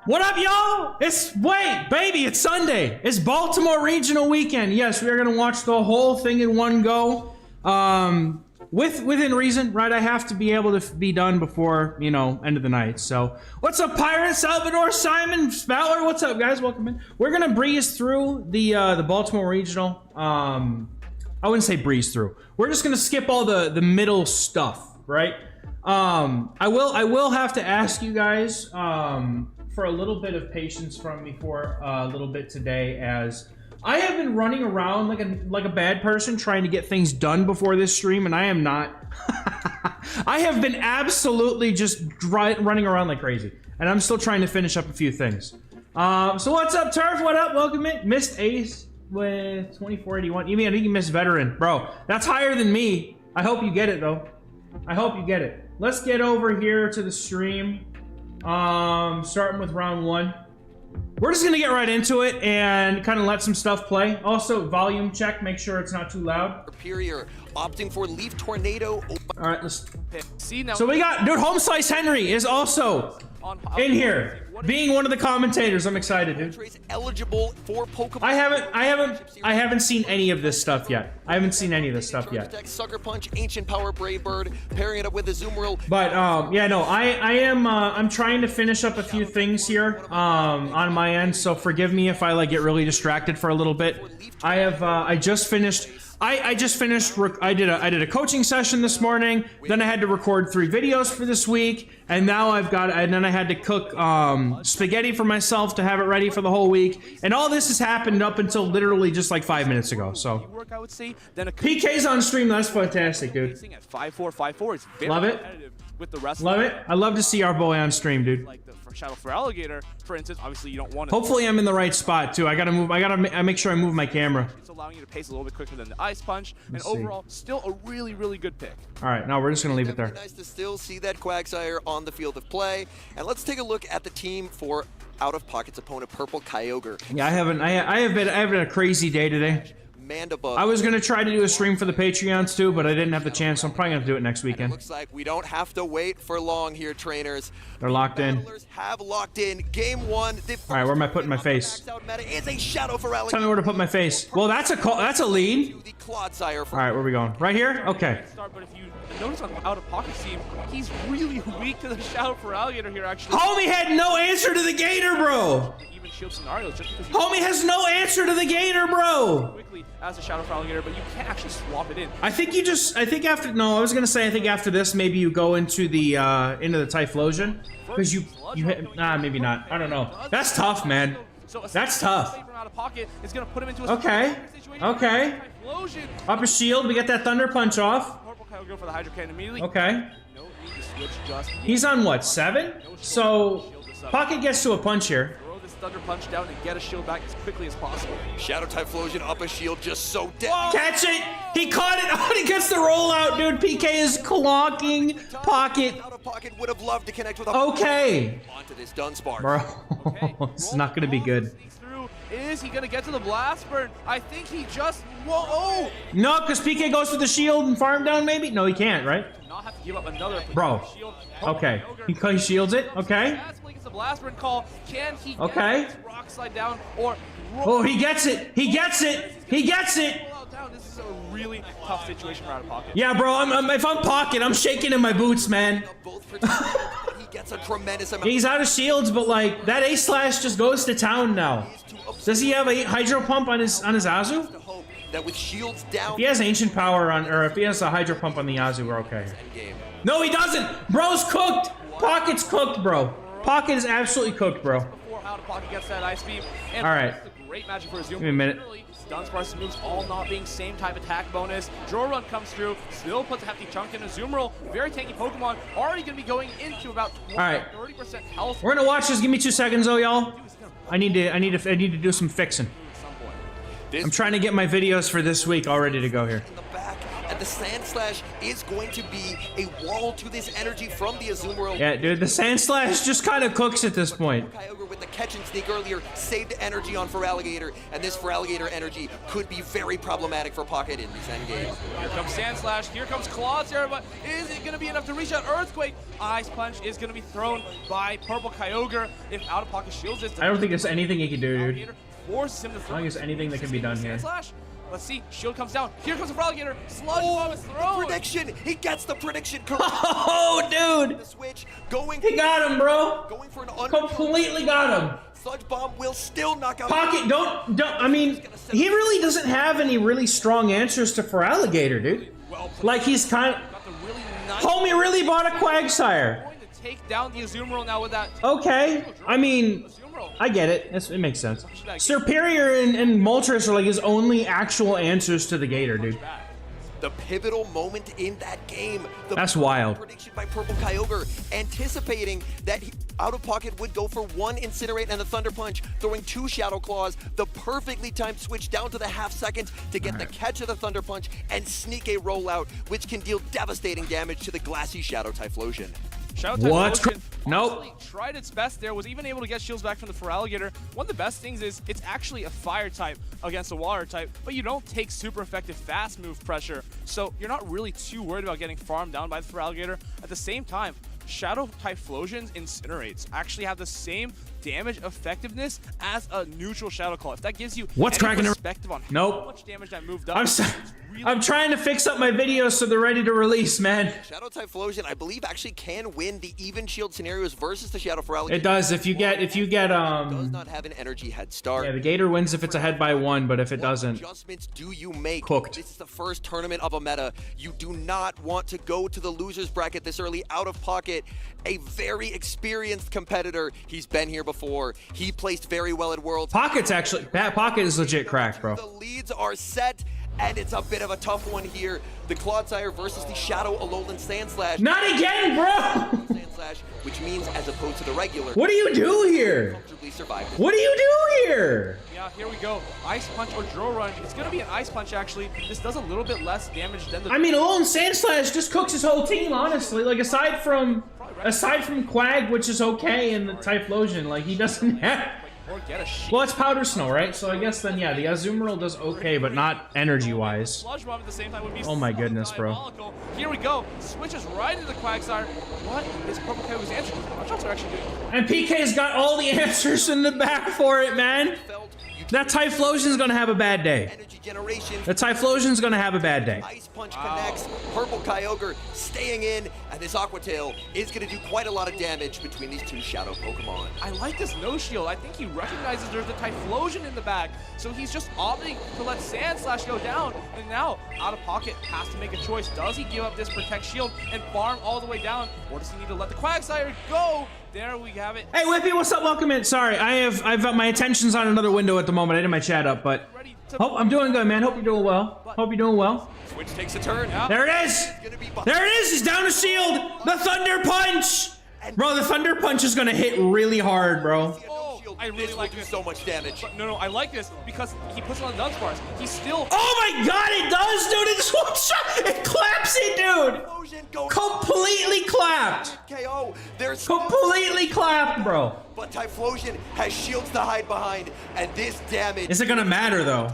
What up, y'all? It's Sunday. It's Baltimore Regional Weekend. Yes, we are gonna watch the whole thing in one go. Within reason, right? I have to be able to be done before, you know, end of the night. So, what's up, Pirate Salvador, Simon, Fowler? What's up, guys? Welcome in. We're gonna breeze through the Baltimore Regional. I wouldn't say breeze through. We're just gonna skip all the middle stuff, right? I will have to ask you guys for a little bit of patience from me for a little bit today, as I have been running around like a bad person trying to get things done before this stream, and I am not. I have been absolutely just running around like crazy, and I'm still trying to finish up a few things. So what's up, Turf? What up? Welcome in. Missed Ace with 2481. You mean I think you missed Veteran, bro? That's higher than me. I hope you get it though. I hope you get it. Let's get over here to the stream. Starting with round one. We're just gonna get right into it and kind of let some stuff play. Also, volume check, make sure it's not too loud. Superior opting for Leaf Tornado. All right, let's see now. So we got, dude, Home Slice Henry is also in here, being one of the commentators. I'm excited, dude. Eligible for Pokemon. I haven't seen any of this stuff yet. I haven't seen any of this stuff yet. Sucker Punch, Ancient Power, Brave Bird, pairing it up with the Azumarill. But yeah, no, I'm trying to finish up a few things here on my end, so forgive me if I like get really distracted for a little bit. I just finished. I did a coaching session this morning. Then I had to record 3 videos for this week, and now and then I had to cook spaghetti for myself to have it ready for the whole week. And all this has happened up until literally just like 5 minutes ago. So PK's on stream. That's fantastic, dude. Love it. Love it. I love to see our boy on stream, dude. Like the Shadow for Alligator, for instance, obviously you don't want to. Hopefully I'm in the right spot too. I gotta make sure I move my camera. It's allowing you to pace a little bit quicker than the Ice Punch, and overall, still a really, really good pick. All right, now we're just gonna leave it there. Nice to still see that Quagsire on the field of play, and let's take a look at the team for Out of Pocket's opponent, Purple Kyogre. Yeah, I have been a crazy day today. Mandabug. I was gonna try to do a stream for the Patreons too, but I didn't have the chance, so I'm probably gonna do it next weekend. It looks like we don't have to wait for long here, trainers. They're locked in. Have locked in. Game 1. All right, where am I putting my face? Is a Shadow for Alligator. Tell me where to put my face. Well, that's a lead. All right, where are we going? Right here? Okay. But if you notice on Out of Pocket's team, he's really weak to the Shadow for Alligator here. Actually, Homie had no answer to the Gator, bro. Even shield scenarios just because Homie has no answer to the Gator, bro. Quickly as a Shadow for Alligator, but you can't actually swap it in. I think after this, maybe you go into the Typhlosion, because maybe not. I don't know. That's tough, man. That's tough. Okay. Okay. Up a shield. We get that Thunder Punch off. Okay. He's on what, 7? So Pocket gets to a punch here. Thunder Punch down and get a shield back as quickly as possible. Shadow Typhlosion up a shield, just so dead. Catch it! He caught it! Oh, he gets the rollout, dude. PK is clocking Pocket. Out of Pocket would have loved to connect with a okay. onto this Dunsparce. Bro, it's not gonna be good. Is he gonna get to the Blast Burn? I think he just oh! No, because PK goes for the shield and farm down, maybe? No, he can't, right? Not have to give up another shield. Okay. He shields it. Okay. The Blast Burn call. Can he get Rock Slide down or oh, he gets it! He gets it! He gets it! This is a really tough situation for Out of Pocket. Yeah, bro, if I'm Pocket, I'm shaking in my boots, man. He gets a tremendous amount. He's out of shields, but like that A slash just goes to town now. Does he have a Hydro Pump on his Azu? That with shields down. If he has Ancient Power on, or if he has a Hydro Pump on the Azu, we're okay. No, he doesn't! Bro's cooked! Pocket's cooked, bro. Pocket is absolutely cooked, bro. Before Out of Pocket gets that Ice Beam. And all right. Great magic for Azumarill. Give me a minute. Dunsparce moves all not being same type attack bonus. Draw Run comes through, still puts a hefty chunk in Azumarill. Very tanky Pokemon, already going to be going into about 30% health. We're gonna watch this. Give me 2 seconds, though, y'all. I need to do some fixing. I'm trying to get my videos for this week all ready to go here. In the back, and the Sand Slash is going to be a wall to this energy from the Azumarill. Yeah, dude, the Sand Slash just kind of cooks at this point. Kyogre with the catch and sneak earlier saved energy on Feraligatr, and this Feraligatr energy could be very problematic for Pocket in these endgames. Here comes Sand Slash, here comes Clodsire, but is it going to be enough to reach out? Earthquake, Ice Punch is going to be thrown by Purple Kyogre. If Out of Pocket shields this, I don't think there's anything he can do, dude. Forces him to throw. I don't think there's anything that can be done here. Sand Slash. Let's see, shield comes down. Here comes the Feraligatr. Sludge Bomb is thrown. Prediction! He gets the prediction correct. Oh, dude! The switch going. He got him, bro. Going for an Completely got him. Sludge Bomb will still knock out. Pocket, don't. I mean, he really doesn't have any really strong answers to Feraligatr, dude. Like he's kind of. Got the really nice. Homie really bought a Quagsire. Going to take down the Azumarill now with that. Okay, I mean, I get it. It makes sense. Superior and Moltres are like his only actual answers to the Gator, dude. The pivotal moment in that game. That's wild. Prediction by Purple Kyogre, anticipating that Out of Pocket would go for one Incinerate and a Thunder Punch, throwing two Shadow Claws, the perfectly timed switch down to the half second to get the catch of the Thunder Punch and sneak a rollout, which can deal devastating damage to the glassy Shadow Typhlosion. Shadow What? Typhlosion Nope. honestly tried its best there, was even able to get shields back from the Feraligatr. One of the best things is it's actually a fire type against a water type, but you don't take super effective fast move pressure, so you're not really too worried about getting farmed down by the Feraligatr. At the same time, Shadow Typhlosion's Incinerates actually have the same damage effectiveness as a neutral Shadow Claw. If that gives you What's any cracking? perspective on Nope. how much damage that move does, I'm trying to fix up my videos so they're ready to release, man. Shadow Typhlosion, I believe, actually can win the even shield scenarios versus the Shadow Feraligatr. It does if you get does not have an energy head start. Yeah, the Gator wins if it's ahead by one, but if it doesn't, Adjustments do you make? Cooked. This is the first tournament of a meta. You do not want to go to the losers bracket this early. Out of Pocket, a very experienced competitor. He's been here before. He placed very well at Worlds. Pocket's actually Pocket is legit cracked, bro. The leads are set, and it's a bit of a tough one here. The Clodsire versus the Shadow Alolan Sand Slash. Not again, bro. Sand Slash, which means as opposed to the regular. What do you do here? Comfortably survived. What do you do here? yeah, here we go. Ice Punch or Drill Run. It's going to be an Ice Punch, actually. This does a little bit less damage than the... I mean, Alolan Sand Slash just cooks his whole team, honestly. Like aside from Quag, which is okay, and the Typhlosion, like he doesn't have. Or get a shield. Well, it's Powder Snow, right? So I guess then, yeah, the Azumarill does okay, but not energy-wise. Sludge Bomb at the same time would be Oh my so goodness, bro. diabolical. Here we go. Switches right into the Quagsire. What is Purple Kyogre's answer? Our shots are actually doing. And PK's got all the answers in the back for it, man. That Typhlosion's gonna have a bad day. Energy generation. The Typhlosion's gonna have a bad day. Ice Punch connects. Purple Kyogre staying in, and this Aqua Tail is going to do quite a lot of damage between these two Shadow Pokemon. I like this no shield. I think he recognizes there's a Typhlosion in the back, so he's just opting to let Sand Slash go down. And now, Out of Pocket has to make a choice. Does he give up this Protect Shield and farm all the way down, or does he need to let the Quagsire go? There we have it. Hey, Whippy, what's up? Welcome in. Sorry, I've got my attention's on another window at the moment. I did my chat up, but I'm doing good, man. Hope you're doing well. Hope you're doing well. Switch takes a turn. There it is. There it is. He's down a shield. The Thunder Punch. Bro, the Thunder Punch is gonna hit really hard, bro. I really like this. So much damage. But no, I like this because he puts it on the Dunsparce. He's still... Oh my god, it does, dude. It's one shot. It claps it, dude. Completely clapped. KO. There's Completely clapped, bro. But Typhlosion has shields to hide behind, and this damage. Is it gonna matter, though?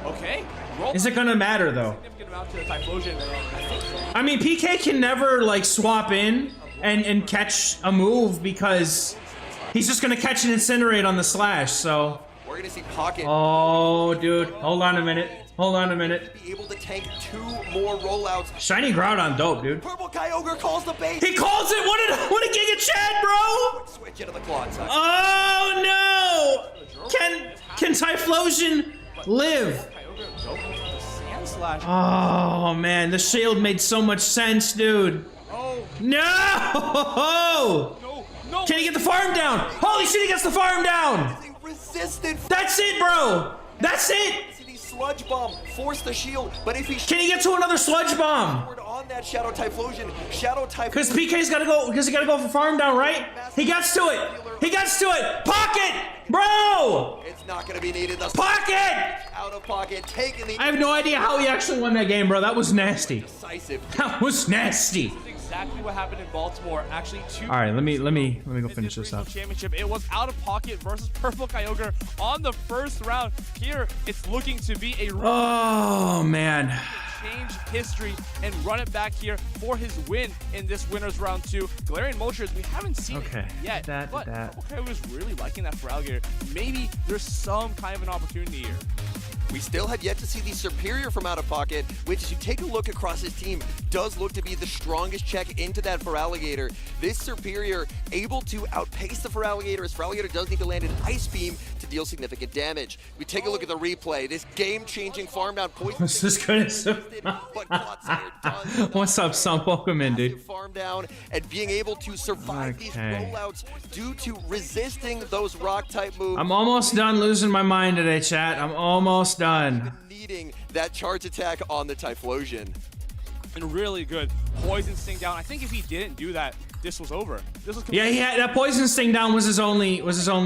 Okay. Roll Is it gonna matter, though? significant amount to the Typhlosion. I think so. I mean, PK can never, like, swap in and catch a move because he's just gonna catch an Incinerate on the Slash, so... We're gonna see Pocket Oh, dude. Hold on a minute. Hold on a minute. be able to tank 2 more rollouts. Shiny Groudon dope, dude. Purple Kyogre calls the bait. He calls it! What a Giga Chad, bro! Switch into the Clodsire. Oh, no! Can Typhlosion live? Kyogre go into the Sand Slash. Oh, man. The shield made so much sense, dude. Oh, No! no. Can he get the farm down? Holy shit, he gets the farm down! Resistant. That's it, bro! That's it! Sludge Bomb force the shield, but if he Can he get to another Sludge Bomb? forward on on that Shadow Typhlosion. Shadow Typhlosion. Because PK's gotta go, because he gotta go for farm down, right? He gets to it. He gets to it. Pocket, bro. It's not going to be needed. The Pocket. out of pocket, taking the I have no idea how he actually won that game, bro. That was nasty. decisive. That was nasty. This is exactly what happened in Baltimore. Actually, two. All right, let me go in finish this up. Championship. It was out of pocket versus Purple Kyogre on the first round. Here, it's looking to be a Oh man. change history and run it back here for his win in this winners round 2. Galarian Moltres, we haven't seen Okay, it yet, that. but Purple Kyogre was really liking that for Alligator. Maybe there's some kind of an opportunity here. We still have yet to see the Superior from out of pocket, which, as you take a look across his team, does look to be the strongest check into that Feraligatr. This Superior able to outpace the Feraligatr, as Feraligatr does need to land an Ice Beam to deal significant damage. We take a look at the replay. This game-changing farm down poison. This is good. But Clodsire does What's up, some Pokemon, dude? farm down and being able to survive these Okay. rollouts due to resisting those rock-type moves. I'm almost done losing my mind today, chat. I'm almost done. Needing that charge attack on the Typhlosion. And really good Poison Sting down. I think if he didn't do that, this was over. This was Yeah, he had that poison sting down was his only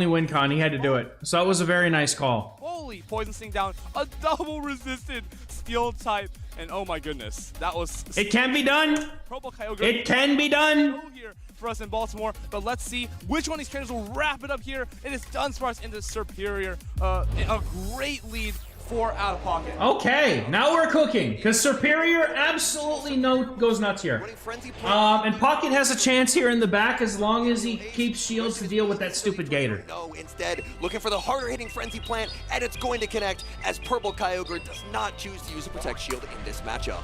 win con. He had to do it. So it was a very nice call. Holy Poison Sting down, a double resisted steel type, and oh my goodness, that was It can be done. Purple Kyogre. It can be done. Here for us in Baltimore, but let's see which one of these trainers will wrap it up here. It is Dunsparce into Superior, a great lead for out of pocket. Okay, now we're cooking. Because Superior absolutely goes nuts here. Running Frenzy Point. And Pocket has a chance here in the back as long as he keeps shields to deal with that stupid Gator. No, instead, looking for the harder hitting Frenzy Plant, and it's going to connect as Purple Kyogre does not choose to use a Protect Shield in this matchup.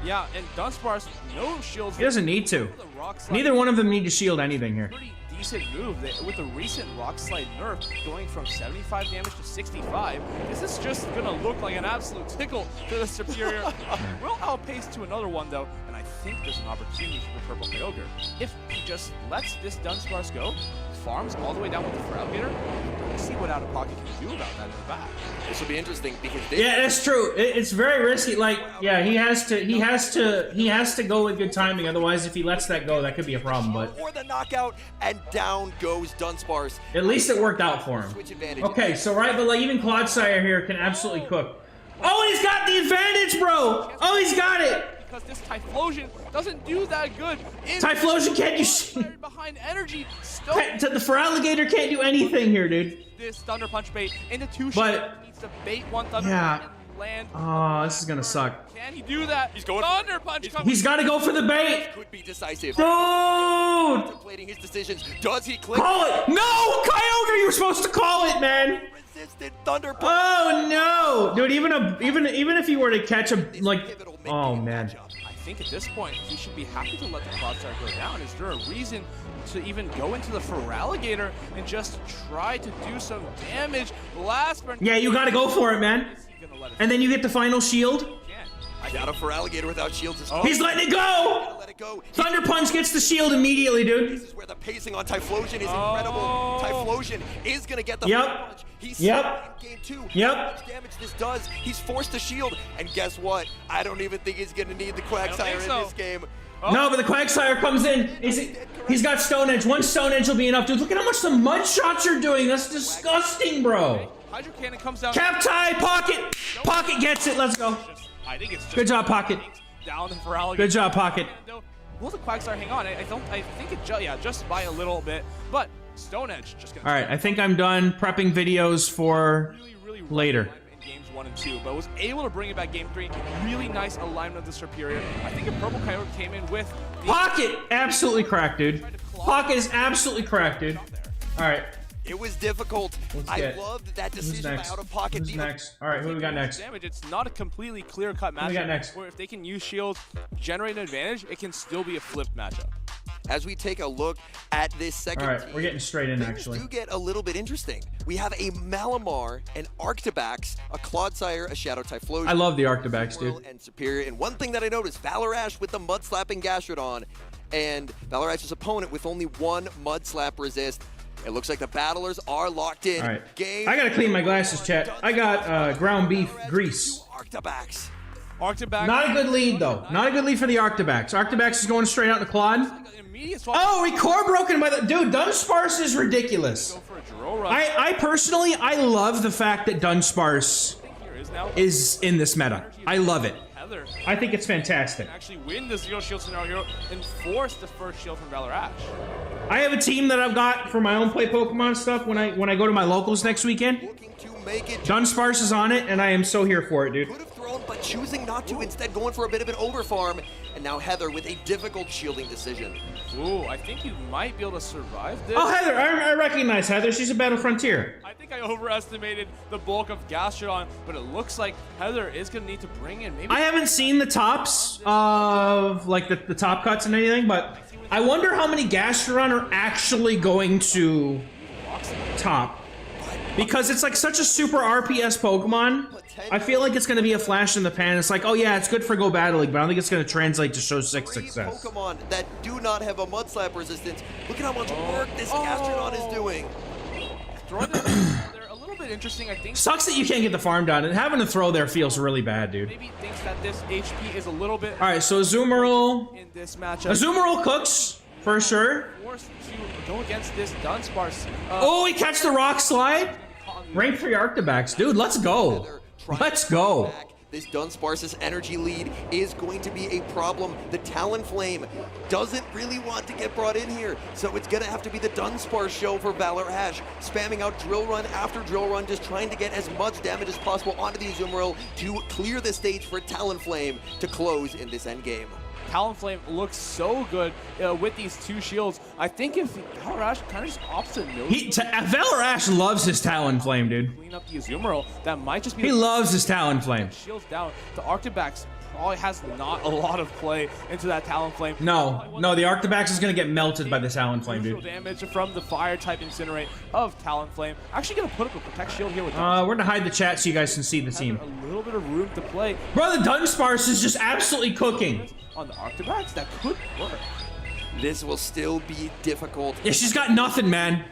Yeah, and Dunsparce, no shields. He doesn't need to. The Rock Slide, Neither one of them need to shield anything here. pretty decent move with the recent Rock Slide nerf going from 75 damage to 65. This is just gonna look like an absolute tickle to the Superior. Will outpace to another one though, and I think there's an opportunity for Purple Kyogre. If he just lets this Dunsparce go, farms all the way down with the Feraligatr, we see what out of pocket can do about that in the back. This will be interesting because this Yeah, that's true. It's very risky. Like, yeah, he has to go with good timing. Otherwise, if he lets that go, that could be a problem. But or the knockout, and down goes Dunsparce. at least it worked out for him. Switch advantage. Okay, so right, but like even Clodsire here can absolutely cook. Oh, he's got the advantage, bro. Oh, he's got it. Because this Typhlosion doesn't do that good. Typhlosion can't do shit. Behind energy, Stone The Feraligatr can't do anything here, dude. this Thunder Punch bait into two But- shots. Needs to bait one Thunder Yeah. Punch and land. Oh, this is gonna suck. Can he do that? He's going- Thunder Punch coming. He's got to go for the bait. Could be decisive. Dude! Contemplating his decisions. Does he click? Call it! No! Kyogre, you were supposed to call it, man! Resisted Thunder Punch. Oh no! Dude, even if he were to catch a like Pivotal making oh man. matchup. I think at this point, he should be happy to let the Clodsire go down. Is there a reason to even go into the Feraligatr and just try to do some damage? Last but Yeah, you gotta go for it, man. is he gonna let it And then you get the final shield. again? I Shadow Feraligatr without shields is He's letting it go! let it go. Thunder Punch gets the shield immediately, dude. This is where the pacing on Typhlosion is incredible. Typhlosion is gonna get the Yep. Thunder Punch. He's Yep. in game 2. Yep. How much damage this does? He's forced to shield, and guess what? I don't even think he's gonna need the Quagsire think in so. this game. No, but the Quagsire comes in. He's got Stone Edge. One Stone Edge will be enough, dude. Look at how much the mud shots are doing. That's disgusting, bro. Hydro Cannon comes down. Cap tie, Pocket. Pocket gets it. Let's go. I think it's just Good job, Pocket. down the Feraligatr. Good job, Pocket. Will the Quagsire hang on? I think it just by a little bit, but Stone Edge just gonna All right, I think I'm done prepping videos for really later. in games 1 and 2, but was able to bring it back game 3. Really nice alignment of the Superior. I think if Purple Kyogre came in with the Pocket absolutely cracked, dude. Pocket is absolutely cracked, dude. All right, It was difficult. Let's I get- loved that who's decision by next? out of pocket. Who's next? All right, who do we got next? damage, it's not a completely clear-cut matchup. we got next? Where if they can use shields, generate an advantage, it can still be a flipped matchup. As we take a look at this second All right, team, we're getting straight in, things actually. do get a little bit interesting. We have a Malamar, an Arctibax, a Clodsire, a Shadow Typhlosion. I love the Arctibax, dude. And Superior. And one thing that I noticed, Valorash with the Mud Slapping Gastrodon, and Valorash's opponent with only one Mud Slap resist. It looks like the battlers are locked in. All right, Game I gotta clean my glasses, chat. I got ground beef grease. Arctibax. Arctibax. Not a good lead, though. Not a good lead for the Arctibax. Arctibax is going straight out to Claude. Immediate swap. Oh, record broken by the... Dude, Dunsparce is ridiculous. Go for a drill run. I personally, I love the fact that Dunsparce Here is now is in this meta. I love it. Heather. I think it's fantastic. Actually win the zero shield scenario and force the first shield from Valor Ash. I have a team that I've got for my own play Pokemon stuff when I go to my locals next weekend. Looking to make it. Dunsparce is on it, and I am so here for it, dude. Could have thrown, but choosing not to, instead going for a bit of an overfarm. And now Heather with a difficult shielding decision. Ooh, I think you might be able to survive this. Oh, Heather, I recognize Heather. She's a Battle Frontier. I think I overestimated the bulk of Gastrodon, but it looks like Heather is going to need to bring in maybe... I haven't seen the tops of, like, the top cuts and anything, but I wonder how many Gastrodon are actually going to top. Because it's, like, such a super RPS Pokemon. I feel like it's going to be a flash in the pan. It's like, oh yeah, it's good for Go Battle League, but I don't think it's going to translate to Show 6 success. Pokemon that do not have a Mud Slap resistance. Look at how much work this Gastrodon is doing. They're a little bit interesting, I think. Sucks that you can't get the farm done, and having to throw there feels really bad, dude. Maybe thinks that this HP is a little bit Alright, so Azumarill... in this matchup. Azumarill cooks, for sure. Forced to go against this Dunsparce. Oh, he catch the rock slide? Rank 3 Arctibax. Dude, let's go. Let's go. This Dunsparce's energy lead is going to be a problem. The Talonflame doesn't really want to get brought in here, so it's gonna have to be the Dunsparce show for Valor Ash, spamming out drill run after drill run, just trying to get as much damage as possible onto the Azumarill to clear the stage for Talonflame to close in this endgame. Talonflame looks so good with these two shields. I think if Valor Ash kind of just opts to no Valor Ash loves his Talonflame, dude. clean up the Azumarill, that might just be He loves his Talonflame. shields down. The Arctibax probably has not a lot of play into that Talonflame. No, the Arctibax is gonna get melted by the Talonflame, Crucial dude. damage from the fire type Incinerate of Talonflame. Actually gonna put up a protect shield here with We're gonna hide the chat so you guys can see the team. a little bit of room to play Bro, the Dunsparce is just absolutely cooking. on the Arctibax. That could work. This will still be difficult. Yeah, she's got nothing, man.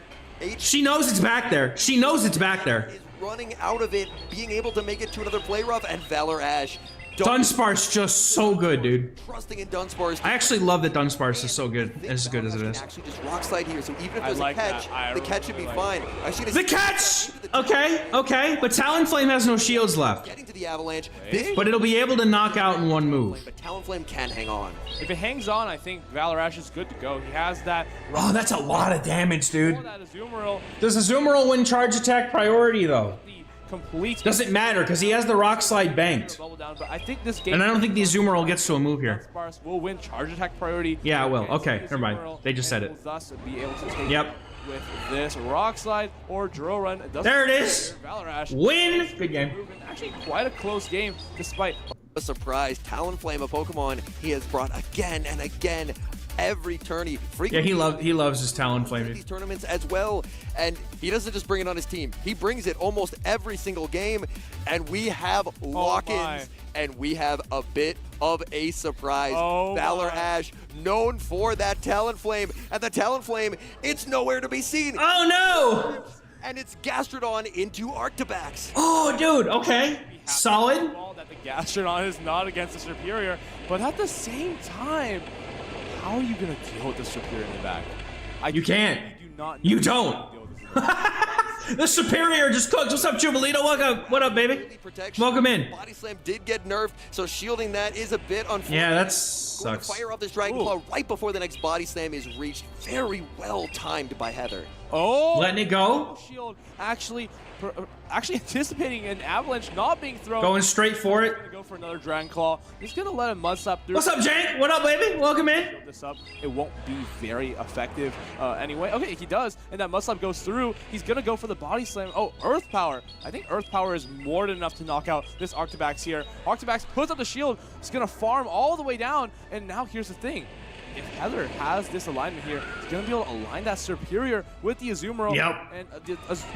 She knows it's back there. She knows it's back there. Is running out of it, being able to make it to another play rough, and Valor Ash Dunsparce just so good, dude. trusting in Dunsparce. I actually love that Dunsparce is so good, as good as it is. Actually, just rock slide here. So even if I there's like a catch, that. the catch should be like fine. I should The catch! Okay, but Talonflame has no shields left. Getting to the avalanche, But it'll be able to knock out in one move. but Talonflame can hang on. If it hangs on, I think Valor Ash is good to go. He has that. Oh, that's a lot of damage, dude. That Azumarill, Does Azumarill win charge attack priority, though? the complete Doesn't matter, because he has the rock slide banked. bubble down. But I think this game. And I don't think the Azumarill gets to a move here. Dunsparce will win charge attack priority. Yeah, it will. against Okay, the never mind. Azumarill, They just said and it. will thus be able to take Yep. with this rock slide or drill run. Doesn't There it is. Valor Ash Win. Good game. Actually, quite a close game, despite. A surprise, Talonflame, a Pokemon he has brought again and again. Every tourney, Yeah, he loves his Talonflame, these dude. tournaments as well, and he doesn't just bring it on his team. He brings it almost every single game, and we have lock-ins, and we have a bit of a surprise. Oh Valor my. Ash, known for that Talonflame, and the Talonflame, it's nowhere to be seen. Oh, no! And it's Gastrodon into Arctibax. Oh, dude, okay. Solid. That the Gastrodon is not against the Superior, but at the same time, how are you going to deal with the Superior in the back? You can't. Do not You know don't. how to deal with this in the back. The Superior just cooked. What's up, Jubilito? Welcome. What up, baby? Protection. Welcome in. Body Slam did get nerfed, so shielding that is a bit unfortunate. Yeah, that Going to sucks. fire off this Dragon Claw right before the next Body Slam is reached. Very well timed by Heather. Oh, Letting it go. Shield actually anticipating an avalanche not being thrown. Going straight for it. Gonna go for another Dragon Claw. He's gonna let him mud slap through. What's up, Jank? What up, baby? Welcome in. Build this up. It won't be very effective anyway. Okay, he does, and that mud slap goes through. He's gonna go for the body slam. Oh, Earth Power. I think Earth Power is more than enough to knock out this Arctibax here. Arctibax puts up the shield. He's gonna farm all the way down, and now here's the thing. If Heather has this alignment here, he's going to be able to align that Superior with the Azumarill. Yep. And,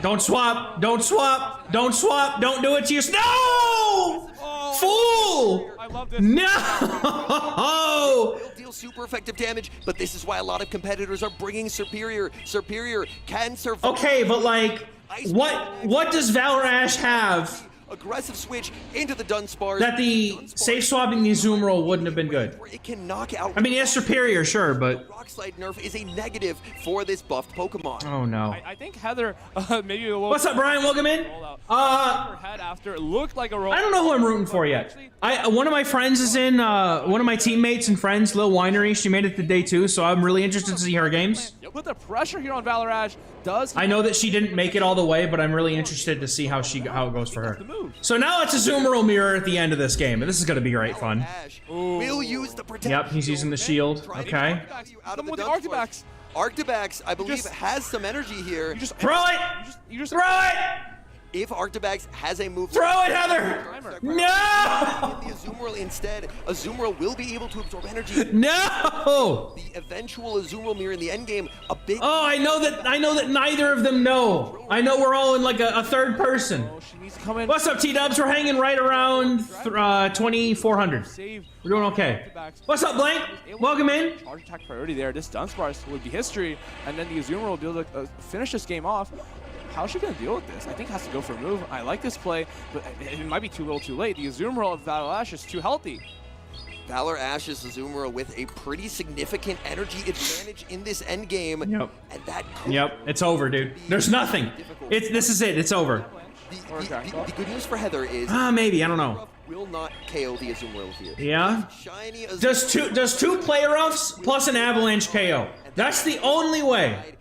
Don't swap. Don't swap. Don't swap. Don't do it to yourself. No! Fool! I love this. No! Will deal super effective damage, but this is why a lot of competitors are bringing Superior. Superior can survive. Okay, but like, what does Valor Ash have Aggressive switch into the Dunsparce. That the safe swapping the Azumarill wouldn't have been good. It can knock out. I mean, he has superior, sure, but... Rock Slide nerf is a negative for this buffed Pokemon. Oh, no. I think Heather maybe a little. What's up, Brian? Welcome in. Her head after it looked like a roll. I don't know who I'm rooting for yet. One of my friends is in, one of my teammates and friends, Lil Winery. She made it to day 2, so I'm really interested to see her games. Put the pressure here on Valorage. I know that she didn't make it all the way, but I'm really interested to see how it goes for her. So now it's a Azumarill mirror at the end of this game, and this is going to be great fun. Will use the protection. Yep, he's using the shield. Okay. Someone with the Arctibax. Arctibax, I believe, has some energy here. Throw it! Throw it! If Arctibax has a move, throw it, Heather! No! The Azumarill instead, Azumarill will be able to absorb energy. No! The eventual Azumarill mirror in the end game, a big. Oh, I know that neither of them know. I know we're all in like a third person. Oh, she needs to come in. What's up, T-Dubs? We're hanging right around 2,400. We're doing okay. What's up, Blank? Welcome in. Charge attack priority there. This Dunsparce would be history, and then the Azumarill will be able to finish this game off. How's she going to deal with this? I think has to go for a move. I like this play, but it might be too little too late. The Azumarill of Battle Ash is too healthy. Valor Ash's Azumarill with a pretty significant energy advantage in this end game. Yep. And that Yep, it's over, dude. There's nothing. This is it. It's over. The good news for Heather is maybe, I don't know. Will not KO the Azumarill here. Yeah? Shiny Does two play roughs plus an avalanche KO. That's the only way.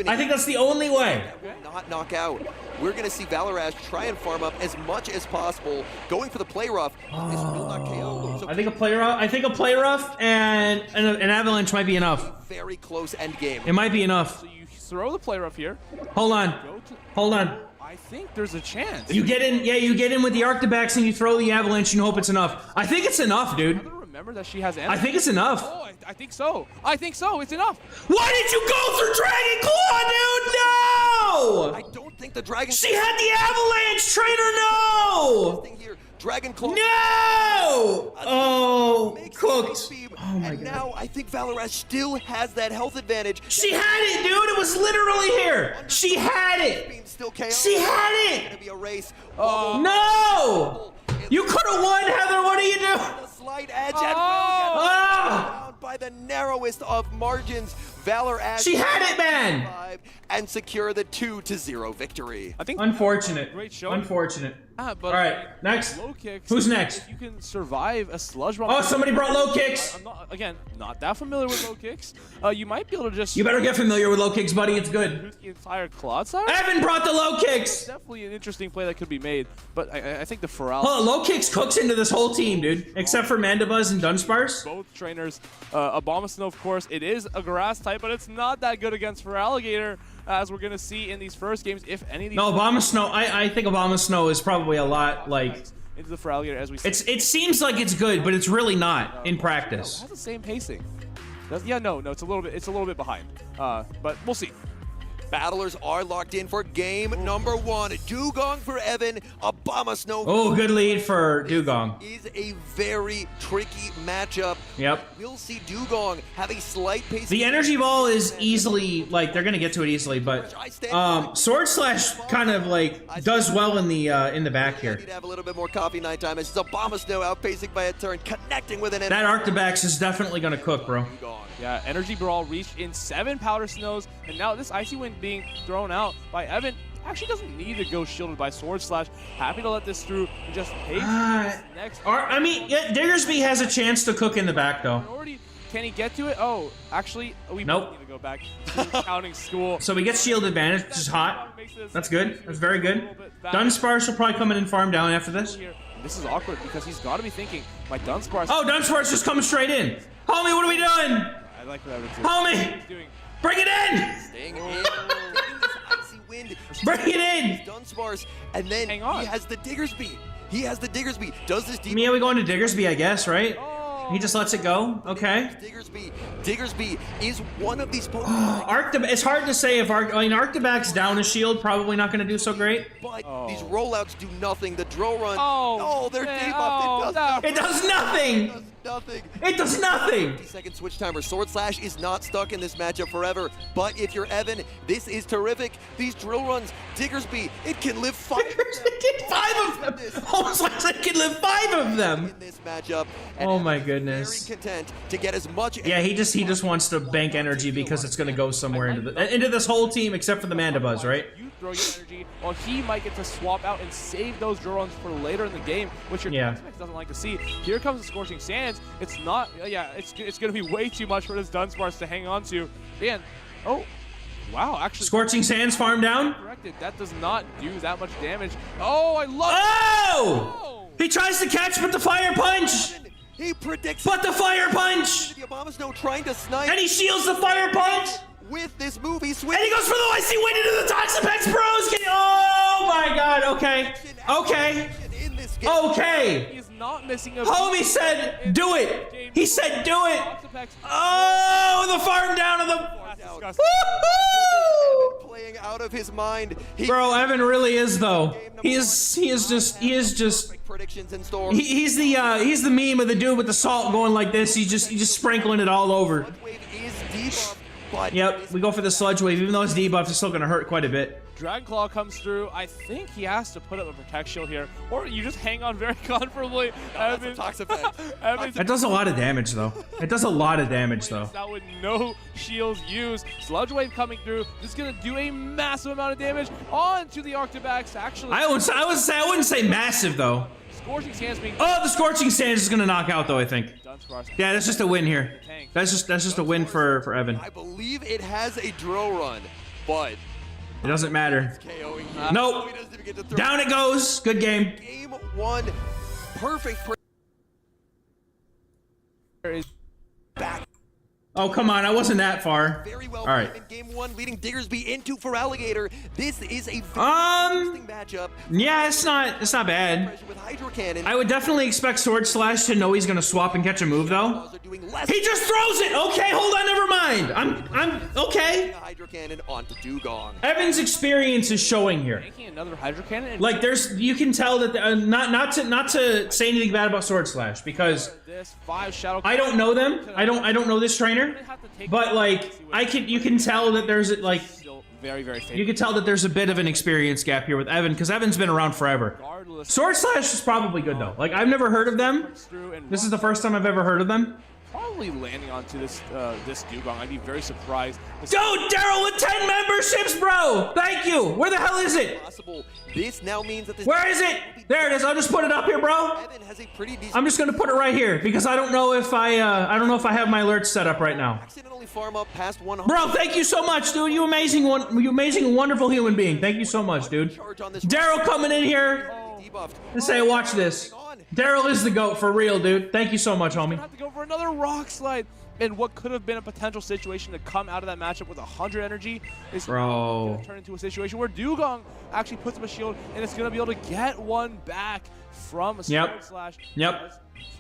I think that's the only way. Not knock out. We're going to see Valor try and farm up as much as possible, going for the play rough. This will not KO. So I think a play rough and an avalanche might be enough. Very close end game. It might be enough. So you throw the play rough here. Hold on. Hold on. I think there's a chance. You get in, you get in with the Arctibax and you throw the avalanche and you hope it's enough. I think it's enough, dude. Remember that she has energy. I think it's enough. Oh, I think so. I think so. It's enough. Why did you go for Dragon Claw, dude? No! I don't think the Dragon She had the avalanche trainer, no! Here. Dragon Claw. No! Oh, cooked. Oh my and god. now I think Valor still has that health advantage. She had it, dude. It was literally here. She had it. Still KO. She had It's gonna it. be a race. No! You could have won, Heather. What are you doing? The slight edge and will get Oh! down by the narrowest of margins. Valor She had it, man. And secure the 2-0 victory. I think Unfortunate. Great show. Unfortunate. But All right, next. low kicks. Who's next? If you can survive a sludge bomb. Oh, somebody brought low kicks. I'm not that familiar with low kicks. You might be able to just. You better get familiar with low kicks, buddy. It's good. The entire Claude side. Evan brought the low kicks. Definitely an interesting play that could be made, but I think the Pharrell. Hold on, low kicks cooks into this whole team, dude. Except for Mandibuzz and Dunsparce. Both trainers, Abomasnow, of course, it is a grass type, but it's not that good against Feraligatr, as we're gonna see in these first games, if any of these. No, Abomasnow. I think Abomasnow is probably a lot like. Into the Feraligatr as we see. It seems like it's good, but it's really not in practice. It has the same pacing. No, it's a little bit behind. But we'll see. Battlers are locked in for game number 1. Dugong for Evan, Abomasnow. Oh, good lead for Dugong. Is a very tricky matchup. Yep. We'll see Dugong have a slight pace. The energy ball is easily, like, they're gonna get to it easily, but Sword Slash kind of like does well in the back here. Need to have a little bit more coffee nighttime as Abomasnow outpacing by a turn, connecting with an That Arctibax is definitely gonna cook, bro. Yeah, Energy Brawl reached in 7 Powder Snows, and now this Icy Wind being thrown out by Evan actually doesn't need to go shielded by Sword Slash. Happy to let this through and just pay next. I mean, yeah, Diggersby has a chance to cook in the back, though. Can he get to it? Oh, actually, we Nope. need to go back to counting school. So we get shield advantage, which is hot. That's good. That's very good. Dunsparce will probably come in and farm down after this. This is awkward because he's got to be thinking, my Dunsparce. Oh, Dunsparce just coming straight in. Homie, what are we doing? I like what Evan's Homie, doing. bring it in. Staying in, taking this icy wind. Bring it in. Dunsparce, and then he has the Diggersby. Does this deep? Yeah, we going to Diggersby, I guess, right? He just lets it go. Okay. Diggersby is one of these Pokemon. It's hard to say if Arctibax down a shield, probably not going to do so great. But these rollouts do nothing. The drill run. Oh, they're debuffed. It does nothing. nothing. It does nothing. 50-second switch timer. Sword Slash is not stuck in this matchup forever. But if you're Evan, this is terrific. These drill runs, Diggersby, it can live 5 of them. Five of them. Almost like I can live 5 of them. In this matchup. Oh my Evan goodness. Very content to get as much. Yeah, he just wants to bank energy because it's gonna go somewhere into this whole team except for the Mandibuzz, right? You throw your energy, while he might get to swap out and save those drill runs for later in the game, which your Toxapex doesn't like to see. Here comes the Scorching Sands. It's not, it's gonna be way too much for this Dunsparce to hang on to. Man, oh, wow, actually. Scorching Sands farm down. Corrected. That does not do that much damage. Oh, I love Oh! He tries to catch, but the fire punch. He predicts. But the fire punch. The Abomasnow trying to snipe. And he shields the fire punch. With this move, he switches. And he goes for the icy wind into the Toxapex Bros. Oh my god, okay. Okay. In this game. Okay. He's not missing a Homie said, do it. He said, do it. Oh, the farm down of the... That's disgusting. Woohoo! Playing out of his mind. Bro, Evan really is though. He is just predictions in store. he's the meme of the dude with the salt going like this. He's just sprinkling it all over. Wave is debuffed, but Yep, we go for the sludge wave. Even though it's debuffed, it's still gonna hurt quite a bit. Dragon Claw comes through. I think he has to put up a Protect Shield here, or you just hang on very comfortably. that's a Toxapex. That does a lot of damage though. It does a lot of damage though. That with no shields used. Sludge Wave coming through. This is gonna do a massive amount of damage onto the Arctibax. Actually, I wouldn't say massive though. Scorching Sands being Oh, the Scorching Sands is gonna knock out though, I think. Dunsparce. Yeah, that's just a win here. That's just a win for Evan. I believe it has a drill run, but It doesn't matter. KOing. Nope. He doesn't even get to throw. Down it goes. Good game. Game 1, perfect. Back. Oh, come on. I wasn't that far. Very well All right. played in game 1, leading Diggersby into for Alligator. This is a very interesting matchup. Yeah, it's not bad. Pressure with Hydro Cannon. I would definitely expect Sword Slash to know he's gonna swap and catch a move though. Are doing less. He just throws it. Okay, hold on. Never mind. I'm okay. Hydro Cannon onto Dugong. Evan's experience is showing here. Making another Hydro Cannon. And Like you can tell that not to say anything bad about Sword Slash because this 5 Shadow. I don't know them. I don't know this trainer. But like you can tell that there's like Still very faithful. you can tell that there's a bit of an experience gap here with Evan because Evan's been around forever. Regardless, Sword Slash is probably good though. Like I've never heard of them. This is the first time I've ever heard of them. probably landing onto this this Dugong. I'd be very surprised. Dude, Daryl with 10 memberships, bro. Thank you. Where the hell is it? Possible. This now means that this. Where is it? There it is. I'll just put it up here, bro. Evan has a pretty decent. I'm just gonna put it right here because I don't know if I don't know if I have my alerts set up right now. Accidentally farm up past 100. Bro, thank you so much, dude. You amazing wonderful human being. Thank you so much, dude. Daryl coming in here to say, watch this. Daryl is the GOAT for real, dude. Thank you so much, homie. Have to go for another Rock Slide. And what could have been a potential situation to come out of that matchup with 100 energy is going to turn into a situation where Dugong actually puts up a shield and it's going to be able to get one back from Sword Slash.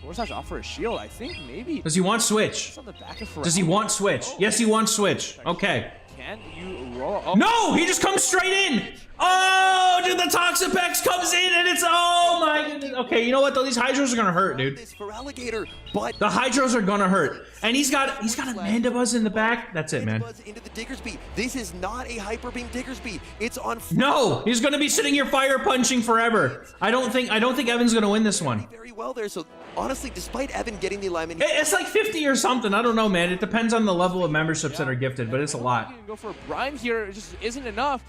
Sword Slash offer a shield, I think maybe. Does he want Switch? On the back of Does he want Switch? Yes, he wants Switch. Okay. Can you roll? Oh. No, he just comes straight in. Oh, dude, the Toxapex comes in and it's, oh my goodness. Okay, you know what though? These Hydros are gonna hurt, dude. For Alligator, but the Hydros are gonna hurt. And he's got a Mandibuzz in the back. That's it, man. Into the Diggersby. This is not a Hyper Beam Diggersby. It's on. No, he's gonna be sitting here fire punching forever. I don't think Evan's gonna win this one. Very well there. So honestly, despite Evan getting the alignment, It's like 50 or something. I don't know, man. It depends on the level of memberships that are gifted, but it's a lot. You can go for Brian here. It just isn't enough.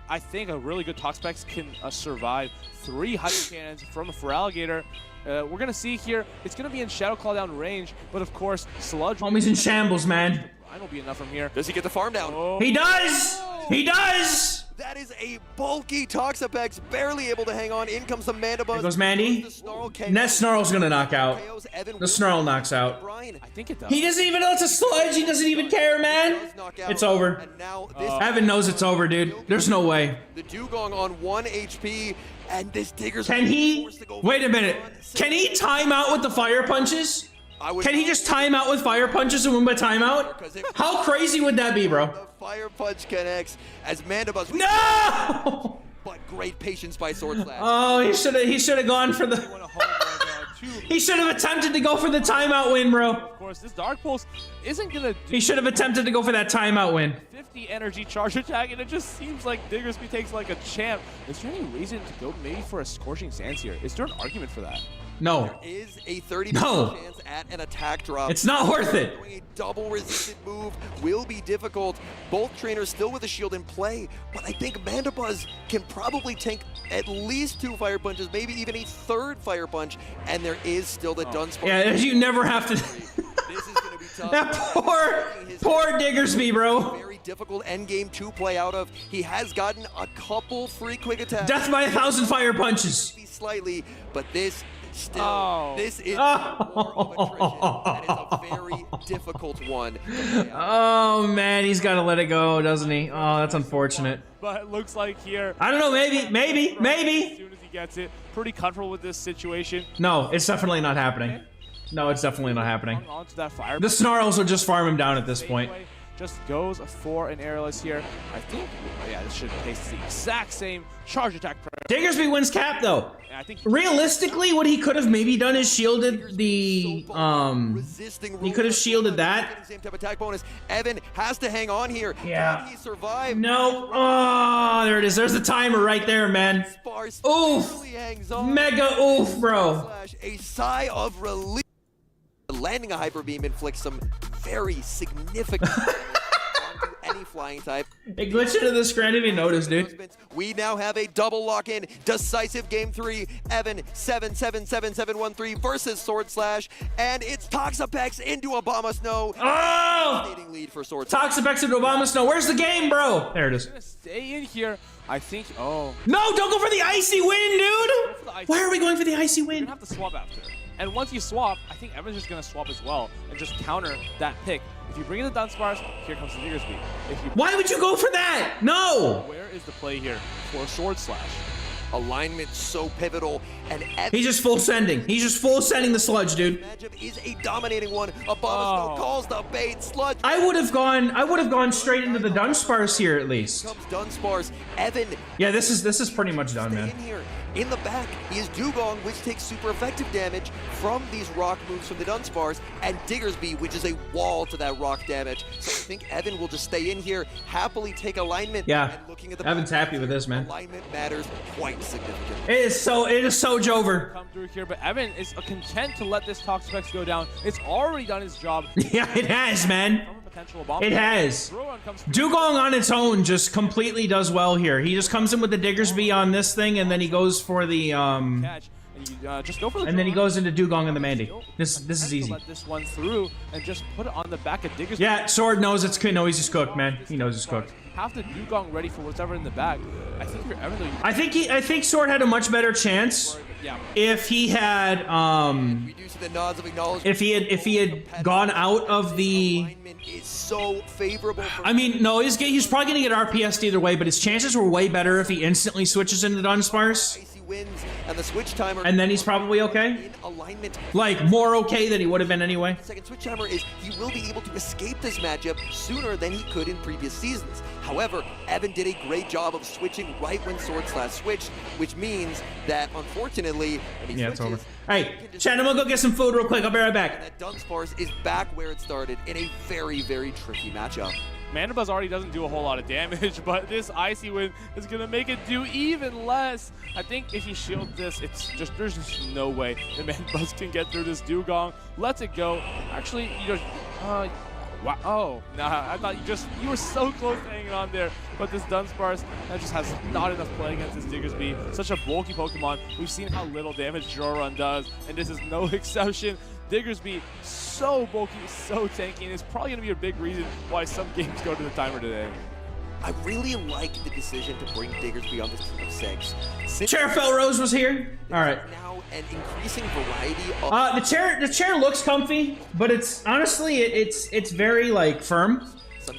I think a really good Toxapex can survive 3 Hydro Cannons from a Feraligatr. We're going to see here, it's going to be in Shadow Claw down range, but of course, Sludge. Homie's in shambles, man. Brian will be enough from here. Does he get the farm down? Oh. He does! He does! That is a bulky Toxapex, barely able to hang on. In comes the Mandibuzz. There goes Mandy. And that Snarl's gonna knock out. The Snarl knocks out. I think it does. He doesn't even know it's a sludge. He doesn't even care, man. It's over. And now this Evan knows it's over, dude. There's no way. the Dugong on 1 HP, and this Digger's Can he? Wait a minute. Can he time out with the fire punches? Can he just time out with fire punches and win by timeout? How crazy would that be, bro? The fire punch connects as Mandibuzz. No! But great patience by Sword Slash. Oh, he should have gone for the. He should have attempted to go for the timeout win, bro. Of course, this Dark Pulse isn't gonna do He should have attempted to go for that timeout win. 50 energy charge attack, and it just seems like Diggersby takes like a champ. Is there any reason to go maybe for a Scorching Sands here? Is there an argument for that? No. There is a 30% No. chance at an attack drop. It's not worth it. A double resisted move will be difficult. Both trainers still with a shield in play, but I think Mandibuzz can probably tank at least 2 fire punches, maybe even a 3rd fire punch, and there is still the Dunsparce. Yeah, you never have to. This is going to be tough. That poor Diggersby, bro. Very difficult endgame to play out of. He has gotten a couple free quick attacks. Death by 1,000 fire punches. Slightly, but this still, Oh. this is more of attrition. That is a very difficult one. Oh man, he's got to let it go, doesn't he? Oh, that's unfortunate. But it looks like here, I don't know, maybe. as soon as he gets it, pretty comfortable with this situation. No, it's definitely not happening. No, it's definitely not happening. Hung on to that fire. The Snarls will just farm him down at this point. Just goes for an airless here. I think, yeah, this should taste the exact same charge attack. Diggersby wins cap though. And I think Realistically, what he could have maybe done is shielded the he could have shielded that. Same type of attack bonus. Evan has to hang on here. Yeah. Can he survive? No. Oh, there it is. There's the timer right there, man. Sparse Oof. barely hangs on. Mega oof, bro. Slash, a sigh of relief. Landing a hyper beam inflicts some very significant damage onto any flying type. It glitched into the screen. I didn't even notice, dude. We now have a double lock-in, decisive game 3. Evan 7-7-7-7-1-3 versus Sword Slash, and it's Toxapex into Obama Snow. Oh! Devastating lead for Sword Slash. Toxapex into Obama Snow. Where's the game, bro? There it is. gonna stay in here. I think. Oh, No, don't go for the icy win, dude. for the icy Why are we going for the icy you're win? gonna have to swap after. And once you swap, I think Evan's just gonna swap as well and just counter that pick. If you bring in the Dunsparce, here comes the Diggersby. If you Why would you go for that? No. where is the play here for Sword Slash? Alignment so pivotal, and Evan He's just full sending. He's just full sending the sludge, dude. matchup is a dominating one. Obama Snow calls the bait. Sludge I would have gone straight into the Dunsparce here at least. comes Dunsparce. Evan Yeah, this is pretty much done, stay man. in here. In the back is Dugong, which takes super effective damage from these rock moves from the Dunsparce, and Diggersby, which is a wall to that rock damage. So I think Evan will just stay in here, happily take alignment. Yeah, and looking at the Evan's back happy with this, man. Alignment matters quite significantly. It is so Jover. Come through here, but Evan is content to let this Toxapex go down. It's already done its job. Yeah, it has, man. From a potential bomb. It has. Throw-on comes through. Dugong on its own just completely does well here. He just comes in with the Diggersby on this thing, and then he goes for the Catch, and you just go for the and then he throw-on. goes into Dugong and the Mandy. This is Content to easy. Let this one through and just put it on the back of Diggersby. Yeah, Sword knows it's no, he's just cooked, man. He knows it's cooked. Have the Dugong ready for whatever in the back. I think you're Evan. I think Sword had a much better chance Yeah. if he had We do see the nods of acknowledgement. if he had gone out of the. Alignment is so favorable for I mean, no, he's probably gonna get RPS'd either way, but his chances were way better if he instantly switches into Dunsparce, Icy wins, and the switch timer and then he's probably okay. in alignment. Like more okay than he would have been anyway. Second switch timer is he will be able to escape this matchup sooner than he could in previous seasons. However, Evan did a great job of switching right when Sword Slash switched, which means that unfortunately, when he Yeah, it's over. switches, Hey, Chad, I'm gonna go get some food real quick. I'll be right back. that Dunsparce is back where it started in a very, very tricky matchup. Mandibuzz already doesn't do a whole lot of damage, but this Icy Wind is going to make it do even less. I think if you shield this, there's just no way that Mandibuzz can get through this Dugong. Lets it go. Actually, you just, wow, oh, nah, I thought you were so close to hanging on there, but this Dunsparce, that just has not enough play against this Diggersby. Such a bulky Pokemon. We've seen how little damage Jorun does, and this is no exception. Diggersby, so bulky, so tanky, and it's probably going to be a big reason why some games go to the timer today. I really like the decision to bring Diggersby on this team of 6. Since Chairfell Rose was here. All right. now an increasing variety of The chair looks comfy, but it's honestly it's very like firm,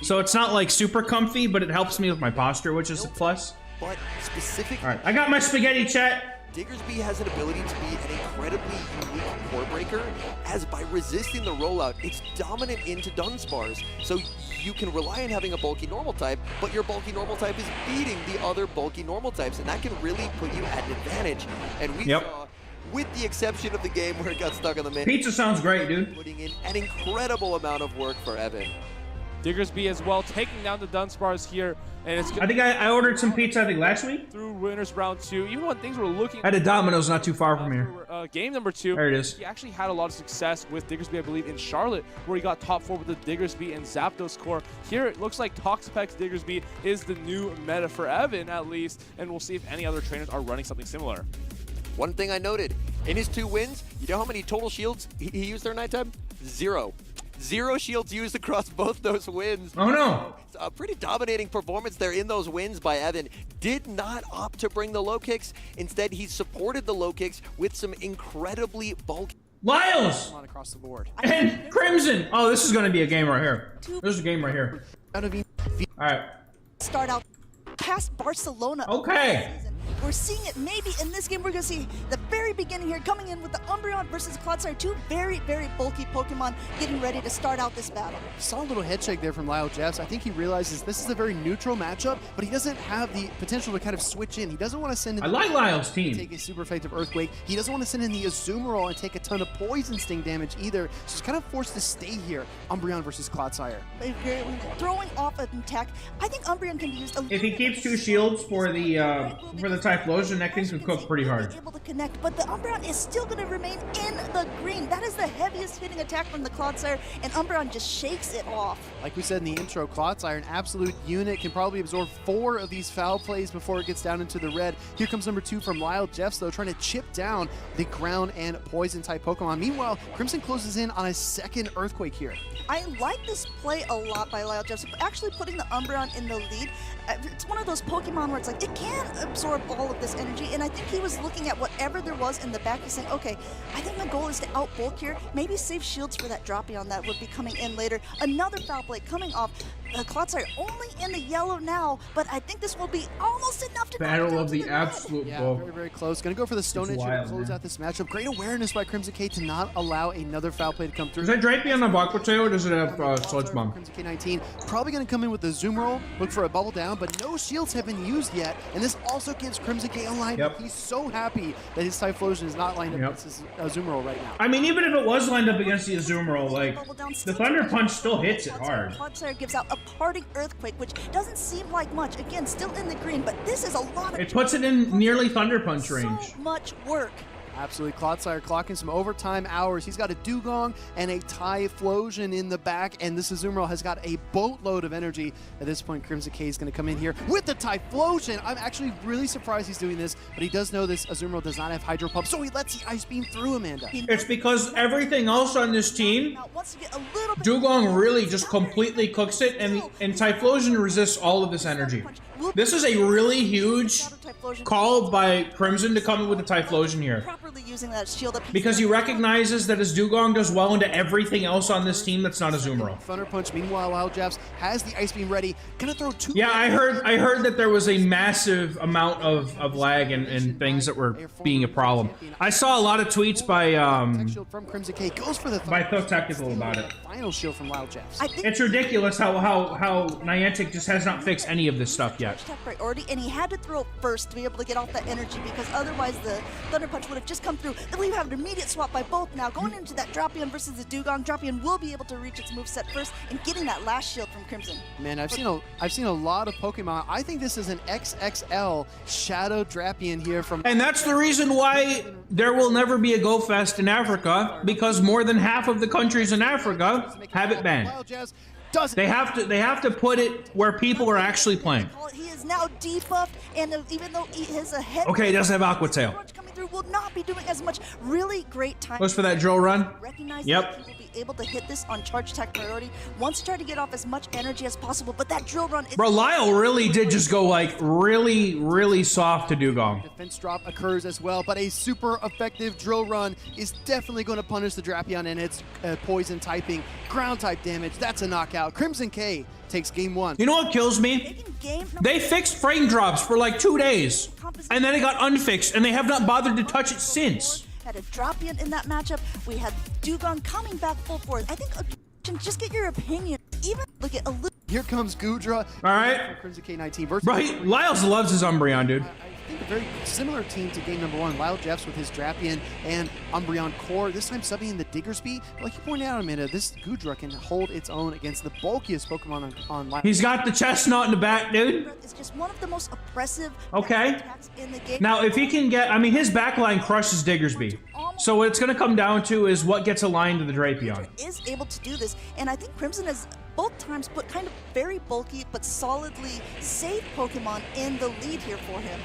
so it's not like super comfy, but it helps me with my posture, which is a plus. but specific All right, I got my spaghetti, chat. Diggersby has an ability to be an incredibly unique core breaker, as by resisting the rollout, it's dominant into Dunsparce. So you can rely on having a bulky normal type, but your bulky normal type is beating the other bulky normal types, and that can really put you at an advantage. And we Yep. saw with the exception of the game where it got stuck on the mid. Pizza sounds great, dude. Putting in an incredible amount of work for Evan. Diggersby as well, taking down the Dunsparce here, and it's I think I ordered some pizza, I think, last week. through winners round 2. Even when things were looking I had a Domino's not too far from here. for, game number 2, There it is. he actually had a lot of success with Diggersby, I believe, in Charlotte, where he got top 4 with the Diggersby and Zapdos core. Here, it looks like Toxapex Diggersby is the new meta for Evan, at least, and we'll see if any other trainers are running something similar. One thing I noted, in his 2 wins, you know how many total shields he used during nighttime? 0. 0 shields used across both those wins. Oh no. It's a pretty dominating performance there in those wins by Evan. Did not opt to bring the low kicks. Instead, he supported the low kicks with some incredibly bulky. Lyles across the board. and Crimson. Oh, this is going to be a game right here. This is a game right here. Out of All right. Start out past Barcelona. Okay. We're seeing it maybe in this game. We're going to see the very beginning here coming in with the Umbreon versus Clodsire, 2 very, very bulky Pokemon getting ready to start out this battle. Saw a little head shake there from Lyle Jeffs. I think he realizes this is a very neutral matchup, but he doesn't have the potential to kind of switch in. He doesn't want to send in I like Lyle's team. take a super effective Earthquake. He doesn't want to send in the Azumarill and take a ton of Poison Sting damage either. So he's kind of forced to stay here. Umbreon versus Clodsire. Throwing off an attack, I think Umbreon can be used a If he keeps 2 shields for the Typhlosion, that thing can cook pretty hard. Able to connect, but the Umbreon is still going to remain in the green. That is the heaviest hitting attack from the Clodsire, and Umbreon just shakes it off. Like we said in the intro, Clodsire, an absolute unit, can probably absorb 4 of these foul plays before it gets down into the red. Here comes number 2 from Lyle Jeffs, though, trying to chip down the ground and poison type Pokemon. Meanwhile, Crimson closes in on a second Earthquake here. I like this play a lot by Lyle Jeffs, actually putting the Umbreon in the lead. It's one of those Pokemon where it's like, it can absorb all of this energy, and I think he was looking at whatever there was in the back. He's saying, okay, I think my goal is to outbulk here, maybe save shields for that Dropion that would be coming in later. Another foul play coming off. Clodsire only in the yellow now, but I think this will be almost enough to Battle of the absolute Yeah, bulk. very, very close. Gonna go for the Stone Edge here to wild, close man. out this matchup. Great awareness by Crimson K to not allow another foul play to come through. Does that Drapion have Aqua Tail or does it have Sludge Bomb? Crimson K19 probably going to come in with the Azumarill, look for a bubble down, but no shields have been used yet, and this also gives Crimson K a line. Yep. He's so happy that his Typhlosion is not lined up Yep. against his Azumarill right now. I mean, even if it was lined up against the Azumarill, like, Bubble down the still Thunder doesn't- Punch still hits it hard. Clodsire gives out a parting Earthquake, which doesn't seem like much. Again, still in the green, but this is a lot of It puts it in nearly Thunder Punch range. so much work. Absolutely, Clodsire clocking some overtime hours. He's got a Dugong and a Typhlosion in the back, and this Azumarill has got a boatload of energy. At this point, Crimson K is going to come in here with the Typhlosion. I'm actually really surprised he's doing this, but he does know this Azumarill does not have Hydro Pump, so he lets the Ice Beam through, Amanda. It's because everything else on this team, Now, wants to get a little bit Dugong really just completely cooks it, and Typhlosion resists all of this energy. This is a really huge call by Crimson to come in with the Typhlosion here. properly using that shield up Because he recognizes that his Dugong does well into everything else on this team that's not Azumarill. Thunder Punch. Meanwhile, Lyle Jeffs has the Ice Beam ready. Gonna throw 2. Yeah, I heard that there was a massive amount of lag and things that were being a problem. I saw a lot of tweets by Tech shield from Crimson K goes for the by Though Technical about it. final shield from Lyle Jeffs. I think It's ridiculous how Niantic just has not fixed any of this stuff yet. top priority, and he had to throw it first to be able to get off that energy, because otherwise the Thunder Punch would have just come through. Then we have an immediate swap by both now. Going into that Dropion versus the Dugong, Dropion will be able to reach its moveset first and getting that last shield from Crimson. Man, I've seen a lot of Pokemon. I think this is an XXL Shadow Drapion here from. And that's the reason why there will never be a Go Fest in Africa, because more than half of the countries in Africa have it banned. Lyle Jeffs does it. They have to put it where people are actually playing. He is now debuffed, and even though he has a head Okay, it does have Aqua Tail. punch coming through, will not be doing as much. Really great time. What's for that drill run? Recognize Yep. that he will be able to hit this on charge tech priority. Wants to try to get off as much energy as possible, but that drill run is Bro, Lyle really did just go like really soft to Dugong. Defense drop occurs as well, but a super effective drill run is definitely going to punish the Drapion and its poison typing. Ground type damage, that's a knockout. Crimson K takes game 1. You know what kills me? making game number They fixed frame drops for like 2 days, and then it got unfixed, and they have not bothered to touch it since. had a Dropion in that matchup. We had Dugong coming back full force. I think just get your opinion. Even look at a little. Here comes Gudra. All right. Crimson K19 versus. Bro, Lyles loves his Umbreon, dude. think a very similar team to game number 1. Lyle Jeffs with his Drapion and Umbreon core, this time subbing in the Diggersby. Like you pointed out, Amanda, this Goodra can hold its own against the bulkiest Pokemon on Lyle. He's got the chestnut in the back, dude. It's just one of the most oppressive Okay. attacks in the game. Now, if he can get, I mean, his backline crushes Diggersby. So what it's going to come down to is what gets aligned to the Drapion. Is able to do this, and I think Crimson has both times put kind of very bulky but solidly safe Pokemon in the lead here for him.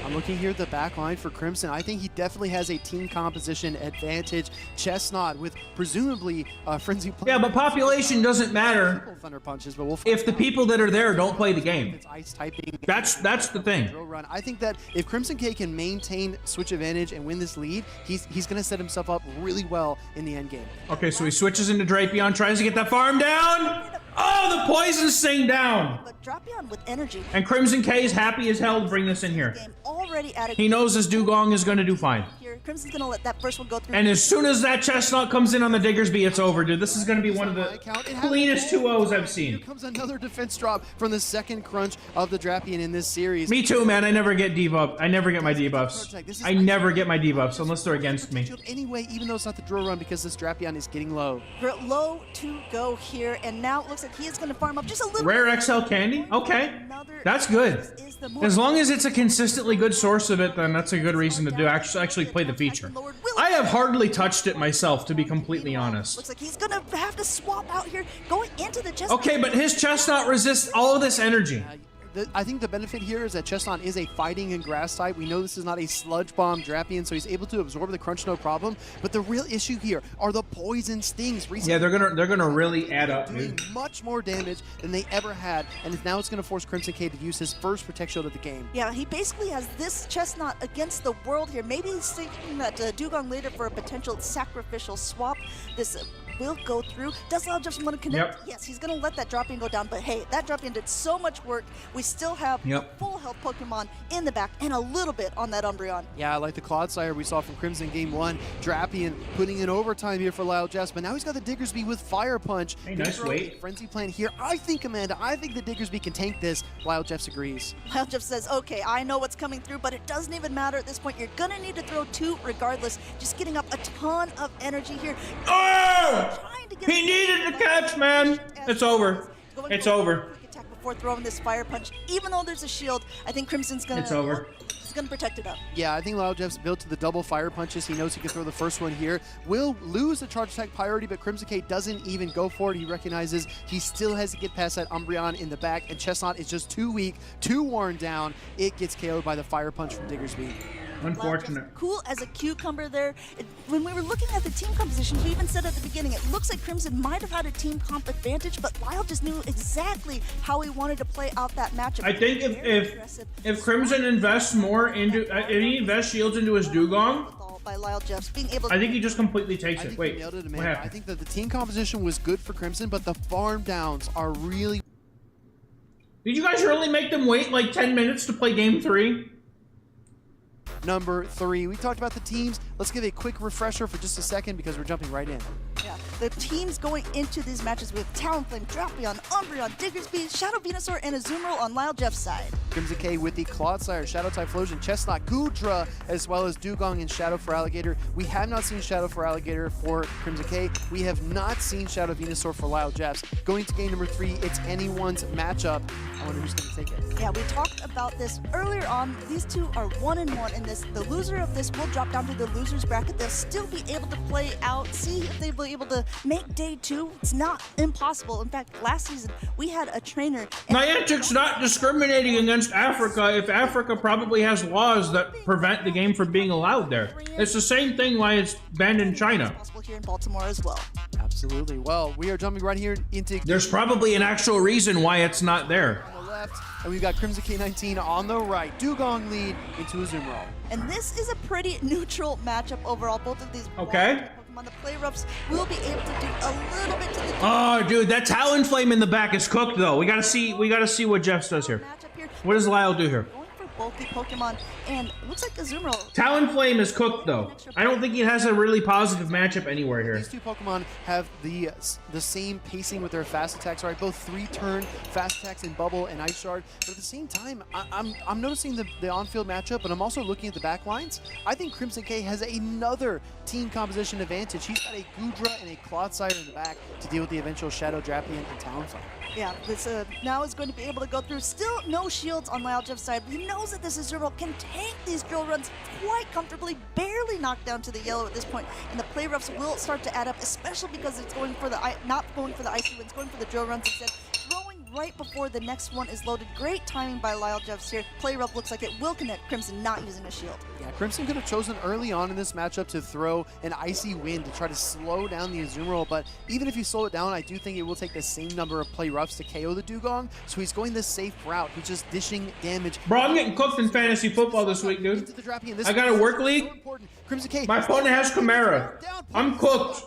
I'm looking here at the back line for Crimson. I think he definitely has a team composition advantage. Chestnut with presumably Frenzy. Yeah, but population doesn't matter Thunder punches, but we'll if the people that are there don't play the game. It's ice typing. That's the thing. Drill run. I think that if Crimson K can maintain switch advantage and win this lead, he's going to set himself up really well in the end game. Okay, so he switches into Drapion, tries to get that farm down. Oh, the poison sting down. But Drapion with energy. And Crimson K is happy as hell to bring this in here. Game already added. He knows this Dugong is going to do fine. Here, Crimson's gonna let that first one go through. And as soon as that chestnut comes in on the Diggersby, it's over, dude. This is going to be one of the cleanest 2-0s I've Here seen. comes another defense drop from the second crunch of the Drapion in this series. Me too, man. I never get debuff. I never get my debuffs. I never get my debuffs unless they're against me. Anyway, even though it's not the drill run because this Drapion is getting low. Low to go here, and now it looks like he is gonna farm up just a little. Rare XL candy? Okay. That's good. As long as it's a consistently good source of it, then that's a good reason to do actually play the feature. I have hardly touched it myself, to be completely honest. Looks like he's gonna have to swap out here, going into the chest. Okay, but his chestnut resists all of this energy. I think the benefit here is that Chestnut is a fighting and grass type. We know this is not a sludge bomb Drapion, so he's able to absorb the crunch no problem. But the real issue here are the poison stings. Recently, Yeah, they're gonna really add up, doing dude. much more damage than they ever had, and now it's going to force Crimson K to use his first Protect Shield of the game. Yeah, he basically has this chestnut against the world here. Maybe he's thinking that Dugong later for a potential sacrificial swap. This will go through. Does Lyle just want to connect? Yep. Yes, he's going to let that Drapion go down. But hey, that Drapion did so much work. We still have full health Pokemon in the back and a little bit on that Umbreon. Yeah, I like the Clodsire we saw from Crimson Game 1. Drapion putting in overtime here for Lyle Jeffs, but now he's got the Diggersby with Fire Punch. Hey, nice weight. Frenzy Plant here. I think, Amanda, I think the Diggersby can tank this. Lyle Jeffs agrees. Lyle Jeff says, okay, I know what's coming through, but it doesn't even matter at this point. You're going to need to throw 2 regardless. Just getting up a ton of energy here. Oh! Trying to get He needed to catch, man. It's over. It's over. Attack before throwing this Fire Punch. Even though there's a shield, I think Crimson's going to... It's over. He's going to protect it up. Yeah, I think Lyle Jeff's built to the double Fire Punches. He knows he can throw the first one here. Will lose the charge attack priority, but Crimson K doesn't even go for it. He recognizes he still has to get past that Umbreon in the back, and Chestnut is just too weak, too worn down. It gets KO'd by the Fire Punch from Diggersby. Unfortunate. Cool as a cucumber there. When we were looking at the team composition, we even said at the beginning, it looks like Crimson might have had a team comp advantage, but Lyle just knew exactly how he wanted to play out that matchup. I think if Crimson invests more into, if he invests shields into his Dugong, by Lyle Jeffs being able to... I think he just completely takes it. he Wait, nailed it, what Amanda. I happened? think that the team composition was good for Crimson, but the farm downs are really... Did you guys really make them wait like 10 minutes to play game 3? Number 3. We talked about the teams. Let's give a quick refresher for just a second because we're jumping right in. Yeah, the teams going into these matches with Talonflame, Drapion, Umbreon, Diggersby, Shadow Venusaur, and Azumarill on Lyle Jeff's side. Crimson K with the Clodsire, Shadow Typhlosion, Chestnut, Goodra, as well as Dugong and Shadow for Alligator. We have not seen Shadow for Alligator for Crimson K. We have not seen Shadow Venusaur for Lyle Jeffs. Going to game number 3, it's anyone's matchup. I wonder who's going to take it. Yeah, we talked about this earlier on. These two are 1-1 in this. The loser of this will drop down to the loser's bracket. They'll still be able to play out, see if they'll be able to make day 2. It's not impossible. In fact, last season, we had a trainer... Niantic's not discriminating against Africa if Africa probably has laws that prevent the game from being allowed there. It's the same thing why it's banned in China. Possible here in Baltimore as well. Absolutely. Well, we are jumping right here into... There's probably an actual reason why it's not there. on the left, and we've got Crimson K19 on the right. Dugong lead into Azumarill. And this is a pretty neutral matchup overall. Both of these Okay. Pokemon, the play roughs, will be able to do a little bit to the Oh, dude, that Talonflame in the back is cooked though. We gotta see what Jeff does here. matchup here. What does Lyle do here? Going for bulky Pokemon, and looks like Azumarill. Talonflame is cooked though. I don't think he has a really positive matchup anywhere here. These two Pokemon have the same pacing with their fast attacks, right? Both 3-turn fast attacks in Bubble and Ice Shard. But at the same time, I'm noticing the on-field matchup, but I'm also looking at the back lines. I think Crimson K has another team composition advantage. He's got a Goodra and a Clodsire in the back to deal with the eventual Shadow Drapion and Talonflame. Yeah, this now is going to be able to go through. Still no shields on Lyljev's side. He knows that this Azumarill can tank these drill runs quite comfortably, barely knocked down to the yellow at this point. And the play roughs will start to add up, especially because it's going for the not going for the icy wins, going for the drill runs instead. Throwing right before the next one is loaded. Great timing by Lyljev's here. Play rough looks like it will connect. Crimson not using a shield. Yeah, Crimson could have chosen early on in this matchup to throw an Icy Wind to try to slow down the Azumarill, but even if you slow it down, I do think it will take the same number of play roughs to KO the Dugong, so he's going the safe route. He's just dishing damage. Bro, I'm getting cooked in fantasy football this week, dude. I got a work league. Crimson K. My opponent has Chimera. I'm cooked.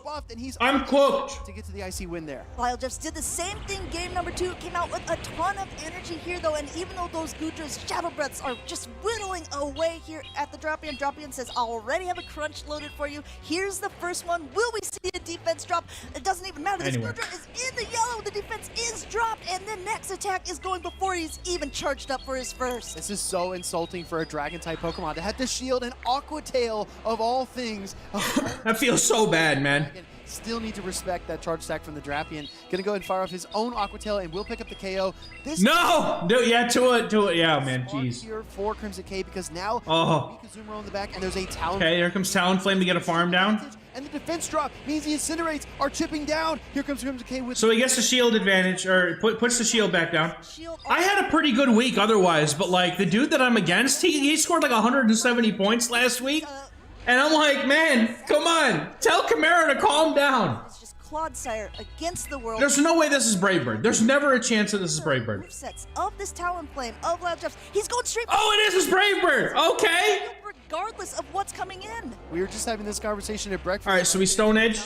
I'm cooked. To get to the Icy Wind there. Lyljev's did the same thing game number 2. Came out with a ton of energy here though, and even though those Goodra's Shadow Breaths are just whittling away here at the Drapion, Drapion says, I already have a crunch loaded for you. Here's the first one. Will we see a defense drop? It doesn't even matter. This Goodra is in the yellow. The defense is dropped, and the next attack is going before he's even charged up for his first. This is so insulting for a Dragon-type Pokemon to have to shield an Aqua Tail of all things. That feels so bad, man. Still need to respect that charge stack from the Drapion. Gonna go ahead and fire off his own Aqua Tail and will pick up the KO. No! Yeah, to it. Yeah, man, jeez. Here for Crimson K because now weak Azumarill in the back and there's a Talon. Okay, here comes Talonflame to get a farm down. And the defense drop means the Incinerates are chipping down. Here comes Crimson K with... So he gets the shield advantage, or puts the shield back down. I had a pretty good week otherwise, but like the dude that I'm against, he scored like 170 points last week. And I'm like, man, come on. Tell Chimera to calm down. It's just Clodsire against the world. There's no way this is Brave Bird. There's never a chance that this is Brave Bird. Sets of this Talonflame of Lyljev's. He's going straight. Oh, it is Brave Bird. Okay. Regardless of what's coming in. We were just having this conversation at breakfast. All right, so we Stone Edge.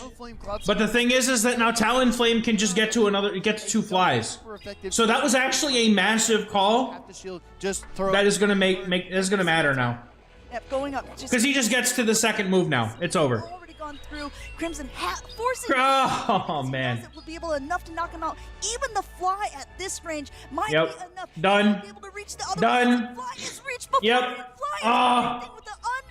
But the thing is that now Talonflame can just get to 2 flies. So that was actually a massive call. That is gonna is gonna matter now. Yep, going up. Because he just gets to the second move now. It's over. Already gone through. Crimson forcing. Oh man. It will be able enough to knock him out. Even the fly at this range might be enough. Done. To be able to reach the other Done. Fly is reached before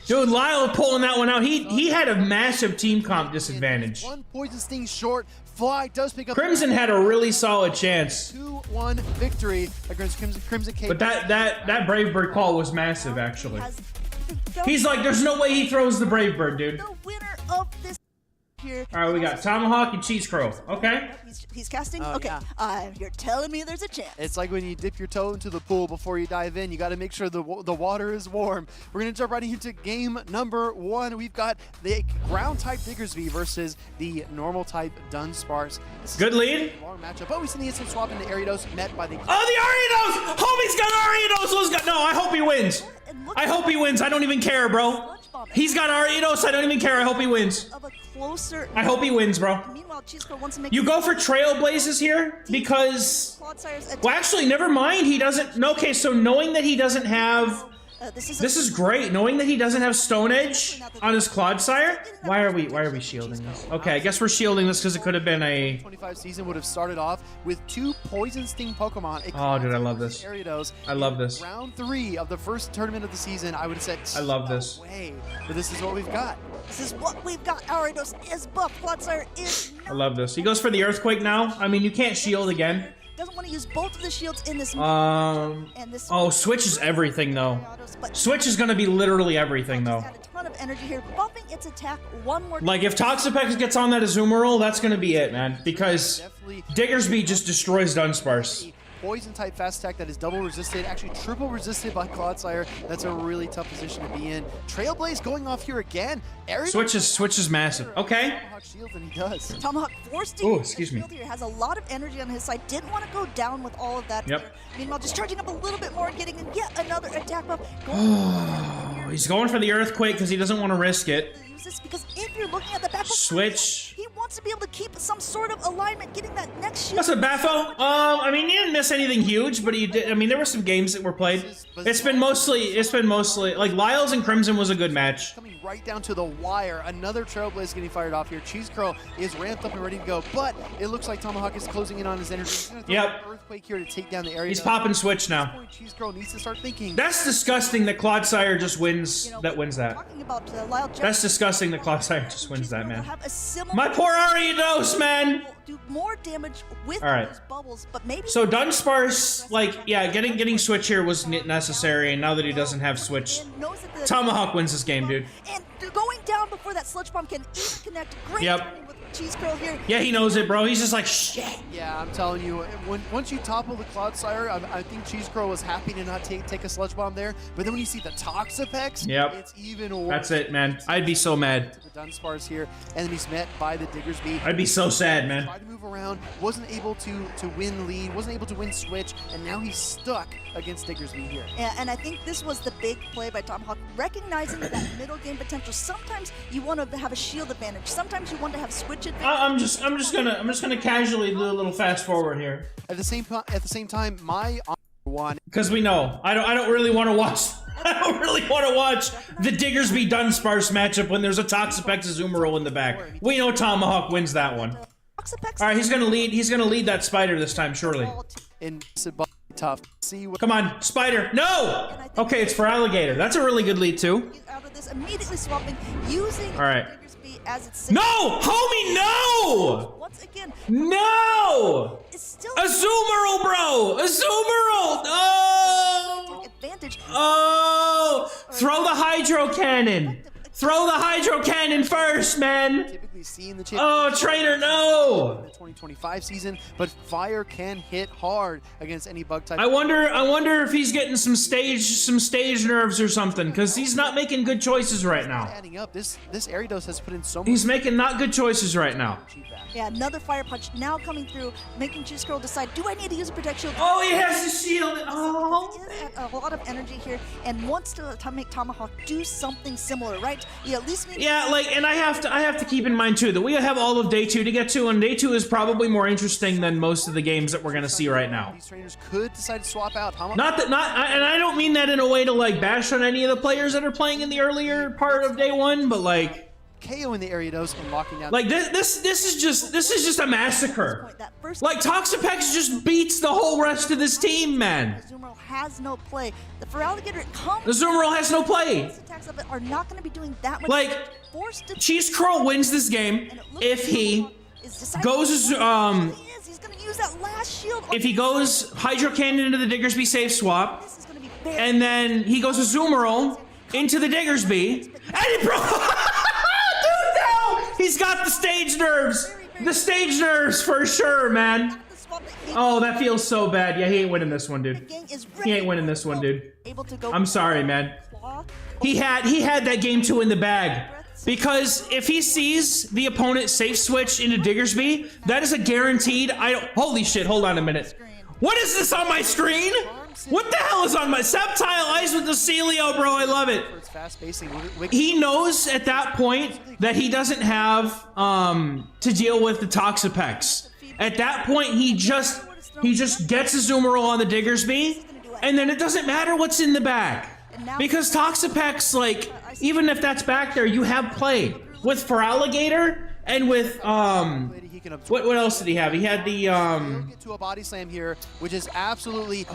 Dude, Lyle pulling that one out. He had a massive team comp disadvantage. One poison sting short. Fly does pick up. Crimson had a really solid chance. 2-1 victory against Crimson K. But that Brave Bird call was massive, actually. He's like, there's no way he throws the Brave Bird, dude. The winner of this here. All right, we got Tomahawk and Cheese Crow. Okay. He's casting. Oh, okay. yeah. You're telling me there's a chance. It's like when you dip your toe into the pool before you dive in. You got to make sure the water is warm. We're gonna jump right into game number 1. We've got the ground type Diggersby versus the normal type Dunsparce. Good lead. Long matchup. But we see the instant swap into Ariados met by the. Oh, the Ariados! Homie's got Ariados. Let's go. No, I hope he wins. I hope he wins. I don't even care, bro. He's got Ariados. I don't even care. I hope he wins. I hope he wins, bro. You go for Trailblazes here because... Well, actually, never mind. He doesn't... Okay, so knowing that he doesn't have... This is great. Knowing that he doesn't have Stone Edge on his Clodsire. Why are we shielding this? Okay, I guess we're shielding this because it could have been a... 25 season would have started off with 2 Poison Sting Pokemon. Oh, dude, I love this. I love this. Round 3 of the first tournament of the season, I would have said, I love this. But this is what we've got. This is what we've got. Ariados is buff. Clodsire is... I love this. He goes for the Earthquake now. I mean, you can't shield again. Doesn't want to use both of the shields in this. Oh, Switch is everything though. Switch is gonna be literally everything though. Got a ton of energy here, buffing its attack one more time. Like if Toxapex gets on that Azumarill, that's gonna be it, man. Because Diggersby just destroys Dunsparce. Poison type fast attack that is double resisted, actually triple resisted by Clodsire. That's a really tough position to be in. Trailblaze going off here again. Switch is massive. Okay. Tomahawk shields, and he does. Tomahawk forced to excuse me. Here. Has a lot of energy on his side. Didn't want to go down with all of that. Yep. Here. Meanwhile, just charging up a little bit more, getting yet another attack buff. He's going for the Earthquake because he doesn't want to risk it. Because if you're looking at the back, Switch. He wants wants to be able to keep some sort of alignment, getting that next shield. That's a Baffo. I mean, he didn't miss anything huge, but he did. I mean, there were some games that were played. It's been mostly like Lyles and Crimson was a good match. Coming right down to the wire. Another Trailblaze getting fired off here. Cheese Curl is ramped up and ready to go, but it looks like Tomahawk is closing in on his energy. He's gonna throw an Earthquake here to take down the area. He's popping switch now. Cheese Curl needs to start thinking. That's disgusting that Clodsire just wins. That wins that. Talking about Lyle That's disgusting that Clodsire just wins that, man. Have a similar My poor Ariados, man. do more damage with All those bubbles, but maybe So Dunsparce, like, yeah, getting switch here was necessary, and now that he doesn't have switch, knows that the Tomahawk wins this game, dude. and going down before that sludge bomb can even connect. Great timing with Cheese Curl here. Yeah, he knows it, bro. He's just like, shit. Yeah, I'm telling you, once you topple the Clodsire, I think Cheese Curl was happy to not take a Sludge Bomb there, but then when you see the Toxapex, it's even worse. That's it, man. I'd be so mad. The Dunsparce here, and then he's met by the Diggersby. I'd be so sad, man. Tried to move around, wasn't able to win the lead, wasn't able to win switch, and now he's stuck against Diggersby here. Yeah, and I think this was the big play by Tomahawk, recognizing that middle game potential. Sometimes you want to have a shield advantage. Sometimes you want to have switch advantage. I'm just gonna casually do a little fast forward here. At the same time, my one. Because we know I don't really want to watch. I don't really want to watch the Diggersby Dunsparce matchup when there's a Toxapex Azumarill in the back. We know Tomahawk wins that one. All right, he's gonna lead. He's gonna lead that Spider this time, surely. In tough. See what. Come on, Spider. No. Okay, it's for Alligator. That's a really good lead too. Out of this, immediately swapping, using All right. Diggersby as its No, homie, no. once again. No. It's still Azumarill, bro. Azumarill. No. advantage. Oh, throw the Hydro Cannon. Throw the Hydro Cannon first, man. Typically seen the Oh, trainer, no. the 2025 season, but fire can hit hard against any bug type. I wonder if he's getting some stage nerves or something, because he's not making good choices right now. Adding up, this Ariados has put in so much. He's making not good choices right now. Yeah, another fire punch now coming through, making Cheese Curl decide, do I need to use a protect shield? Oh, he has to shield it. Oh. He is at a lot of energy here and wants to make Tomahawk do something similar, right? Yeah, at least maybe. Yeah, like, and I have to keep in mind too that we have all of day 2 to get to, and day 2 is probably more interesting than most of the games that we're gonna see right now. These trainers could decide to swap out. And I don't mean that in a way to like bash on any of the players that are playing in the earlier part of day 1, but like. KO in the Ariados and locking down. Like this is just a massacre. Like Toxapex just beats the whole rest of this team, man. Azumarill has no play. The Feraligatr comes. The Azumarill has no play. Attacks of it are not going to be doing that much. Like forced to Cheese Curl wins this game if he goes he's going to use that last shield. if he goes Hydro Cannon into the Diggersby safe swap, This is going to be very and then he goes Azumarill into the Diggersby, and he he's got the stage nerves. The stage nerves for sure, man. Oh, that feels so bad. Yeah, he ain't winning this one, dude. He ain't winning this one, dude. I'm sorry, man. He had that game 2 in the bag. Because if he sees the opponent safe switch into Diggersby, that is a guaranteed. Holy shit! Hold on a minute. What is this on my screen? What the hell is on my Sceptile Eyes with the Celio, bro? I love it. He knows at that point that he doesn't have to deal with the Toxapex. At that point, he just gets Azumarill on the Diggersby, and then it doesn't matter what's in the bag. Because Toxapex, like, even if that's back there, you have play. With Feraligatr and with, what else did he have? He had the, Get to a body slam here, which is absolutely such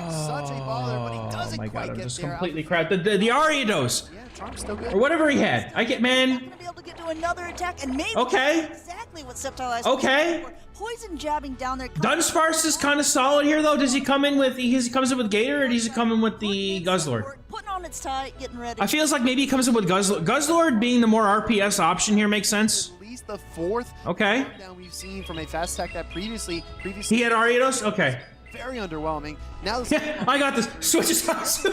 a baller, but he doesn't oh my quite god, I'm get just there. completely crap. The Ariados. Yeah, Charm's still good. Or whatever he had. Man. Going to be able to get to another attack and maybe Okay. exactly what Sceptile Eyes. Okay. Poison jabbing down there. Dunsparce is kind of solid here, though. Does he come in with he comes in with Gator, or does he come in with the Guzzlord? Putting on its tie, getting ready. I feels like maybe he comes in with Guzzlord. Guzzlord being the more RPS option here makes sense. At least the 4th Okay. down we've seen from a fast attack that previously He had Ariados? Okay. very underwhelming. Now Yeah, I got this. Switches house.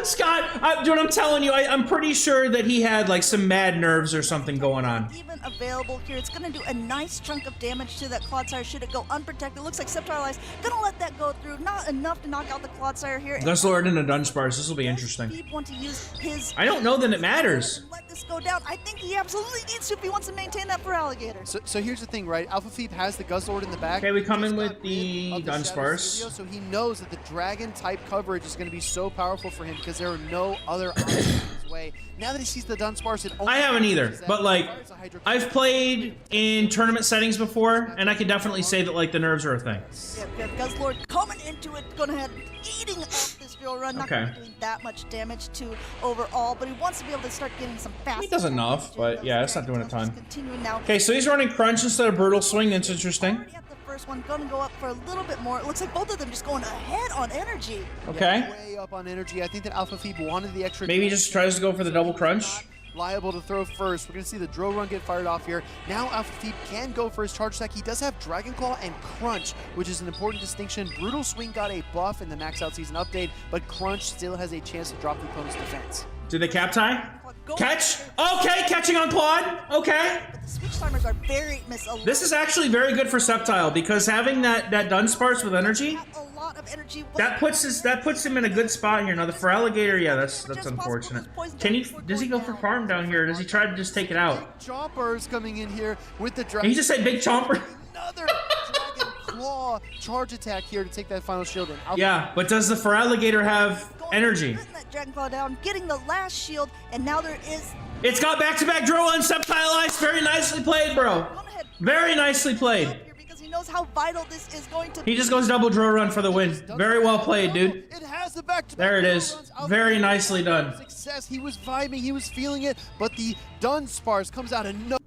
Scott, dude, I'm telling you, I'm pretty sure that he had like some mad nerves or something going on. Even available here, it's going to do a nice chunk of damage to that Clodsire should it go unprotected. Looks like Sceptile Eyes going to let that go through. Not enough to knock out the Clodsire here. Guzzlord and a Dunsparce. This will be interesting. He want to use his... I don't know that it matters. Let this go down. I think he absolutely needs to if he wants to maintain that for Alligator. So here's the thing, right? Alpha Phoebe has the Guzzlord in the back. Okay, we come in He's with got the rid of Dunsparce. Shadow Studio, so he knows that the Dragon type coverage is going to be so powerful for him because there are no other options in his way. Now that he sees the Dunsparce, it only I haven't either, but like, I've played in tournament settings before, and I can definitely say that like the nerves are a thing. Yeah, we have Guzzlord coming into it, going ahead eating up this drill run. Not Okay. doing that much damage to overall, but he wants to be able to start getting some fast. He does enough, but yeah, it's not doing a ton. Continuing now. Okay, so he's running Crunch instead of Brutal Swing. That's interesting. Already at the first one, going to go up for a little bit more. It looks like both of them just going ahead on energy. Okay. Way up on energy. I think that Alpha Phoebe wanted the extra. Maybe he just tries to go for the double crunch. Liable to throw first. We're going to see the drill run get fired off here. Now Alpha Phoebe can go for his charge attack. He does have Dragon Claw and Crunch, which is an important distinction. Brutal Swing got a buff in the Max Out Season update, but Crunch still has a chance to drop the opponent's defense. Do they cap tie? Catch? Okay, catching on Claude. Okay. The switch timers are very misaligned. This is actually very good for Sceptile because having that Dunsparce with energy, A lot of energy. that puts him in a good spot here. Now the for Alligator, yeah, that's unfortunate. Can he? Does he go for farm down here? Or does he try to just take it out? Chompers coming in here with the Can Dragon. he just say Big Chomper? Another Dragon Claw charge attack here to take that final shield in. Alpha Yeah, but does the for Alligator have energy? Putting that Dragon Claw down, getting the last shield, and now there is. It's got back-to-back draw on Sceptile Ice. Very nicely played, bro. Going ahead. Very nicely played. Here because he knows how vital this is going to be. He just goes double draw run for the win. Very well played, dude. It has the back-to-back There it drill is. runs. Alpha Very Phoebe nicely done. Success. He was vibing. He was feeling it. But the Dunsparce comes out of no.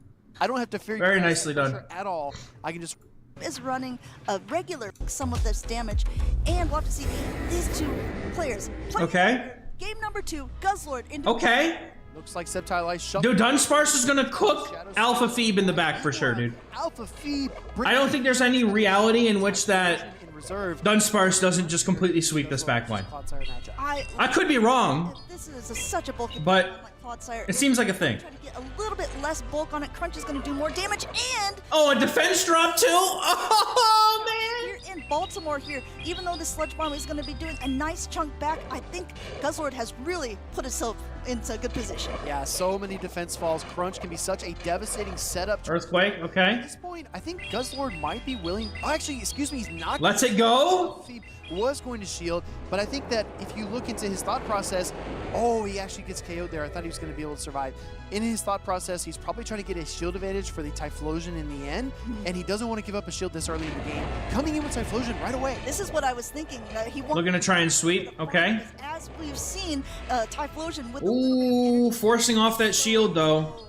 I don't have to fear. Very you guys nicely done. at all. I can just. Is running a regular some of this damage, and we'll have to see these two players. Play Okay. Game number 2, Guzzlord into. Okay. Looks like Sceptile Ice shut. Dude, Dunsparce is gonna cook Alpha Phoebe in the back for sure, dude. Alpha Phoebe. I don't think there's any reality in which that in reserve. Dunsparce doesn't just completely sweep this back line. Clodsire matchup. I could be wrong. This is such a bulky But Pokemon like Clodsire. it seems like a thing. Try to get a little bit less bulk on it. Crunch is going to do more damage, and Oh, a defense drop too? Oh, man. here in Baltimore here, even though the Sludge Bomb is going to be doing a nice chunk back, I think Guzzlord has really put himself into a good position. Yeah, so many defense falls. Crunch can be such a devastating setup. Earthquake, okay. At this point, I think Guzzlord might be willing. Oh, actually, excuse me, he's not. Let's it go. Phoebe was going to shield, but I think that if you look into his thought process, oh, he actually gets KO'd there. I thought he was going to be able to survive. In his thought process, he's probably trying to get a shield advantage for the Typhlosion in the end, and he doesn't want to give up a shield this early in the game. Coming in with Typhlosion right away. This is what I was thinking. He wants Looking to try and sweep, okay. As we've seen, Typhlosion with the Ooh, forcing off that shield though.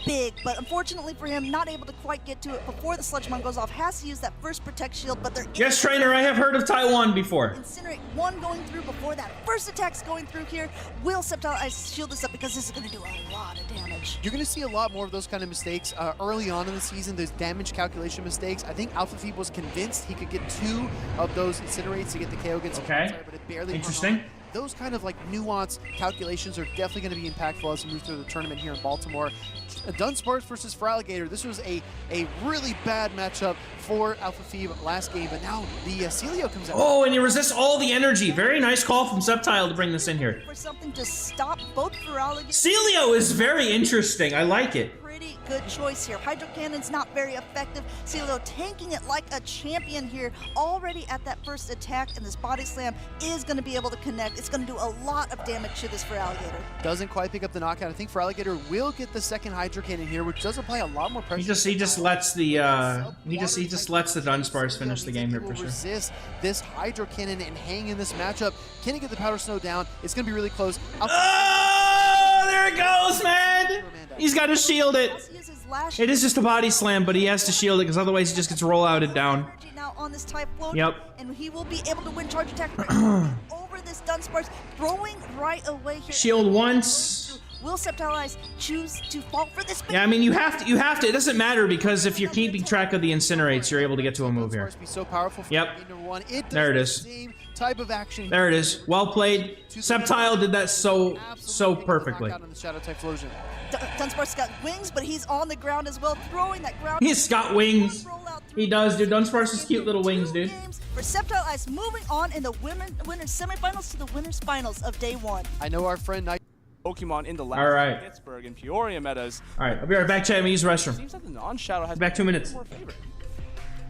big, but unfortunately for him, not able to quite get to it before the Sludge Bomb goes off. Has to use that first Protect Shield, but they're Yes, trainer, I have heard of Taiwan before. Incinerate one going through before that first attack's going through here. Will Sceptile Ice shield this up because this is going to do a lot of damage. You're going to see a lot more of those kind of mistakes early on in the season, those damage calculation mistakes. I think Alpha Phoebe was convinced he could get 2 of those Incinerates to get the KO against Okay. Clodsire, but it barely Interesting. hung on. Those kind of like nuanced calculations are definitely going to be impactful as we move through the tournament here in Baltimore. Dunsparce versus for Alligator. This was a really bad matchup for Alpha Phoebe last game, but now the Celio comes out. Oh, and he resists all the energy. Very nice call from Sceptile to bring this in here. For something to stop both Feraligatr. Celio is very interesting. I like it. Pretty good choice here. Hydro Cannon's not very effective. Celio tanking it like a champion here. Already at that first attack, and this body slam is going to be able to connect. It's going to do a lot of damage to this Feraligatr. Doesn't quite pick up the knockout. I think for Alligator will get the second Hydro Cannon here, which does apply a lot more pressure. He just lets the he just lets the Dunsparce finish the game here for sure. Resist this Hydro Cannon and hang in this matchup. Can he get the Powder Snow down? It's going to be really close. Oh, there it goes, man. He's got to shield it. It is just a body slam, but he has to shield it because otherwise he just gets roll-outed down. Now on this Typhlosion, Yep. and he will be able to win charge attack right over this Dunsparce, throwing right away here. Shield once. Will Sceptile Ice choose to fall for this? Yeah, I mean, you have to. It doesn't matter because if you're keeping track of the Incinerates, you're able to get to a move here. Be so powerful for Yep. game number 1. It does There it the is. same type of action. There it is. Well played. Sceptile did that so Absolutely perfectly. knockout on the Shadow Typhlosion. Dunsparce's got wings, but he's on the ground as well, throwing that ground. He's got wings. He does, dude. Dunsparce's cute little wings, dude. For Sceptile Ice, moving on in the winners semifinals to the winners finals of day 1. I know our friend Night. Pokemon in the last All right. Pittsburgh and Peoria metas. All right, I'll be right back, chat. I'm gonna use the restroom. Seems like the non-Shadow has Back 2 minutes. more favorite.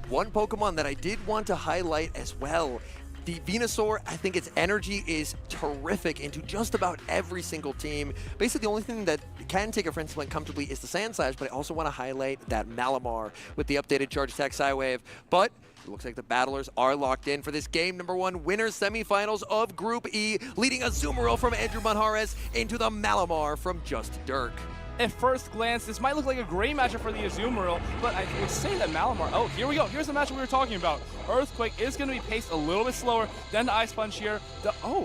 One Pokemon that I did want to highlight as well. The Venusaur, I think its energy is terrific into just about every single team. Basically, the only thing that can take a Frenzy Plant comfortably is the Sand Slash, but I also want to highlight that Malamar with the updated Charge Attack Psywave. But it looks like the battlers are locked in for this game number 1 winners semifinals of Group E, leading Azumarill from Andrew Manjarres into the Malamar from Just Dirk. At first glance, this might look like a great matchup for the Azumarill, but I would say that Malamar... Oh, here we go. Here's the matchup we were talking about. Earthquake is going to be paced a little bit slower than the Ice Punch here.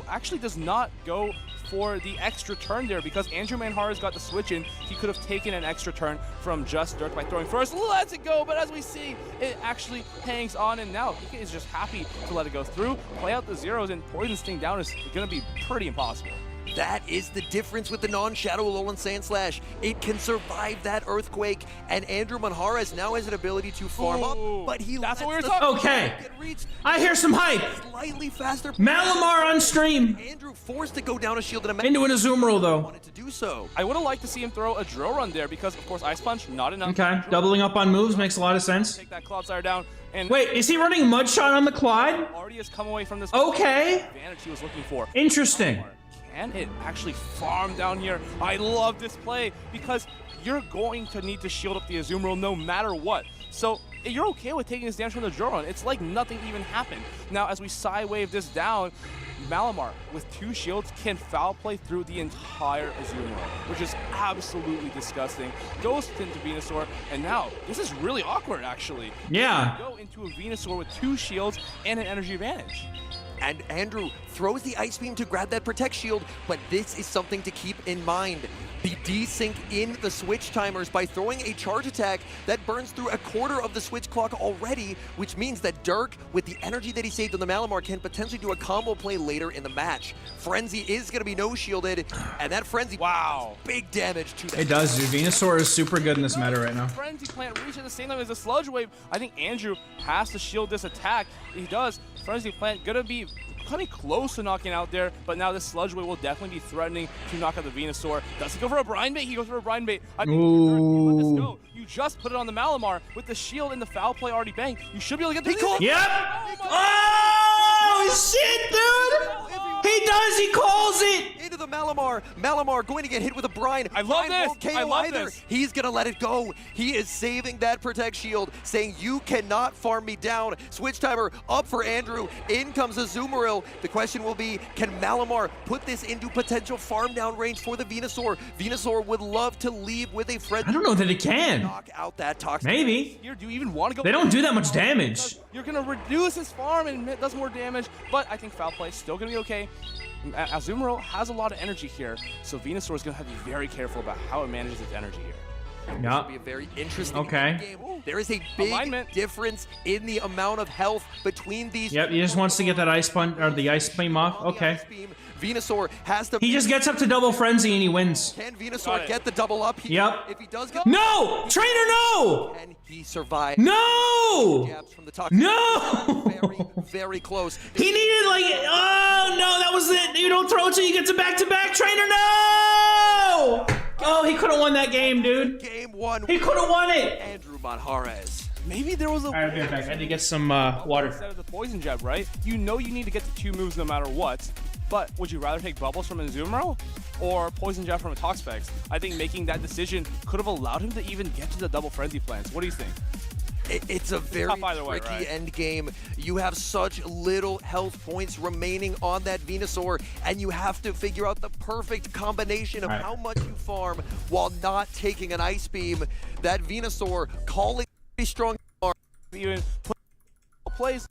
Actually does not go for the extra turn there because Andrew Manjarres got the switch in. He could have taken an extra turn from Just Dirk by throwing first. Lets it go, but as we see, it actually hangs on, and now he is just happy to let it go through, play out the zeros, and Poison Sting down is going to be pretty impossible. That is the difference with the non-Shadow Alolan Sand Slash. It can survive that Earthquake, and Andrew Manjarres now has an ability to farm up, but he That's lets what we were the talking Okay. get reached I hear some hype. slightly faster. Malamar on stream. Andrew forced to go down a shield and a Into an Azumarill, though. wanted to do so. I would have liked to see him throw a drill run there because, of course, Ice Punch, not enough. Okay, doubling up on moves makes a lot of sense. Take that Clodsire down. And Wait, is he running Mud Shot on the Clyde? already has come away from this Okay. advantage he was looking for. Interesting. Can it actually farm down here? I love this play because you're going to need to shield up the Azumarill no matter what. So you're okay with taking this damage from the drill run. It's like nothing even happened. Now, as we Psywave this down, Malamar, with 2 shields, can foul play through the entire Azumarill, which is absolutely disgusting. Goes into Venusaur, and now this is really awkward, actually. Yeah. Go into a Venusaur with 2 shields and an energy advantage. And Andrew throws the Ice Beam to grab that Protect Shield, but this is something to keep in mind. The desync in the switch timers by throwing a charge attack that burns through a quarter of the switch clock already, which means that Dirk, with the energy that he saved on the Malamar, can potentially do a combo play later in the match. Frenzy is going to be no-shielded, and that Frenzy Wow. does big damage to that. It does, dude. Venusaur is super good in this meta right now. Frenzy Plant reach at the same time as the Sludge Wave. I think Andrew has to shield this attack. He does. Frenzy Plant gonna be kind of close to knocking out there, but now this Sludge Wave will definitely be threatening to knock out the Venusaur. Does he go for a Brine Bait? He goes for a Brine Bait. I think you let this go. You just put it on the Malamar with the shield and the foul play already banked. You should be able to get the Yep. Oh, shit, dude. He does. He calls it. Into the Malamar. Malamar going to get hit with a Brine. I love Brine this. won't KO I love either. this. He's going to let it go. He is saving that Protect Shield, saying, you cannot farm me down. Switch timer up for Andrew. In comes Azumarill. The question will be, can Malamar put this into potential farm down range for the Venusaur? Venusaur would love to leave with a Fred. I don't know that it can. Knock out that toxic. Maybe. Here, do you even want to go? They don't do that much damage. You're going to reduce his farm and it does more damage, but I think foul play is still going to be okay. Azumarill has a lot of energy here, so Venusaur is going to have to be very careful about how it manages its energy here. Yeah. Be a very interesting Okay. game. There is a big Alignment. difference in the amount of health between these. Yep, he just wants to get that Ice Punch or the Ice Beam off. Okay. Ice Beam. Venusaur has to. He just gets up to double frenzy and he wins. Can Got Venusaur it. get the double up? Yep. If he does get. No! Trainer, no! And he survived. No! Jabs from the toxic. No! Very, very close. He needed like, oh no, that was it. You don't throw it till you get to back-to-back. Trainer, no! Oh, he could have won that game, dude. Game 1. He could have won it. Andrew Manjarres. Maybe there was a All right, I'll be right back. I had to get some water. instead of the poison jab, right? You know you need to get the 2 moves no matter what. But would you rather take bubbles from a Azumarill or poison jab from a Toxapex? I think making that decision could have allowed him to even get to the double frenzy plans. What do you think? It's a very tough either way, tricky right? end game. You have such little health points remaining on that Venusaur, and you have to figure out the perfect combination of Right. how much you farm while not taking an Ice Beam. That Venusaur calling a strong Even put plays.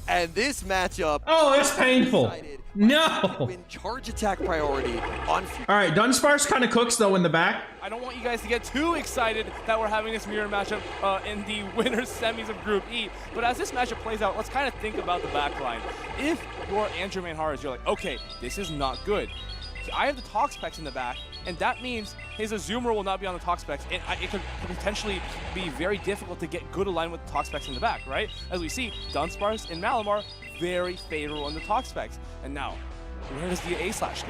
and this matchup Oh, that's painful. decided No. Win charge attack priority on. All right, Dunsparce kind of cooks though in the back. I don't want you guys to get too excited that we're having this mirror matchup in the winner's semis of Group E. But as this matchup plays out, let's kind of think about the backline. If you're Andrew Manharas, you're like, okay, this is not good. I have the Toxpex in the back, and that means his Azumarill will not be on the Toxpex, and it could potentially be very difficult to get good alignment with the Toxpex in the back, right? As we see, Dunsparce and Malamar very favorable on the Toxpex. And now, where does the A-Slash go?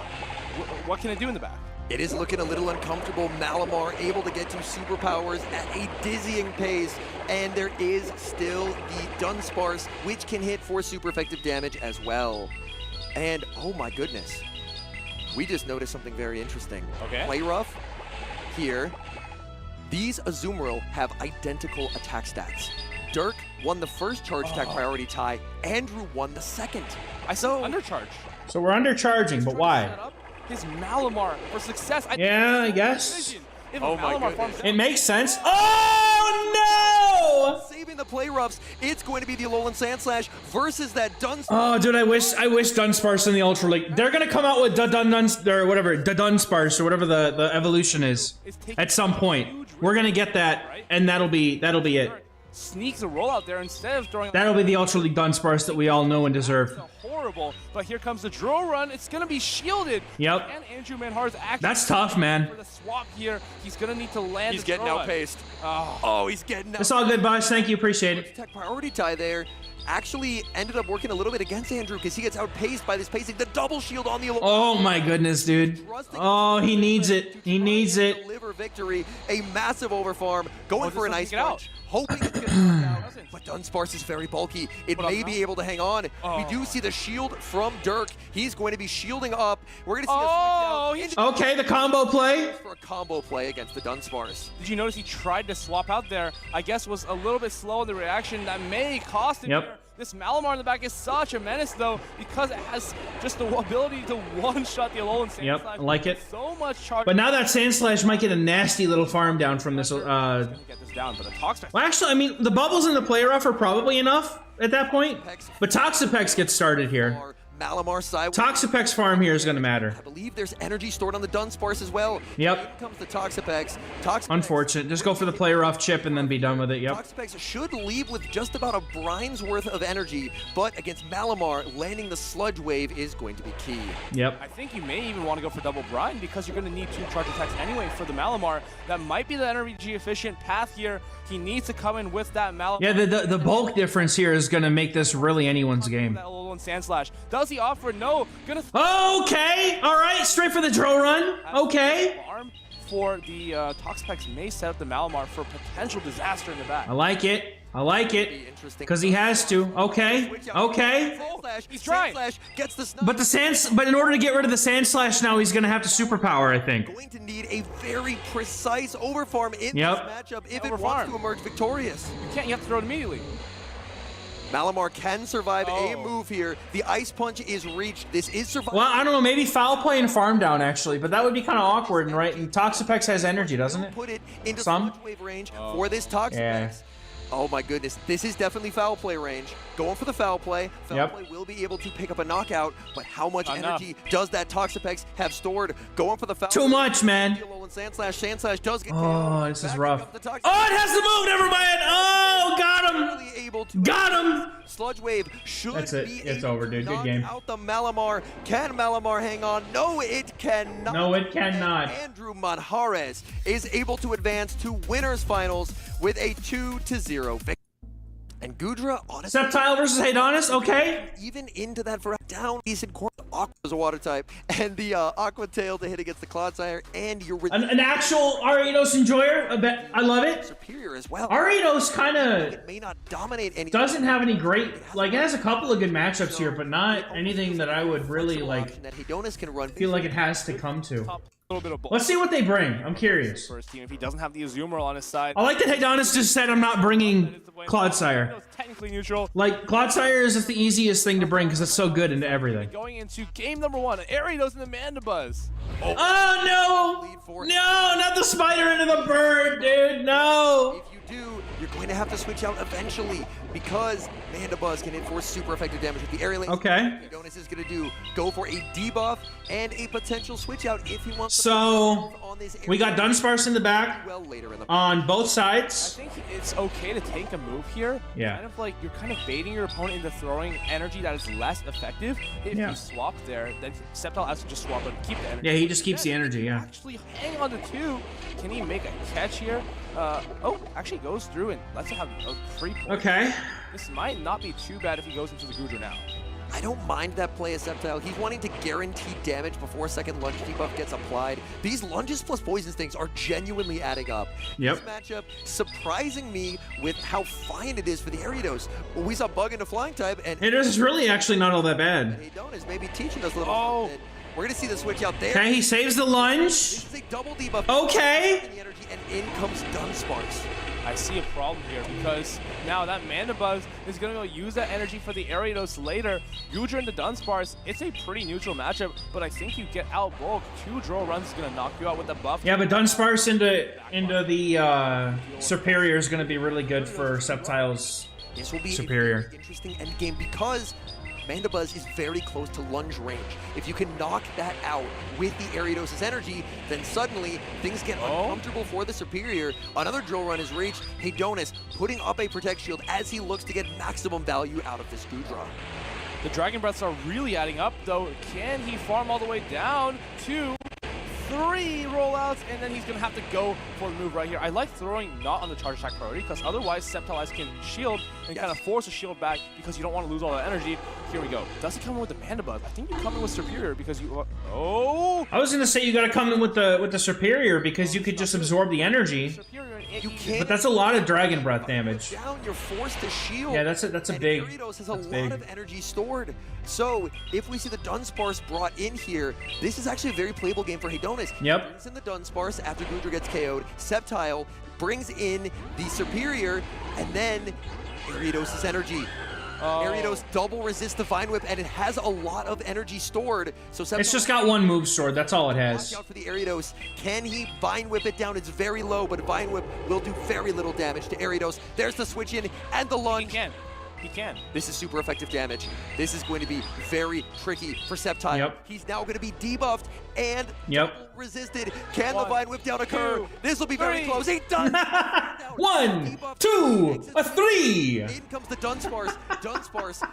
What can it do in the back? It is looking a little uncomfortable. Malamar able to get to superpowers at a dizzying pace, and there is still the Dunsparce, which can hit for super effective damage as well. And oh my goodness, we just noticed something very interesting. Okay. Play rough here. These Azumarill have identical attack stats. Dirk won the first charge attack priority tie. Andrew won the second. I saw undercharge. So we're undercharging, but why? His Malamar for success. Yeah, I guess. If Oh my Malamar goodness. farms It makes sense. Oh no! Saving the play roughs, it's going to be the Alolan Sandslash versus that Dunsparce. Oh, dude, I wish Dunsparce in the Ultra League. They're gonna come out with the Dunsparce or whatever the evolution is at some point. We're gonna get that, and that'll be it. sneaks a roll out there instead of throwing. That'll be the Ultra League Dunsparce that we all know and deserve. Horrible, but here comes the drill run. It's gonna be shielded. Yep. And Andrew Manhar's actually. That's tough, man. For the swap here, he's gonna need to land. He's the getting drill run. outpaced. Oh. Oh, he's getting out. It's all good, boss. Thank you. Appreciate it. Tech priority tie there actually ended up working a little bit against Andrew because he gets outpaced by this pacing. The double shield on the. Oh my goodness, dude. Oh, he needs it. He needs it. Deliver victory. A massive overfarm. Going for an doesn't ice take it out. punch. Hoping it's going to work out. But Dunsparce is very bulky. It But I'm may be not. able to hang on. Oh. We do see the shield from Dirk. He's going to be shielding up. We're going to see Oh, a switch he- Okay, the combo play. out for a combo play against the Dunsparce. Did you notice he tried to swap out there? I guess was a little bit slow in the reaction. That may cost him. Yep. Here. This Malamar in the back is such a menace, though, because it has just the ability to one-shot the Alolan Sand Yep, Slash I like it. with So much charge. But now that Sandslash might get a nasty little farm down from this. Get this down, but the Toxpex. Well, actually, I mean, the bubbles in the play rough are probably enough at that point. But Toxapex gets started here. Malamar side. Toxapex farm here is going to matter. I believe there's energy stored on the Dunsparce as well. Yep. In comes the Toxapex. Toxapex. Unfortunate. Just go for the play rough chip and then be done with it. Yep. Toxapex should leave with just about a brine's worth of energy, but against Malamar, landing the Sludge Wave is going to be key. Yep. I think you may even want to go for double brine because you're going to need 2 charge attacks anyway for the Malamar. That might be the energy efficient path here. He needs to come in with that Malamar. Yeah, the bulk difference here is going to make this really anyone's game. That Alolan Sand Slash. Does he offer? No. Gonna Okay. All right. Straight for the drill run. Okay. Arm for the Toxpex may set up the Malamar for potential disaster in the back. I like it. I like it. Interesting. Because he has to. Okay. Okay. Sandslash, He's trying. Sandslash gets the snuff. But in order to get rid of the Sandslash now, he's going to have to superpower, I think. Going to need a very precise overfarm in Yep. this matchup if it Overfarm. wants to emerge victorious. You can't. You have to throw it immediately. Malamar can survive a Oh. move here. The Ice Punch is reached. This is survival. Well, I don't know. Maybe foul play and farm down, actually. But that would be kind of awkward, right? And Toxapex has energy, doesn't it? Put it into Some? Sludge Wave range for this Toxapex. Yeah. Oh my goodness, this is definitely foul play range. Going for the foul play. Foul Yep. play will be able to pick up a knockout, but how much Not enough. energy does that Toxapex have stored? Going for the foul Too play. much, man. Sandslash does get Oh, KO'd. this is Backing rough. up the Toxapex. Oh, it has the move. Never mind. Oh, got him. Really able to Got him. Sludge Wave should That's it. be It's able over, to dude. Good knock game. out the Malamar. Can Malamar hang on? No, it cannot. No, it cannot. Andrew Manharas is able to advance to winners finals with a 2-0 victory. And Gudra, honestly, Sceptile versus Hadonis. Okay. even into that for a down decent course. Aqua is a water type, and the Aqua Tail to hit against the Clodsire, and your An actual Ariados enjoyer. I love it. superior as well. Ariados kind of It may not dominate any. doesn't have any great, like, it has a couple of good matchups here, but not anything that I would really, like, that Hadonis can run. feel like it has to come to. Top, a little bit of both. Let's see what they bring. I'm curious. First team, if he doesn't have the Azumarill on his side. I like that Hadonis just said I'm not bringing Clodsire. It's technically neutral. Like, Clodsire is just the easiest thing to bring because it's so good into everything. Going into game number 1, Ariados and the Mandibuzz. Oh, no! No, not the spider into the bird, dude. No! If you do, you're going to have to switch out eventually. because Mandibuzz can enforce super effective damage with the aerial link. Okay. Jonas is gonna go for a debuff and a potential switch out if he wants. So we got Dunsparce in the back well later in the on both I sides. think it's okay to take a move here. Yeah. Kind of like you're kind of baiting your opponent into throwing energy that is less effective. If Yeah. you swap there, then Sceptile has to just swap and keep the energy. Yeah, he just keeps the energy, yeah. Actually hang on to 2. Can he make a catch here? Oh, actually goes through and lets him have a free point. Okay. This might not be too bad if he goes into the Goodra now. I don't mind that play as Sceptile. He's wanting to guarantee damage before a second lunge debuff gets applied. These lunges plus poisons things are genuinely adding up. Yep. This matchup surprising me with how fine it is for the Ariados. Well, we saw Bug into Flying type, and It is really actually not all that bad. Haydonis maybe teaching us a little Oh. something. We're going to see the switch out there. Okay, he saves the lunge. This is a double debuff. Okay. The energy, and in comes Dunsparce. I see a problem here because now that Mandibuzz is going to go use that energy for the Ariados later. Goodra into Dunsparce, it's a pretty neutral matchup, but I think you get out bulk. 2 draw runs is going to knock you out with the buff. Yeah, but Dunsparce into the Superior is going to be really good for Sceptile's This will be Superior. a very interesting endgame because Mandibuzz is very close to lunge range. If you can knock that out with the Ariados' energy, then suddenly things get uncomfortable for the Superior. Another drill run is reached. Haydonis putting up a Protect Shield as he looks to get maximum value out of this Goodra. The Dragon Breaths are really adding up, though. Can he farm all the way down? 2, 3 rollouts, and then he's going to have to go for the move right here. I like throwing not on the charge attack priority, because otherwise Sceptile can shield and kind of force a shield back because you don't want to lose all that energy. Here we go. Does he come in with the Mandibuzz? I think you come in with Superior because you... Oh! I was gonna say you gotta come in with the Superior because you could just absorb the energy. Superior and You can't But that's a lot of Dragon Breath damage. down, you're forced to shield. Yeah, that's a And big. Ariados has a that's lot big. of energy stored. So if we see the Dunsparce brought in here, this is actually a very playable game for Haydonis. Yep. Brings in the Dunsparce after Goodra gets KO'd. Sceptile brings in the Superior, and then Ariados' energy. Ariados double resist the Vine Whip, and it has a lot of energy stored. So Sceptile It's just got one move sword. That's all it watch has. out for the Ariados. Can he Vine Whip it down? It's very low, but Vine Whip will do very little damage to Ariados. There's the switch in and the he lunge. can. He can. This is super effective damage. This is going to be very tricky for Sceptile. Yep. He's now going to be debuffed and Yep. double resisted. Can the One, Vine Whip down occur? two, This will be very three. close. He does. 1, 2, a 3. In comes the Dunsparce. Dunsparce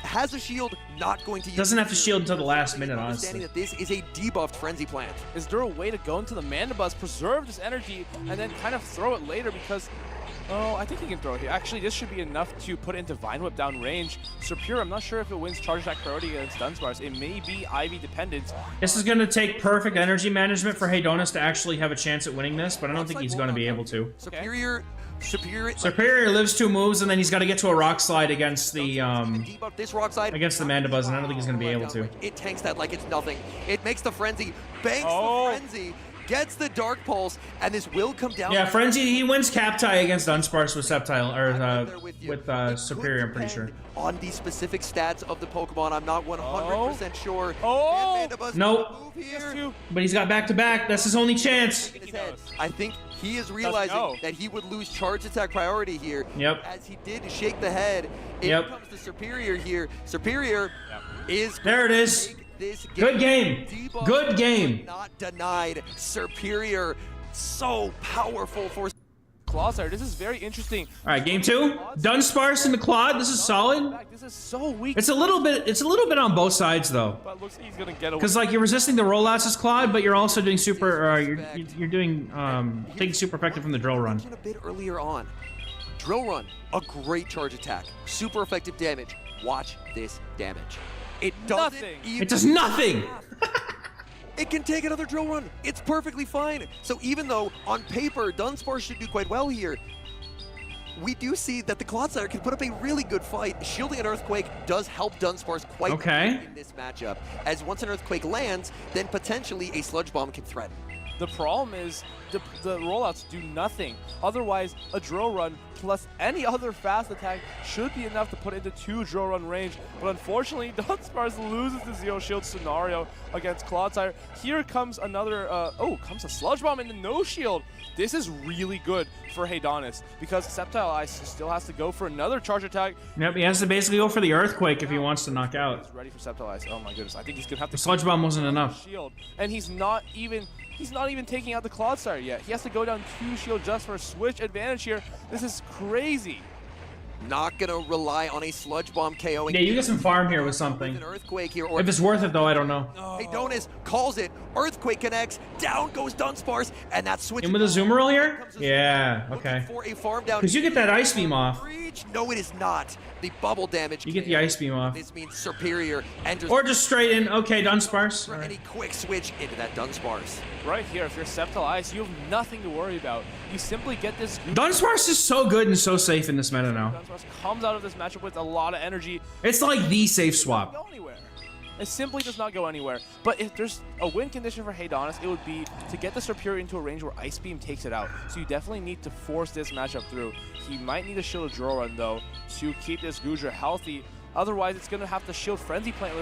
has a shield, not going to use Doesn't it have to here. shield until the last minute, Understanding honestly. that this is a debuffed Frenzy Plant. Is there a way to go into the Mandibuzz, preserve this energy, and then kind of throw it later because... Oh, I think he can throw it here. Actually, this should be enough to put into Vine Whip down range. Superior, I'm not sure if it wins Charge Attack priority against Dunsparce. It may be Ivy dependent. This is gonna take perfect energy management for Haydonis to actually have a chance at winning this, but I don't think he's gonna be able to. Superior. Superior lives 2 moves, and then he's got to get to a Rock Slide against the debuff this rock slide against the Mandibuzz, and I don't think he's gonna be able to. It tanks that like it's nothing. It makes the Frenzy, banks the Frenzy, gets the Dark Pulse, and this will come down. Yeah, Frenzy, he wins Cap Tie against Dunsparce with Sceptile, I'm or there with you. with It could Superior, I'm pretty sure. depend on the specific stats of the Pokemon. I'm not 100% sure. Oh! Can Mandibuzz Nope. move here? But he's got back-to-back. That's his only chance. In his head. I think he is realizing go. that he would lose charge attack priority here. Yep. As he did shake the head. In Yep. comes the Superior here. Superior is There it going to is. take this Good game. Debuff Good game. Not denied. Superior, so powerful for. Clawsire, this is very interesting. All right, game 2. Dunsparce and the Claude. This is solid. This is so weak. It's a little bit on both sides though, But looks like he's gonna get away. because like you're resisting the rollouts as Claude, but you're also doing super. You're doing taking super effective from the drill run. A bit earlier on. Drill Run, a great charge attack. Super effective damage. Watch this damage. It doesn't Nothing. even. It does nothing. It can take another drill run. It's perfectly fine. So even though on paper Dunsparce should do quite well here, we do see that the Clodsire can put up a really good fight. Shielding an Earthquake does help Dunsparce quite Okay. well in this matchup, as once an Earthquake lands, then potentially a Sludge Bomb can threaten. The problem is the rollouts do nothing. Otherwise, a drill run plus any other fast attack should be enough to put into 2 drill run range. But unfortunately, Dunsparce loses the zero shield scenario against Clodsire. Here comes another, comes a Sludge Bomb into no shield. This is really good for Haydonis because Sceptile Ice still has to go for another charge attack. Yep, he has to basically go for the Earthquake if he wants to knock out. He's ready for Sceptile Ice. Oh my goodness, I think he's gonna have to. The Sludge Bomb wasn't enough. Shield, and he's not even taking out the Clodsire yet. He has to go down 2 shield just for a switch advantage here. This is crazy. Not gonna rely on a Sludge Bomb KOing. Yeah, you get some farm here with something. An Earthquake here, or If it's worth it though, I don't know. Haydonis calls it. Earthquake connects. Down goes Dunsparce, and that switch. In with a Zoomerl here? Yeah, okay. For a farm down. Because you get that Ice Beam off. Reach. No, it is not. The bubble damage. You get the Ice Beam off. This means Superior enters. Or just straight in. Okay, Dunsparce. for any quick switch into that Dunsparce. Right here, if you're Sceptile Ice, you have nothing to worry about. You simply get this. Dunsparce is so good and so safe in this meta now. Dunsparce comes out of this matchup with a lot of energy. It's like the safe swap. Go anywhere. It simply does not go anywhere. But if there's a win condition for Haydonis, it would be to get the Superior into a range where Ice Beam takes it out. So you definitely need to force this matchup through. He might need to shield a drill run though to keep this Goodra healthy. Otherwise, it's going to have to shield Frenzy Plant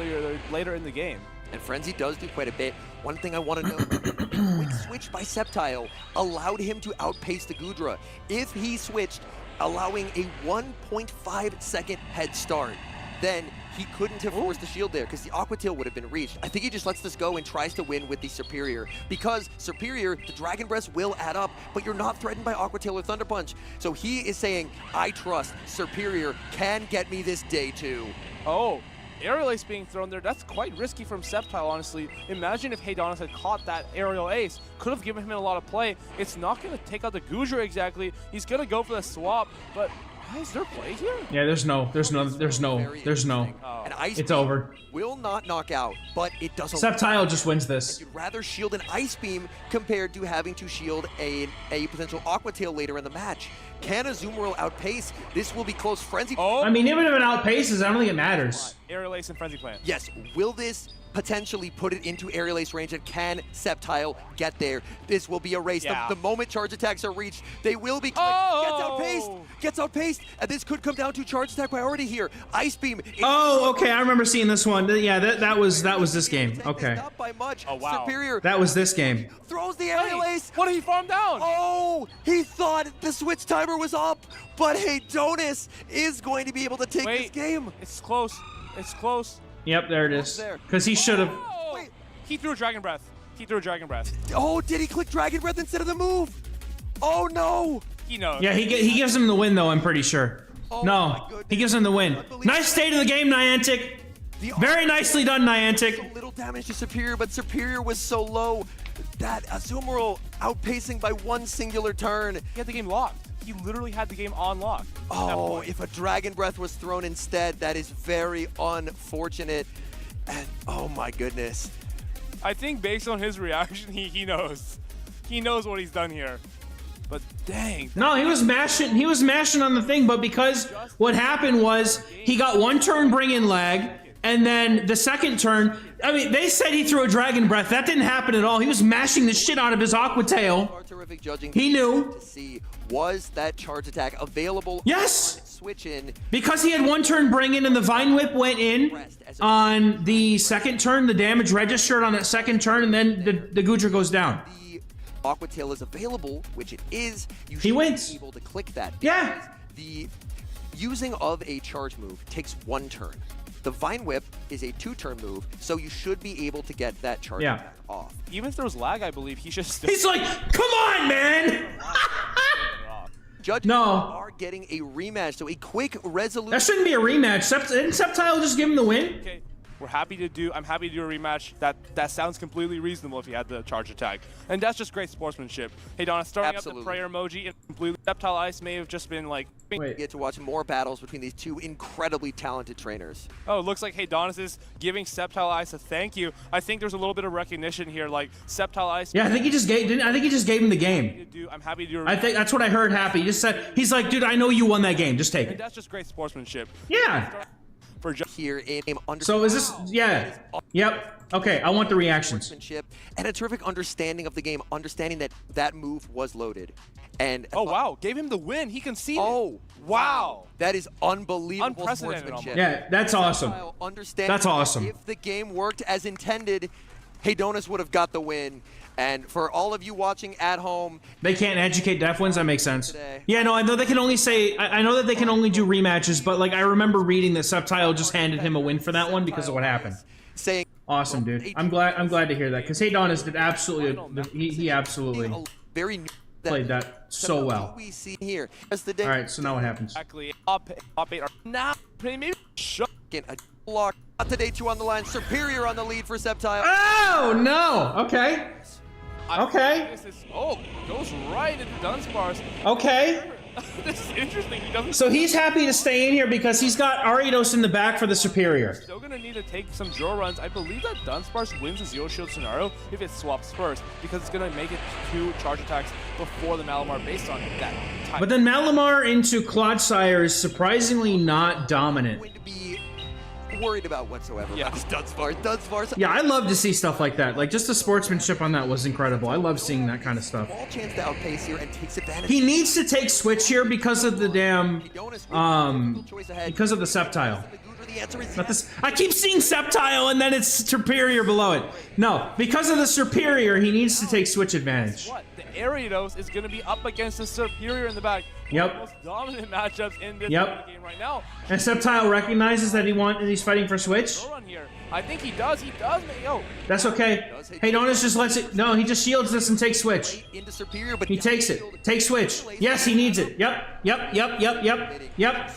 later in the game. And Frenzy does do quite a bit. One thing I want to note, a quick switch by Sceptile allowed him to outpace the Goodra. If he switched, allowing a 1.5 second head start, then he couldn't have forced the shield there because the Aqua Tail would have been reached. I think he just lets this go and tries to win with the Superior because Superior, the Dragon Breath will add up, but you're not threatened by Aqua Tail or Thunder Punch. So he is saying, I trust Superior can get me this day 2. Oh, Aerial Ace being thrown there, that's quite risky from Sceptile, honestly. Imagine if Haydonis had caught that Aerial Ace. Could have given him a lot of play. It's not going to take out the Goodra exactly. He's going to go for the swap, but why is there play here? Yeah, there's no. And Ice It's Beam over. will not knock out, but it doesn't. Sceptile just wins this. You'd rather shield an Ice Beam compared to having to shield a potential Aqua Tail later in the match. Can a Azumarill outpace? This will be close. Frenzy. Oh, I mean, even if it outpaces, I don't think it matters. Aerial Ace and Frenzy Plant. Yes, will this potentially put it into Aerial Ace range, and can Sceptile get there? This will be a race. Yeah. The moment charge attacks are reached, they will be clicked. Oh! Gets outpaced, and this could come down to charge attack priority here. Ice Beam. Oh, okay, I remember seeing this one. Yeah, that was this game. Okay. Not by much. Oh, wow. Superior That was this game. throws the Aerial Ace. What did he farm down? Oh, he thought the switch timer was up, but Haydonis is going to be able to take this game. It's close. It's close. Yep, there it is. Because he should have. Oh, Wait. he threw a Dragon Breath. He threw a Dragon Breath. Oh, did he click Dragon Breath instead of the move? Oh, no. He knows. Yeah, he gives him the win though. I'm pretty sure. Oh my No, goodness. he gives him the win. Nice state of the game, Niantic. Very nicely done, Niantic. So little damage to Superior, but Superior was so low that Azumarill outpacing by one singular turn. He had the game locked. He literally had the game on lock. at that Oh, point. if a Dragon Breath was thrown instead, that is very unfortunate. And oh my goodness. I think based on his reaction, he knows. He knows what he's done here. But dang. No, he was mashing. He was mashing on the thing, but because what happened was he got one turn bring in lag, and then the second turn. I mean, they said he threw a Dragon Breath. That didn't happen at all. He was mashing the shit out of his Aqua Tail. Our terrific judging. He knew. To see, was that charge attack available? Yes. Switch in. Because he had one turn bring in and the Vine Whip went in on the second turn, the damage registered on that second turn, and then the Goodra goes down. The Aqua Tail is available, which it is. You He should wins. be able to click that. Yeah. because The using of a charge move takes one turn. The Vine Whip is a 2-turn move, so you should be able to get that charge Yeah. attack off. Even if there was lag, I believe he should still. He's like, come on, man. Judges No. are getting a rematch, so a quick resolution. That shouldn't be a rematch. Didn't Sceptile just give him the win? Okay, I'm happy to do a rematch. That sounds completely reasonable if he had the charge attack, and that's just great sportsmanship. Hey Donna, starting Absolutely. up the prayer emoji and completely Sceptile Ice may have just been like. Wait. Get to watch more battles between these two incredibly talented trainers. Oh, it looks like Haydonis is giving Sceptile Ice a thank you. I think there's a little bit of recognition here, like Sceptile Ice. Yeah, I think he just gave. I think he just gave him the game. I'm happy to do. I think that's what I heard happen. He just said, he's like, dude, I know you won that game. Just take And it. that's just great sportsmanship. Yeah. for just here in game under. So is this? Yeah. Yep. Okay. I want the reactions. And a terrific understanding of the game, understanding that that move was loaded. And oh wow, gave him the win. He conceded. Oh wow, that is unbelievable unprecedented. sportsmanship. Yeah, that's awesome. That's awesome. If the game worked as intended, Hedonis would have got the win. And for all of you watching at home, they can't educate deaf wins. That makes sense. Today. Yeah, no, I know they can only say. I know that they can only do rematches, but like I remember reading that Subtile just handed him a win for that one because of what happened. Saying, awesome, dude. I'm glad to hear that because Hedonis did absolutely. He absolutely very played that so well. We see here as the All day. right, so now what happens? Exactly. Top 8 are now maybe shut. A block. Today 2 on the line. Superior on the lead for Subtile. Oh no! Okay. Okay. Oh, goes right into Dunsparce. Okay. This is interesting. He doesn't. So he's happy to stay in here because he's got Ariados in the back for the Superior. Still gonna need to take some draw runs. I believe that Dunsparce wins a zero shield scenario if it swaps first, because it's gonna make it 2 charge attacks before the Malamar based on that type. But then Malamar into Clodsire is surprisingly not dominant. Going to be worried about whatsoever. Yeah. Dunsparce. Yeah, I love to see stuff like that. Like, just the sportsmanship on that was incredible. I love seeing that kind of stuff. Small chance to outpace here and takes advantage. He needs to take Switch here because of the damn, because of the Sceptile. The answer is Not this. I keep seeing Sceptile and then it's Superior below it. No, because of the Superior, he needs to take Switch advantage. What? The Ariados is gonna be up against the Superior in the back. Yep. One of the most dominant matchups in this game right now. And Sceptile recognizes that he's fighting for Switch. Run here. I think he does. He does. Yo. That's okay. Hedonis just lets it. No, he just shields this and takes Switch. into Superior, but He takes it. Take Switch. Yes, he needs it. Yep.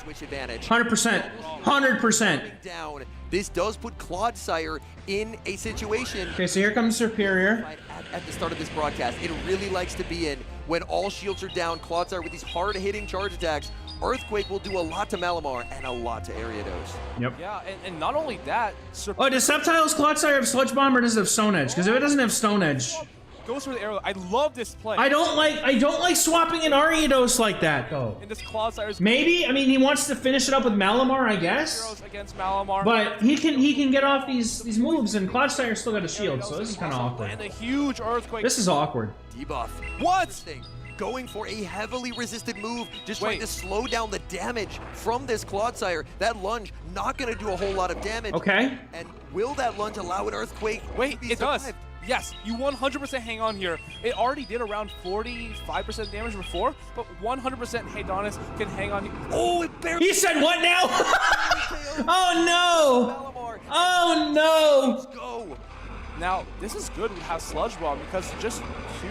Switch advantage. 100%. 100%. Down. This does put Clodsire in a situation. Okay, so here comes Superior. At the start of this broadcast, it really likes to be in when all shields are down. Clodsire with these hard-hitting charge attacks. Earthquake will do a lot to Malamar and a lot to Ariados. Yep. Yeah, and not only that, Oh, does Sceptile's Clodsire have Sludge Bomb or does it have Stone Edge? Because if it doesn't have Stone Edge, goes for the arrow. I love this play. I don't like swapping an Ariados like that though. And this Clodsire's Maybe, I mean, he wants to finish it up with Malamar, I guess. arrows against Malamar. But he can get off these moves, and Clodsire still got a shield, so this is kind of awkward. And a huge earthquake. This is awkward. Debuff. What? Going for a heavily resisted move, just trying to slow down the damage from this Clodsire. That lunge not going to do a whole lot of damage. Okay. And will that lunge allow an earthquake? Wait, to be it does. survived? Yes, you 100% hang on here. It already did around 45% damage before, but 100% Hedonis can hang on. Oh, it barely. He said what now? Oh no! Malamar. Oh no! Let's go. Now, this is good with how Sludge Bomb, because just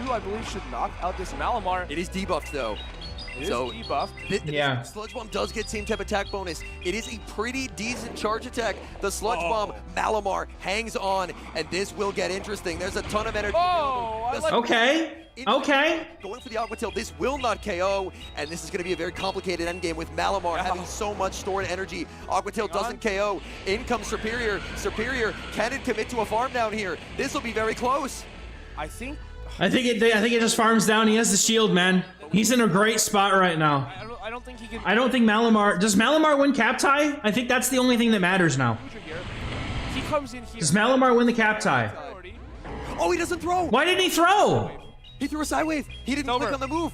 2, I believe, should knock out this Malamar. It is debuffed though. It is So, debuffed. Yeah. Sludge Bomb does get same type attack bonus. It is a pretty decent charge attack. The Sludge Bomb, Malamar hangs on, and this will get interesting. There's a ton of energy. Oh, I like Okay. Okay. Going for the Aqua Tail. This will not KO, and this is going to be a very complicated endgame with Malamar having so much stored energy. Aqua Tail doesn't KO. In comes Superior. Superior, can it commit to a farm down here? This will be very close. I think it just farms down. He has the shield, man. He's in a great spot right now. I don't think he can. I don't think Malamar. Does Malamar win cap tie? I think that's the only thing that matters now. He comes in here. Does Malamar win the cap tie? Oh, he doesn't throw. Why didn't he throw? He threw a side wave. He didn't click on the move.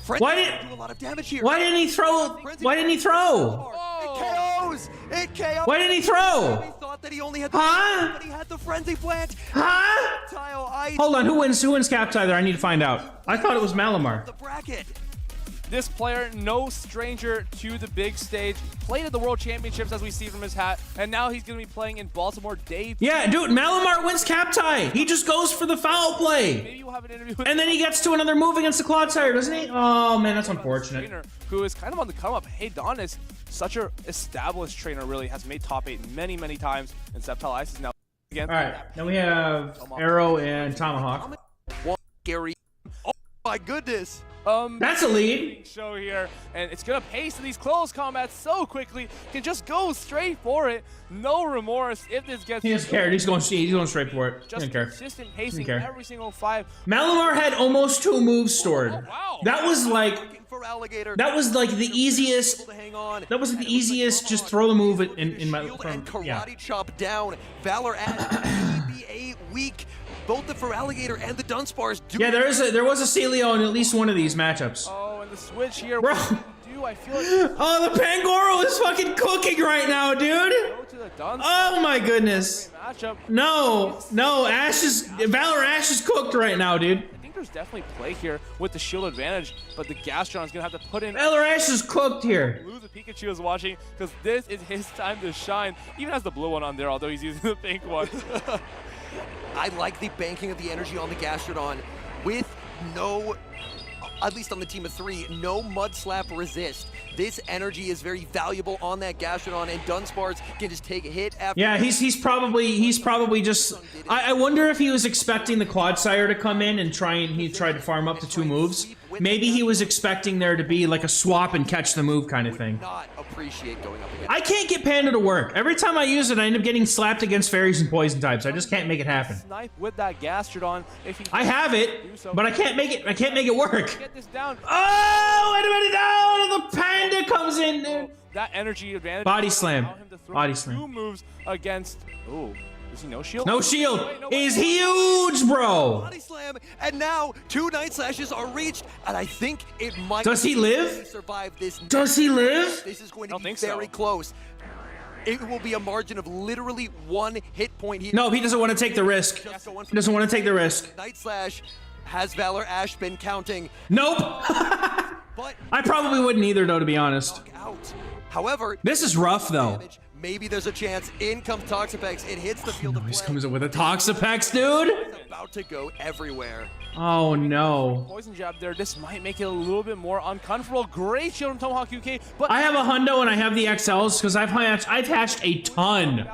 Why did- do a lot of damage here. Why didn't he throw? Why didn't he throw? It KOs. It KOs. Why didn't he He throw? thought that he only had the Huh? but he had the frenzy plant. Huh? Tile ice. Hold on, who wins cap tie there? I need to find out. I thought it was Malamar. The bracket. This player, no stranger to the big stage, played at the World Championships as we see from his hat, and now he's going to be playing in Baltimore Day. Yeah, dude, Malamar wins cap tie. He just goes for the foul play. Maybe we'll have an interview with And then he gets to another move against the Clodsire, doesn't he? Oh, man, that's unfortunate. trainer who is kind of on the come up. Hedonis, such an established trainer, really has made top 8 many, many times, and Sceptile Ice is now again. All right, now we have Arrow and Tomahawk. One Gary. Oh my goodness. That's a lead. Show here, and it's gonna pace these close combats so quickly. Can just go straight for it, no remorse. If this gets, He doesn't care. He's going straight for it. He just doesn't care. consistent pacing care. every single 5. Malamar had almost 2 moves stored. Oh, wow. That was like For Alligator. that was like the easiest. To hang on. That was the And it looks like easiest. Just Tomahawk throw the move able to in my. shield From, and karate yeah. chop down. Valor at BBA weak. Both the For Alligator and the Dunsparce do. Yeah, there was a Celio in at least one of these matchups. Oh, and the switch here. Bro. What do you do? I feel like Oh, the Pangoro is fucking cooking right now, dude. go to the Duns. Oh my goodness. Matchup. No, Valor Ash is cooked right now, dude. I think there's definitely play here with the shield advantage, but the Gastron is gonna have to put in. Valor Ash is cooked here. Lose the Pikachu is watching because this is his time to shine. Even has the blue one on there, although he's using the pink one. I like the banking of the energy on the Gastrodon with no, at least on the team of 3, no Mud Slap resist. This energy is very valuable on that Gastrodon, and Dunsparce can just take a hit after. Yeah, he's probably just. I wonder if he was expecting the Clodsire to come in and he tried to farm up to 2 moves. Maybe he was expecting there to be like a swap and catch the move kind of thing. Not appreciate going up against. I can't get Panda to work. Every time I use it, I end up getting slapped against fairies and poison types. I just can't make it happen. Snipe with that Gastrodon. If he I have it, but I can't make it. I can't make it work. get this down. Oh, wait a minute! No, the Panda comes in, dude. That energy advantage. Body slam. allow him to throw Body 2 slam. moves against. Oh, does he no shield? No shield Wait, no, is wait. huge, bro. Body slam, and now 2 Night Slashes are reached, and I think it might. Does he live? Survive this? Does he live? This is going to Don't be think so. very close. It will be a margin of literally 1 hit point here. No, he doesn't want to take the risk. Just going He for doesn't want to take the risk. Night Slash. Has Valor Ash been counting? Nope. But I probably wouldn't either, though, to be honest. out. However, This is rough, though. damage, maybe there's a chance. In comes Toxapex. It hits the field of He play. comes in with a Toxapex, dude. It's about to go everywhere. Oh no. Poison jab there. This might make it a little bit more uncomfortable. Great shield from Tomahawk UK, but I have a hundo and I have the XLs because I've hatched a ton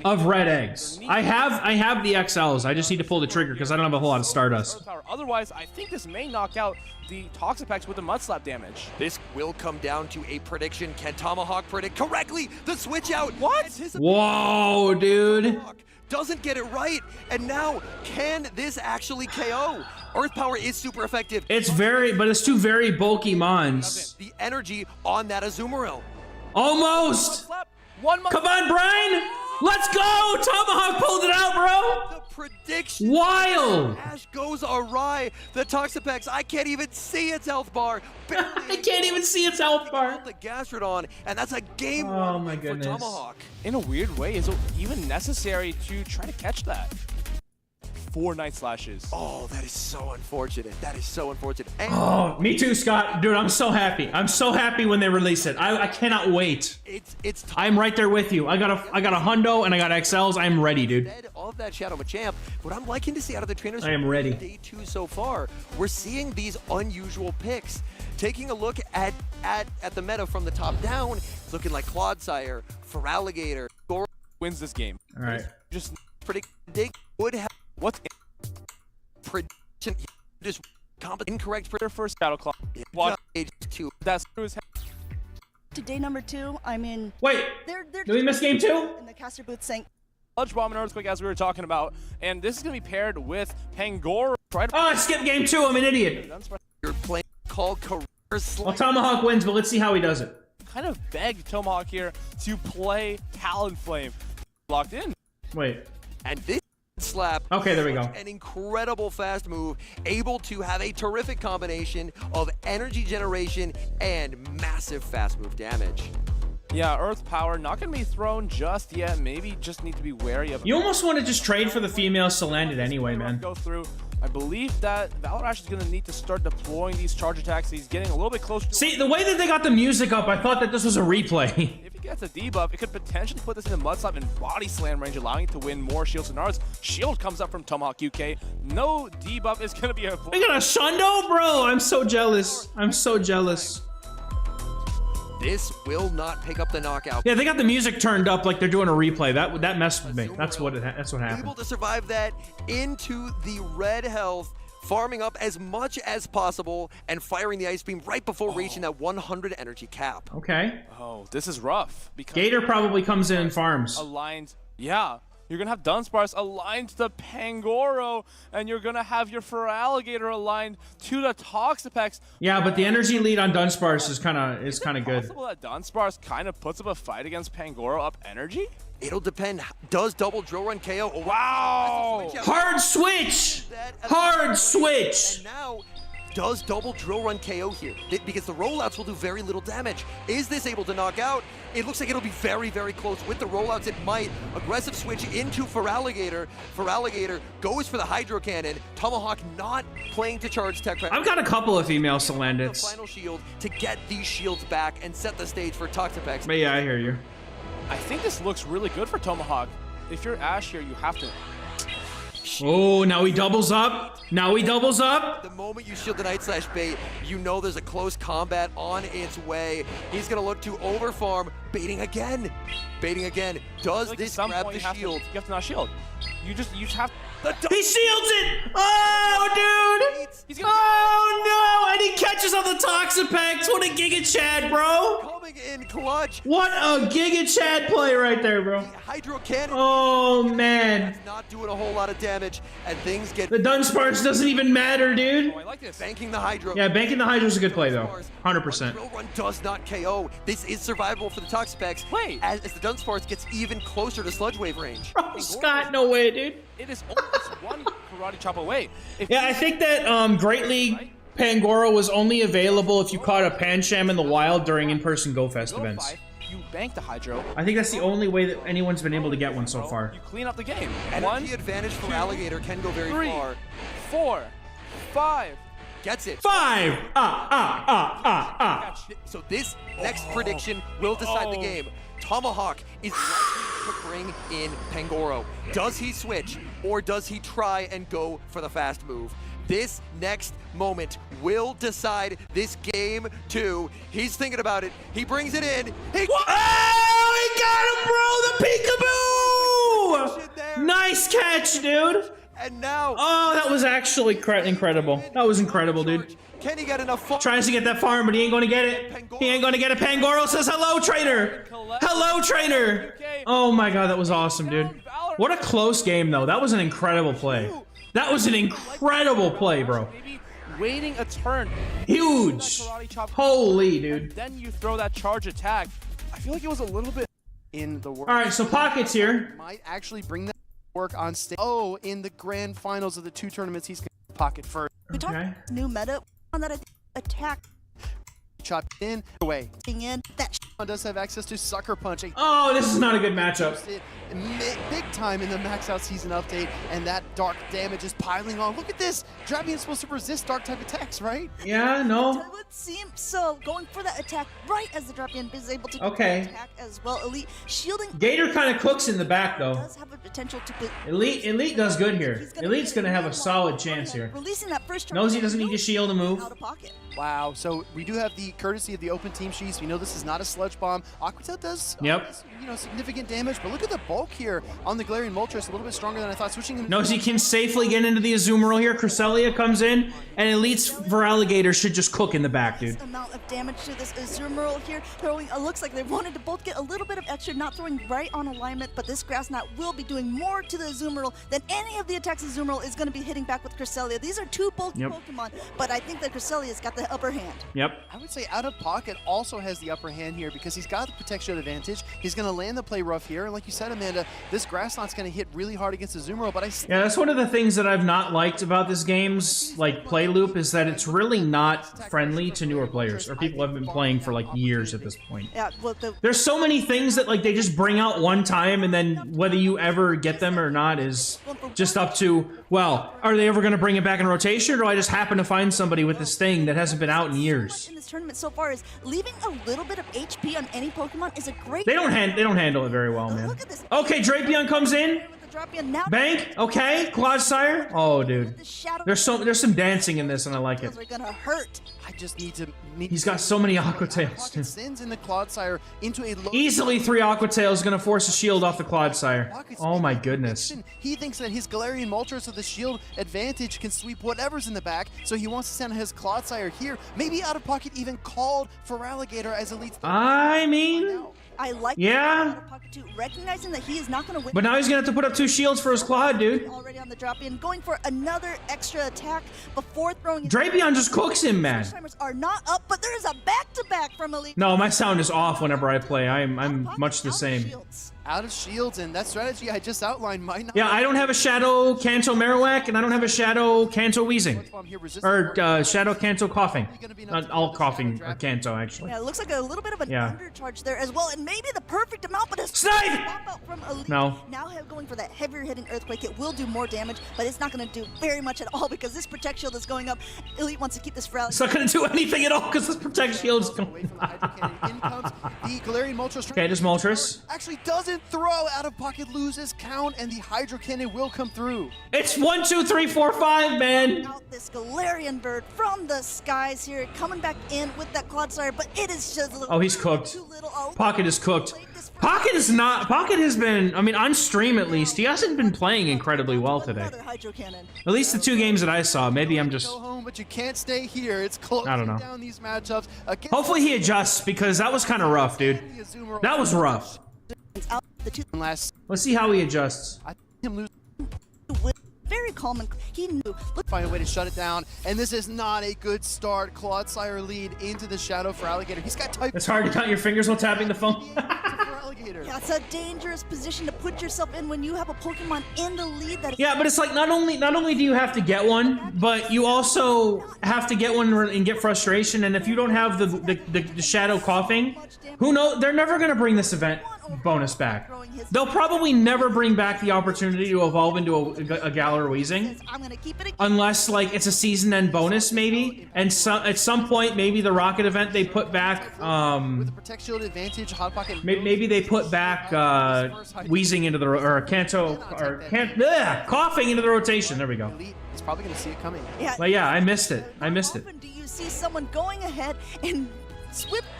of red eggs. I have the XLs. I just need to pull the trigger because I don't have a whole lot of Stardust. power. Otherwise, I think this may knock out the Toxapex with the Mud Slap damage. This will come down to a prediction. Can Tomahawk predict correctly the switch out? What? Whoa, dude. Tomahawk doesn't get it right, and now can this actually KO? Earth Power is super effective. It's but it's 2 very bulky mons. The energy on that Azumarill. Almost. Slap. One Mud Come on, Brian. Let's go. Tomahawk pulled it out, bro. The prediction. Wild. Ash goes awry. The Toxapex, I can't even see its health bar. I can't even see its health bar. The Gastrodon, and that's a game Oh one my win for goodness. Tomahawk. In a weird way, is it even necessary to try to catch that? 4 Night Slashes. Oh, that is so unfortunate. That is so unfortunate. And Oh, me too, Scott. Dude, I'm so happy. I'm so happy when they release it. I cannot wait. it's I'm right there with you. I got a hundo and I got XLs. I'm ready, dude. dead of that Shadow Machamp. What I'm liking to see out of the trainers I am ready. day 2 so far, we're seeing these unusual picks. Taking a look at the meta from the top down, it's looking like Clodsire, For Alligator, Goro Wins this game. All right. Just predict would have what's prediction just incorrect their first battle clock? Watch age 2. that's through his head. To day number 2, I mean, Wait, they're did we miss game 2? in the caster booth saying, Sludge Bomb and Earthquake, as we were talking about, and this is going to be paired with Pangoro. Right Oh, I skipped game 2. I'm an idiot. You're playing called career Well, slam. Tomahawk wins, but let's see how he does it. kind of begged Tomahawk here to play Talonflame. Locked in. Wait. And this slap. Okay, there we go. An incredible fast move, able to have a terrific combination of energy generation and massive fast move damage. Yeah, Earth Power not going to be thrown just yet. Maybe just need to be wary of. You almost want to just trade for the female Salandit anyway, man. Go through. I believe that Valor Ash is going to need to start deploying these charge attacks. He's getting a little bit closer to. See, the way that they got the music up, I thought that this was a replay. If he gets a debuff, it could potentially put this in the Mud Slap and Body Slam range, allowing it to win more shields and Nards. Shield comes up from Tomahawk UK. No debuff is going to be a. We got a Shundo, bro. I'm so jealous. I'm so jealous. This will not pick up the knockout. Yeah, they got the music turned up like they're doing a replay. That messed with me. That's what Able happened. to survive that into the red health farming up as much as possible and firing the Ice Beam right before reaching that 100 energy cap. Okay. Oh, this is rough. Because Gator probably comes in and farms. aligned. Yeah. You're going to have Dunsparce aligned to the Pangoro, and you're going to have your Feraligatr aligned to the Toxapex. Yeah, but the energy lead on Dunsparce is kind of good. Possible that Dunsparce kind of puts up a fight against Pangoro up energy? It'll depend. Does double drill run KO? Oh, Wow! Hard switch! Hard switch! And now, does double drill run KO here? Because the rollouts will do very little damage. Is this able to knock out? It looks like it'll be very, very close. With the rollouts, it might. Aggressive switch into Feraligatr. Feraligatr goes for the Hydro Cannon. Tomahawk not playing to charge tech. I've got a couple of female The Salandits. final shield to get these shields back and set the stage for Toxapex. But yeah, I hear you. I think this looks really good for Tomahawk. If you're Ash here, you have to... Oh, now he doubles up. Now he doubles up. The moment you shield the Night Slash bait, you know there's a close combat on its way. He's gonna look to overfarm, baiting again. Baiting again. Does Like, this at some grab point the you have shield? To, you have to not shield. You just have... He shields it. Oh, dude. He's gonna Oh, no. And he catches on the Toxapex. What a Giga Chad, bro. Coming in clutch. What a Giga Chad play right there, bro. Hydro Cannon. Oh, man. Not doing a whole lot of damage, and things get The Dunsparce doesn't even matter, dude. Oh, I like this. banking the Hydro. Yeah, banking the Hydra's a good play, though. 100%. Drill run does not KO. This is survivable for the Toxapex. Wait. As the Dunsparce gets even closer to Sludge Wave range. Oh, Scott, no way, dude. It is almost one karate chop away. If Yeah, I think that Great League Pangoro was only available if you caught a Pancham in the wild during in-person GoFest you go to events. 5, you bank the Hydro. I think that's the only way that anyone's been able to get one so far. You clean up the game. Energy 1, advantage for Alligator can go very 3, far. 4, 5. Gets it. 5! So this next prediction will decide the Oh. game. Tomahawk is likely to bring in Pangoro. Does he switch, or does he try and go for the fast move? This next moment will decide this game 2. He's thinking about it. He brings it in. He Oh, he got him, bro! The peekaboo! Nice catch, dude. and now Oh, that was actually incredible. That was incredible, dude. can he get enough fun? Tries to get that farm, but he ain't gonna get it. He ain't gonna get it. Pangoro says, hello, trainer. Hello, trainer. Oh my god, that was awesome, dude. What a close game, though. That was an incredible play. That was an incredible play, bro. Maybe waiting a turn. Huge. Karate chop. Holy, dude. Then you throw that charge attack. I feel like it was a little bit... In the world. All right, so Pocket's here. Might actually bring that work on stage. Oh, in the grand finals of the 2 tournaments, he's going to Pocket first. We talked Okay. about new meta on that I think attack Chop in, away. in that Does have access to Sucker Punch. Oh, this is not a good matchup. Big time in the Max Out Season update, and that dark damage is piling on. Look at this! Drapion is supposed to resist dark type attacks, right? Yeah, no. It would seem so. Going for that attack right as the Drapion is able to do Okay. the attack as well. Elite shielding Gator kind of cooks in the back, though. does have a potential to put. Elite does good here. He's gonna Elite's be going to have a really solid long chance here. Releasing that first Knows he turn, doesn't need to shield to move. out of pocket. Wow, so we do have the courtesy of the open team sheets. We know this is not a sludge bomb. Aquatail does, Yep. significant damage, but look at the bulk here on the Galarian Moltres, a little bit stronger than I thought. Switching him. Knows he can safely get into the Azumarill here. Cresselia comes in, and Elite's Feraligatr should just cook in the back, dude. Amount of damage to this Azumarill here. Throwing, looks like they wanted to both get a little bit of extra, not throwing right on alignment, but this Grass Knot will be doing more to the Azumarill than any of the attacks Azumarill is going to be hitting back with Cresselia. These are 2 bulky Yep. Pokemon, but I think that Cresselia's got the upper hand. Yep. I would say out of pocket also has the upper hand here because he's got the protection advantage. He's going to land the play rough here. And like you said, Amanda, this Grass Knot's going to hit really hard against the Azumarill, but I Yeah, that's one of the things that I've not liked about this game's like play loop is that it's really not friendly to newer players or people who have been playing for like years at this point. Yeah, well, There's so many things that like they just bring out one time and then whether you ever get them or not is just up to, well, are they ever going to bring it back in rotation or do I just happen to find somebody with this thing that hasn't been out in years? in this tournament so far is leaving a little bit of HP on any Pokemon is a great. They don't handle it very well, man. Look at this. Okay, Drapion comes in. Drop in now. Bank, okay. Clodsire. Oh, dude. The shadow There's some dancing in this, and I like it. are gonna hurt. I just need to. He's got so many Aqua Tails. Pocket sends in the Clodsire into a low. Easily 3 Aqua Tails gonna force a shield off the Clodsire. Pocket's Oh my making a goodness. prediction. He thinks that his Galarian Moltres with the shield advantage can sweep whatever's in the back, so he wants to send his Clodsire here. Maybe Out of Pocket even called for Alligator as Elite's. I mean, I like yeah. Out of Pocket too, recognizing that he is not gonna win. But now he's gonna have to put up 2 shields for his Claude, dude. Already on the drop in, going for another extra attack before throwing. Drapion just cooks him, man. Timers are not up, but there is a back-to-back from Elite. No, my sound is off whenever I play. I'm much the same. Out of shields, and that strategy I just outlined might not. Yeah, I don't have a Shadow Kanto Marowak, and I don't have a Shadow Kanto Wheezing. Or Shadow Kanto Coughing. Not all coughing or Kanto, actually. Yeah, it looks like a little bit of an Yeah. undercharge there as well, and maybe the perfect amount, but a Snipe! pop out from Elite. No. Now going for that heavier hitting Earthquake. It will do more damage, but it's not going to do very much at all because this Protect Shield is going up. Elite wants to keep this for It's not gonna do anything at all because this Protect Shield's Away going. from the Hydro Cannon. In comes the Galarian Moltres. Okay, just Moltres. Actually doesn't throw. Out of Pocket loses count, and the Hydro Cannon will come through. It's 1, 2, 3, 4, 5, man. out this Galarian bird from the skies here, coming back in with that Clodsire, but it is just a little Oh, he's cooked. too little. Oh, Pocket is cooked. played this for- Pocket is not. Pocket has been. I mean, on stream at least, he hasn't been playing incredibly well today. Another Hydro Cannon. At least the 2 games that I saw. Maybe I'm just. Go home, but you can't stay here. It's closing I don't know. down these matchups. Against Hopefully he adjusts because that was kind of rough, dude. the Azumarill. That was rough. It's out the two last. Let's see how he adjusts. I think him lose. very calm and he knew. Look, Find a way to shut it down, and this is not a good start. Clodsire lead into the shadow for Alligator. He's got type. It's hard to count your fingers while tapping the phone. for Alligator. yeah, it's a dangerous position to put yourself in when you have a Pokemon in the lead. That is Yeah, but it's like not only do you have to get one, but you also have to get one and get frustration. And if you don't have the shadow coughing, who knows? They're never gonna bring this event bonus back. They'll probably never bring back the opportunity to evolve into a Galar Weezing, I'm gonna keep it. unless like it's a season end bonus maybe. And at some point, maybe the Rocket event they put back. With the Protect Shield advantage, Hot Pocket. Maybe they put back Weezing into the or Kanto or coughing into the rotation. There we go. Elite is probably going to see it coming. Yeah. But yeah, I missed it. I How missed it. often do you see someone going ahead and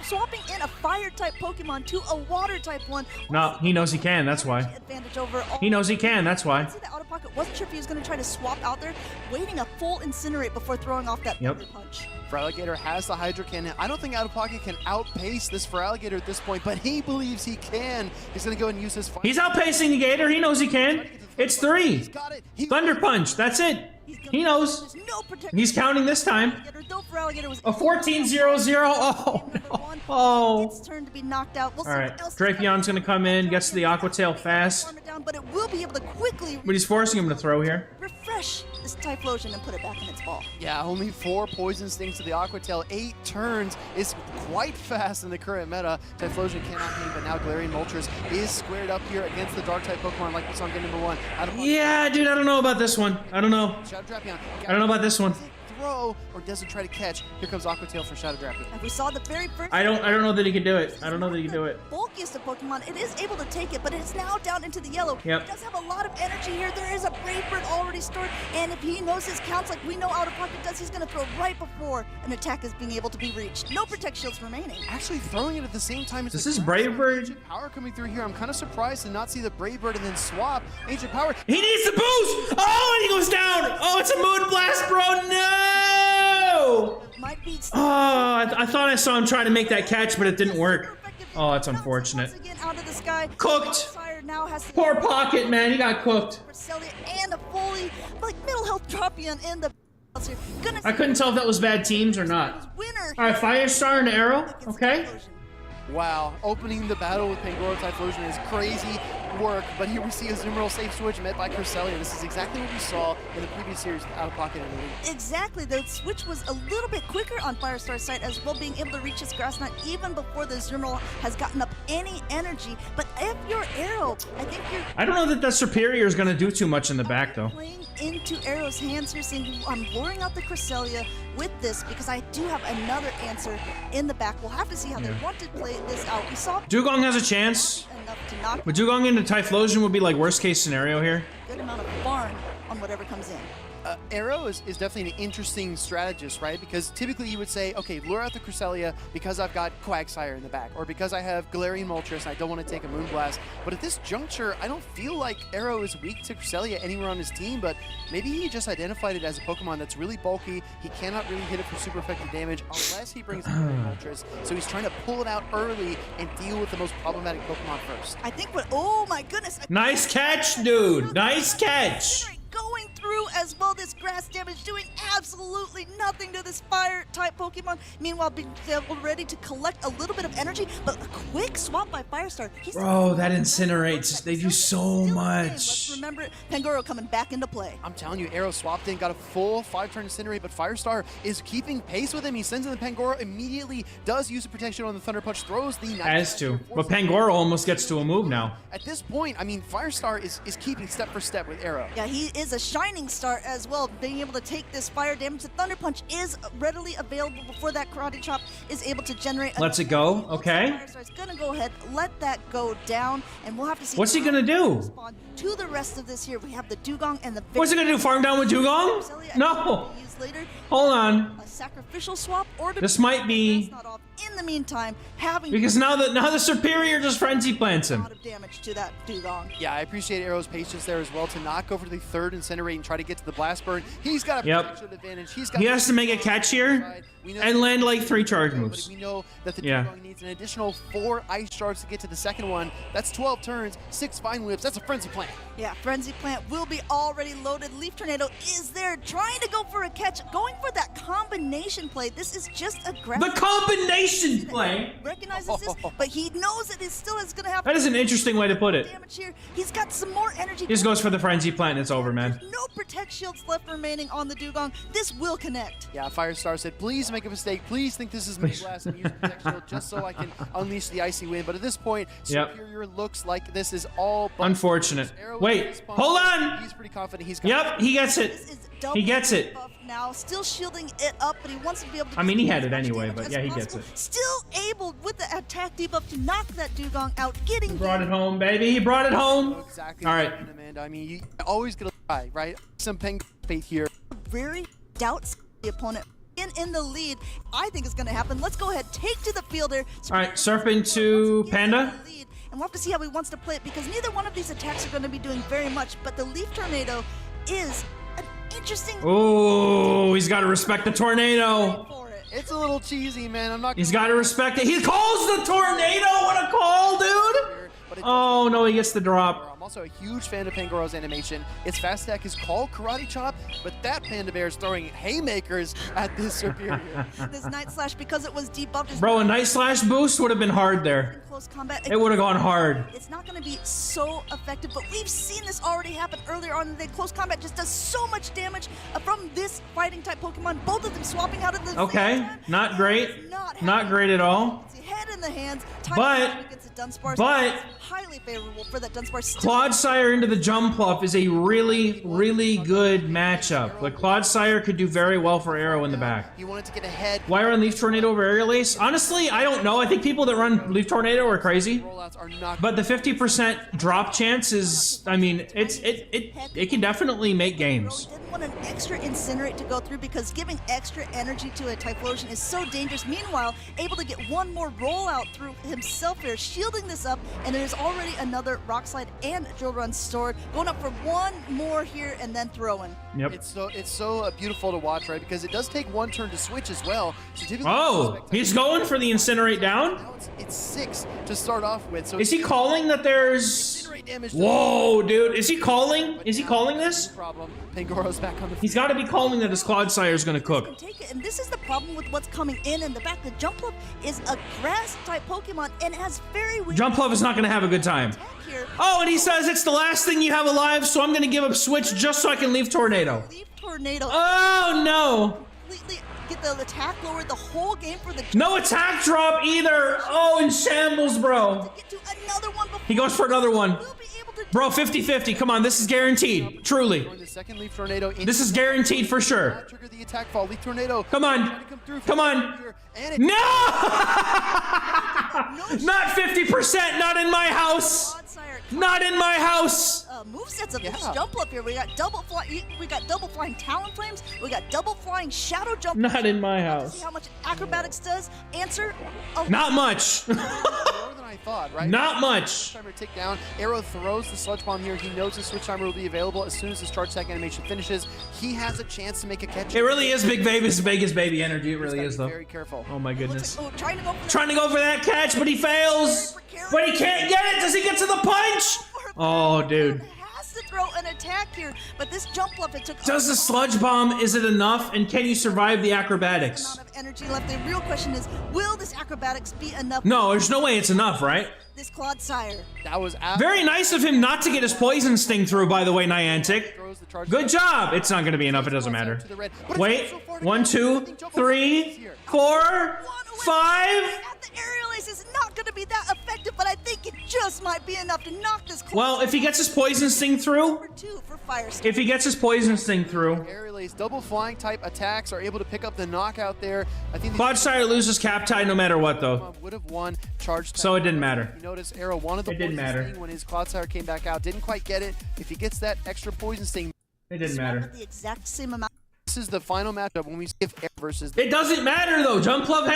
swapping in a fire type Pokemon to a water type one? No, he knows he can. That's why. Advantage over all. He knows he can. That's why. See the out of pocket. Wasn't sure if he was going to try to swap out there, waiting a full Incinerate before throwing off that Yep. Thunder Punch. For Alligator has the Hydro Cannon. I don't think Out of Pocket can outpace this for Alligator at this point, but he believes he can. He's going to go and use his fire. He's outpacing the Gator. He knows he can. It's 3. He's got it. He Thunder Punch. That's it. He knows. There's no protection. He's counting this time. Though for Alligator was A 14-0-0. Oh, no. Oh. It's turn to be knocked out. We'll see All what right. else Drapion's going to come in, gets to the Aqua Tail fast. farm it down, but it will be able to quickly But he's forcing him to throw here. refresh this Typhlosion and put it back in its ball. Yeah, only 4 poison stings to the Aqua Tail. 8 turns is quite fast in the current meta. Typhlosion cannot hang, but now Galarian Moltres is squared up here against the Dark-type Pokemon like we saw in game number 1. Out of Yeah, dude, I don't know about this one. I don't know. Shadow Drapion. I don't know about this one. Does it throw or does it try to catch? Here comes Aqua Tail for Shadow Drapion. And we saw the very first. I don't know that he can do it. I don't know that he can do it. Bulkiest of Pokemon, it is able to take it, but it's now down into the yellow. Yep. It does have a lot of energy here. There is a Brave Bird already stored, and if he knows his counts like we know Out of Pocket does, he's going to throw right before an attack is being able to be reached. No Protect Shields remaining. Actually throwing it at the same time as This the is grass. Brave Bird. Ancient Power coming through here. I'm kind of surprised to not see the Brave Bird and then swap. Ancient Power. He needs the boost! Oh, and he goes down! Oh, it's a Moon Blast, bro! No! Might be. Oh, I thought I saw him trying to make that catch, but it didn't work. Oh, that's unfortunate. Once again, out of the sky. Cooked. Sire now has to Poor Pocket, man. He got cooked. for Celia and a fully like middle health Dropion in the here. Gonna I couldn't tell if that was bad teams or not. winner. All right, Firestar and Arrow. Okay. Wow, opening the battle with Pangoro Typhlosion is crazy work, but here we see a Azumarill safe switch met by Cresselia. This is exactly what we saw in the previous series with Out of Pocket and Elite. Exactly, the switch was a little bit quicker on Firestar's side as well, being able to reach his grass knot even before the Azumarill has gotten up any energy. But if you're Arrow, I think you're I don't know that Superior is going to do too much in the back, though. playing into Arrow's hands here, saying I'm luring out the Cresselia with this because I do have another answer in the back. We'll have to see how they want to play this out. We saw Dugong has a chance. enough to knock But Dugong into Typhlosion would be like worst case scenario here. a good amount of barn on whatever comes in. Arrow is definitely an interesting strategist, right? Because typically you would say, okay, lure out the Cresselia because I've got Quagsire in the back, or because I have Galarian Moltres and I don't want to take a Moonblast. But at this juncture, I don't feel like Arrow is weak to Cresselia anywhere on his team, but maybe he just identified it as a Pokemon that's really bulky. He cannot really hit it for super effective damage unless he brings Galarian Moltres. So he's trying to pull it out early and deal with the most problematic Pokemon first. I think what, oh my goodness. Nice catch, dude. Nice catch. Going through as well, this grass damage doing absolutely nothing to this fire type Pokemon. Meanwhile, being ready to collect a little bit of energy, but a quick swap by Firestar. Bro, that incinerates. They do so much. Let's remember Pangoro coming back into play. I'm telling you, Arrow swapped in, got a full 5-turn Incinerate, but Firestar is keeping pace with him. He sends in the Pangoro, immediately does use the protection on the Thunder Punch, throws the... Has to. But Pangoro almost gets to a move now. At this point, I mean, Firestar is keeping step for step with Arrow. Yeah, he is a shining star as well. Being able to take this fire damage, the Thunder Punch is readily available before that Karate Chop is able to generate. Lets it go. Okay. Firestar's gonna go ahead, let that go down, and we'll have to see. What's he gonna do? Respond to the rest of this here, we have the Dugong and the. What's he gonna do? Farm down with Dugong? No. Later, Hold on. a sacrificial swap, or This might be not off. In the meantime, having because now the Superior just frenzy plants a him. lot of damage to that Dugong. Yeah, I appreciate Arrow's patience there as well to knock over to the third Incinerate and try to get to the Blast Burn. He's got a protection advantage. He has to make a catch here and land like 3 charge moves. We know that the Dugong needs an additional 4 Ice Shards to get to the second one. That's 12 turns, 6 Vine Whips. That's a Frenzy Plant. Yeah, Frenzy Plant will be already loaded. Leaf Tornado is there, trying to go for a catch, going for that combination play. This is just a grab. The combination play. Recognizes this, but he knows it is still is going to happen. That is an interesting way to put it. Damage here. He's got some more energy. He just goes for the frenzy plant and it's over, man. There's no Protect Shields left remaining on the Dugong. This will connect. Yeah, Firestar said, please make a mistake. Please think this is Moonblast and use Protect Shield just so I can unleash the Icy Wind. But at this point, Superior looks like this is all... Unfortunate. Wait, hold on. He's pretty confident he's got Yep, he gets it. This is double He gets it. buff now, still shielding it up, but he wants to be able to. I mean, he had it as much anyway, damage but as yeah, he possible. gets it. Still able with the attack debuff to knock that Dugong out, getting. He brought it home, baby. He brought it home. exactly All right. Amanda. I mean, you always get a try, right? Some Peng fate here. Very doubts the opponent. In the lead, I think is going to happen. Let's go ahead, take to the fielder. All right, surf into Panda. And we'll have to see how he wants to play it because neither one of these attacks are going to be doing very much. But the Leaf Tornado is an interesting. Oh, he's got to respect the tornado. For it. It's a little cheesy, man. I'm not. He's got to respect it. He calls the tornado. What a call, dude. Oh, no, he gets the drop. I'm also a huge fan of Pangoro's animation. Its fast attack is called Karate Chop, but that Panda Bear is throwing haymakers at this Superior. This Night Slash, because it was debuffed. Is Bro, a Night Slash boost would have been hard there. in close combat. It would have gone hard. It's not going to be so effective, but we've seen this already happen earlier on in the close combat. Just does so much damage from this fighting type Pokemon. Both of them swapping out of the Okay, same time. not great. Not great at all. It's head in the hands. But highly favorable for that Dunsparce. Clodsire into the Jumpluff is a really, really good matchup. But Clodsire could do very well for Arrow in the back. He wanted to get ahead. Why run Leaf Tornado over Aerial Ace? Honestly, I don't know. I think people that run Leaf Tornado are crazy. Rollouts are not. But the 50% drop chance is, I mean, it can definitely make games. Didn't want an extra Incinerate to go through because giving extra energy to a Typhlosion is so dangerous. Meanwhile, able to get one more rollout through himself here, shielding this up, and there's already another Rock Slide and Drill Run stored. Going up for one more here and then throwing. Yep. It's so beautiful to watch, right? Because it does take one turn to switch as well. So typically Oh, he's going for the Incinerate down? now it's 6 to start off with. So Is he calling that there's... Incinerate damage. Whoa, dude. Is he calling? Is he calling this? Problem. Pangoro's back on the He's got to be calling that his Clodsire is going to cook. Take it, and this is the problem with what's coming in the back. The Jumpluff is a grass-type Pokemon and has very weak Jumpluff is not going to have a good time. attack here. Oh, and he says it's the last thing you have alive, so I'm going to give up Switch just so I can leave Tornado. Leaf Tornado Oh, no. completely get the attack lowered the whole game for the No attack drop either. Oh, in shambles, bro. get to another one before He goes for another one. we'll be able to Bro, 50-50. Come on, this is guaranteed. Truly. The second Leaf Tornado. This is guaranteed for sure. Trigger the attack fall. Leaf Tornado. Come on. trying to come through Come on. here, and it No! Not 50%. Not in my house. Clodsire Not in my house. movesets of Yeah. this jump up here. We got double flying Talon Flames. We got double flying Shadow Jump. Not in my See house. how much acrobatics does? Answer. Oh, Not much. more than I thought, right? Not much. Timer tick down. Arrow throws the sludge bomb here. He knows the switch timer will be available as soon as his charge attack animation finishes. He has a chance to make a catch. It really is Big Vegas baby energy. It really Gotta is be though. Very careful. Oh my goodness. oh, trying to go for Trying to go for that catch, but he fails. But he can't get it. Does he get to the punch? Oh, dude. has to throw an attack here, but this jump up it took. Does the sludge bomb, is it enough? And can you survive the acrobatics? Amount of energy left. The real question is, will this acrobatics be enough? No, there's no way it's enough, right? This Clodsire. That was Very nice of him not to get his poison sting through, by the way, Niantic. Good job. It's not going to be enough. It doesn't matter. Wait. 1, 2, 3, 4, 5. The aerial ace is not going to be that effective, but I think it just might be enough to knock this. Well, if he gets his poison sting through, Number 2 for Fire Star. if he gets his poison sting through, Aerial Ace double flying type attacks are able to pick up the knockout there. I think Clodsire loses cap tie no matter what, though. would have won charge. So it didn't matter. You notice Arrow wanted the It didn't poison matter. sting when his Clodsire came back out. Didn't quite get it. If he gets that extra poison sting, It didn't matter. The exact same amount. this is the final matchup when we see if Arrow versus. It doesn't matter, though. Jump Club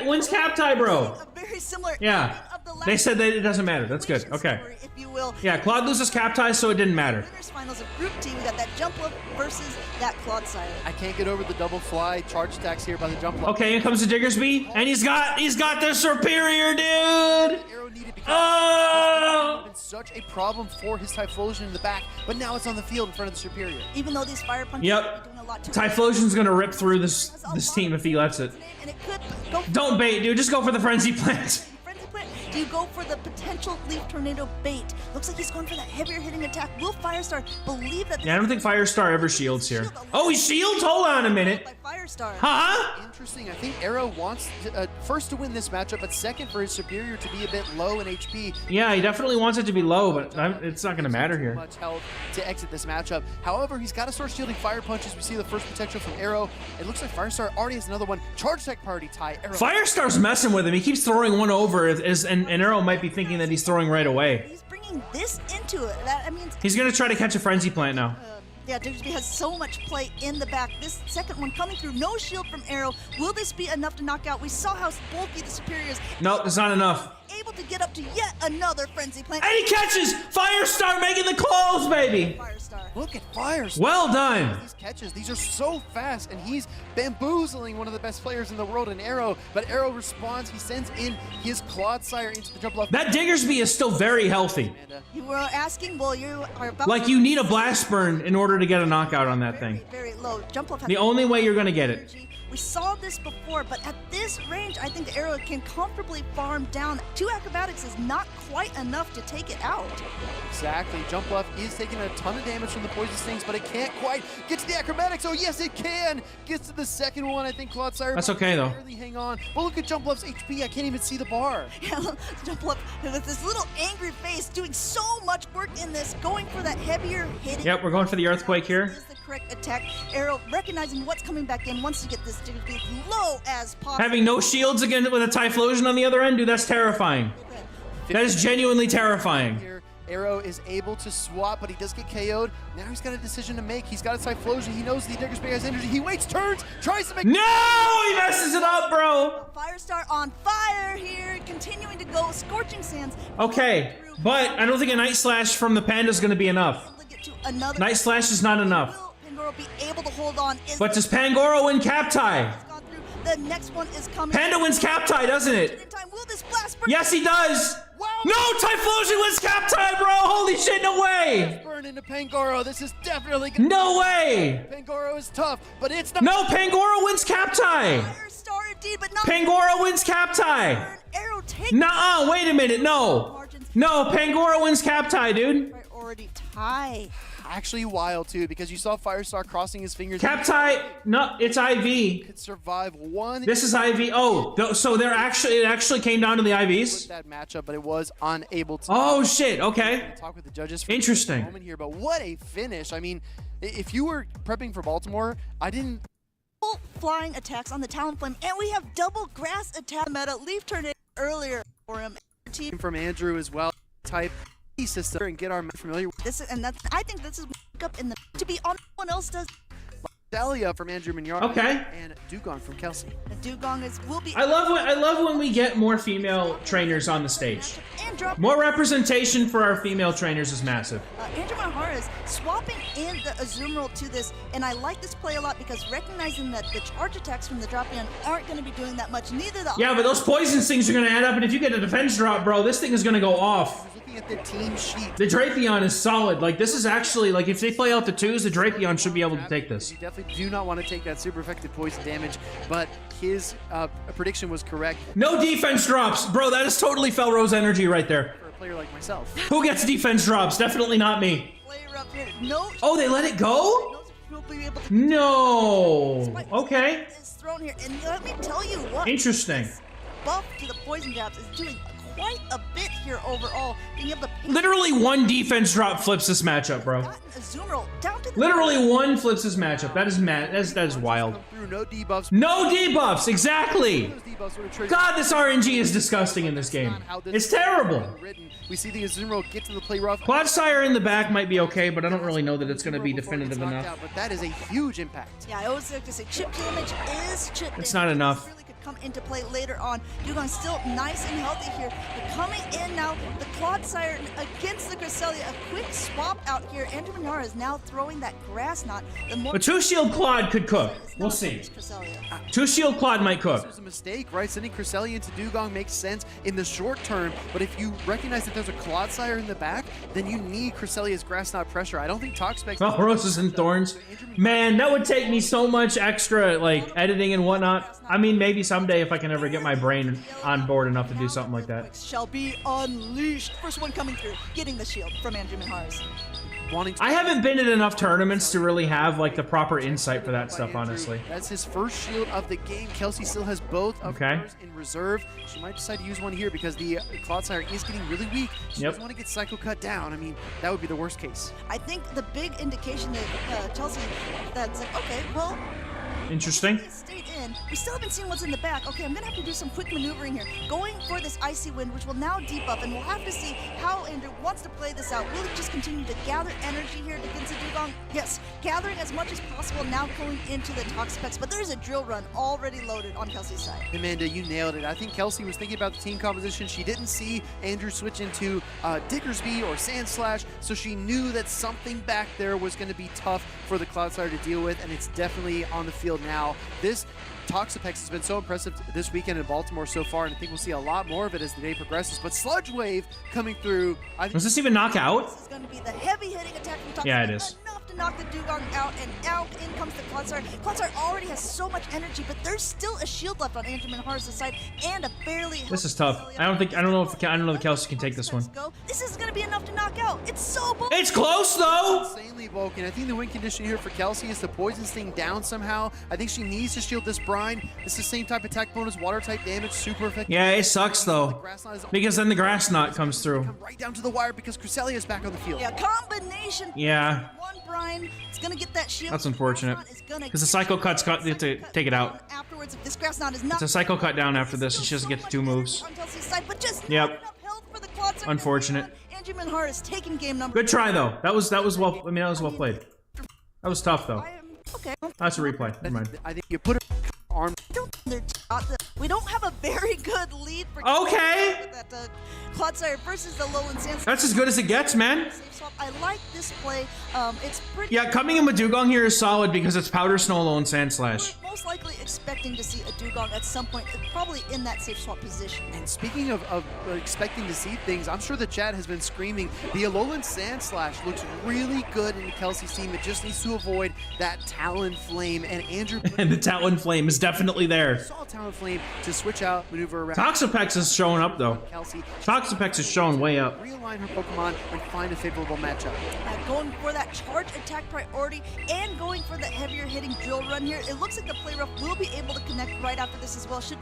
wins cap tie, bro. A very similar. Yeah. of the They last said that it doesn't matter. That's good. situation Okay. story, if you will. Yeah, Claude loses cap tie, so it didn't matter. Winners finals of Group T. We got that jump up versus that Clodsire. I can't get over the double fly charge attacks here by the jump. Okay, here comes the Diggersby, and he's got the superior, dude. Arrow needed to Oh! been such a problem for his Typhlosion in the back, but now it's on the field in front of the Superior. Even though these fire punches Yep. are doing a lot to Typhlosion's gonna rip through this team if he lets it. and it could go. Don't bait, dude. Just go for the frenzy plant. Frenzy Plant, do you go for the potential Leaf Tornado bait? Looks like he's going for that heavier hitting attack. Will Firestar believe that? Yeah, I don't think Firestar ever shields here. Oh, he shields? Hold on a minute. By Firestar. Huh? Interesting. I think Arrow wants to, first to win this matchup, but second for his Superior to be a bit low in HP. Yeah, he definitely wants it to be low, but it's not gonna matter here. Much health to exit this matchup. However, he's got to start shielding fire punches. We see the first potential from Arrow. It looks like Firestar already has another one. Charge tech priority tie. Arrow. Firestar's messing with him. He keeps throwing one over, and Arrow might be thinking that he's throwing right away. He's bringing this into it. That I mean. He's gonna try to catch a frenzy plant now. Yeah, Diggersby has so much play in the back. This second one coming through, no shield from Arrow. Will this be enough to knock out? We saw how bulky the Superior is. Nope, it's not enough. Able to get up to yet another Frenzy Plant. And he catches! Firestar making the calls, baby! Firestar. Look at Firestar. Well done! These catches, these are so fast, and he's bamboozling one of the best players in the world in Arrow. But Arrow responds. He sends in his Clodsire into the jump left. That Diggersby is still very healthy. You were asking, well, you are about Like, you need a blast burn in order to get a knockout on that thing. very low. Jump off. The only way you're gonna get it. We saw this before, but at this range, I think the Arrow can comfortably farm down. 2 acrobatics is not quite enough to take it out. Exactly. Jump left is taking a ton of damage from the poison stings, but it can't quite get to the acrobatics. Oh, yes, it can. Gets to the second one. I think Clodsire. That's okay, though. Barely hang on. But look at Jump left's HP. I can't even see the bar. Jump up with this little angry face, doing so much work in this, going for that heavier hitting. Yep, we're going for the earthquake here. Is the correct attack. Arrow recognizing what's coming back in, wants to get this to be as low as possible. Having no shields again with a Typhlosion on the other end, dude, that's terrifying. That is genuinely terrifying. Here, Arrow is able to swap, but he does get KO'd. Now he's got a decision to make. He's got a Typhlosion. He knows the Diggersby has energy. He waits turns, tries to make. No! He messes it up, bro! Firestar on fire here, continuing to go. Scorching Sands. Okay, but I don't think a Night Slash from the Panda is going to be enough. Able to get to another. Night Slash is not enough. Will Pangoro be able to hold on? But does Pangoro win cap tie? Gone through. The next one is coming. Panda wins cap tie, doesn't it? In time, will this blast burn? Yes, he does! Wow. No! Typhlosion wins cap tie, bro! Holy shit, no way! Burn into Pangoro. This is definitely gonna. No way! Pangoro is tough, but it's not. No, Pangoro wins cap tie! Firestar indeed, but not. Pangoro wins cap tie! Arrow take Nuh-uh, wait a minute, no! No, Pangoro wins cap tie, dude. priority tie. Actually wild too, because you saw Firestar crossing his fingers. Cap tie. No, it's IV. Could survive one. This is IV. Oh, so it actually came down to the IVs? That matchup, but it was unable to. Oh, shit. Okay. Talk with the judges for Interesting. a moment here, but what a finish. I mean, if you were prepping for Baltimore, I didn't. Full flying attacks on the Talonflame, and we have double grass attack meta. Leaf turned earlier for him. Team From Andrew as well. Type system and get our men familiar with this is, and that's, I think this is up in the to be on. No one else does. Delia from Andrew Mignard. Okay. And Dugong from Kelsey. Dugong will be. I love when we get more female trainers on the stage. And drop. More representation for our female trainers is massive. Andrew Mahara is swapping in the Azumarill to this, and I like this play a lot because recognizing that the charge attacks from the Drapion aren't going to be doing that much. Neither the. Yeah, but those poison things are going to add up, and if you get a defense drop, bro, this thing is going to go off. Looking at the team sheet. The Drapion is solid. Like, this is actually, like, if they play out the twos, the Drapion should be able to take this. You definitely do not want to take that super effective poison damage, but his prediction was correct No defense drops. Bro, that is totally Felrose energy right there. for a player like myself. Who gets defense drops? Definitely not me. Player up here. No. Oh, they let it go? knows if he'll be able to. No. Okay. Is thrown here, and let me tell you what. Interesting. Buff to the poison jabs is doing quite a bit here overall. Being able to paint Literally one defense drop flips this matchup, bro. gotten Azumarill down to the. Literally one flips this matchup. That is mad. That is wild. Come through, no debuffs. No debuffs. Exactly. Those debuffs would have triggered. God, this RNG is disgusting in this game. It's terrible. We see the Azumarill get to the play rough. Quadsire in the back might be okay, but I don't really know that it's going to be Before it gets definitive knocked enough. out, but that is a huge impact. Yeah, I always like to say chip damage is chip. It's damage. not enough. This really could come into play later on. Dugong still nice and healthy here. But coming in now, the Clodsire against the Cresselia. A quick swap out here. Andrew Minara is now throwing that grass knot. The more But two shield Claude could cook. We'll see. Two shield Claude might cook. This was a mistake, right? Sending Cresselia into Dugong makes sense in the short term, but if you recognize that there's a Clodsire in the back, then you need Cresselia's grass knot pressure. I don't think Toxpex. Oh, roses and thorns. Man, that would take me so much extra, like, editing and whatnot. I mean, maybe someday if I can ever get my brain on board enough to do something like that. shall be unleashed. First one coming through, getting the shield from Andrew Minharas. Wanting to I haven't been in enough tournaments to really have, like, the proper insight for that stuff, Andrew. honestly. That's his first shield of the game. Kelsey still has both of Okay. hers in reserve. She might decide to use one here because the Clodsire is getting really weak. She Yep. doesn't want to get Psycho cut down. I mean, that would be the worst case. I think the big indication that Chelsea, that's like, okay, well, Interesting. they stayed in. We still haven't seen what's in the back. Okay, I'm gonna have to do some quick maneuvering here. Going for this Icy Wind, which will now debuff, and we'll have to see how Andrew wants to play this out. Will he just continue to gather energy here against the Dugong? Yes, gathering as much as possible, now going into the Toxapex, but there's a drill run already loaded on Kelsey's side. Amanda, you nailed it. I think Kelsey was thinking about the team composition. She didn't see Andrew switch into Dickersby or Sand Slash, so she knew that something back there was going to be tough for the Clodsire to deal with, and it's definitely on the field now. This Toxapex has been so impressive this weekend in Baltimore so far, and I think we'll see a lot more of it as the day progresses. But Sludge Wave coming through, I think Was this even knockout? This is going to be the heavy-hitting attack from Toxapex. Yeah, it is. Enough to knock the Dugong out, and now in comes the Clodsire. Clodsire already has so much energy, but there's still a shield left on Andrew Minharas' side, and a barely. This is tough. I don't know if Kelsey can take this one. This is going to be enough to knock out. It's so bold. It's close, though! insanely Vulcan. I think the win condition here for Kelsey is to poison this thing down somehow. I think she needs to shield this brine. It's the same type attack bonus, water type damage, super effective. Yeah, it sucks, though. Grass knot is Because then the grass knot comes through. come right down to the wire because Cresselia is back on the field. Yeah, combination. Yeah. One brine. It's going to get that shield. That's unfortunate. Because the Psycho Cut's cut, they have to take it out. Afterwards, if this grass knot is not. It's a Psycho Cut down after this, and she doesn't get the two moves. On Kelsey's side, but just Yep. not enough health for the Clodsire. Unfortunate. Andrew Minharas taking game number. Good try, though. That was well. I mean, that was well played. That was tough, though. I am okay. That's a replay. Never mind. I think you put her arm. We don't have a very good lead for Okay. that Clodsire versus the Lowland Sands. That's as good as it gets, man. Safe swap. I like this play. It's pretty. Yeah, coming in with Dugong here is solid because it's Powder Snow Low and Sand Slash. We're most likely expecting to see a Dugong at some point, probably in that safe swap position. And speaking of expecting to see things, I'm sure the chat has been screaming. The Alolan Sand Slash looks really good in Kelsey's team. It just needs to avoid that Talon Flame. And Andrew And the Talon Flame is definitely there. saw Talon Talonflame to switch out, maneuver around. Toxapex is showing up though. Kelsey Toxapex is showing way up. realign her Pokemon and find a favorable matchup. Going for that charge attack priority and going for the heavier hitting drill run here. It looks like the play rough will be able to connect right after this as well. Should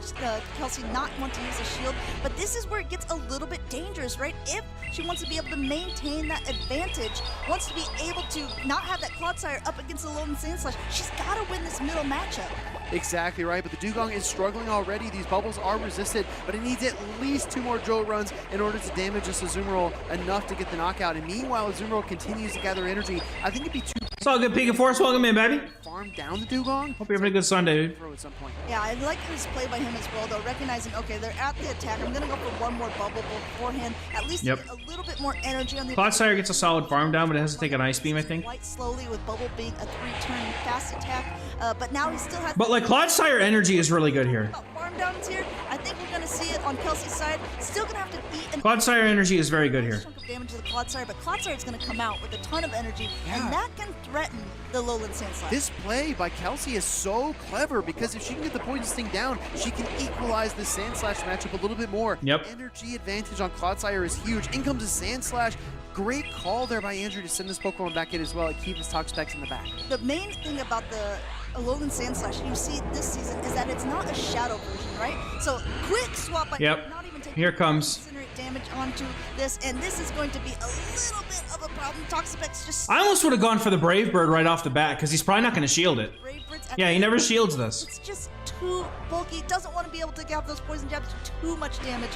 Kelsey not want to use a shield, but this is where it gets a little bit dangerous, right? If she wants to be able to maintain that advantage, wants to be able to not have that Clodsire up against the Alolan Sandslash, she's got to win this middle matchup. Exactly right, but the Dugong is struggling already. These bubbles are resisted, but it needs at least 2 more drill runs in order to damage this Azumarill enough to get the knockout. And meanwhile, Azumarill continues to gather energy. I think it'd be too It's all good, Pika Force. Welcome in, baby. farm down the Dugong. Hope you're having a good Sunday, dude. Throw at some point. Yeah, I like this play by him as well, though, recognizing, okay, they're at the attack. I'm going to go for one more bubble beforehand, at least Yep. to get a little bit more energy on the Clodsire gets a solid farm down, but it has to take an Ice Beam, I think. quite slowly with bubble being a 3-turn fast attack, but now he still has But like Clodsire energy is really good here. farm downs here. I think we're going to see it on Kelsey's side. Still going to have to beat an Clodsire energy is very good here. chunk of damage to the Clodsire, but Clodsire is going to come out with a ton of energy, Yeah. and that can threaten the Alolan Sandslash. This play by Kelsey is so clever because if she can get the Poison Sting down, she can equalize the Sandslash matchup a little bit more. Yep. Energy advantage on Clodsire is huge. In comes a Sandslash. Great call there by Andrew to send this Pokemon back in as well and keep his Toxapex in the back. The main thing about the Alolan Sandslash you see this season is that it's not a shadow version, right? So quick swap by Yep. not even taking Here it comes. incinerate damage onto this, and this is going to be a little bit of a problem. Toxapex just I almost would have gone for the Brave Bird right off the bat because he's probably not going to shield it. Brave Birds at Yeah, he the- never shields this. It's just too bulky. Doesn't want to be able to have those poison jabs do too much damage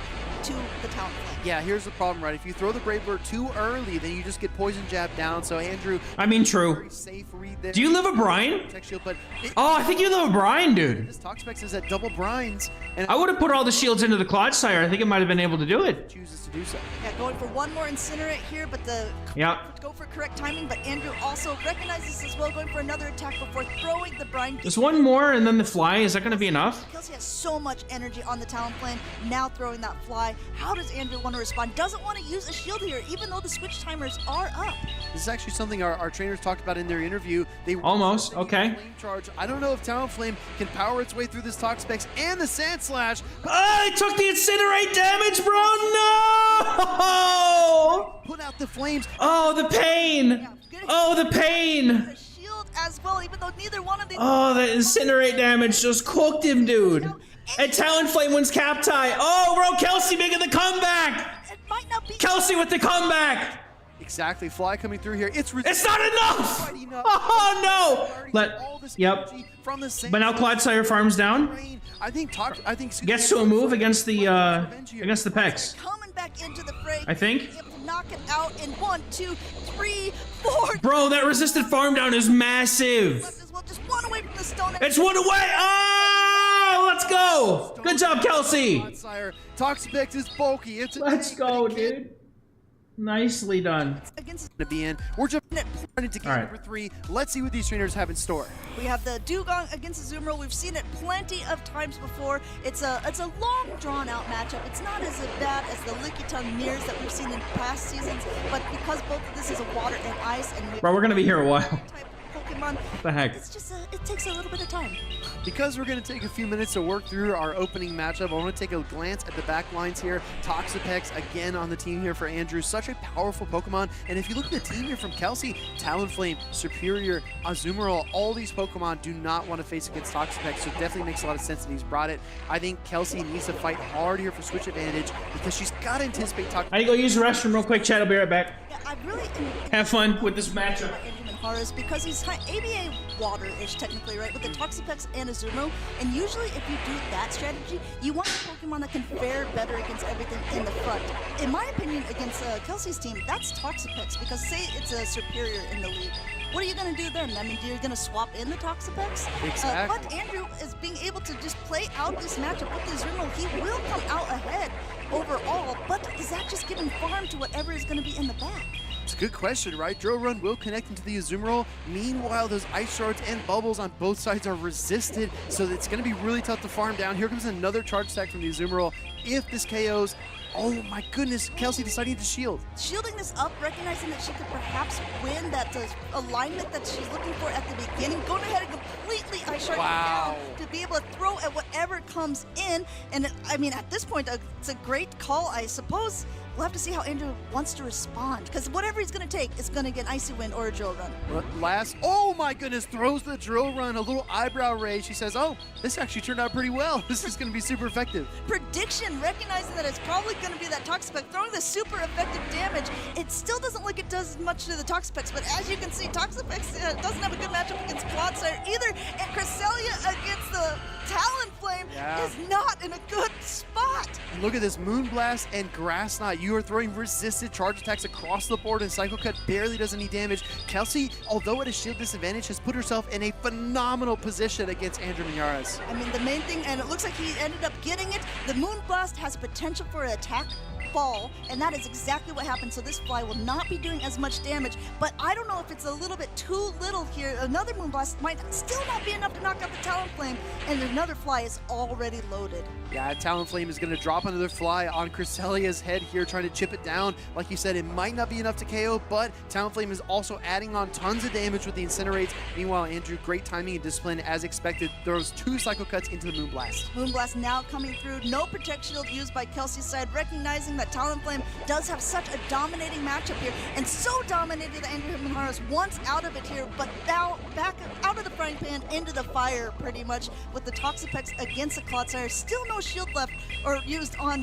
to the Talonflame. Yeah, here's the problem, right? If you throw the Brave Bird too early, then you just get Poison Jab down. So Andrew, I mean, true. very safe read there. Do you live a Brine? Tech shield, but Oh, I think you live a Brine, dude. this Toxapex is at double brines, and I would have put all the shields into the Clodsire. I think it might have been able to do it. chooses to do so. Yeah, going for one more Incinerate here, but the Yeah. go for correct timing. But Andrew also recognizes this as well, going for another attack before throwing the Brine. There's one more and then the Fly. Is that going to be enough? Kelsey has so much energy on the Talonflame, now throwing that Fly. How does Andrew want to respond? Doesn't want to use a shield here, even though the switch timers are up. This is actually something our trainers talked about in their interview. They Almost, okay. Flame charge. I don't know if Talonflame can power its way through this Toxapex and the Sandslash. Oh, it took the Incinerate damage, bro! No! Put out the flames. Oh, the pain! Oh, the pain! The shield as well, even though neither one of these. Oh, the Incinerate damage just cooked him, dude. And Talonflame wins cap tie. Oh, bro, Kelsey making the comeback! It might not be. Kelsey with the comeback! Exactly. Fly coming through here. It's It's not enough! quite enough. Oh, no! Let all this Yep. energy from the But now Clodsire farms down. Sandslash. I think Gets to a move against the Pex. Coming back into the fray. I think. Able to knock it out in 1, 2, 3, 4. Bro, that resisted farm down is massive. Left as well, just one away from the stone. It's one away. Oh, let's go. Good job, Kelsey. Clodsire. Toxapex is bulky. It's Let's go, dude. Nicely done. Against to be in. We're jumping into game All right. number 3. Let's see what these trainers have in store. we have the Dugong against the Azumarill. We've seen it plenty of times before. It's a long, drawn-out matchup. It's not as bad as the Lickitung mirrors that we've seen in past seasons, but because both of this is a water and ice, and we Bro, we're gonna be here a while. type Pokemon, The heck? it's just it takes a little bit of time. Because we're going to take a few minutes to work through our opening matchup, I want to take a glance at the back lines here. Toxapex again on the team here for Andrew. Such a powerful Pokemon. And if you look at the team here from Kelsey, Talonflame, Superior, Azumarill, all these Pokemon do not want to face against Toxapex, so it definitely makes a lot of sense that he's brought it. I think Kelsey needs to fight hard here for switch advantage because she's got to anticipate Toxapex. I need to go use the restroom real quick, chat. I'll be right back. Yeah, I really Have fun with this matchup. Andrew Manharas because he's ABA water-ish technically, right, with the Toxapex and Azumarill. And usually if you do that strategy, you want a Pokemon that can fare better against everything in the front. In my opinion, against Kelsey's team, that's Toxapex because say it's a Superior in the lead. What are you going to do then? I mean, you're going to swap in the Toxapex? Exactly. But Andrew is being able to just play out this matchup with the Azumarill. He will come out ahead overall, but is that just giving farm to whatever is going to be in the back? It's a good question, right? Drill Run will connect into the Azumarill. Meanwhile, those Ice Shards and Bubbles on both sides are resisted, so it's going to be really tough to farm down. Here comes another charge stack from the Azumarill. If this KOs, Oh my goodness, Kelsey deciding to shield. Shielding this up, recognizing that she could perhaps win that alignment that she's looking for at the beginning, going ahead and completely eye-sharking down to be able to throw at whatever comes in. And I mean, at this point, it's a great call, I suppose. We'll have to see how Andrew wants to respond, because whatever he's going to take is going to get an Icy Wind or a Drill Run. Last, oh my goodness, throws the Drill Run, a little eyebrow raise. She says, oh, this actually turned out pretty well. This is going to be super effective. Prediction, recognizing that it's probably going to be that Toxapex, throwing the super effective damage. It still doesn't look it does much to the Toxapex, but as you can see, Toxapex doesn't have a good matchup against Clodsire either, and Cresselia against the Talonflame is not in a good spot. Look at this, Moonblast and Grass Knot. You are throwing resisted charge attacks across the board, and Psycho Cut barely does any damage. Kelsey, although at a shield disadvantage, has put herself in a phenomenal position against Andrew Minares. I mean, the main thing, and it looks like he ended up getting it, the Moonblast has potential for an attack ball, and that is exactly what happened. So this fly will not be doing as much damage, but I don't know if it's a little bit too little here. Another Moonblast might still not be enough to knock out the Talonflame, and another fly is already loaded. Yeah, Talonflame is going to drop another fly on Cresselia's head here, trying to chip it down. Like you said, it might not be enough to KO, but Talonflame is also adding on tons of damage with the Incinerates. Meanwhile, Andrew, great timing and discipline as expected, throws 2 Psycho Cuts into the Moonblast. Moonblast now coming through. No Protect Shield used by Kelsey's side, recognizing that Talonflame does have such a dominating matchup here, and so dominated that Andrew Minares wants out of it here, but now back out of the frying pan into the fire pretty much with the Toxapex against the Clodsire. Still no shield left or used on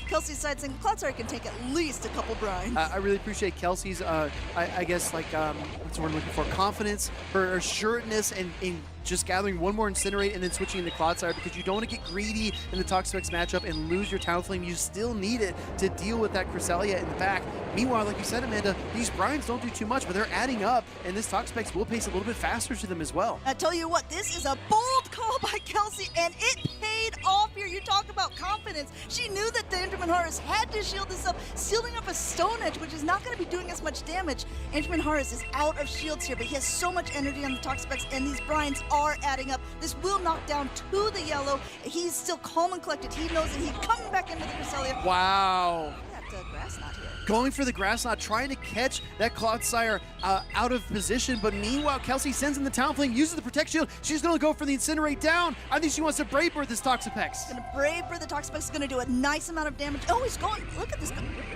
Kelsey's side, saying Clodsire can take at least a couple brines. I really appreciate Kelsey's, I guess, like, what's the word I'm looking for, confidence, her assuredness, and in just gathering one more Incinerate and then switching into Clodsire, because you don't want to get greedy in the Toxapex matchup and lose your Talonflame. You still need it to deal with that Cresselia in the back. Meanwhile, like you said, Amanda, these brines don't do too much, but they're adding up, and this Toxapex will pace a little bit faster to them as well. I tell you what, this is a bold call by Kelsey, and it paid off here. You talk about confidence. She knew that the Andrew Minares had to shield this up, shielding up a Stone Edge, which is not going to be doing as much damage. Andrew Minares is out of shields here, but he has so much energy on the Toxapex, and these brines are adding up. This will knock down to the yellow. He's still calm and collected. He knows that he's coming back into the Cresselia. Wow. That Grass Knot here. Going for the Grass Knot, trying to catch that Clodsire out of position, but meanwhile, Kelsey sends in the Talonflame, uses the Protect Shield. She's going to go for the Incinerate down. I think she wants to Brave Bird this Toxapex. Gonna Brave Bird. The Toxapex is going to do a nice amount of damage. Oh, he's going. Look at this.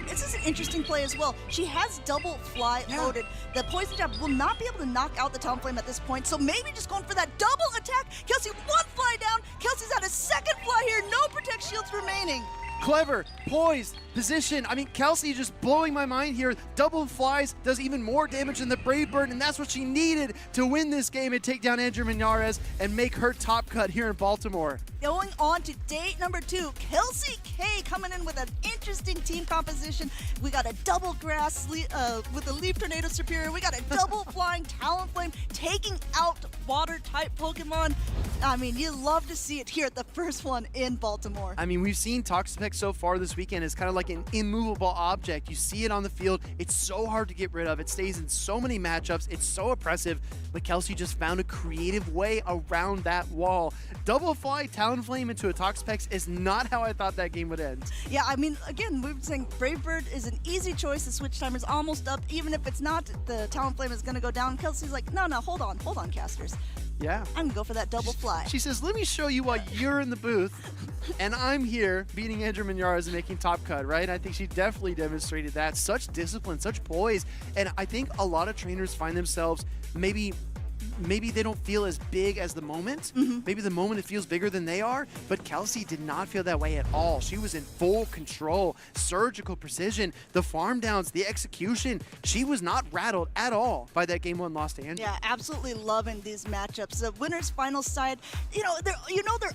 This is an interesting play as well. She has double fly loaded. The Poison Jab will not be able to knock out the Talonflame at this point, so maybe just going for that double attack. Kelsey, one fly down. Kelsey's at a second fly here. No Protect Shields remaining. Clever, poised, position. I mean, Kelsey just blowing my mind here. Double flies does even more damage than the Brave Bird, and that's what she needed to win this game and take down Andrew Minares and make her top cut here in Baltimore. Going on to date number 2, Kelsey K coming in with an interesting team composition. We got a double grass with a Leaf Tornado Superior. We got a double flying Talonflame taking out water type Pokemon. I mean, you love to see it here at the first one in Baltimore. I mean, we've seen Toxapex so far this weekend as kind of like an immovable object. You see it on the field. It's so hard to get rid of. It stays in so many matchups. It's so oppressive. But Kelsey just found a creative way around that wall. Double fly Talonflame into a Toxapex is not how I thought that game would end. Yeah, I mean, again, we were saying Brave Bird is an easy choice. The switch timer's almost up. Even if it's not, the Talonflame is going to go down. Kelsey's like, no, hold on, casters. Yeah. I'm going to go for that double fly. She says, let me show you while you're in the booth, and I'm here beating Andrew Minares and making top cut, right? I think she definitely demonstrated that. Such discipline, such poise. And I think a lot of trainers find themselves maybe they don't feel as big as the moment. Maybe the moment it feels bigger than they are, but Kelsey did not feel that way at all. She was in full control, surgical precision, the farm downs, the execution. She was not rattled at all by that game 1 loss to Andrew. Yeah, absolutely loving these matchups. The winners finals side, they're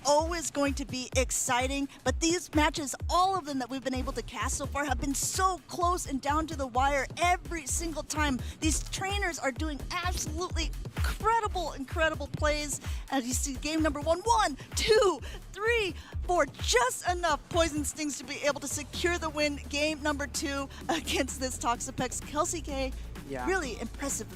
always going to be exciting, but these matches, all of them that we've been able to cast so far, have been so close and down to the wire every single time. These trainers are doing absolutely incredible plays. As you see, game number 1, 2, 3, 4, just enough Poison Stings to be able to secure the win. Game number 2 against this Toxapex. Kelsey K Yeah. Really impressive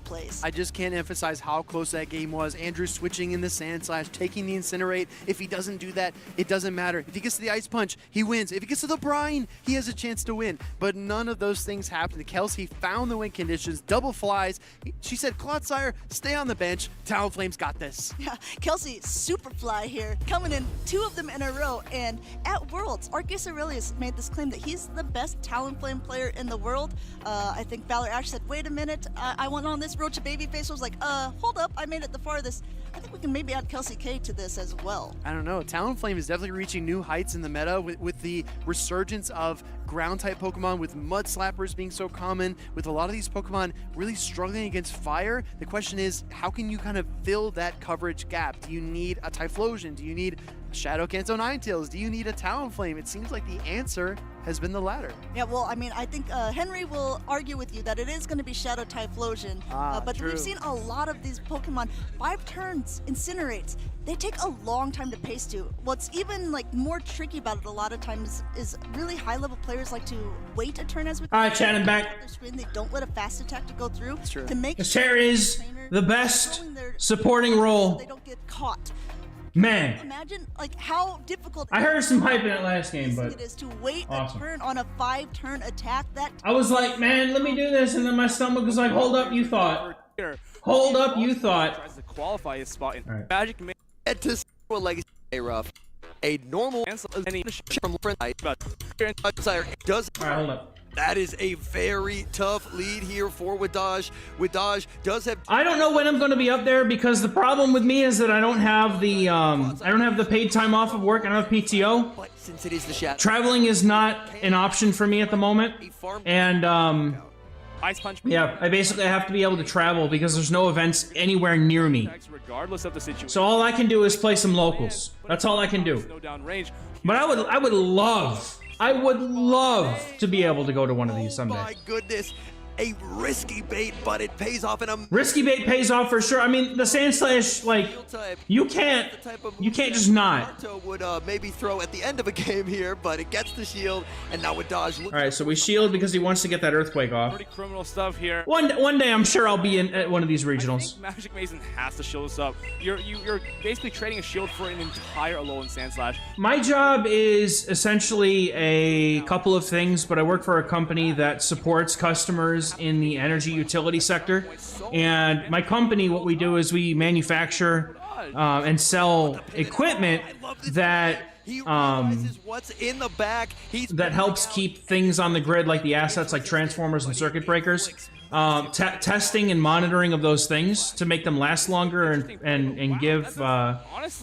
plays. I just can't emphasize how close that game was. Andrew switching in the Sand Slash, taking the Incinerate. If he doesn't do that, it doesn't matter. If he gets to the Ice Punch, he wins. If he gets to the Brine, he has a chance to win. But none of those things happened. Kelsey found the win conditions, double flies. She said, Clodsire, stay on the bench. Talonflame's got this. Yeah, Kelsey, super fly here, coming in 2 of them in a row. And at Worlds, Arceus Aurelius made this claim that he's the best Talonflame player in the world. I think Valor Ash said, wait a minute, I went on this road to Babyface. Was like, hold up, I made it the farthest. I think we can maybe add Kelsey K to this as well. I don't know. Talonflame is definitely reaching new heights in the meta with the resurgence of ground-type Pokemon, with Mud Slappers being so common, with a lot of these Pokemon really struggling against fire. The question is, how can you kind of fill that coverage gap? Do you need a Typhlosion? Do you need a Shadow Kanto Ninetales? Do you need a Talonflame? It seems like the answer has been the latter. Yeah, well, I mean, I think Henry will argue with you that it is going to be Shadow Typhlosion. But True. we've seen a lot of these Pokemon, 5 turns, Incinerates. They take a long time to pace to. What's even like more tricky about it a lot of times is really high-level players like to wait a turn as we All right, Chad, I'm back. their screen. They don't let a fast attack to go through true. to make This chair is trainer the best throwing their- supporting so role. they don't get caught. Man, Imagine like how difficult I heard some hype in that last game, but it is to wait awesome. a turn on a 5-turn attack. That I was like, man, let me do this, and then my stomach was like, hold up, you thought. Here. Hold up, you thought. Tries to qualify his spot in Alright. Magic Man. And to a legacy rough, a normal Any from friend Clodsire does. All right, hold up. That is a very tough lead here for Wadaj. Wadaj does have I don't know when I'm going to be up there because the problem with me is that I don't have the paid time off of work. I don't have PTO. but since it is the shadow Traveling is not an option for me at the moment, a farm and Ice Punch. yeah, I basically have to be able to travel because there's no events anywhere near me. Regardless of the situation. So all I can do is play some locals. That's all I can do. No down range. But I would love to be able to go to one of these someday. my goodness, a risky bait, but it pays off in a Risky bait pays off for sure. I mean, the Sand Slash, like, type. you can't just not. Naruto would maybe throw at the end of a game here, but it gets the shield, and now Wadaj looks All right, so we shield because he wants to get that Earthquake off. Pretty criminal stuff here. One day, I'm sure I'll be at one of these I regionals. think Magic Mason has to shield us up. You're basically trading a shield for an entire Alolan Sand Slash. My job is essentially a couple of things, but I work for a company that supports customers in the energy utility sector. And my company, what we do is we manufacture and sell equipment that he realizes what's in the back. He's that helps keep things on the grid, like the assets like transformers and circuit breakers. Testing and monitoring of those things to make them last longer and give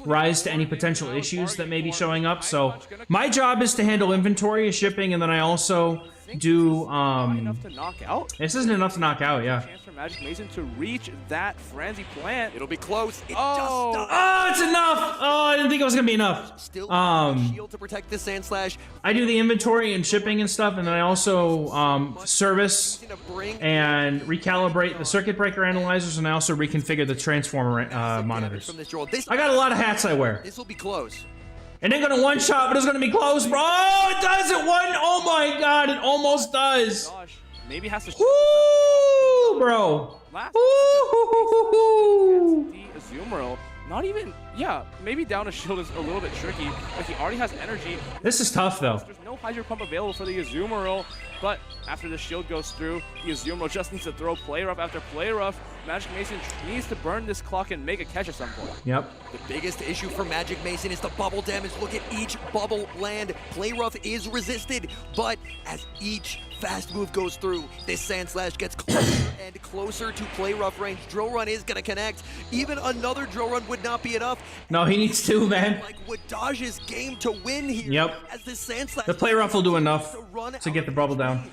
rise to any potential issues that may be showing up. So my job is to handle inventory, shipping, and then I also do Enough to knock out. this isn't enough to knock out, yeah. Chance for Magic Mason to reach that Frenzy Plant. It'll be close. It Oh. just Oh, it's enough! Oh, I didn't think it was gonna be enough. still shield to protect the Sand Slash. I do the inventory and shipping and stuff, and then I also service To bring and recalibrate the circuit breaker analyzers, and I also reconfigure the transformer monitors. from this draw. This I got a lot of hats I wear. will be close. And they're gonna one shot, but it's gonna be close, bro. Oh, it does it one. Oh my god, it almost does. Gosh, maybe has to. Woo, bro. Last Woo. the Azumarill. Not even. Yeah, maybe down a shield is a little bit tricky, but he already has energy. This is tough though. There's no Hydro Pump available for the Azumarill, but after the shield goes through, the Azumarill just needs to throw Play Rough after Play Rough. Magic Mason needs to burn this clock and make a catch at some point. Yep. The biggest issue for Magic Mason is the bubble damage. Look at each bubble land. Play Rough is resisted, but as each fast move goes through, this Sand Slash gets closer and closer to Play Rough range. Drill Run is gonna connect. Even another Drill Run would not be enough. No, he needs two, man. Like Wadaj's game to win here. Yep. As this Sand Slash The Play Rough will do enough run to get the bubble down.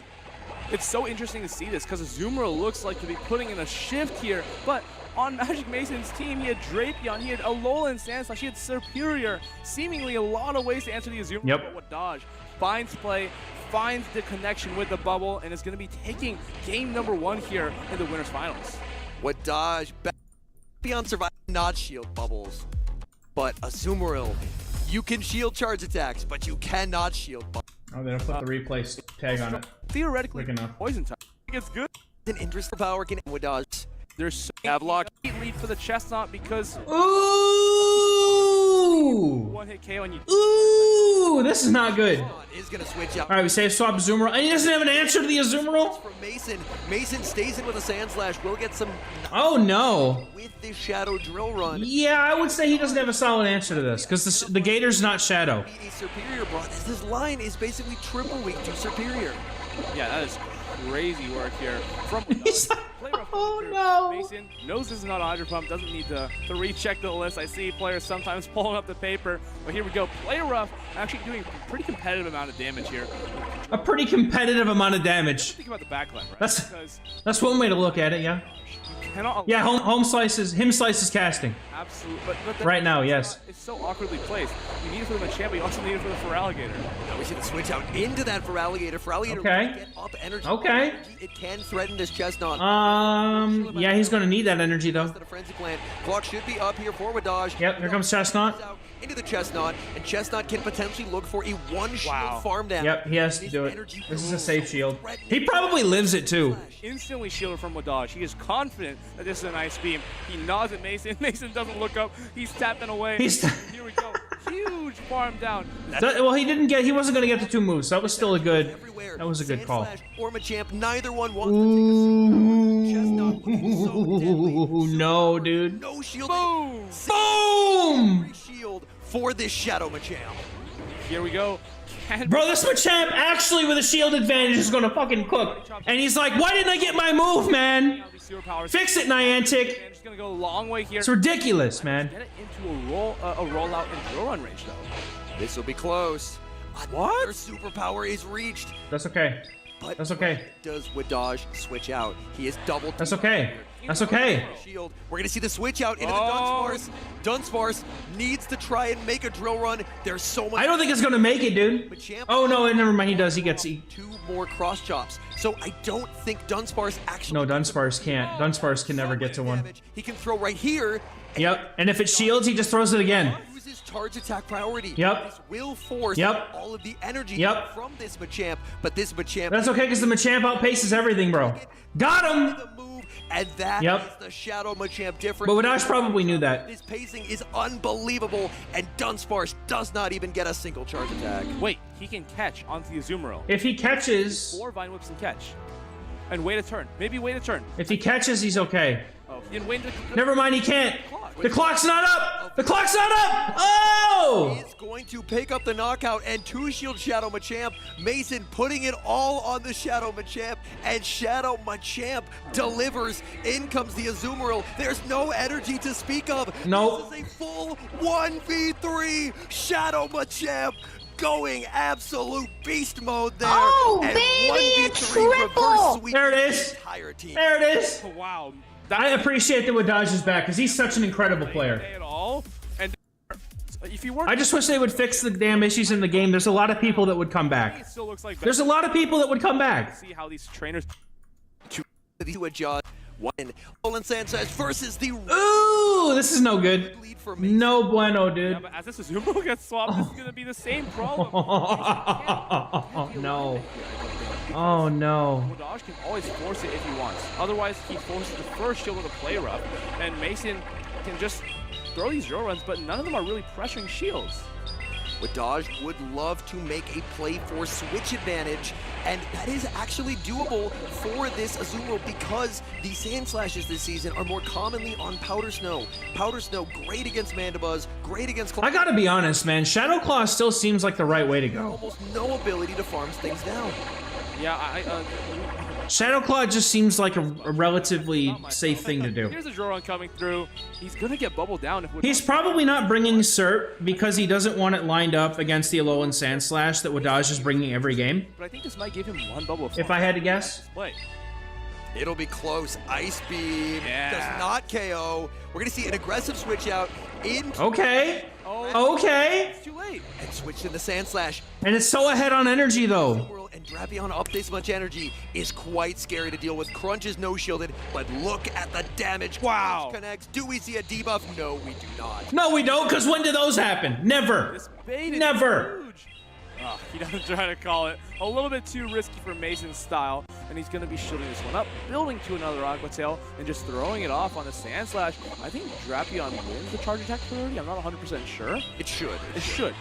It's so interesting to see this because Azumarill looks like to be putting in a shift here, but on Magic Mason's team, he had Drapion, he had Alolan Sand Slash, he had Superior, seemingly a lot of ways to answer the Azumarill. Yep. But Wadaj finds play, finds the connection with the bubble, and is going to be taking game number 1 here in the winners finals. Wadaj beyond survive, not shield bubbles. But Azumarill, you can shield charge attacks, but you cannot shield bubbles. Oh, they don't put the replay tag on it. Theoretically, Quick enough. poison type. It's good. An interest for power can with dodge. There's so Havelock. lead for the Chestnut because Ooh! one hit KO and you. Ooh! This is not good. Is gonna switch out. All right, we save swap Azumarill, and he doesn't have an answer to the Azumarill. From Mason. Mason stays in with a Sand Slash. Will get some Oh no. with this Shadow Drill Run. Yeah, I would say he doesn't have a solid answer to this because the Gator's not Shadow. A Superior brought this line is basically triple weak to Superior. Yeah, that is crazy work here from. He's like, Play rough oh through. no. Mason knows this is not a Hydro Pump, doesn't need to recheck the list. I see players sometimes pulling up the paper, but here we go. Play rough, actually doing a pretty competitive amount of damage here. A pretty competitive amount of damage. Think about the backline, right? That's one way to look at it, yeah. You cannot. Yeah, home slices, him slices casting. Absolutely. But Right now, yes. It's so awkwardly placed. You need it for the Machamp, but you also need it for the Feraligatr. Now we see the switch out into that Feraligatr. Feraligatr Okay. will get up energy. Okay. It can threaten this Chestnut. Yeah, he's gonna need that energy though. The Frenzy Plant. Clock should be up here for Wadaj. Yep, here comes Chestnut. Out into the Chestnut, and Chestnut can potentially look for a one-shield farm down. Yep, he has to do it. Energy This is a goes safe so shield. threatening. He probably lives it too. Instantly shielded from Wadaj. He is confident that this is an ice beam. He nods at Mason. Mason doesn't look up. He's tapping away. Here we go. Huge farm down. Well, he wasn't gonna get the 2 moves, so that was still a good, Everywhere. that was a good Sand call. Slash or Machamp, neither one wants to take a Chestnut looking so deadly. Ooh, no, dude. No shield. Boom! Boom! Shield for this Shadow Machamp. Here we go. Bro, this Machamp actually with a shield advantage is gonna fucking cook. And he's like, why didn't I get my move, man? Fix it, Niantic. Just gonna go a long way here. It's ridiculous, man. Get it into a rollout and drill run range though. This will be close. What? Their superpower is reached. That's okay. But That's okay. does Wadaj switch out? He is double. That's okay. That's okay. Shield. We're gonna see the switch out into the Oh. Dunsparce. Dunsparce needs to try and make a drill run. There's so much. I don't think it's gonna make it, dude. Machamp Oh no, never mind. He does. He gets. 2 more cross chops. So I don't think Dunsparce actually. No, Dunsparce can't. Dunsparce can never get to one. damage. He can throw right here. Yep. And if it shields, he just throws it again. Uses charge attack priority. Yep. This will force Yep. all of the energy Yep. from this Machamp, but this Machamp. That's okay because the Machamp outpaces everything, bro. Got him. The move, and that Yep. is the Shadow Machamp difference. But Wadaj probably knew that. His pacing is unbelievable, and Dunsparce does not even get a single charge attack. Wait, he can catch onto the Azumarill. If he catches, 4 Vine Whips and catch. And wait a turn. Maybe wait a turn. if he catches, he's okay. Oh, he didn't wait to... Never mind, he can't. The clock's not up. The clock's not up. Oh! He's going to pick up the knockout and 2-shield Shadow Machamp. Mason putting it all on the Shadow Machamp, and Shadow Machamp delivers. In comes the Azumarill. There's no energy to speak of. Nope. This is a full 1v3 Shadow Machamp. Going absolute beast mode there. Oh, and baby, 1v3 it's triple. reverse sweep There it the is. entire team. There it is. Wow. I appreciate that Wadaj is back because he's such an incredible player. At all. And if you weren't... I just wish they would fix the damn issues in the game. There's a lot of people that would come back. It still looks like... There's a lot of people that would come back. See how these trainers... To adjust. One. Olin Sanchez versus the Ooh, this is no good. lead for me. No bueno, dude. Yeah, but as this Azumarill gets swapped, this is going to be the same problem. Oh no. Oh no. Wadaj can always force it if he wants. Otherwise, he forces the first shield with a play rough, and Mason can just throw these drill runs, but none of them are really pressuring shields. Wadaj would love to make a play for switch advantage, and that is actually doable for this Azumarill because the Sand Slashes this season are more commonly on Powder Snow. Powder Snow, great against Mandibuzz, great against I gotta be honest, man. Shadow Claw still seems like the right way to go. almost no ability to farm things down. Yeah, Shadow Claw just seems like a relatively safe thing to do. Here's a drill run coming through. He's going to get bubbled down. If He's probably not bringing Cert because he doesn't want it lined up against the Alolan Sand Slash that Wadaj is bringing every game. But I think this might give him one bubble. If I had to guess. Play. It'll be close. Ice Beam Yeah. does not KO. We're going to see an aggressive switch out into Okay. Oh, Okay. it's too late. and switch to the Sand Slash. And it's so ahead on energy though. World and Drapion up this much energy is quite scary to deal with. Crunch is no shielded, but look at the damage. Wow. Crunch connects. Do we see a debuff? No, we do not. No, we don't, because when do those happen? Never. This bait is Never. huge. Oh, he doesn't try to call it. A little bit too risky for Mason's style. and he's going to be shielding this one up, building to another Aqua Tail, and just throwing it off on the Sand Slash. I think Drapion wins the charge attack priority. I'm not 100% sure. It should. It should.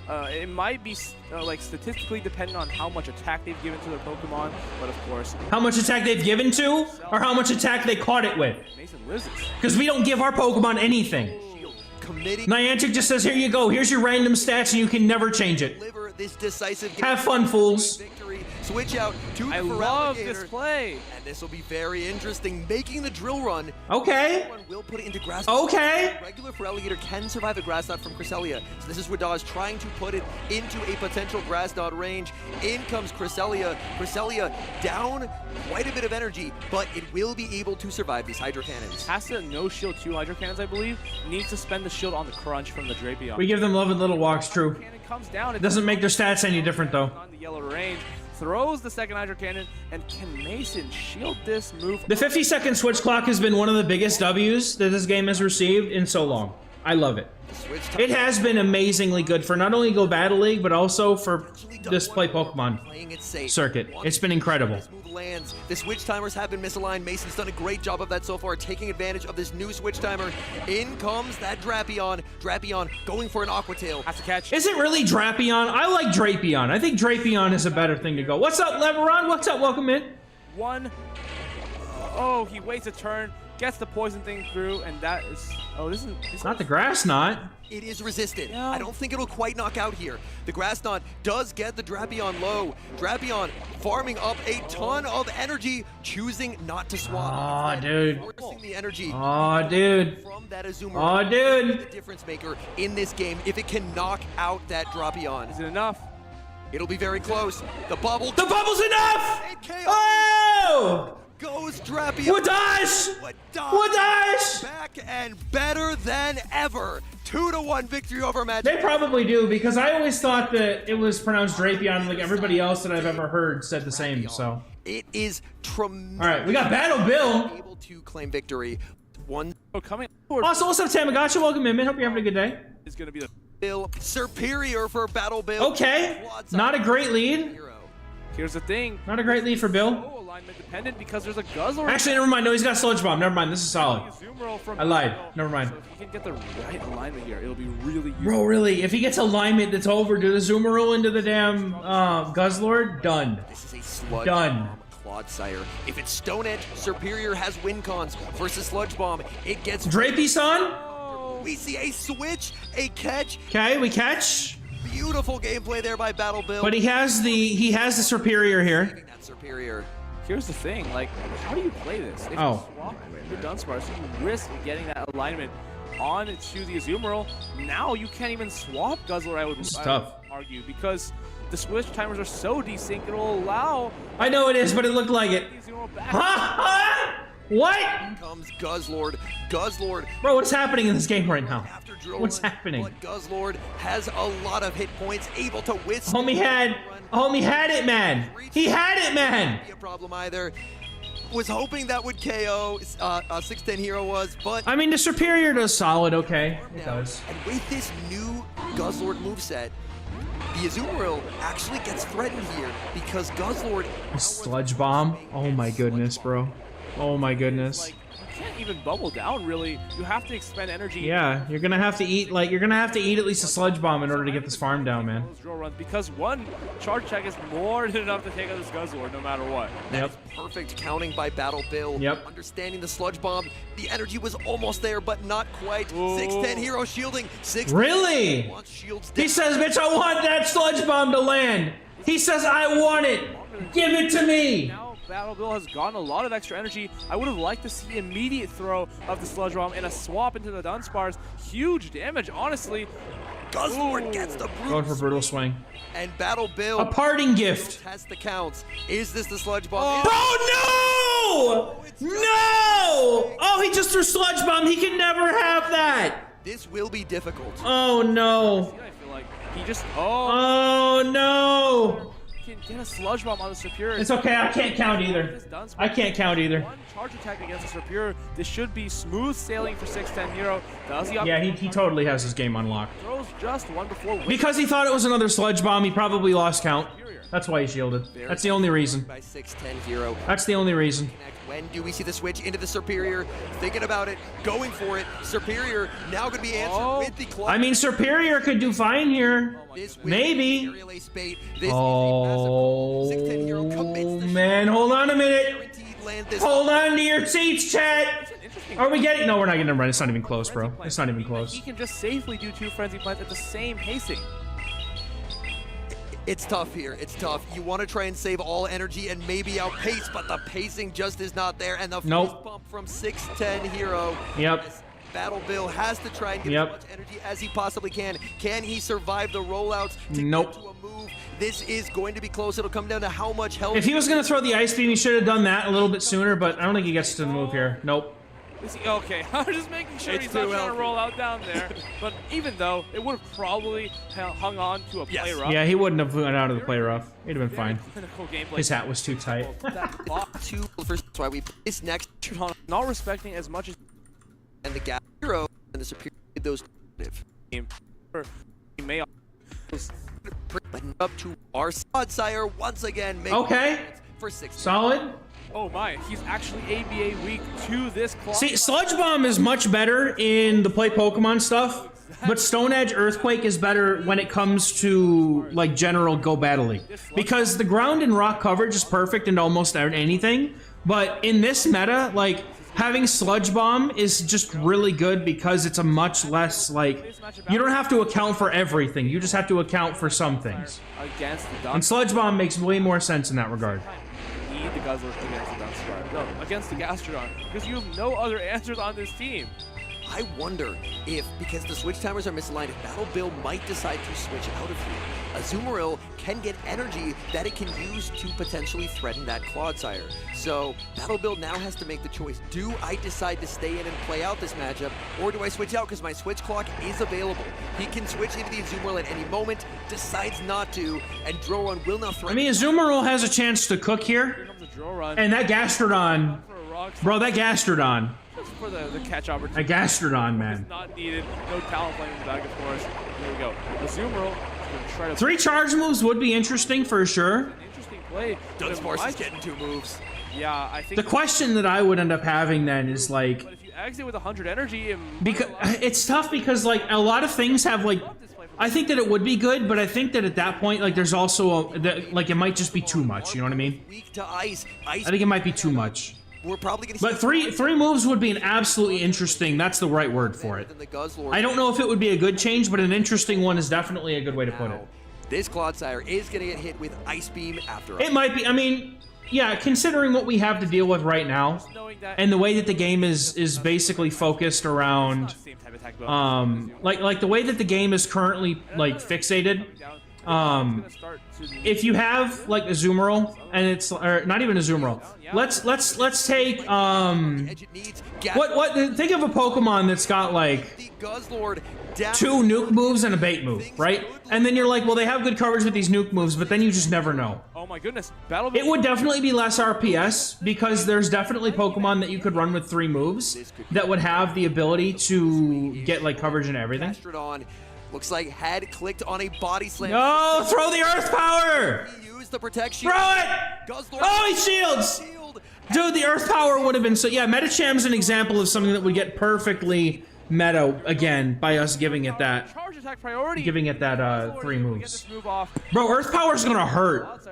It might be like statistically dependent on how much attack they've given to their Pokemon, but of course, How much attack they've given to, or how much attack they caught it with? Mason lives it. Because we don't give our Pokemon anything. Committing Niantic just says, here you go, here's your random stats and you can never change it. deliver this decisive game. Have fun, fools. Victory. Switch out to the I love this Feraligatr, play. and this will be very interesting. Making the drill run. Okay. One will put it into grass. Okay. Regular Feraligatr can survive a grass knot from Cresselia, so this is Radaz trying to put it into a potential grass knot range. In comes Cresselia. Cresselia down quite a bit of energy, but it will be able to survive these Hydro Cannons. Has to no shield 2 Hydro Cannons, I believe. Needs to spend the shield on the crunch from the Drapion. We give them love and little walks, true. Cannon comes down. It doesn't make their stats any different, though. On the yellow range, throws the second Hydro Cannon, and can Mason shield this move? The 50-second switch clock has been one of the biggest W's that this game has received in so long. I love it. Switch time. It has been amazingly good for not only Go Battle League, but also for display Pokemon Playing it safe. circuit. It's been incredible. This move lands. The switch timers have been misaligned. Mason's done a great job of that so far, taking advantage of this new switch timer. In comes that Drapion. Drapion going for an Aqua Tail. Has to catch. Is it really Drapion? I like Drapion. I think Drapion is a better thing to go. What's up, Leveron? What's up? Welcome in. One. Oh, he waits a turn, gets the poison thing through, and that is. Oh, this is Not the grass knot. It is resisted. Yeah. I don't think it'll quite knock out here. The Grass Knot does get the Drapion low. Drapion farming up a ton of energy, choosing not to swap. Aw, Instead, dude. Forcing the energy Aw, dude. from that Azumarill. Aw, dude. The difference maker in this game if it can knock out that Drapion. Is it enough? It'll be very close. The bubble The bubble's enough! and KO Oh! goes Drapion. Wadash! Wadash! Wadash! Back and better than ever. 2-1 victory over Magic. They probably do, because I always thought that it was pronounced Drapion, like everybody else that I've ever heard said the same, so. It is tremendous. All right, we got Battle Bill. Able to claim victory. One Oh, coming forward Also, what's up, Tamagotchi? Welcome in, man. Hope you're having a good day. is going to be the. Bill superior for Battle Bill. Okay. Quad Not a side great lead. hero. Here's the thing. Not a great lead for Bill. Oh, alignment dependent because there's a Guzzler. Actually, never mind. No, he's got Sludge Bomb. Never mind. This is solid. Azumarill from I lied. Battle. Never mind. So if you can get the right alignment here, it'll be really useful. Bro, really? If he gets alignment that's over to the Zoomeroo into the damn Guzzlord, done. This is a sludge Done. bomb Quad Sire. If it's Stone Edge, superior has win cons versus Sludge Bomb. It gets Drapey-san? We see a switch, a catch. Okay, we catch. Beautiful gameplay there by Battle Bill. But he has the superior here. Saving that superior. Here's the thing, like, how do you play this? If Oh. you swap the Dunsparce, you risk getting that alignment on to the Azumarill. Now you can't even swap Guzzler, I would tough. argue, because the switch timers are so desync, it'll allow I know it is, but it looked like it. the Azumarill back. Huh? What? Comes Guzzlord. Guzzlord Bro, what's happening in this game right now? after drill What's run, happening? But Guzzlord has a lot of hit points, able to withstand. Homie had it, man. He had it, man. Be a problem either. Was hoping that would KO 610 Hero was, but I mean, the superior does solid, okay. It does. And with this new Guzzlord moveset, the Azumarill actually gets threatened here because Guzzlord Sludge Bomb. Oh my goodness, bro. Oh my goodness. Like, you can't even bubble down, really. You have to expend energy. Yeah, you're gonna have to eat, like, you're gonna have to eat at least a Sludge Bomb in order to get this farm down, man. Those drill runs, because one charge check is more than enough to take out this Guzzlord, no matter what. Yep. perfect counting by Battle Bill. Yep. Understanding the Sludge Bomb. The energy was almost there, but not quite. Ooh. 610 Hero shielding. 610 Really? wants shields He down. says, bitch, I want that Sludge Bomb to land. He says, I want it. Give it to me. Now Battle Bill has gotten a lot of extra energy. I would have liked to see immediate throw of the Sludge Bomb and a swap into the Dunsparce. Huge damage, honestly. Guzzlord Ooh. gets the Going for brute. brutal swing. And Battle Bill A parting gift. test the counts. Is this the Sludge Bomb? Bro, no! No! Oh, he just threw Sludge Bomb. He can never have that. This will be difficult. Oh, no. I feel like he just... Oh, Oh, no. can get a Sludge Bomb on the Superior. It's okay, I can't count either. I can't count either. One charge attack against the Superior. This should be smooth sailing for 6'10" Hero. Does he? Yeah, he totally has his game unlocked. Throws just one before. Because he thought it was another Sludge Bomb, he probably lost count. That's why he shielded. That's the only reason. By 6'10" Hero. That's the only reason. When do we see the switch into the Superior? Thinking about it, going for it. Superior now going to be answered with the claw. I mean, Superior could do fine here. Maybe. Oh, man, hold on a minute. Hold on to your seats, chat. Are we getting? No, we're not getting him right. It's not even close, bro. It's not even close. He can just safely do 2 Frenzy Plants at the same pacing. It's tough here. It's tough. You want to try and save all energy and maybe outpace, but the pacing just is not there. And the first bump from 6'10" Hero. Yep. Battle Bill has to try and get as much energy as he possibly can. Can he survive the rollouts to get to a move? This is going to be close. It'll come down to how much health. If he was going to throw the Ice Beam, he should have done that a little bit sooner, but I don't think he gets to the move here. Nope. Is he, okay, I'm just making sure he's not trying to roll out down there. But even though, it would have probably hung on to a play rough. Yeah, he wouldn't have went out of the play rough. He'd have been fine. Gameplay. His hat was too tight. That's why we put this next not respecting as much as and the gap hero and the Superior those game. He may but up to our Sire once again. Okay. For 6. Solid. Oh my, he's actually ABA weak to this claw. See, Sludge Bomb is much better in the play Pokemon stuff, but Stone Edge Earthquake is better when it comes to, like, general go battling. Because the ground and rock coverage is perfect in almost anything, but in this meta, like, having Sludge Bomb is just really good because it's a much less, like, you don't have to account for everything, you just have to account for some things. And Sludge Bomb makes way more sense in that regard. The Guzzler against the Dunspark. No, against the Gastrodon, because you have no other answers on this team. I wonder if, because the switch timers are misaligned, if Battle Bill might decide to switch out of here. Azumarill can get energy that it can use to potentially threaten that Clodsire. So Battle Bill now has to make the choice. Do I decide to stay in and play out this matchup, or do I switch out because my switch clock is available? He can switch into the Azumarill at any moment, decides not to, and Droron will not threaten. I mean, Azumarill has a chance to cook here, and that Gastrodon, bro, that Gastrodon. For the catch opportunity. A Gastrodon, man. Not needed. No talent playing in the back, of course. Here we go. Azumarill is going to try to... 3 charge moves would be interesting for sure. An interesting play. Dunsparce is getting 2 moves. Yeah, I think... The question that I would end up having then is, like... But if you exit with 100 energy... Because it's tough because, like, a lot of things have, like... I think that it would be good, but I think that at that point, like, there's also, like, it might just be too much, you know what I mean? Weak to ice. I think it might be too much. We're probably gonna but three moves would be an absolutely interesting. That's the right word for it. I don't know if it would be a good change, but an interesting one is definitely a good way to put it. This Clodsire is gonna get hit with Ice Beam after. It might be. I mean, yeah, considering what we have to deal with right now, and the way that the game is basically focused around, like the way that the game is currently like fixated. If you have like Azumarill and it's or not even Azumarill, let's take what think of a Pokemon that's got like 2 nuke moves and a bait move, right? And then you're like, well, they have good coverage with these nuke moves, but then you just never know. Oh my goodness, Battle It would definitely be less RPS because there's definitely Pokemon that you could run with 3 moves that would have the ability to get like coverage and everything. Looks like had clicked on a body slam. No, throw the Earth Power! Use the protection. Throw it! Oh, he shields! Dude, the Earth Power would have been so... Yeah, Metacham's an example of something that would get perfectly meta again by us giving it that. Giving it that 3 moves. Bro, Earth Power's gonna hurt.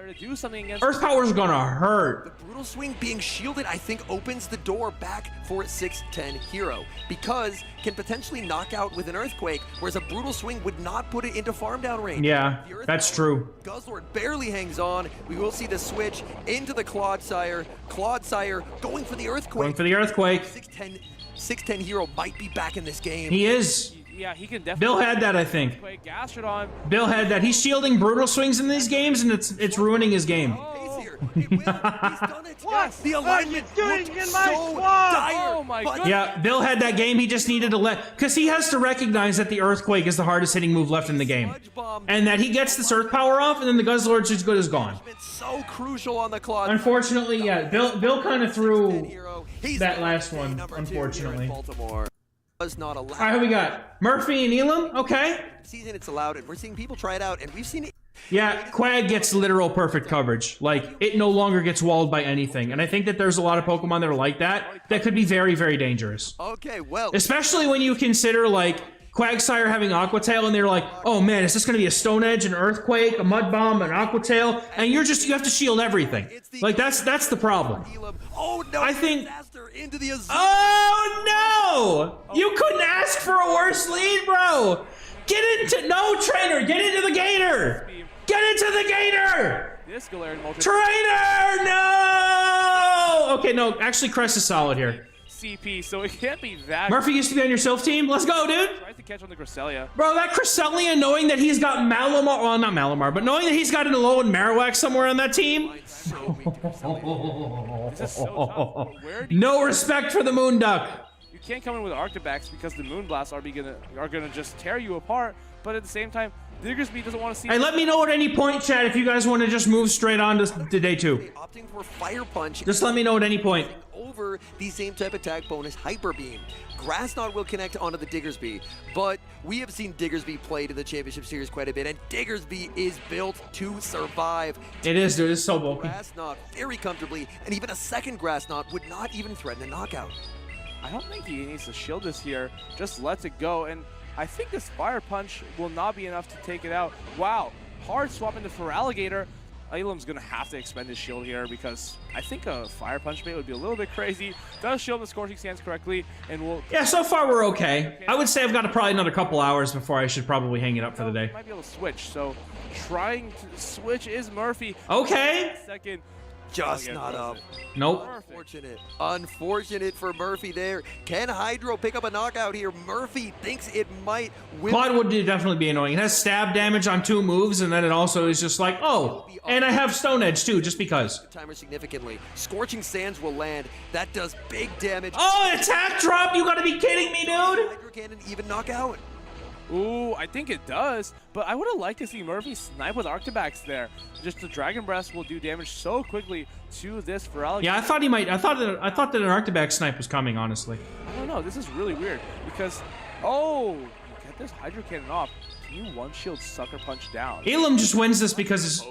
Earth Power's gonna hurt. The Brutal Swing being shielded, I think, opens the door back for 6'10" Hero because can potentially knock out with an Earthquake, whereas a Brutal Swing would not put it into farm down range. Yeah, that's true. Guzzlord barely hangs on. We will see the switch into the Clodsire. Clodsire going for the Earthquake. Going for the Earthquake. 6'10" Hero might be back in this game. He is. Yeah, he can definitely. Bill had that, I think. Bill had that. He's shielding Brutal Swings in these games, and it's ruining his game. It will. He's done it. What? The alignment doing looked in my so squad? dire. Oh my but goodness. Yeah, Bill had that game. He just needed to because he has to recognize that the Earthquake is the hardest hitting move left in the game. Sludge bomb And that he gets this Earth Power off, and then the Guzzlord's as good as gone. It's so crucial on the claw. Unfortunately, yeah, Bill kind of threw Hero. He's that last one, number 2 unfortunately. here in Baltimore. Was not allowed. All right, who we got? Murphy and Elam? Okay. Season it's allowed, and we're seeing people try it out, and we've seen it. Yeah, Quag gets literal perfect coverage. Like, it no longer gets walled by anything. And I think that there's a lot of Pokemon that are like that could be very, very dangerous. Okay, well, Especially when you consider, like, Quagsire having Aqua Tail, and they're like, oh man, is this going to be a Stone Edge, an Earthquake, a Mud Bomb, an Aqua Tail? And you have to shield everything. Like, that's the problem. oh no! I think- disaster into the Azure. Oh no! You couldn't ask for a worse lead, bro! No, Trainer, get into the Gator! Get into the Gator! This Galarian Moltres Trainer, no! Okay, no, actually Crest is solid here. CP, so it can't be that. Murphy used to be on your Sylph team. Let's go, dude! Tries to catch on the Cresselia. Bro, that Cresselia, knowing that he's got Malamar, well, not Malamar, but knowing that he's got an Alolan Marowak somewhere on that team, So weak to Cresselia. This is so tough. Where do no respect for the Moonduck. you can't come in with Arctibax because the Moonblasts are gonna just tear you apart. But at the same time, Diggersby doesn't want to see. Hey, let me know at any point, chat, if you guys want to just move straight on to day 2. Opting for Fire Punch Just let me know at any point. over the same type attack bonus, Hyper Beam. Grass Knot will connect onto the Diggersby, but we have seen Diggersby played in the Championship Series quite a bit, and Diggersby is built to survive. It is, dude. It's so bulky. Grass Knot very comfortably, and even a second Grass Knot would not even threaten a knockout. I don't think he needs to shield this here. Just lets it go, and I think this Fire Punch will not be enough to take it out. Wow, hard swap into Feraligatr. Elam's gonna have to expend his shield here because I think a Fire Punch bait would be a little bit crazy. Does shield the Scorching Sands correctly, and will. Yeah, so far we're okay. I would say I've got probably another couple hours before I should probably hang it up for the day. Might be able to switch. So trying to switch is Murphy. Okay. Second. Just Again, not up. Nope. Unfortunate. Unfortunate for Murphy there. Can Hydro pick up a knockout here? Murphy thinks it might win. Claude would definitely be annoying. It has stab damage on 2 moves, and then it also is just like, oh, and I have Stone Edge too, just because. Timer significantly. Scorching Sands will land. That does big damage. Oh, attack drop! You gotta be kidding me, dude! Hydro Cannon even knockout. Ooh, I think it does, but I would have liked to see Murphy snipe with Arctibax there. Just the Dragon Breath will do damage so quickly to this Feraligatr. Yeah, I thought he might. I thought that an Arctibax snipe was coming, honestly. I don't know, this is really weird because, oh, get this Hydro Cannon off. Can you one-shield Sucker Punch down? Elam just wins this because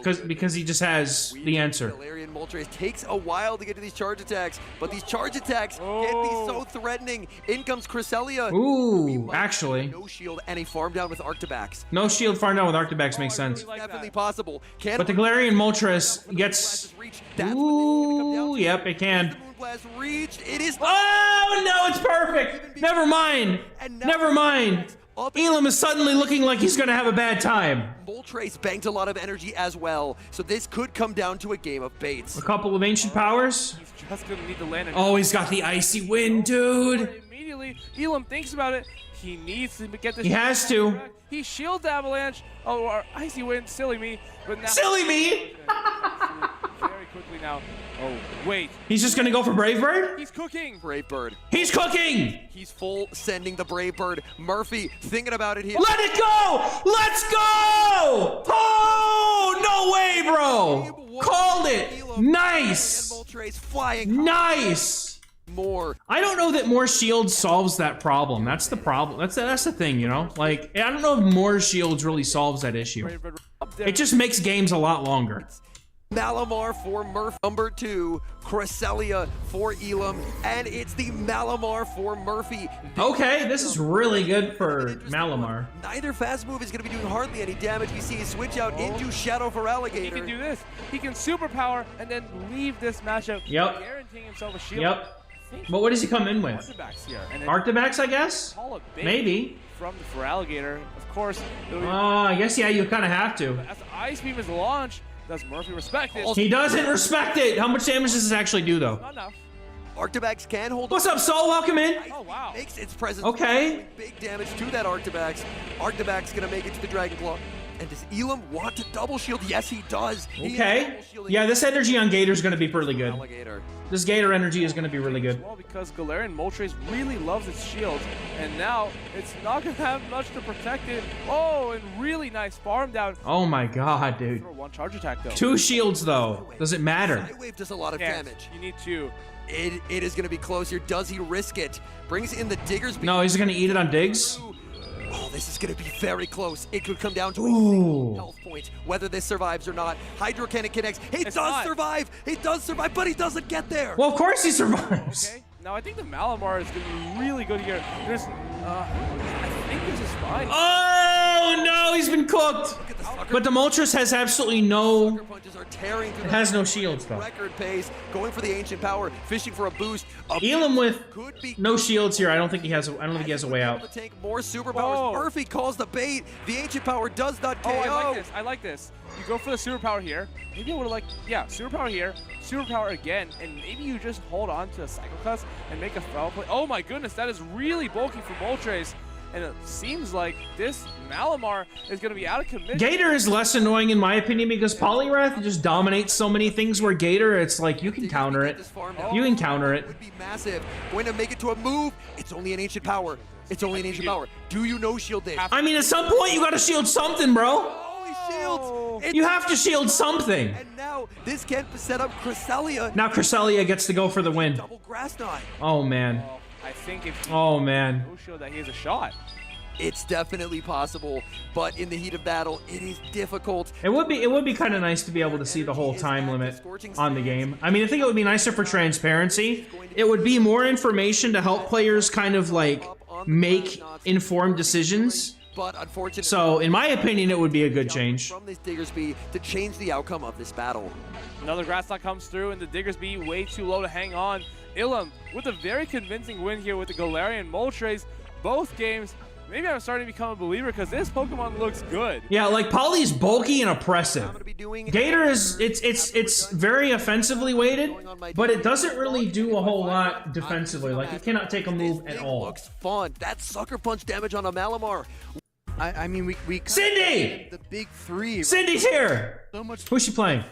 he just has the answer. Galarian Moltres takes a while to get to these charge attacks, but these charge attacks can be so threatening. In comes Cresselia. Ooh, actually. No shield and a farm down with Arctibax. No shield farm down with Arctibax makes sense. Like Definitely that. possible. Can But the Galarian Moltres gets... Ooh, yep, it can. Moonblast reached. It is. Oh, no, it's perfect. Never mind. Never mind. Elam is suddenly looking like he's going to have a bad time. Moltres banked a lot of energy as well, so this could come down to a game of baits. A couple of ancient powers. He's just going to need to land. Oh, he's got the icy wind, dude. Immediately, Elam thinks about it. He needs to get this. He has to. He shields Avalanche. Oh, or Icy Wind, silly me. But now. Silly me. Very quickly now. Oh, wait. He's just going to go for Brave Bird? He's cooking. Brave Bird. He's cooking. He's full sending the Brave Bird. Murphy thinking about it here. Let it go. Let's go. Oh, no way, bro. Called it. Nice. And Moltres flying Nice. more. I don't know that more shields solves that problem. That's the problem. That's the thing, you know? Like, I don't know if more shields really solves that issue. Brave Bird up there. It just makes games a lot longer. Malamar for Murph. Number 2, Cresselia for Elam, and it's the Malamar for Murphy. Okay, this is really good for Malamar. Neither fast move is going to be doing hardly any damage. We see a switch out into Shadow for He Alligator. can do this. He can superpower and then leave this matchup. Yep. Guaranteeing himself a shield. Yep. I think But what does he come in with? Arctibax here. And then Arctibax, I guess? call it bait Maybe. from the Feraligatr. Of course, it'll be, I guess, yeah, you kind of have to. as the Ice Beam is launched, does Murphy respect it? He doesn't respect it. How much damage does this actually do, though? Not enough. Arctibax can hold. What's up, Soul? Welcome in. Oh, wow. Makes its presence. Okay. Big damage to that Arctibax. Arctibax gonna make it to the Dragon Claw. And does Elam want to double shield? Yes, he does. He is Okay. double shielding Yeah, this energy on Gator's going to be really good. Alligator. This Gator energy is going to be really good. Well, because Galarian Moltres really loves its shield, and now it's not going to have much to protect it. Oh, and really nice farm down. Oh my god, dude. For one charge attack, though. 2 shields, though. Does it matter? Sidewave does a lot of Yes, damage. you need two. It is going to be close here. Does he risk it? Brings in the Diggers. No, he's going to eat it on digs. Oh, this is going to be very close. It could come down to a Ooh. single health point, whether this survives or not. Hydro Cannon connects. He It's does not. survive. He does survive, but he doesn't get there. Well, of course he survives. Okay. Now I think the Malamar is going to be really good here. There's, I think this is fine. Oh, no, he's been cooked. Look at the sucker. But the Moltres has absolutely no... Sucker punches are tearing through It the has no shields, though. record pace, going for the ancient power, fishing for a boost. Elam with could be no shields here. I don't think he has a way out. to take more superpowers. Oh. Murphy calls the bait. The ancient power does not KO. Oh, I like this. I like this. You go for the superpower here. Maybe I would have like, yeah, superpower here, superpower again, and maybe you just hold on to a Cycle Cuss and make a foul play. Oh my goodness, that is really bulky for Moltres. And it seems like this Malamar is going to be out of commission. Gator is less annoying in my opinion because Poliwrath just dominates so many things where Gator, it's like you can counter it. You can counter it. Would be massive. Going to make it to a move. It's only an ancient power. It's only an ancient power. Do you no shield this? I mean, at some point you gotta shield something, bro. Oh, he shields. It's You have to shield something. And now this can set up Cresselia. Now Cresselia gets to go for the win. Double Grass Knot. Oh, man. I think if he Oh, man. no shield that he has a shot. It's definitely possible, but in the heat of battle, it is difficult. It would be kind of nice to be able to see the whole time limit on the game. I mean, I think it would be nicer for transparency. It would be more information to help players kind of like make informed decisions. But unfortunately, So, in my opinion, it would be a good change. from this Diggersby to change the outcome of this battle. Another grass knot comes through, and the Diggersby way too low to hang on. Ilum with a very convincing win here with the Galarian Moltres. Both games. Maybe I'm starting to become a believer because this Pokemon looks good. Yeah, like Polly's bulky and oppressive. I'm gonna be doing Gator is it's very offensively weighted, but it doesn't really do a whole lot defensively. Like it cannot take a move at Thing all. Looks fun. That sucker punch damage on a Malamar. I mean, we Cindy! the big three. Cindy's here! So much Who's she playing?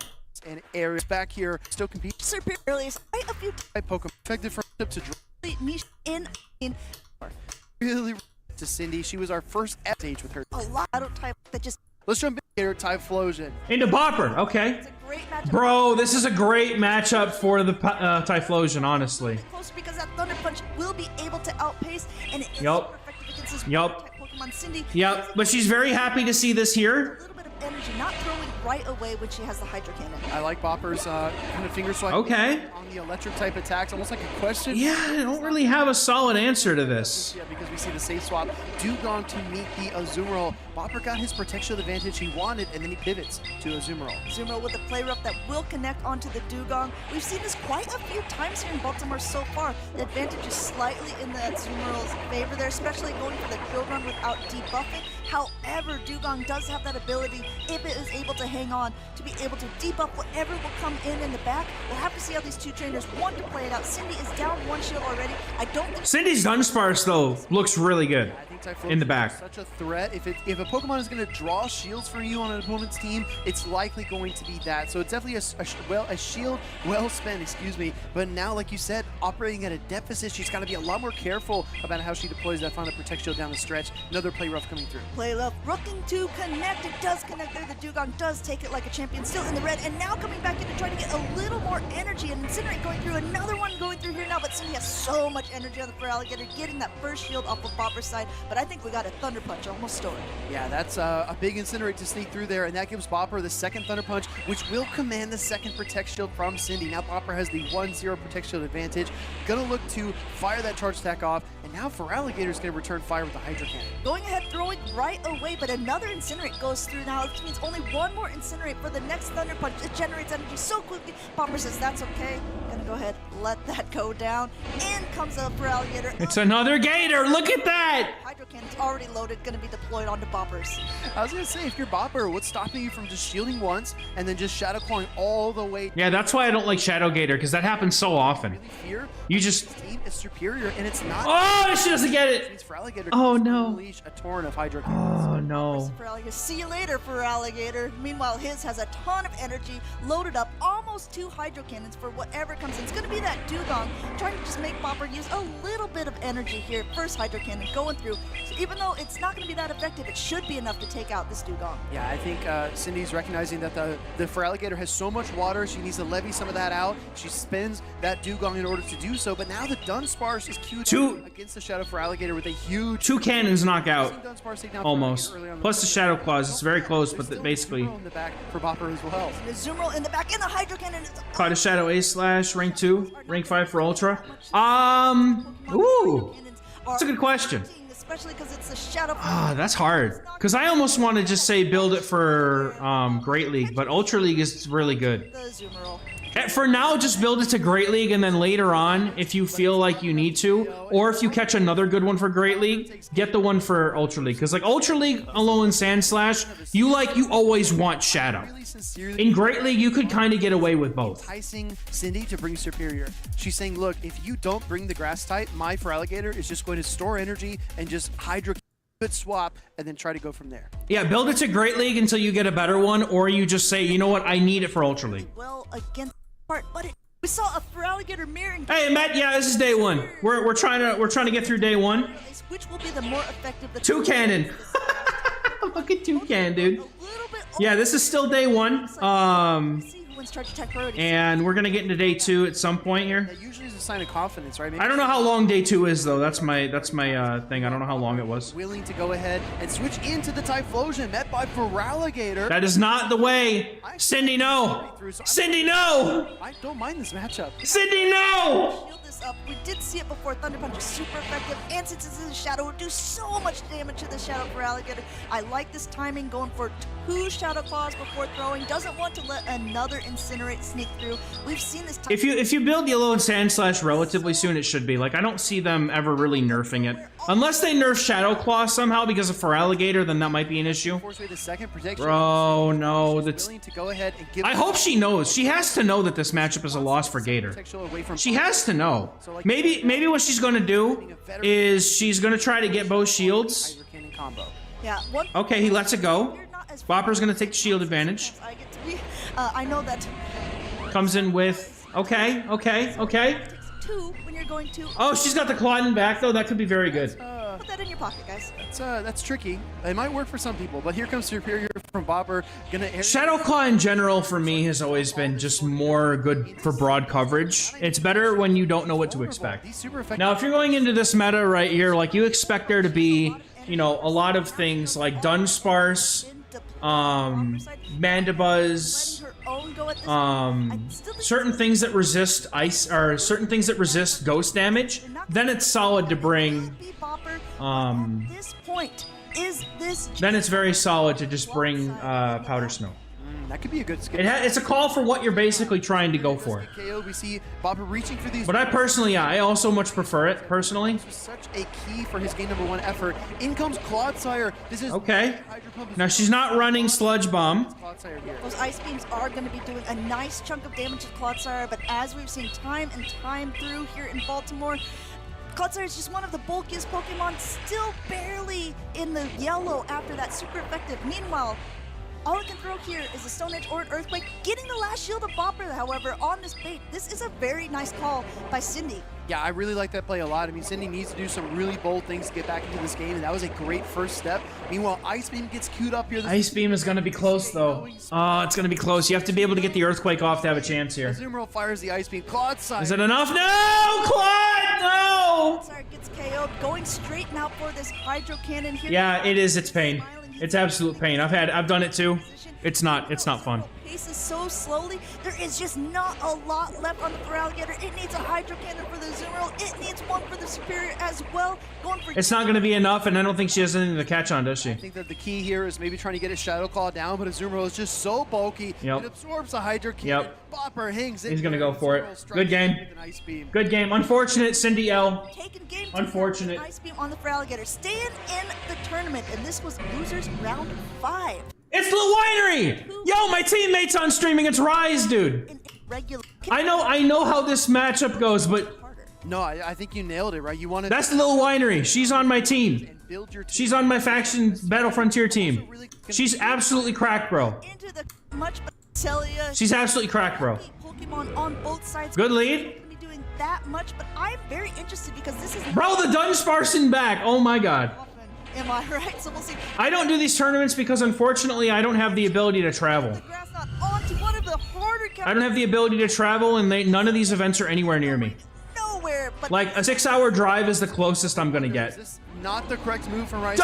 and areas back here still compete Superiorly, quite a few by Pokemon. Effective from tip to niche in really to Cindy. She was our first stage with her. a lot of type that just Let's jump in here. Typhlosion. Into Bopper, okay. it's a great matchup. Bro, this is a great matchup for the Typhlosion, honestly. Closer because that Thunder Punch will be able to outpace, and it is Yup. super effective against this Yup. type Pokemon Cindy. Yep, but she's very happy to see this here. A little bit of energy, not throwing right away when she has the Hydro Cannon. I like Bopper's kind of finger swipe. Okay. On the electric type attacks, almost like a question. Yeah, I don't really have a solid answer to this. Yeah, because we see the safe swap. Dugong to meet the Azumarill. Bopper got his protection advantage he wanted, and then he pivots to Azumarill. Zumaro with a play rough that will connect onto the Dugong. We've seen this quite a few times here in Baltimore so far. The advantage is slightly in the Zumarill's favor there, especially going for the drill run without debuffing. However, Dugong does have that ability, if it is able to hang on, to be able to debuff whatever will come in the back. We'll have to see how these two trainers want to play it out. Cindy is down one shield already. I don't think Cindy's Dunsparce, though, looks really good. I think Typhlosion In the back. is such a threat. If a Pokemon is going to draw shields for you on an opponent's team, it's likely going to be that. So it's definitely a shield well spent, excuse me. But now, like you said, operating at a deficit, she's got to be a lot more careful about how she deploys that final protect shield down the stretch. Another play rough coming through. play love. Looking to connect. It does connect there. The Dugong does take it like a champion. Still in the red. And now coming back in to try to get a little more energy. And Incinerate going through. Another one going through here now. But Cindy has so much energy on the Feraligatr, getting that first shield off of Bopper's side. But I think we got a Thunder Punch almost stored. Yeah, that's a big Incinerate to sneak through there, and that gives Bopper the second Thunder Punch, which will command the second Protect Shield from Cindy. Now Bopper has the 1-0 Protect Shield advantage. Gonna look to fire that charge attack off, and now Feraligator's gonna return fire with the Hydro Cannon. Going ahead, throwing right away, but another Incinerate goes through now, which means only one more Incinerate for the next Thunder Punch. It generates energy so quickly. Bopper says, that's okay, gonna go ahead, let that go down. In comes a Feraligatr. It's another Gator. Look at that. Hydro Cannon's already loaded, gonna be deployed onto Boppers. I was gonna say, if you're Bopper, what's stopping you from just shielding once and then just Shadow Clawing all the way? Yeah, that's why I don't like Shadow Gator, because that happens so often. Really fear. You just... This team is superior, and it's not. Oh, she doesn't get it. Means Feraligatr Oh, can no. unleash a torrent of Hydro Cannons. Oh, no. Feraligatr. See you later, Feraligatr. Meanwhile, his has a ton of energy, loaded up almost 2 Hydro Cannons for whatever comes in. It's gonna be that Dugong, trying to just make Bopper use a little bit of energy here. First Hydro Cannon going through. So even though it's not gonna be that effective, it should be enough to take out this Dugong. Yeah, I think Cindy's recognizing that the Feraligatr has so much water, she needs to levy some of that out. She spins that Dugong in order to do so, but now the Dunsparce is queued up against the Shadow Feraligatr with a huge... 2 cannons knock out. Almost. Feraligatr Plus the Shadow Claws. It's very close, but basically... in the back for Bopper as well. The Zoomerl in the back, and the Hydro Cannon is... Cloud of Shadow A slash, rank 2, rank 5 for Ultra. Ooh. That's a good question. Especially because it's the Shadow. Ah, that's hard. Because I almost want to just say build it for Great League, but Ultra League is really good. The Zoomerl. For now, just build it to Great League, and then later on, if you feel like you need to, or if you catch another good one for Great League, get the one for Ultra League. Because like Ultra League, Alolan Sandslash, you always want Shadow. In Great League, you could kind of get away with both. Enticing Cindy to bring Superior. She's saying, look, if you don't bring the Grass type, my Feraligatr is just going to store energy and just Hydro swap and then try to go from there. Yeah, build it to Great League until you get a better one, or you just say, you know what, I need it for Ultra League. Well, against part, but we saw a Feraligatr mirroring. Hey, Matt, yeah, this is day 1. We're trying to get through day 1. Which will be the more effective? The 2 cannon. Look at 2 cannon, dude. Yeah, this is still day 1. And we're gonna get into day 2 at some point here. That usually is a sign of confidence, right? Maybe I don't know how long day 2 is though. That's my thing. I don't know how long it was. willing to go ahead and switch into the Typhlosion, met by Feraligatr. That is not the way. Cindy, no. Cindy, no. I don't mind this matchup. Cindy, no. Shield this up. We did see it before. Thunder Punch is super effective, and since it's in the Shadow, it will do so much damage to the Shadow Feraligatr. I like this timing, going for 2 Shadow Claws before throwing. Doesn't want to let another Incinerate sneak through. We've seen this. If you build Yellow and Sandslash relatively soon, it should be. Like, I don't see them ever really nerfing it. Unless they nerf Shadow Claw somehow because of Feraligatr, then that might be an issue. Bro, no. That's... I hope she knows. She has to know that this matchup is a loss for Gator. She has to know. Maybe what she's going to do is she's going to try to get both shields. Yeah. Okay, he lets it go. Bopper's going to take the shield advantage. I know that. Comes in with... Okay. 2 when you're going to. Oh, she's got the Clawden back, though. That could be very good. Put that in your pocket, guys. That's tricky. It might work for some people, but here comes Superior from Bopper. Shadow Claw in general for me has always been just more good for broad coverage. It's better when you don't know what to expect. Now, if you're going into this meta right here, like you expect there to be, you know, a lot of things like Dunsparce, Mandibuzz, certain things that resist ice, or certain things that resist ghost damage, then it's solid to bring, then it's very solid to just bring, Powder Snow. That could be a good skill. It's a call for what you're basically trying to go for. We see Bopper reaching for these. But I personally, yeah, I also much prefer it, personally. Such a key for his game #1 effort. In comes Clodsire. This is okay. Now she's not running Sludge Bomb. Those Ice Beams are going to be doing a nice chunk of damage to Clodsire, but as we've seen time and time through here in Baltimore, Clodsire is just one of the bulkiest Pokemon, still barely in the yellow after that, super effective. Meanwhile, all it can throw here is a Stone Edge or an Earthquake. Getting the last shield of Bopper, however, on this bait. This is a very nice call by Cindy. Yeah, I really like that play a lot. I mean, Cindy needs to do some really bold things to get back into this game, and that was a great first step. Meanwhile, Ice Beam gets queued up here. Ice Beam is going to be close, though. Oh, it's going to be close. You have to be able to get the Earthquake off to have a chance here. Azumarill fires the Ice Beam. Clodsire. Is it enough? No! Claude, no! Clodsire gets KO'd, going straight now for this Hydro Cannon here. Yeah, it is. It's pain. It's absolute pain. I've done it too. It's not fun. paces so slowly. There is just not a lot left on the Feraligatr. It needs a Hydro Cannon for the Azumarill. It needs one for the Superior as well. Going for It's not going to be enough, and I don't think she has anything to catch on, does she? I think that the key here is maybe trying to get his Shadow Claw down, but Azumarill is just so bulky. Yep. It absorbs the Hydro Cannon. Yep. Bopper hangs in. He's gonna there, go for it. Azumarill strikes Good game. with an Ice Beam. Good game. Unfortunate, Cindy L. taking game Unfortunate. Ice Beam on the Feraligatr. Staying in the tournament, and this was losers round 5. It's Lil Winery! Yo, my teammate's on stream against Rise, dude. In regular. I know how this matchup goes, but No, I think you nailed it, right? You wanted that's Lil Winery. She's on my team. and build your team. She's on my faction Battle Frontier team. She's absolutely cracked, bro. Into the much Celia. She's absolutely cracked, bro. Pokemon on both sides. Good lead. Be doing that much, but I'm very interested because this is Bro, the Dunsparson back. Oh my god. often. Am I right? So we'll see. I don't do these tournaments because unfortunately I don't have the ability to travel. The grass not onto one of the harder I don't have the ability to travel, and none of these events are anywhere near me. nowhere. But Like, a 6-hour drive is the closest I'm gonna Is get. this not the correct move from Rice?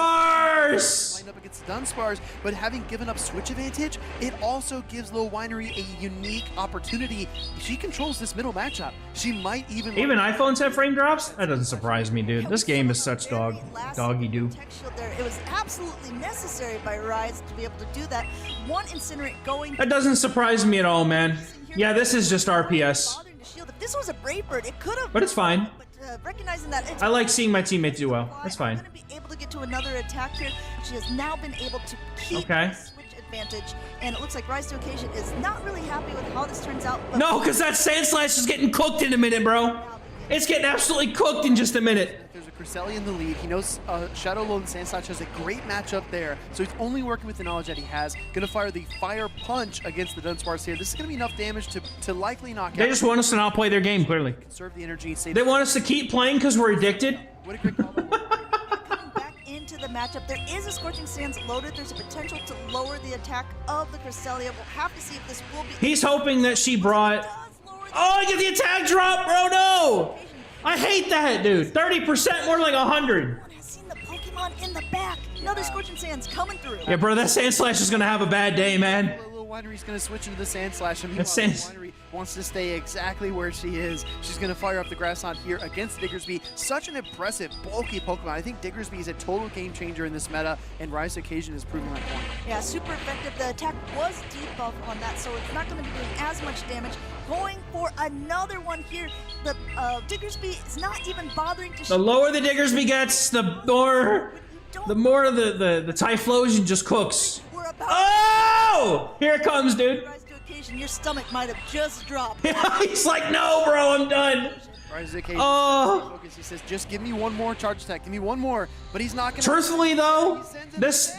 Dunsparce! Lined up against Dunsparce, but having given up switch advantage, it also gives Lil Winery a unique opportunity. If she controls this middle matchup, she might even iPhones have frame drops? That doesn't surprise me, dude. This game is such doggy do. Tech shield there. It was absolutely necessary by Rise to be able to do that. One Incinerate going. That doesn't surprise me at all, man. Yeah, this is just RPS. Bothering to shield. If this was a Brave Bird, it could have. But it's fine. But recognizing that it's I like seeing my teammates do well. That's fine. Going to be able to get to another attack here. She has now been able to keep Okay. the switch advantage, and it looks like Rise to Occasion is not really happy with how this turns out. But No, because that Sand Slash is getting cooked in a minute, bro. It's getting absolutely cooked in just a minute. There's a Cresselia in the lead. He knows Shadow Lord and Sandslash has a great matchup there, so he's only working with the knowledge that he has. Gonna fire the Fire Punch against the Dunsparce here. This is gonna be enough damage to likely knock They out. just want us to not play their game, clearly. Conserve the energy and save. They want us to keep playing because we're addicted. What a quick call. coming back into the matchup, there is a Scorching Sands loaded. There's a potential to lower the attack of the Cresselia. We'll have to see if this will be. He's hoping that she brought... Does lower the Oh, I get the attack drop, bro, no! I hate that, dude. 30% more like 100. One has seen the Pokemon in the back. Another Scorching Sands coming through. Yeah, bro, that Sand Slash is gonna have a bad day, man. Lil Winery's gonna switch into the Sandslash, and That's meanwhile, Sand- Lil Winery wants to stay exactly where she is. She's gonna fire up the Grass Knot here against Diggersby. Such an impressive, bulky Pokemon. I think Diggersby is a total game changer in this meta, and Rise Occasion is proving that point. Yeah, super effective. The attack was debuff on that, so it's not going to be doing as much damage. Going for another one here. The Diggersby is not even bothering to. The lower the Diggersby gets, the more the Typhlosion just cooks. We're about Oh! Here it comes, dude. to rise to occasion. Your stomach might have just dropped. He's like, no, bro, I'm done. Rise Occasion. Oh. Focus. He says, just give me one more charge attack. Give me one more. But he's not gonna. Truthfully, though, this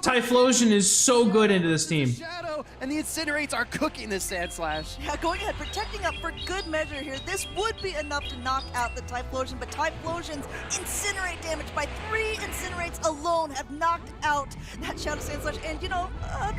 Typhlosion is so good into this team. Shadow, and the Incinerates are cooking this Sandslash. Yeah, going ahead, protecting up for good measure here. This would be enough to knock out the Typhlosion, but Typhlosion's Incinerate damage by 3 Incinerates alone have knocked out that Shadow Sandslash, and you know,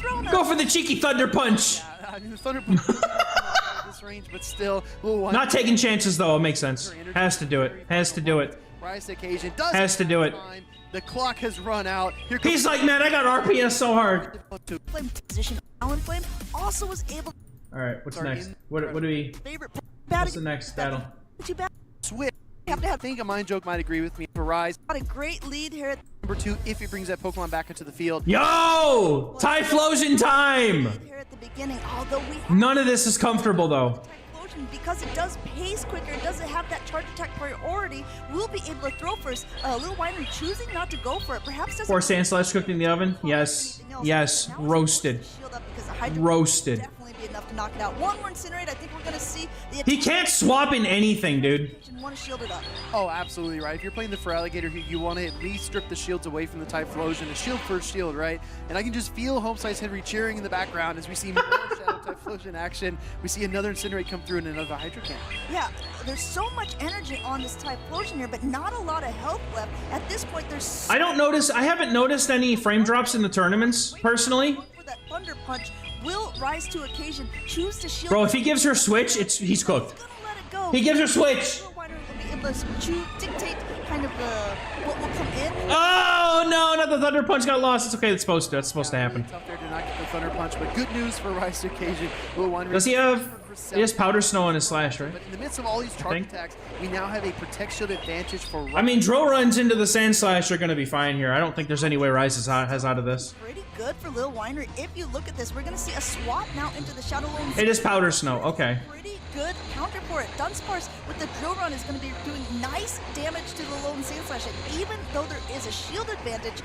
Drona. Go for the cheeky Thunder Punch. I mean, the Thunder Punch is not out of this range, but still, Lil Winery. Not taking chances, though. It makes sense. Has to do it. Has to do it. Rise Occasion does Has to do it. time. The clock has run out. Here comes He's like, man, I got RPS so hard. Flame position. Alan Flame also was able to All right, what's Sorry, next? What do we? favorite What's the next battle? Too bad. switch. Have to I have think a Mind Joke might agree with me. For Rise, got a great lead here at number 2, if he brings that Pokemon back into the field. Yo! Typhlosion time! here at the beginning. Although we have None of this is comfortable, though. Typhlosion, because it does pace quicker, it doesn't have that charge attack priority, we'll be able to throw first. Lil Winery choosing not to go for it. Perhaps doesn't Poor Sandslash cooked in the oven? Yes. Yes. Roasted. shield up because the Hydro Roasted. definitely be enough to knock it out. One more Incinerate. I think we're gonna see the He can't swap in anything, dude. want to shield it up. Oh, absolutely right. If you're playing the Feraligatr, you want to at least strip the shields away from the Typhlosion. A shield first shield, right? And I can just feel Homesize Henry cheering in the background as we see more Shadow Typhlosion action. We see another Incinerate come through and another Hydro Cannon. Yeah, there's so much energy on this Typhlosion here, but not a lot of health left. At this point, there's so I haven't noticed any frame drops in the tournaments, personally. much for that Thunder Punch. Will Rise to Occasion choose to shield? Bro, if he gives her switch, he's cooked. Gonna let it go. He gives her switch. Lil Winery will be able to dictate kind kind of what will come in. Oh no, not the Thunder Punch got lost. It's okay. It's supposed to. That's supposed to happen. Really tough there to not get the Thunder Punch, but good news for Rise to Occasion. Lil Winery. Does he have? He has Powder Snow on his Slash, right? But in the midst of all these charge attacks, we now have a Protect Shield advantage for. I mean, drill runs into the Sand Slash are going to be fine here. I don't think there's any way Rise has out of this. Pretty good for Lil Winery. If you look at this, we're going to see a swap now into the Shadow Lone. It is Powder Snow. Okay. Pretty good counter for it. Dunsparce with the drill run is going to be doing nice damage to the Lone Sand Slash. And even though there is a shield advantage,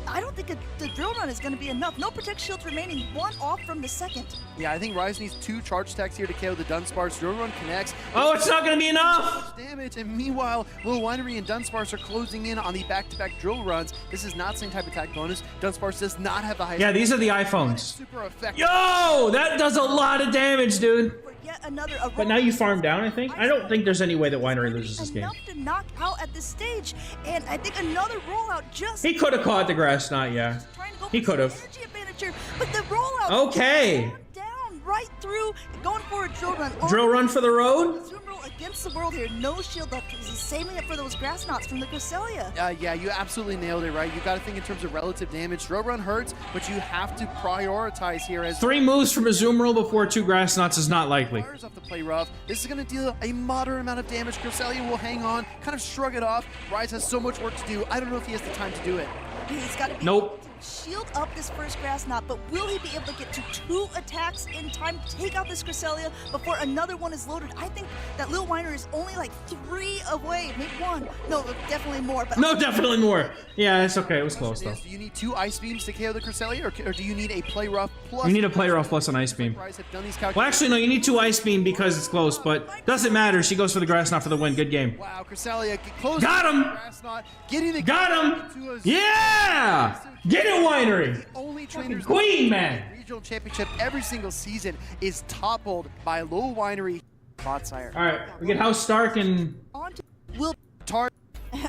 I don't think the drill run is going to be enough. No Protect Shields remaining, one off from the second. Yeah, I think Rise needs 2 charge attacks here to KO the Dunsparce. Drill run connects. Oh, it's not going to be enough! Damage, and meanwhile, Lil Winery and Dunsparce are closing in on the back-to-back drill runs. This is not the same type of attack bonus. Dunsparce does not have the highest. Yeah, these are the iPhones. Super effective. Yo, that does a lot of damage, dude. For yet another But now you farm down, I think. I don't think there's any way that Winery loses this game. Enough to knock out at this stage, and I think another rollout just. He could have caught the Grass Knot, yeah. Trying to go He for could have. some energy advantage here, but the rollout. Okay. Down right through, going for a drill run. Drill run for the road? Zoom roll against the world here. No shield left. He's saving it for those grass knots from the Cresselia. Yeah, you absolutely nailed it, right? You got to think in terms of relative damage. Drill run hurts, but you have to prioritize here as 3 moves from a Zoom Roll before 2 Grass Knots is not likely. Fires off to play rough. This is going to deal a moderate amount of damage. Cresselia will hang on, kind of shrug it off. Rise has so much work to do. I don't know if he has the time to do it. He's got to be Nope. able to shield up this first grass knot, but will he be able to get to 2 attacks in time to take out this Cresselia before another one is loaded? I think that Lil Winery is only like 3 away, maybe 1. No, definitely more. But No, definitely more. Yeah, it's okay. It was close, though. Do you need 2 Ice Beams to KO the Cresselia, or do you need a play rough plus? You need a play rough plus an Ice Beam. Rise have done these Well, actually, no, you need 2 Ice Beam because it's close, but doesn't matter. She goes for the Grass Knot for the win. Good game. Wow, Cresselia close. Got him! Grass knot, getting the Got him! Yeah! Get it, Winery! Only trainers Queen, man! regional championship every single season is toppled by Lil Winery Clodsire. All right, we get House Stark and on to Will. Tar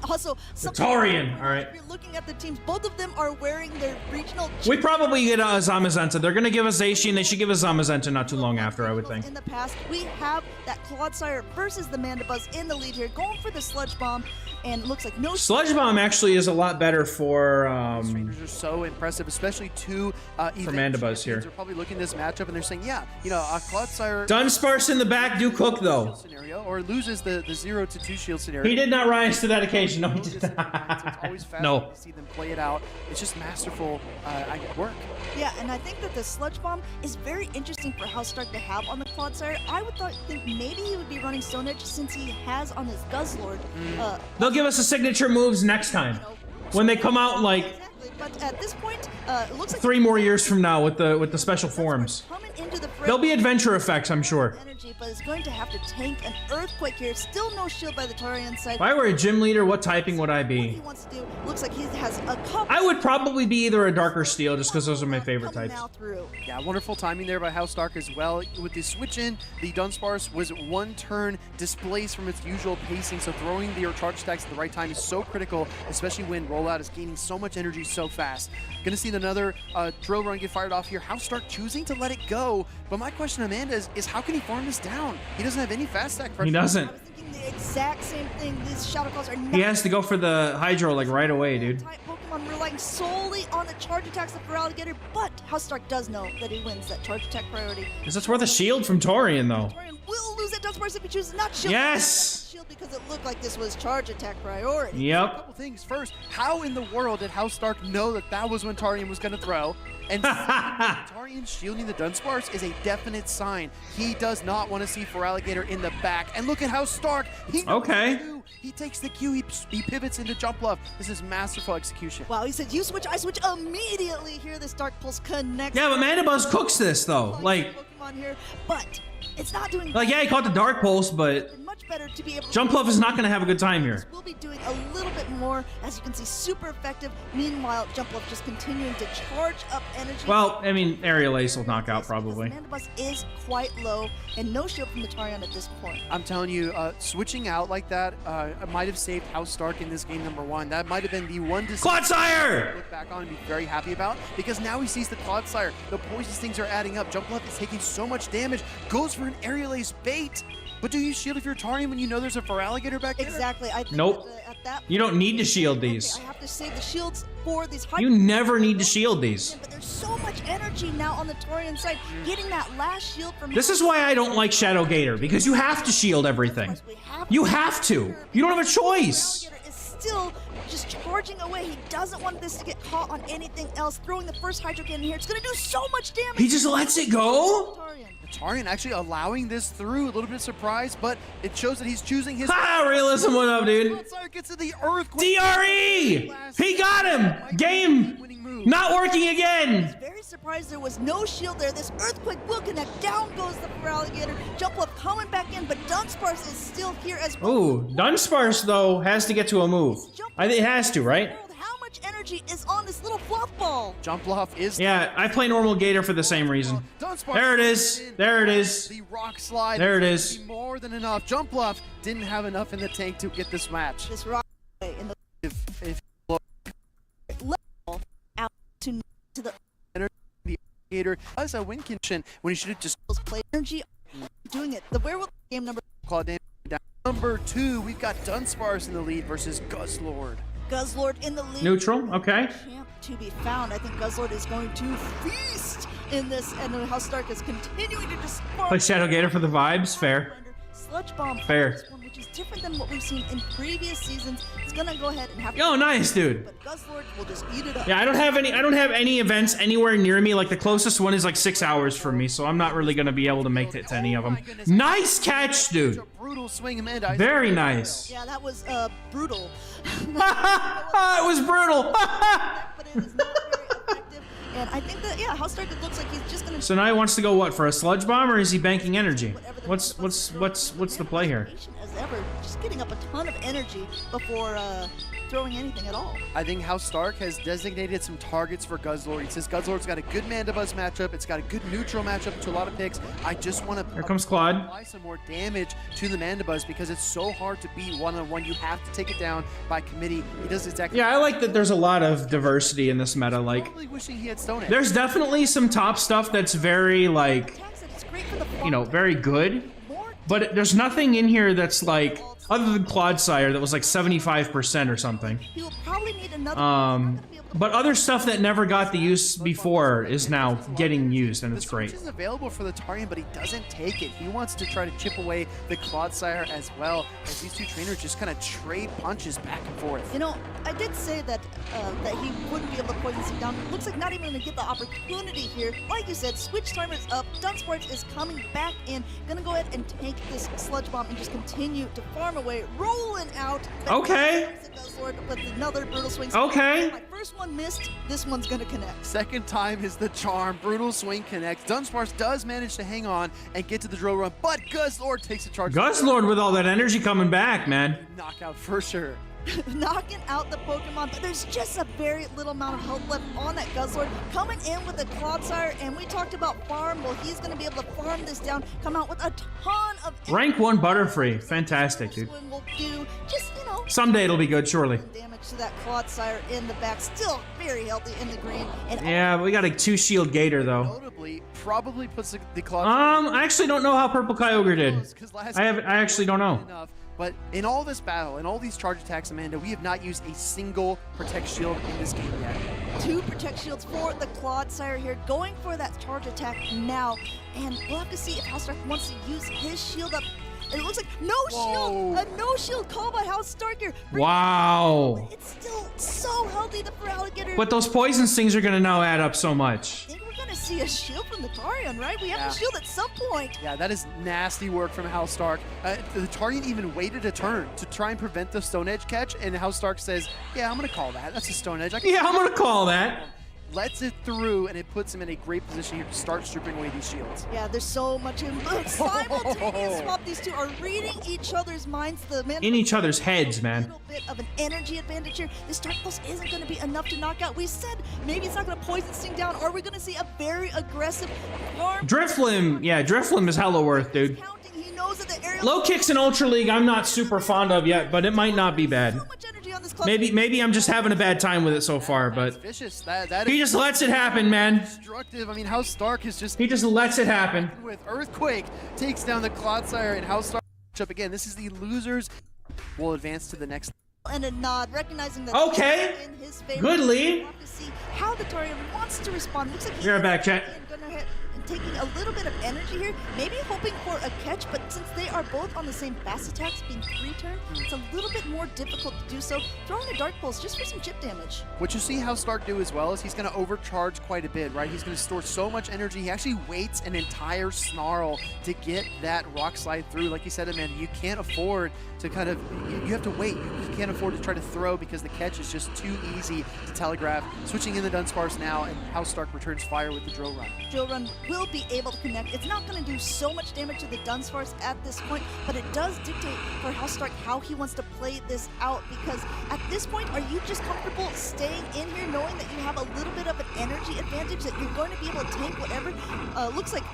Also, Tarian. All right. if you're looking at the teams, both of them are wearing their regional. We probably get Zamazenta. They're going to give us Zacian. They should give us Zamazenta not too long after, I would think. In the past, we have that Clodsire versus the Mandibuzz in the lead here, going for the Sludge Bomb, and it looks like no. Sludge Bomb actually is a lot better for Trainers are so impressive, especially 2 Mandibuzz here. They're probably looking at this matchup and they're saying, yeah, you know, Clodsire Dunsparce in the back do cook though. scenario, or loses the 0 to 2 shield scenario. He did not rise to that occasion. No, he did It's not. always fascinating No. to see them play it out. It's just masterful work. Yeah, and I think that the Sludge Bomb is very interesting for House Stark to have on the Clodsire. I would think maybe he would be running Stone Edge since he has on his Guzzlord. They'll give us the signature moves next time when they come out like Exactly, but at this point, it looks like 3 more years from now with the special forms. coming into the fray. There'll be adventure effects, I'm sure. Energy, but is going to have to tank an Earthquake here. Still no shield by the Tarian side. If I were a gym leader, what typing would I What he be? wants to do looks like he has a couple. I would probably be either a Dark or Steel, just because those are my favorite coming types. now through. Yeah, wonderful timing there by House Stark as well. With the switch in, the Dunsparce was 1 turn displaced from its usual pacing, so throwing the charge attacks at the right time is so critical, especially when rollout is gaining so much energy so fast. Gonna see another drill run get fired off here. House Stark choosing to let it go, but my question, Amanda, is how can he farm this down? He doesn't have any fast stack pressure. He doesn't. I was thinking the exact same thing. These Shadow Claws are not He has to go for the Hydro like right away, dude. type Pokemon relying solely on the charge attacks of Feraligatr, but House Stark does know that he wins that charge attack priority. Because that's worth a shield from Torian, though. Tarian will lose that Dunsparce if he chooses not shield. Yes! Shield because it looked like this was charge attack priority. Yep. Couple things. First, how in the world did House Stark know that that was when Tarian was going to throw? And Tarian shielding the Dunsparce is a definite sign he does not want to see Feraligatr in the back. And look at House Stark. He knows Okay. what to do. He takes the cue. He pivots into jump love. This is masterful execution. Wow, he said you switch, I switch immediately. Here, this Dark Pulse connects. Yeah, but Mandibuzz cooks this, though. Like, Pokemon here, but it's not doing. yeah, he caught the Dark Pulse, but much better to be able. Jump Love is not going to have a good time here. We'll be doing a little bit more, as you can see, super effective. Meanwhile, Jump Love just continuing to charge up energy. Well, I mean, Aerial Ace will knock out, probably. Mandibuzz is quite low, and no shield from the Tarian at this point. I'm telling you, switching out like that might have saved House Stark in this game number 1. That might have been the one decision Clodsire! to look back on and be very happy about, because now he sees the Clodsire. The poisons things are adding up. Jump Love is taking so much damage. Goes for an Aerial Ace bait. But do you shield if you're Tarian when you know there's a Feraligatr back there? Exactly. I think Nope. at that You don't need to shield okay, these. I have to save the shields for these high. You never need to shield these. But there's so much energy now on the Torian side. Getting that last shield from This is why I don't like Shadow Gator, because you have to shield everything. You have to. You don't have a choice. Is still just charging away. He doesn't want this to get caught on anything else. Throwing the first Hydro Cannon here, it's going to do so much damage. He just lets it go? Tarian. Tarian actually allowing this through, a little bit of surprise, but it shows that he's choosing his... Ha! Realism, what up, dude? Cloudfire gets to the earthquake. DRE! He got him! Game not working again! Very surprised there was no shield there. This earthquake will connect. Down goes the Feraligatr. Jump up coming back in, but Dunsparce is still here as well. Ooh, Dunsparce, though, has to get to a move. I think it has to, right? How much energy is on this little fluff ball? Jump bluff is... Yeah, I play normal Gator for the same reason. Dunsparce There it is. There it is. The rock slide. There it is. More than enough. Jump bluff didn't have enough in the tank to get this match. This rock in the If level out to the Gator does a win condition when he should have just play energy doing it. The werewolf game number called down. Number 2, we've got Dunsparce in the lead versus Guzzlord. Guzzlord in the lead. Neutral, okay. Champ to be found. I think Guzzlord is going to feast in this, and how Stark is continuing to just Play Shadow Gator for the vibes, fair. Sludge Bomb, Fair. this one, which is different than what we've seen in previous seasons. It's gonna go ahead and have. Yo, nice, dude. But Guzzlord will just eat it up. Yeah, I don't have any events anywhere near me. Like the closest one is like 6 hours from me, so I'm not really gonna be able to make it to any of them. Nice catch, dude. Brutal swing, Amanda. Very nice. Yeah, that was brutal. It was brutal. But it was not very effective. And I think that how Stark it looks like he's just gonna. So now he wants to go what, for a sludge bomb, or is he banking energy? What's the play here? As ever, just getting up a ton of energy before throwing anything at all. I think House Stark has designated some targets for Guzzlord. He says Guzzlord's got a good Mandibuzz matchup. It's got a good neutral matchup to a lot of picks. I just want to Here comes Claude. apply some more damage to the Mandibuzz because it's so hard to beat one-on-one. You have to take it down by committee. He does exactly. Yeah, I like that there's a lot of diversity in this meta. Like, Probably wishing he had Stone Edge. there's definitely some top stuff that's very, like, Attacks it, it's great for the you know, very good. more But there's nothing in here that's like, other than Clodsire, that was like 75% or something. he will probably need another. But other stuff that never got the use before is now getting used, and it's The great. switch is available for the Tarian, but he doesn't take it. He wants to try to chip away the Clodsire as well, as these two trainers just kind of trade punches back and forth. You know, I did say that that he wouldn't be able to poison him down. Looks like not even going to get the opportunity here. Like you said, switch timer is up. Dunsparce is coming back in. Gonna go ahead and take this sludge bomb and just continue to farm away, rolling out. Okay. With another brutal swing. Okay. My first one missed. This one's gonna connect. Second time is the charm. Brutal swing connects. Dunsparce does manage to hang on and get to the drill run, but Guzzlord takes a charge. Guzzlord with all that energy coming back, man. Knockout for sure. Knocking out the Pokemon, but there's just a very little amount of health left on that Guzzlord. Coming in with the Clodsire, and we talked about farm. Well, he's going to be able to farm this down, come out with a ton of Rank 1 Butterfree. Fantastic, dude. Swing will do just, Someday it'll be good, surely. damage to that Clodsire in the back. Still very healthy in the green. And Yeah, we got a 2-shield Gator, though. Notably, probably puts the Clodsire. I actually don't know how Purple Kyogre did. I actually don't know. Enough. But in all this battle, in all these charge attacks, Amanda, we have not used a single Protect Shield in this game yet. 2 Protect Shields for the Clodsire here, going for that charge attack now. And we'll have to see if Housedark wants to use his shield up. And it looks like no shield! A no shield call by House Stark here. Wow. It's still so healthy, the Feraligatr. But those poison stings are gonna now add up so much. I think we're gonna see a shield from the Tarian, right? We have Yeah. a shield at some point. Yeah, that is nasty work from House Stark. The Tarian even waited a turn to try and prevent the Stone Edge catch, and House Stark says, yeah, I'm going to call that. That's a Stone Edge. I can Yeah, I'm gonna call that. lets it through, and it puts him in a great position here to start stripping away these shields. Yeah, there's so much in simultaneous swap. These two are reading each other's minds. The man In each other's heads, a man. little bit of an energy advantage here. This Dark Pulse isn't going to be enough to knock out. We said maybe it's not going to poison Sting down. Are we going to see a very aggressive farm? Drifloon, yeah, Drifloon is hella worth, dude. Counting, he knows that the aerial Low kicks in Ultra League, I'm not super fond of yet, but it might not be bad. so much energy on this club. Maybe I'm just having a bad time with it so far, but Vicious. That he is just lets it happen, man. destructive. I mean, House Stark is just He just lets it happen. with Earthquake, takes down the Clodsire, and House Stark up again. This is the losers. Will advance to the next. and a nod, recognizing that Okay. in his favor. Good lead. We'll have to see how the Tarian wants to respond. Looks like he's Be right back, chat. going ahead and taking a little bit of energy here, maybe hoping for a catch, but since they are both on the same fast attacks, being 3-turn, it's a little bit more difficult to do so. Throwing a Dark Pulse just for some chip damage. What you see how Stark do as well is he's going to overcharge quite a bit, right? He's going to store so much energy. He actually waits an entire snarl to get that rock slide through. Like you said, man, you can't afford to kind of, you have to wait. You can't afford to try to throw because the catch is just too easy to telegraph. Switching in the Dunsparce now, and how Stark returns fire with the drill run. Drill Run will be able to connect. It's not going to do so much damage to the Dunsparce at this point, but it does dictate for Stark how he wants to play this out, because at this point, are you just comfortable staying in here knowing that you have a little bit of an energy advantage, that you're going to be able to tank whatever? Looks like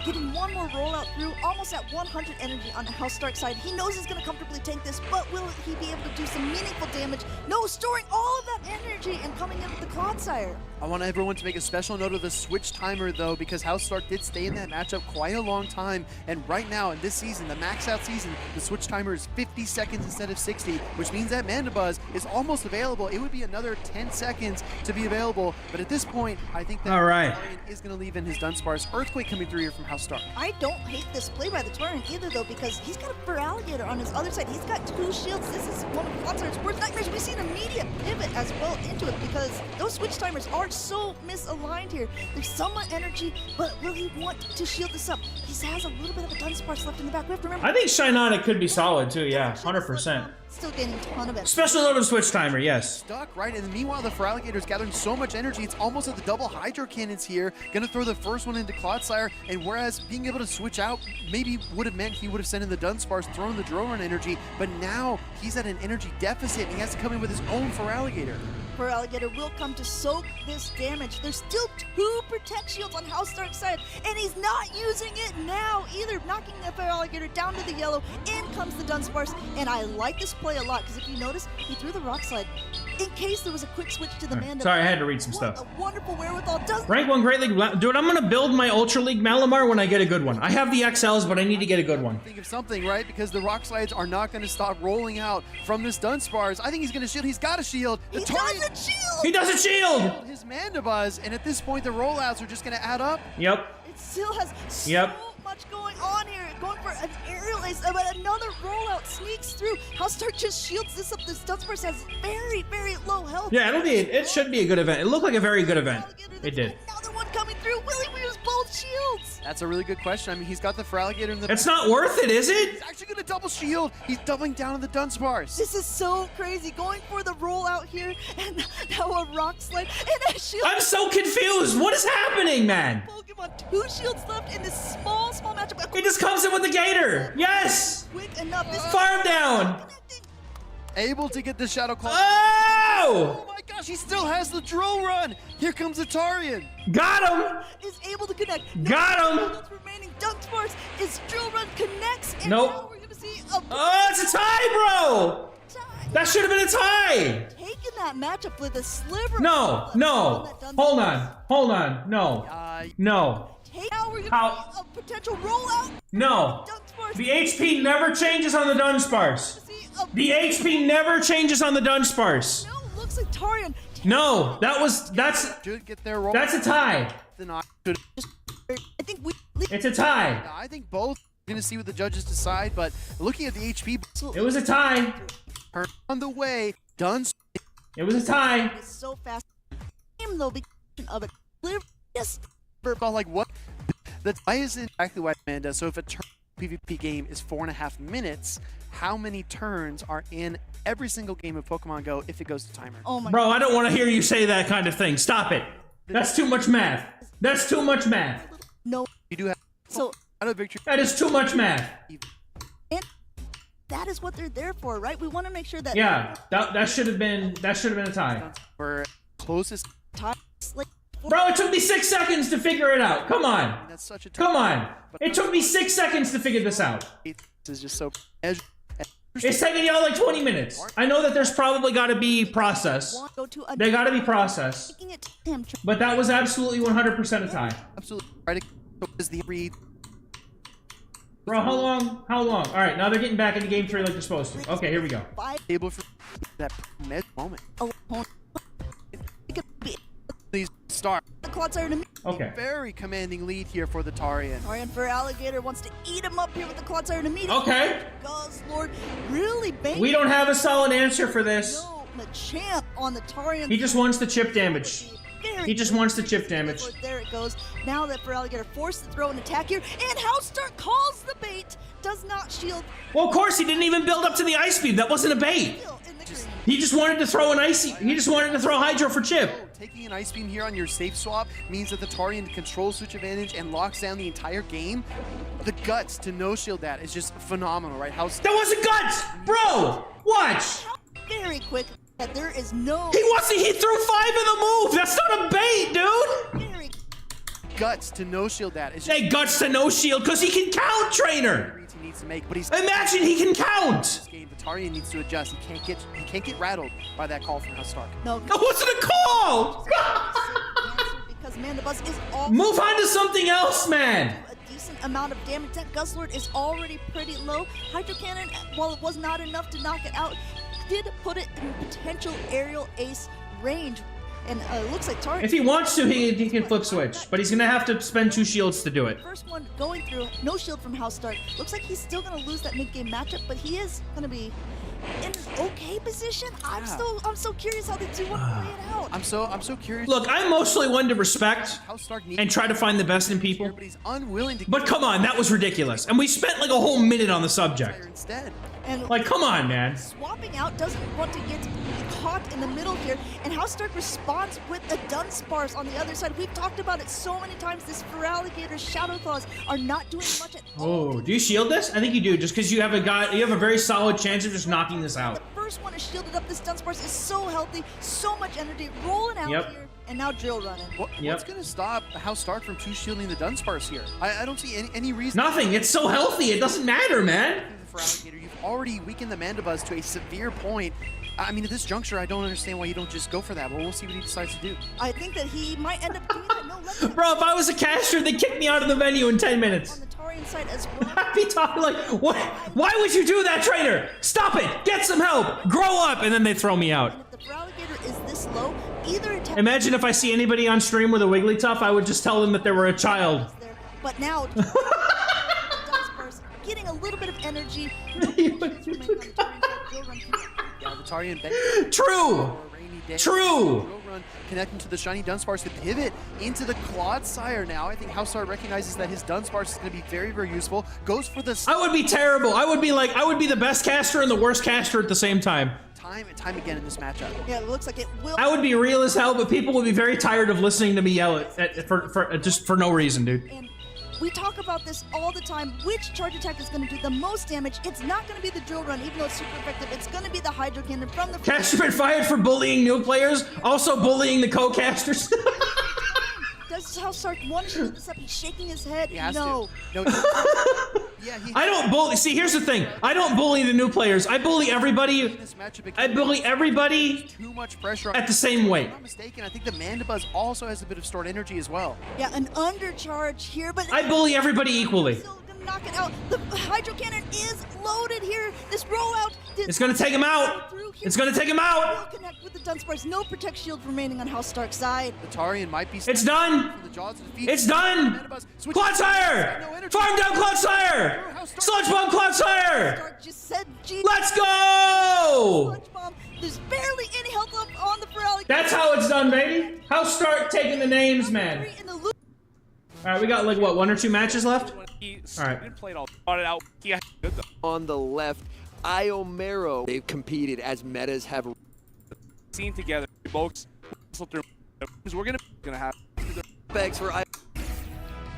getting one more rollout through, almost at 100 energy on House Stark's side. He knows he's going to comfortably tank this, but will he be able to do some meaningful damage? No, storing all of that energy and coming in with the Clodsire. I want everyone to make a special note of the switch timer, though, because House Stark did stay in that matchup quite a long time. And right now, in this season, the max out season, the switch timer is 50 seconds instead of 60, which means that Mandibuzz is almost available. It would be another 10 seconds to be available. But at this point, I think that Tarian is going to leave in his Dunsparce. Earthquake coming through here from House Stark. I don't hate this play by the Tarian either, though, because he's got a Fur Alligator on his other side. He's got 2 shields. This is one of Clodsire's worst nightmares. We see an immediate pivot as well into it, because those switch timers are so misaligned here. There's somewhat energy, but will he want to shield this up? He has a little bit of a Dunsparce left in the back. We have to remember. I think Shinotic could be solid too, yeah, 100%. Still getting a ton of it. Special note of switch timer, yes. Stuck, right? And meanwhile, the Feraligatr is gathering so much energy, it's almost at the double Hydro Cannons here. Gonna throw the first one into Clodsire, and whereas being able to switch out maybe would have meant he would have sent in the Dunsparce, thrown the Drone Run energy, but now he's at an energy deficit, and he has to come in with his own Feraligatr. Fur Alligator will come to soak this damage. There's still 2 Protect Shields on House Stark's side, and he's not using it now either, knocking the Fur Alligator down to the yellow. In comes the Dunsparce, and I like this play a lot, because if you notice, he threw the Rock Slide in case there was a quick switch to the Manda. Sorry, I had to read some stuff. A wonderful wherewithal. Rank 1 Great League. Dude, I'm going to build my Ultra League Malamar when I get a good one. I have the XLs, but I need to get a good one. Think of something, right? Because the Rock Slides are not going to stop rolling out from this Dunsparce. I think he's going to shield. He's got a shield. He doesn't shield! He doesn't shield! His Mandibuzz, and at this point, the rollouts are just going to add up. Yep. It still has so much going on here. Going for an aerial ace, but another rollout sneaks through. House Stark just shields this up. This Dunsparce has very, very low health. Yeah, it should be a good event. It looked like a very good event. It did. Another one coming through. Will he use both shields? That's a really good question. I mean, he's got the Feraligatr in the... It's not worth it, is it? He's actually going to double shield. He's doubling down on the Dunsparce. This is so crazy. Going for the rollout here, and now a Rock Slide, and a shield. I'm so confused. What is happening, man? Pokemon, 2 shields left in this small matchup. He just comes in with the Gator. Yes. Quick enough. This Farm down. Able to get the Shadow Claw. Oh! Oh my gosh, he still has the Drill Run. Here comes the Tarian. Got him. Is able to connect. Got him. Remaining Dunsparce is Drill Run connects. And Nope. now we're gonna see a It's a tie, bro. That should have been a tie. taking that matchup with a sliver. No. Hold on. No. Now we're gonna How? see a potential rollout. No. Dunsparce. The HP never changes on the Dunsparce. See a The HP never changes on the Dunsparce. no. Looks like Tarian. No, that's Should get their roll. a tie. I I think we. It's a tie. think both are going to see what the judges decide, but looking at the HP It was a tie. turn on the way, Duns. It was a tie. Is so fast. Game though because of a clear. Yes. Like what? The tie is exactly what Amanda. So if a turn PvP game is 4.5 minutes, how many turns are in every single game of Pokemon Go if it goes to timer? Oh my. Bro, I don't want to hear you say that kind of thing. Stop it. That's too much math. That's too much math. No. You do have So a victory. That is too much math. and that is what they're there for, right? We want to make sure that. Yeah, that should have been a tie. For closest. Time. Like, Bro, it took me 6 seconds to figure it out. Come on. That's such a Come on. It took me 6 seconds to figure this out. This is just so. It's taking y'all like 20 minutes. I know that there's probably got to be process. go to a. They got to be process. Taking it to him. But that was absolutely 100% a tie. Absolutely. Right. Is the read. Bro, how long? All right, now they're getting back into game 3 like they're supposed to. Okay, here we go. Five. Able for that mid moment. Alone. It could be These start. the Cloud Siren immediately. Okay. Very commanding lead here for the Tarian. Tarian for Alligator wants to eat him up here with the Cloud Siren immediately. Okay. Guzzlord really banking. We don't have a solid answer for this. No, Machamp on the Tarian. He just wants the chip damage. Very He just good. wants the chip damage. There it goes. Now that for Alligator forced to throw an attack here, and Housestar calls the bait. Does not shield. Well, of course, he didn't even build up to the ice beam. That wasn't a bait. Still in the green. He just wanted to throw an icy. He just wanted to throw Hydro for chip. Taking an Ice Beam here on your safe swap means that the Tarian controls switch advantage and locks down the entire game. The guts to no-shield that is just phenomenal, right? How That wasn't guts, bro. Watch. Very quick. That there is no. He wasn't. He threw 5 in the move. That's not a bait, dude. Very guts to no-shield that is just Hey, guts to no shield because he can count, trainer. reads he needs to make, but he's Imagine he can count. this game. The Tarian needs to adjust. He can't get rattled by that call from House Stark. no. That wasn't a call. Because Mandibuzz is all. Move on to something else, man. A decent amount of damage. That Guzzlord is already pretty low. Hydro Cannon, while it was not enough to knock it out, did put it in potential aerial ace range. And it looks like Tarian. If he wants to, he can flip switch, but he's gonna have to spend 2 shields to do it. First one going through, no shield from House Stark. Looks like he's still gonna lose that mid-game matchup, but he is gonna be in an okay position. I'm so curious how they do want to play it out. I'm so curious. Look, I'm mostly one to respect House Stark needs and try to find the best in people. but he's unwilling to But come on, that was ridiculous. And we spent like a whole minute on the subject. instead. And Like, come on, man. swapping out doesn't want to get caught in the middle here, and House Stark responds with a Dunsparce on the other side. We've talked about it so many times. This Feraligatr Shadow Claws are not doing much at all. Oh, do you shield this? I think you do, just because you have a very solid chance of just knocking this out. The first one is shielded up. This Dunsparce is so healthy, so much energy rolling out Yep. here, and now drill running. What's going to stop House Stark from two-shielding the Dunsparce here? I don't see any reason. Nothing. It's so healthy. It doesn't matter, man. For Alligator, you've already weakened the Mandibuzz to a severe point. I mean, at this juncture, I don't understand why you don't just go for that, but we'll see what he decides to do. I think that he might end up doing that. No, let me Bro, if I was a caster, they'd kick me out of the venue in 10 minutes. on the Tarian side as well. I'd be talking like, what? Why would you do that, trainer? Stop it. Get some help. Grow up. And then they throw me out. And if the Feraligatr is this low, either attack Imagine if I see anybody on stream with a Wigglytuff, I would just tell them that they were a child. there. But now, Dunsparce getting a little bit of energy. No pressure is remaining on the Tarian side. Drill run can- Yeah, the Tarian bench True. for a rainy day. True. Drill run connecting to the shiny Dunsparce to pivot into the Clodsire now. I think House Stark recognizes that his Dunsparce is going to be very, very useful. Goes for the I would be terrible. I would be the best caster and the worst caster at the same time. time and time again in this matchup. Yeah, it looks like it will. I would be real as hell, but people would be very tired of listening to me yell for no reason, dude. And we talk about this all the time. Which charge attack is going to do the most damage? It's not going to be the drill run, even though it's super effective. It's going to be the Hydro Cannon from the. Caster been fired for bullying new players, also bullying the co-casters. Does House Stark want to shield this up? He's shaking his head. He has No. to. No, yeah, he I don't bully. See, here's the thing. I don't bully the new players. I bully everybody. this matchup I bully everybody too much pressure on at the same If weight. I'm not mistaken, I think the Mandibuzz also has a bit of stored energy as well. Yeah, an undercharge here, but I bully everybody equally. still gonna knock it out. The Hydro Cannon is loaded here. This rollout. It's gonna take him out. It's gonna take him out. Will connect with the Dunsparce. No protect shield remaining on House Stark's side. The Tarian might be. It's done. from the jaws of defeat. It's done. Mandibuzz switches- Clodsire! No energy. Farm down Clodsire! Sludge Bomb Clodsire! Stark just said, "Gee, Let's go! Sludge Bomb." There's barely any health up on the Feraligatr. That's how it's done, baby. House Stark taking the names, man. In the loop. All right, we got like what, 1 or 2 matches left? He All right. didn't play it all. Brought it out. He got good though. On the left, Iomero. They've competed as metas have. Seen together, both wrestled through. We're gonna have. Specs for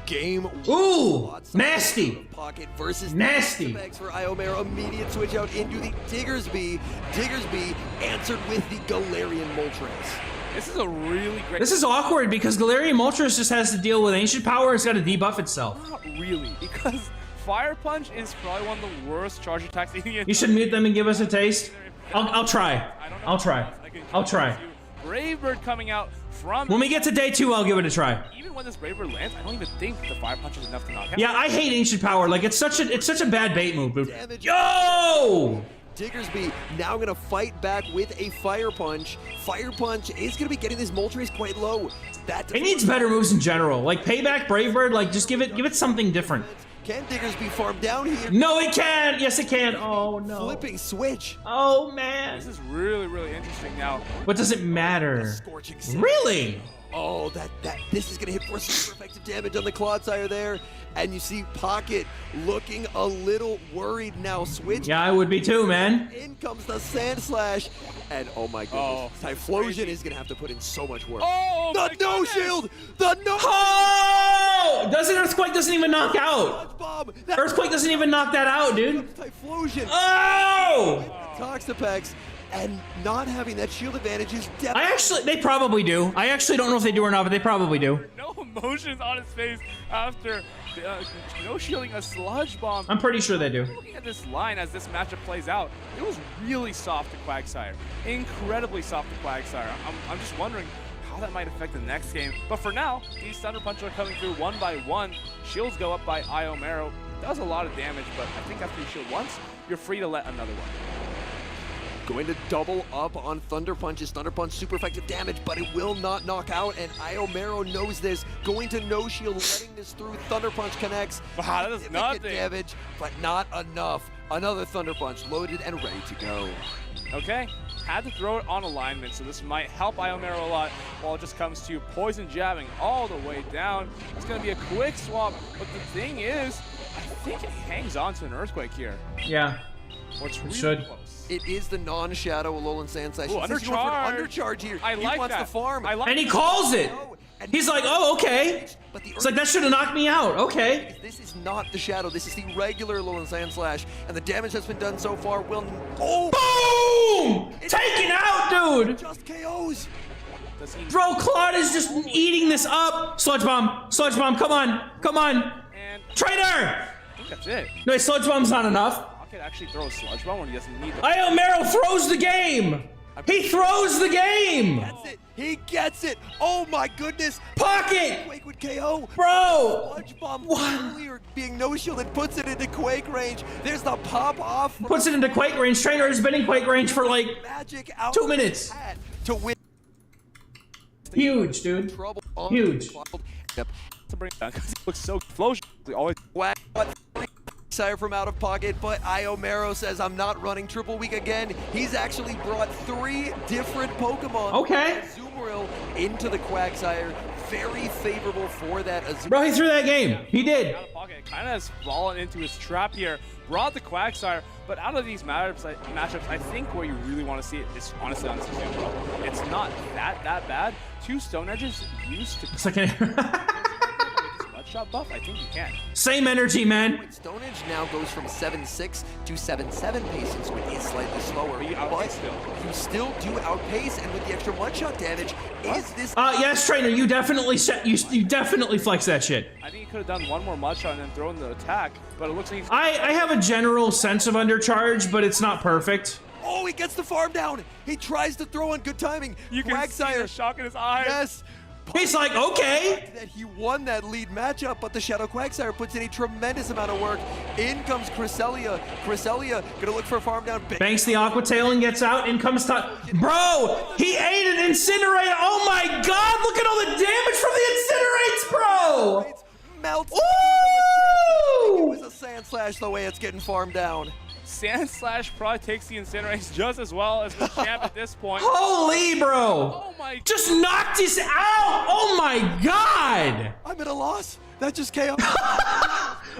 Game Ooh, nasty. Pocket versus Nasty. Specs for Iomero. Immediate switch out into the Diggersby. Diggersby answered with the Galarian Moltres. This is a really great. This is awkward because Galarian Moltres just has to deal with ancient power. It's got to debuff itself. Not really, because Fire Punch is probably one of the worst charge attacks in the You should mute them and give us a taste. I'll try. I'll try. I'll try. Brave Bird coming out from. When we get to day 2, I'll give it a try. Even when this Brave Bird lands, I don't even think the Fire Punch is enough to knock out. Yeah, I hate ancient power. Like it's such a bad bait move, dude. Damage. Yo! Diggersby now going to fight back with a Fire Punch. Fire Punch is going to be getting this Moltres quite low. That It needs better moves in general. Like Payback, Brave Bird, like just give it something different. Can Diggersby farm down here? No, it can. Yes, it can. Oh no. Flipping switch. Oh man. This is really, really interesting now. What does it matter? Scorching Sin. Really? Oh, this is gonna hit for super effective damage on the Clodsire there. And you see Pocket looking a little worried now. Switch. Yeah, I would be too, man. In comes the Sand Slash. And oh my goodness, Typhlosion crazy. is gonna have to put in so much work. Oh, the my no goodness. shield! The no Oh! Doesn't Earthquake doesn't even knock out. bomb! Earthquake doesn't even knock that out, dude. Typhlosion. Oh! Toxapex. And not having that shield advantage is definitely. They probably do. I actually don't know if they do or not, but they probably do. No emotions on his face after no shielding a Sludge Bomb. I'm pretty sure they do. Looking at this line as this matchup plays out, it was really soft to Quagsire. Incredibly soft to Quagsire. I'm just wondering how that might affect the next game. But for now, these Thunder Punches are coming through one by one. Shields go up by Iomero. Does a lot of damage, but I think after you shield once, you're free to let another one. Going to double up on Thunder Punches. Thunder Punch super effective damage, but it will not knock out, and Iomero knows this. Going to no shield, letting this through. Thunder Punch connects. Wow, that is Significant nothing. damage, but not enough. Another Thunder Punch loaded and ready to go. Okay, had to throw it on alignment, so this might help Iomero a lot while it just comes to Poison Jabbing all the way down. It's going to be a quick swap, but the thing is, I think it hangs on to an Earthquake here. Yeah. What's really should. close. It is the non-shadow Alolan Sandslash. Ooh, He says he's going for an undercharge. undercharge here. I He like wants that. the farm. I like And he calls it. And He's like, oh, okay. but the It's like, that should have knocked me out. Okay. This is not the shadow. This is the regular Alolan Sandslash, and the damage that's been done so far will. Oh! Boom! Taken out, dude. Just KOs. Does he Bro, Claude is just eating this up. Sludge Bomb. Sludge Bomb. Come on. Come on. and Trainer! I think that's it. No, Sludge Bomb's not enough. Pocket actually throw a Sludge Bomb when he doesn't need it. Iomero throws the game. He throws the game. That's it. He gets it. Oh my goodness. Pocket. Quake would KO. Bro. Sludge Bomb earlier being no shielded puts it into Quake range. There's the pop off. from Puts it into Quake range. Trainer has been in Quake range for like magic out 2 minutes. to win. Huge, dude. Trouble on Huge. the cloud. Yep. To bring it down because he looks so flosion. Always Whack. Sire from out of pocket, but Iomero says, I'm not running triple week again. He's actually brought 3 different Pokemon. Okay. Azumarill into the Quagsire. Very favorable for that Azumarill. Bro, he threw that game. He did. out of pocket. Kind of has fallen into his trap here. Brought the Quagsire, but out of these matchups, I think where you really want to see it is honestly on Azumarill. It's not that bad. 2 Stone Edges used to It's like a shot buff. I think you can. same energy, man. Stone Edge now goes from 7.6 to 7.7 pace, so it is slightly slower. But you outpace still. You still do outpace, and with the extra one-shot damage, is this... Yes, Trainer, you definitely you definitely flex that shit. I think he could have done one more mud shot and then thrown the attack, but it looks like he's I have a general sense of undercharge, but it's not perfect. Oh, he gets the farm down! He tries to throw in good timing. you can see the Quagsire, shock in his eyes. yes! He's like, okay. That he won that lead matchup, but the Shadow Quagsire puts in a tremendous amount of work. In comes Cresselia. Cresselia gonna look for a farm down. Banks the Aqua Tail and gets out. In comes Bro, he ate an Incinerate. Oh my god, look at all the damage from the Incinerates, bro. Melts. Ooh! It was a Sand Slash the way it's getting farmed down. Sand Slash probably takes the Incinerates just as well as the champ at this point. Holy, bro. Oh my Just knocked us out. Oh my god. I'm at a loss. That just KO.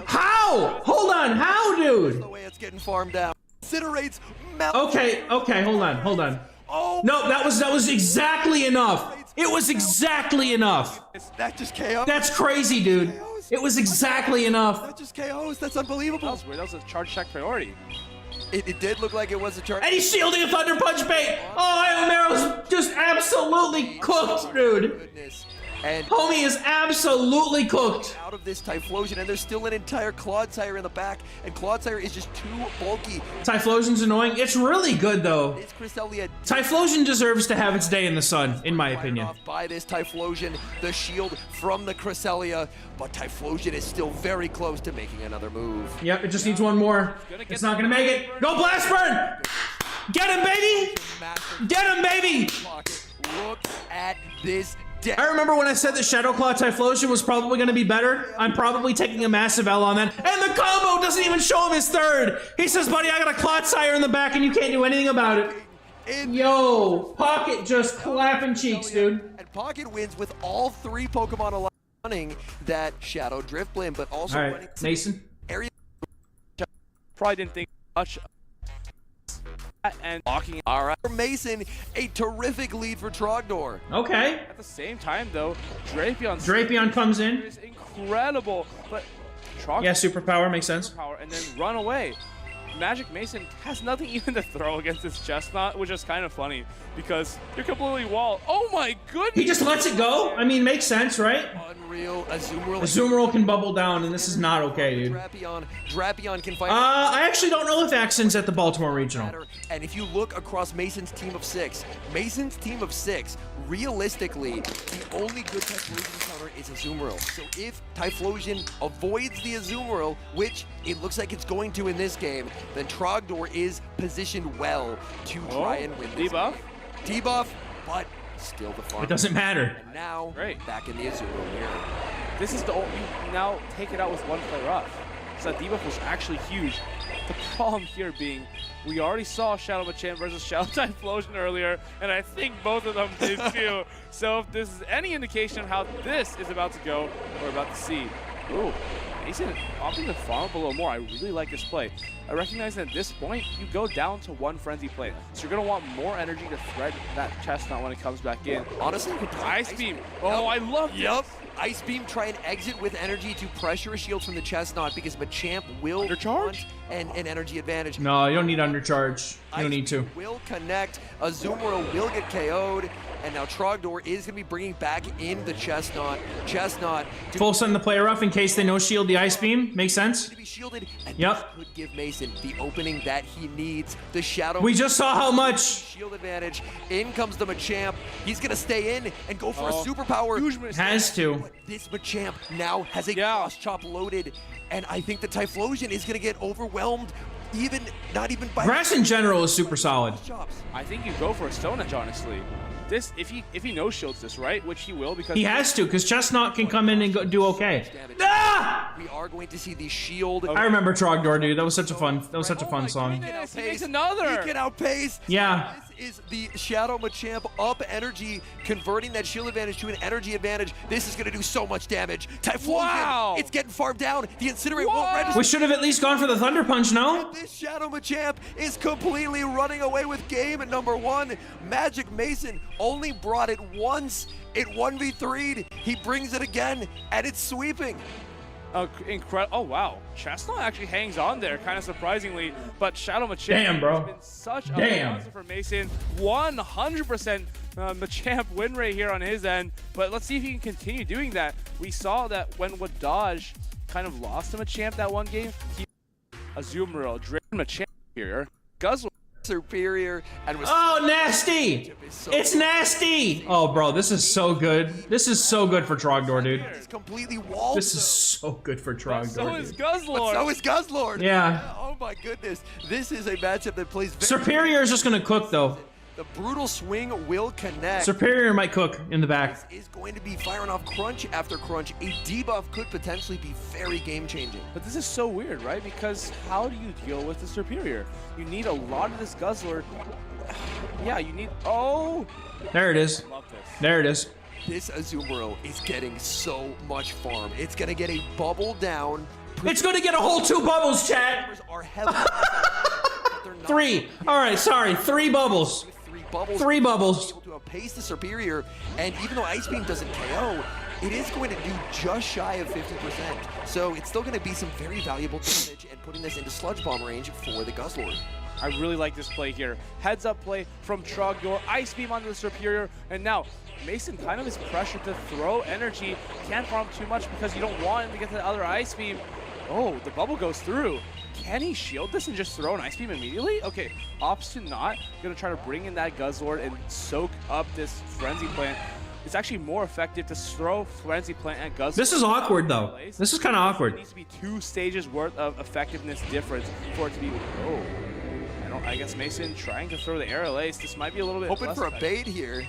How? Hold on. How, dude? The way it's getting farmed down. Incinerates. Melt. Okay, hold on. Oh, No, that was exactly enough. It was exactly enough. that just KO. That's crazy, dude. It was exactly enough. That just KOs. That's That unbelievable. was weird. That was a charge check priority. It did look like it was a charge. And he's shielding a Thunder Punch bait. Oh, Iomero's just absolutely cooked, dude. Goodness. And Homie is absolutely cooked. out of this Typhlosion, and there's still an entire Clodsire in the back, and Clodsire is just too bulky. Typhlosion's annoying. It's really good, though. This Cresselia Typhlosion deserves to have its day in the sun, in my fired opinion. off by this Typhlosion, the shield from the Cresselia, but Typhlosion is still very close to making another move. Yep, it just needs one more. It's not gonna make it. Go Blast Burn! Get him, baby! Massive Get him, baby! pocket. Look at this deck. I remember when I said that Shadow Claw Typhlosion was probably going to be better. I'm probably taking a massive L on that. And the combo doesn't even show him his third. He says, buddy, I got a Clodsire in the back and you can't do anything about it. Yo, Pocket just clapping cheeks, dude. And Pocket wins with all 3 Pokemon running that Shadow Drift Blade, but also All running right, Mason. area. Probably didn't think much of that and blocking. All right, for Mason, a terrific lead for Trogdor. Okay. At the same time, though, Drapion comes in. is incredible, but Trogdor Yeah, superpower makes sense. power and then run away. Magic Mason has nothing even to throw against this Chestnut, which is kind of funny because you're completely walled. Oh my goodness! He just lets it go? I mean, makes sense, right? Unreal. Azumarill. Azumarill can bubble down, and this is not okay, dude. Drapion can fight. I actually don't know if Axon's at the Baltimore Regional. And if you look across Mason's team of 6, realistically, the only good Typhlosion counter is Azumarill. So if Typhlosion avoids the Azumarill, which it looks like it's going to in this game, then Trogdor is positioned well to try and win this debuff? game. Debuff, but still the farm. It doesn't matter. And now, Great. back in the Azumarill here. This is the only, you now take it out with one player up. So that debuff was actually huge. The problem here being, we already saw Shadow Machamp versus Shadow Typhlosion earlier, and I think both of them did too. So if this is any indication of how this is about to go, we're about to see. Ooh, Mason opting to farm up a little more. I really like this play. I recognize that at this point, you go down to one frenzy play. So you're going to want more energy to thread that Chestnut when it comes back in. Honestly, you could play Ice Beam. Oh, I love this. Yep. Ice Beam, try and exit with energy to pressure a shield from the Chestnut because Machamp will Undercharge? want an energy advantage. No, you don't need undercharge. You don't need to. Will connect. Azumarill will get KO'd. And now Trogdor is going to be bringing back in the Chestnut. Chestnut to Full send the player off in case they no shield the Ice Beam. Makes sense. be shielded. And Yep. this could give Mason the opening that he needs. The Shadow We just saw how much. shield advantage. In comes the Machamp. He's going to stay in and go for a Oh, superpower. huge mistake. Has to. But this Machamp now has a Yeah. cross chop loaded, and I think the Typhlosion is going to get overwhelmed, not even by Grass in general is super solid. chops. I think you go for a Stone Edge, honestly. This, if he no shields this, right? Which he will because He has to, because Chestnut can come in and do okay. Ah! We are going to see the shield. I remember Trogdor, dude. That was such a fun Oh my song. goodness, he makes another. He can outpace. Yeah. This is the Shadow Machamp up energy, converting that shield advantage to an energy advantage. This is going to do so much damage. Typhlosion, Wow. it's getting farmed down. The Incinerate won't What? register. We should have at least gone for the Thunder Punch, no? This Shadow Machamp is completely running away with game at number 1. Magic Mason only brought it once. It 1v3'd. He brings it again, and it's sweeping. Incredible! Oh wow, Chestnut actually hangs on there, kind of surprisingly. But Shadow Machamp Damn, bro. has been such a Damn. monster for Mason. 100% Machamp win rate here on his end. But let's see if he can continue doing that. We saw that when Wadaj kind of lost to Machamp that one game, he Azumarill driven Machamp here. Guzzler. Superior and was Oh, nasty! It's nasty! Oh, bro, this is so good. This is so good for Trogdor, dude. It's completely walled. This is so good for Trogdor, So is dude. Guzzlord. So is Guzzlord. Yeah. Oh my goodness. This is a matchup that plays very Superior is just gonna cook, though. The brutal swing will connect. Superior might cook in the back. Is going to be firing off crunch after crunch. A debuff could potentially be very game-changing. But this is so weird, right? Because how do you deal with the Superior? You need a lot of this Guzzlord. Yeah, you need... Oh! There it is. Love this. There it is. This Azumarill is getting so much farm. It's going to get a bubble down. It's gonna get a whole 2 bubbles, chat! Numbers are heavily but they're not 3. Alright, sorry. 3 bubbles. with 3 bubbles. 3 bubbles. Able to outpace the Superior, and even though Ice Beam doesn't KO, it is going to do just shy of 50%. So it's still going to be some very valuable damage and putting this into Sludge Bomb range for the Guzzlord. I really like this play here. Heads up play from Trogdor, Ice Beam onto the Superior, and now Mason kind of is pressured to throw energy. Can't farm too much because you don't want him to get to the other Ice Beam. Oh, the bubble goes through. Can he shield this and just throw an Ice Beam immediately? Okay, opts to not. Gonna try to bring in that Guzzlord and soak up this Frenzy Plant. It's actually more effective to throw Frenzy Plant and Guzzlord. This is awkward, though. This is kind of awkward. It needs to be 2 stages worth of effectiveness difference for it to be. Oh, I guess Mason trying to throw the Aerial Ace. This might be a little bit Hoping less for a effective. bait here.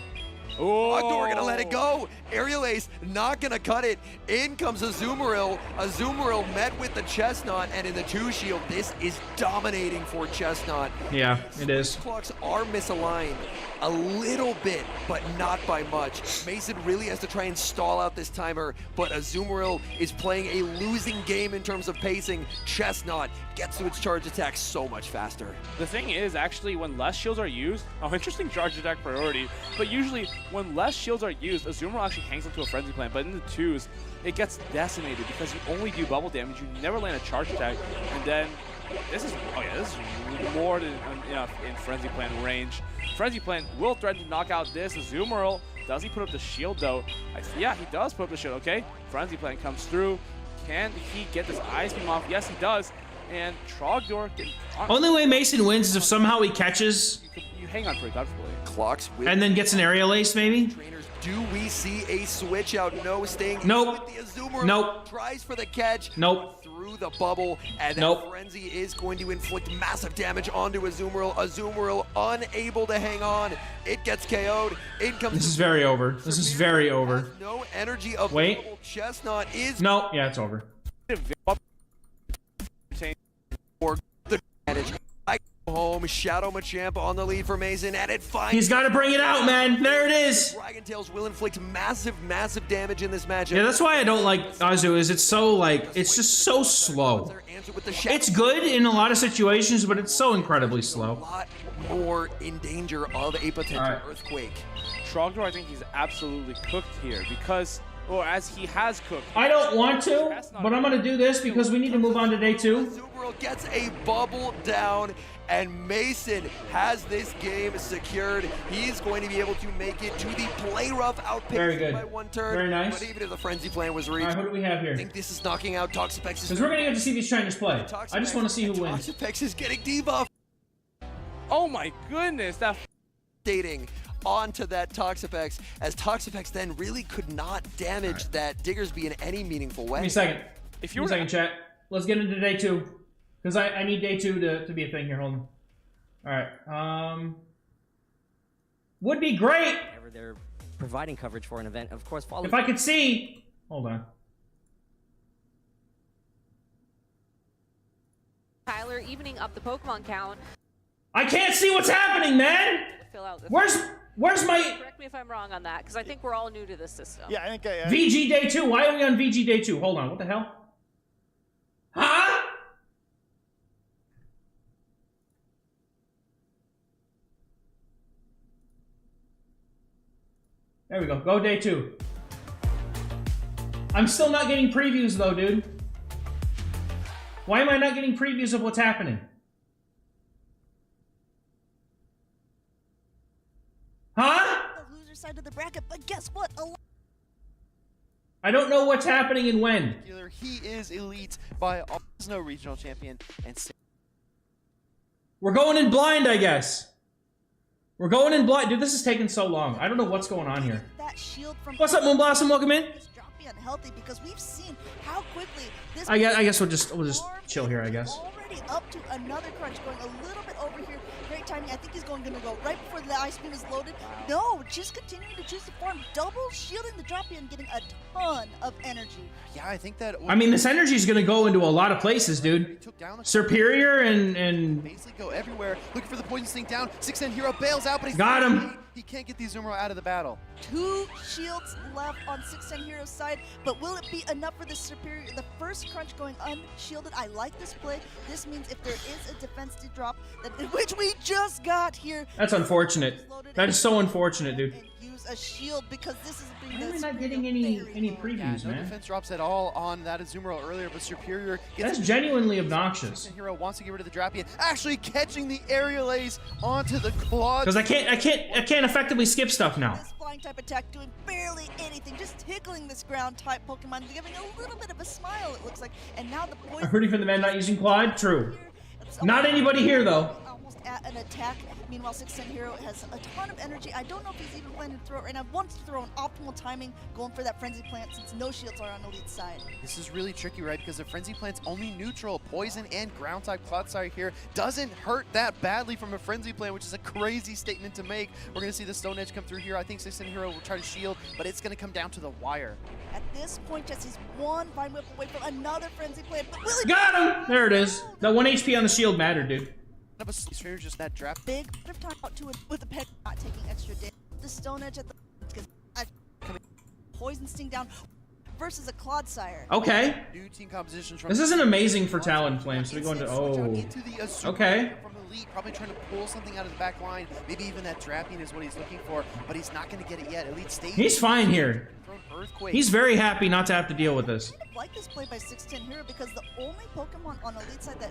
Oh, Trogdor gonna let it go. Aerial Ace not gonna cut it. In comes Azumarill. Azumarill met with the Chestnut, and in the 2 shield, this is dominating for Chestnut. Yeah, it is. Clocks are misaligned a little bit, but not by much. Mason really has to try and stall out this timer, but Azumarill is playing a losing game in terms of pacing. Chestnut gets to its charge attack so much faster. The thing is, actually, when less shields are used, interesting charge attack priority, but usually when less shields are used, Azumarill actually hangs onto a Frenzy Plant, but in the 2s, it gets decimated because you only do bubble damage, you never land a charge attack, and then this is, this is more than enough in Frenzy Plant range. Frenzy Plant will threaten to knock out this Azumarill. Does he put up the shield though? Yeah, he does put up the shield, okay. Frenzy Plant comes through. Can he get this Ice Beam off? Yes, he does. And Trogdor can... Only way Mason wins is if somehow he catches You hang on pretty comfortably. Clocks with and then gets an Aerial Ace, maybe? trainers. Do we see a switch out? No, staying Nope. with the Azumarill. Nope. Tries for the catch. Nope. Through the bubble, and that Nope. Frenzy is going to inflict massive damage onto Azumarill. Azumarill unable to hang on. It gets KO'd. In comes This is very over. This is very over. Has no energy available. Wait. Chestnut is No, yeah, it's over. for the advantage. I go home. Shadow Machamp on the lead for Mason, and it finds He's got to bring it out, man. There it is. Dragon Tails will inflict massive damage in this matchup. Yeah, that's why I don't like Azu. Is it's so like it's just so slow. Their answer with the Shadow It's good in a lot of situations, but it's so incredibly a slow. lot more in danger of a potential All right. earthquake. Trogdor, I think he's absolutely cooked here because, or as he has cooked. I don't want to, but I'm gonna do this because we need to move on to day 2. Azumarill gets a bubble down, and Mason has this game secured. He's going to be able to make it to the play rough Very outpace good. by 1 turn. Very nice. But even if the Frenzy Plan was All reached, right, who do we have I here? think this is knocking out Toxapex. Because we're gonna get to see these Chinese play. I just want to see who wins. Toxapex is getting debuffed. Oh my goodness, that Dating onto that Toxapex, as Toxapex then really could not damage that Diggersby in any meaningful way. Give me a second. if Give you me were a second, chat. Let's get into day 2. Because I need day 2 to be a thing here. Hold on. Alright. Would be great Whenever they're providing coverage for an event, of course, follow. if I could see. Hold on. Tyler, evening up the Pokemon count. I can't see what's happening, man! Fill out the Where's my Correct me if I'm wrong on that, because I think we're all new to this system. Yeah, I think VG day 2? Why are we on VG day 2? Hold on, what the hell? Huh? There we go. Go day 2. I'm still not getting previews though, dude. Why am I not getting previews of what's happening? Huh? The loser side of the bracket, but guess what? I don't know what's happening and when. he is elite by all. There's no regional champion, and We're going in blind, I guess. We're going in blind. Dude, this is taking so long. I don't know what's going on here. That shield from What's up, Moonblossom? Welcome in. Droppy unhealthy because we've seen how quickly this. I guess we'll just chill here, I guess. Already up to another crunch, going a little bit over here. Great timing. I think he's going to go right before the Ice Beam is loaded. No, just continuing to choose the farm, double shielding the Droppy and getting a ton of energy. yeah, I think that. I mean, this energy is going to go into a lot of places, dude. Took down the Superior and basically go everywhere, looking for the poison sting down. 6-10 hero bails out, but he's Got him. He can't get the Azumarill out of the battle. 2 shields left on 610 Hero's side. side, but will it be enough for the superior? The first crunch going unshielded. I like this play. This means if there is a defense to drop, which we just got here. That's unfortunate. That is so unfortunate, dude. And use a shield because this is being Why am I not getting any previews, No man? defense drops at all on that Azumarill earlier, but Superior gets That's genuinely obnoxious. Hero wants to get rid of the Drapion, actually catching the aerial ace onto the Claude. Because I can't effectively skip stuff now. This flying type attack doing barely anything, just tickling this ground type Pokemon, giving a little bit of a smile, it looks like. And now the poison. I'm rooting for the man not using Claude. True. It's Not anybody here though. almost at an attack. Meanwhile, 610 Hero has a ton of energy. I don't know if he's even planning to throw it right now. Wants to throw an optimal timing, going for that Frenzy Plant since no shields are on Elite's side. This is really tricky, right? Because the Frenzy Plant's only neutral. Poison and ground type Clodsire here doesn't hurt that badly from a Frenzy Plant, which is a crazy statement to make. We're going to see the Stone Edge come through here. I think 610 Hero will try to shield, but it's going to come down to the wire. At this point, Jesse's one Vine Whip away from another Frenzy Plant. But will he Got him! There it is. That 1 HP on the shield mattered, dude. Just that drop. big bit of time out to it with the pet not taking extra damage. The Stone Edge at the Poison Sting down versus a Clodsire. Okay. New team compositions from This isn't amazing for Talonflame, so we go into into the Azumarill Okay. from Elite, probably trying to pull something out of the back line. Maybe even that Drapion is what he's looking for, but he's not going to get it yet. Elite stays. He's fine here. Earthquake. He's very happy not to have to deal with this. I kind of like this play by 610 Hero because the only Pokemon on Elite side that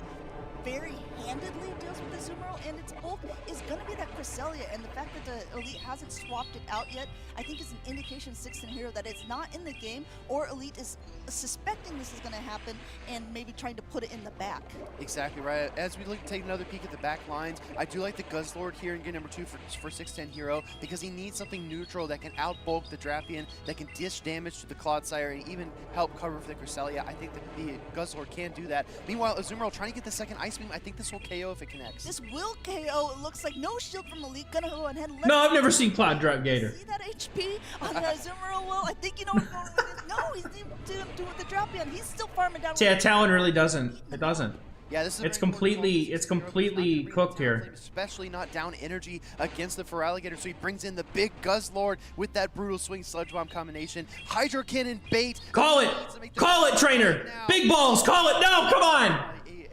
very handedly deals with the Azumarill and its bulk is going to be that Cresselia, and the fact that the Elite hasn't swapped it out yet, I think is an indication 610 Hero that it's not in the game, or Elite is suspecting this is going to happen and maybe trying to put it in the back. Exactly right. As we look, take another peek at the back lines, I do like the Guzzlord here in game number 2 for 610 Hero because he needs something neutral that can outbulk the Drapion, that can dish damage to the Clodsire, and even help cover for the Cresselia. I think that the Guzzlord can do that. Meanwhile, Azumarill trying to get the second Ice Beam. I think this will KO if it connects. This will KO. It looks like no shield from Elite. Gonna go ahead and let No, I've never seen Cloud Drop Gator. See that HP on the Azumarill? Well, I think you know what's going on with this. No, he's doing with the Drapion. He's still farming down. Yeah, Talon really doesn't. It doesn't. Yeah, this is It's very completely- important. it's completely cooked here. Especially not down energy against the Feraligatr, so he brings in the big Guzzlord with that brutal swing Sludge Bomb combination. Hydro Cannon bait. Call it! Call it, trainer! Big balls! Call it! No, come on!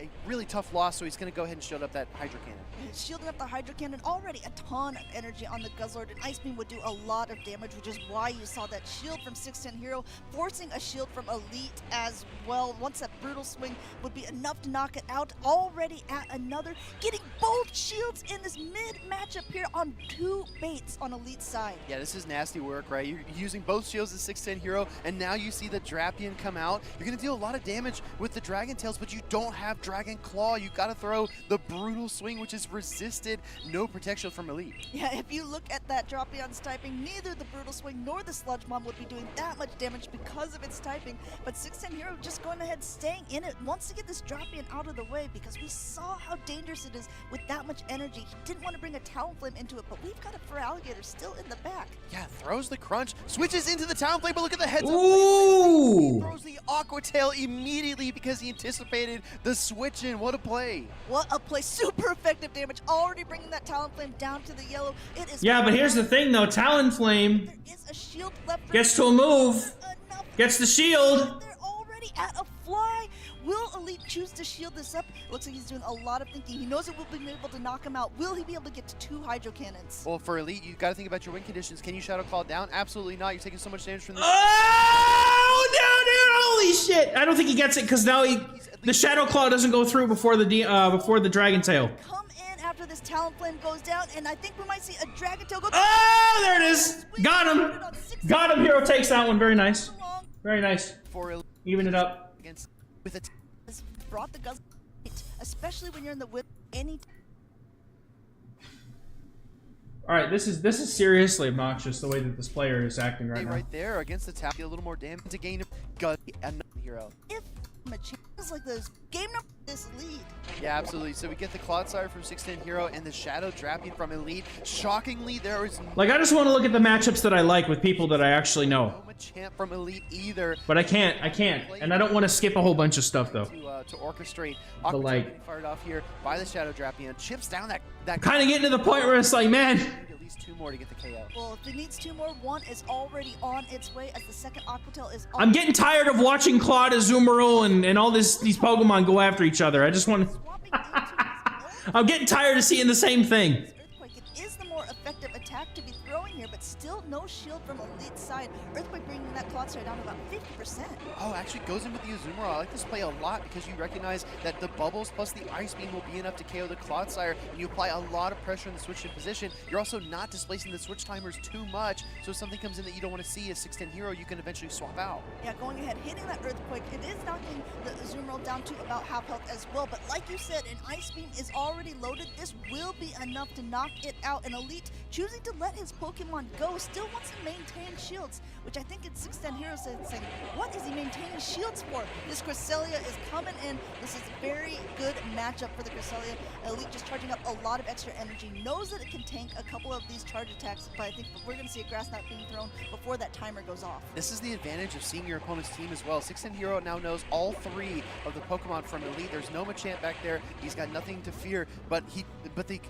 A really tough loss, so he's going to go ahead and shield up that Hydro Cannon. Shielding up the Hydro Cannon, already a ton of energy on the Guzzlord, and Ice Beam would do a lot of damage, which is why you saw that shield from 610 Hero, forcing a shield from Elite as well. Once that brutal swing would be enough to knock it out, already at another, getting both shields in this mid matchup here on 2 baits on Elite's side. Yeah, this is nasty work, right? You're using both shields as 610 Hero, and now you see the Drapion come out. You're going to deal a lot of damage with the Dragon Tails, but you don't have Dragon Claw. You got to throw the brutal swing, which is resisted. No protection from Elite. Yeah, if you look at that Drapion's typing, neither the Brutal Swing nor the Sludge Bomb would be doing that much damage because of its typing, but 610 Hero just going ahead, staying in it, wants to get this Drapion out of the way because we saw how dangerous it is with that much energy. He didn't want to bring a Talonflame into it, but we've got a Feraligatr still in the back. Yeah, throws the crunch, switches into the Talonflame, but look at the heads up. Ooh! Throws the Aqua Tail immediately because he anticipated the switch in. What a play. What a play, super effective damage, already bringing that Talonflame down to the yellow. It is Yeah, but here's the thing though, Talonflame there is a shield left for gets to a move, enough. gets the shield. They're already at a fly. Will Elite choose to shield this up? It looks like he's doing a lot of thinking. He knows it will be able to knock him out. Will he be able to get to 2 Hydro Cannons? Well, for Elite, you got to think about your win conditions. Can you Shadow Claw down? Absolutely not. You're taking so much damage from this. Oh, no, dude! Holy shit! I don't think he gets it because now the Shadow Claw doesn't go through before the Dragon Tail. Come in after this Talonflame goes down, and I think we might see a Dragon Tail go. Oh, there it is! Got him! Got him! Hero takes that one. Very nice. Very nice. For Elite Even it up. against with a Has brought the Guzzler, especially when you're in the whip. Any All right, this is seriously obnoxious the way that this player is acting right now. right there against the Talon. Get a little more damage to gain gut another hero. if a chance like this, game number this lead. Yeah, absolutely. So we get the Clodsire from 610 Hero and the Shadow Drapion from Elite. Shockingly, there is Like, I just want to look at the matchups that I like with people that I actually know. no Machamp from Elite either. But I can't. And I don't want to skip a whole bunch of stuff, though. To orchestrate. But, like- getting fired off here by the Shadow Drapion. Chips down that Kind of getting to the point where it's like, man, needs 2 more to get the KO. Well, if it needs 2 more, 1 is already on its way as the second Aqua Tail is on. I'm getting tired of watching Claude, Azumarill, and all these Pokemon go after each other. I just want to... Swapping into I'm getting tired of seeing the same thing. Earthquake, it is the more effective attack to be throwing here, but still no shield from Elite's side. Earthquake bringing that Clodsire down to about 50%. Oh, actually goes in with the Azumarill. I like this play a lot because you recognize that the bubbles plus the Ice Beam will be enough to KO the Clodsire, and you apply a lot of pressure in the switch in position. You're also not displacing the switch timers too much, so if something comes in that you don't want to see, a 610 hero, you can eventually swap out. Yeah, going ahead, hitting that Earthquake, it is knocking the Azumarill down to about half health as well, but like you said, an Ice Beam is already loaded. This will be enough to knock it out, and Elite choosing to let his Pokemon go, still wants to maintain shields, which I think it's 610 Hero saying, what is he maintaining shields for? This Cresselia is coming in. This is a very good matchup for the Cresselia. Elite just charging up a lot of extra energy, knows that it can tank a couple of these charge attacks, but I think we're going to see a Grass Knot being thrown before that timer goes off. This is the advantage of seeing your opponent's team as well. 610 Hero now knows all 3 of the Pokemon from Elite. There's no Machamp back there. He's got nothing to fear, but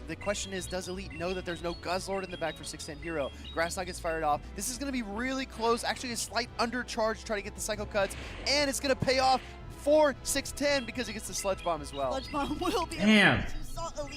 the question is, does Elite know that there's no Guzzlord in the back for 610 Hero? Grass Knot gets fired off. This is going to be really close. Actually, a slight undercharge to try to get the Psycho Cuts, and it's going to pay off for 610 because he gets the Sludge Bomb as well. Sludge Bomb will be Damn.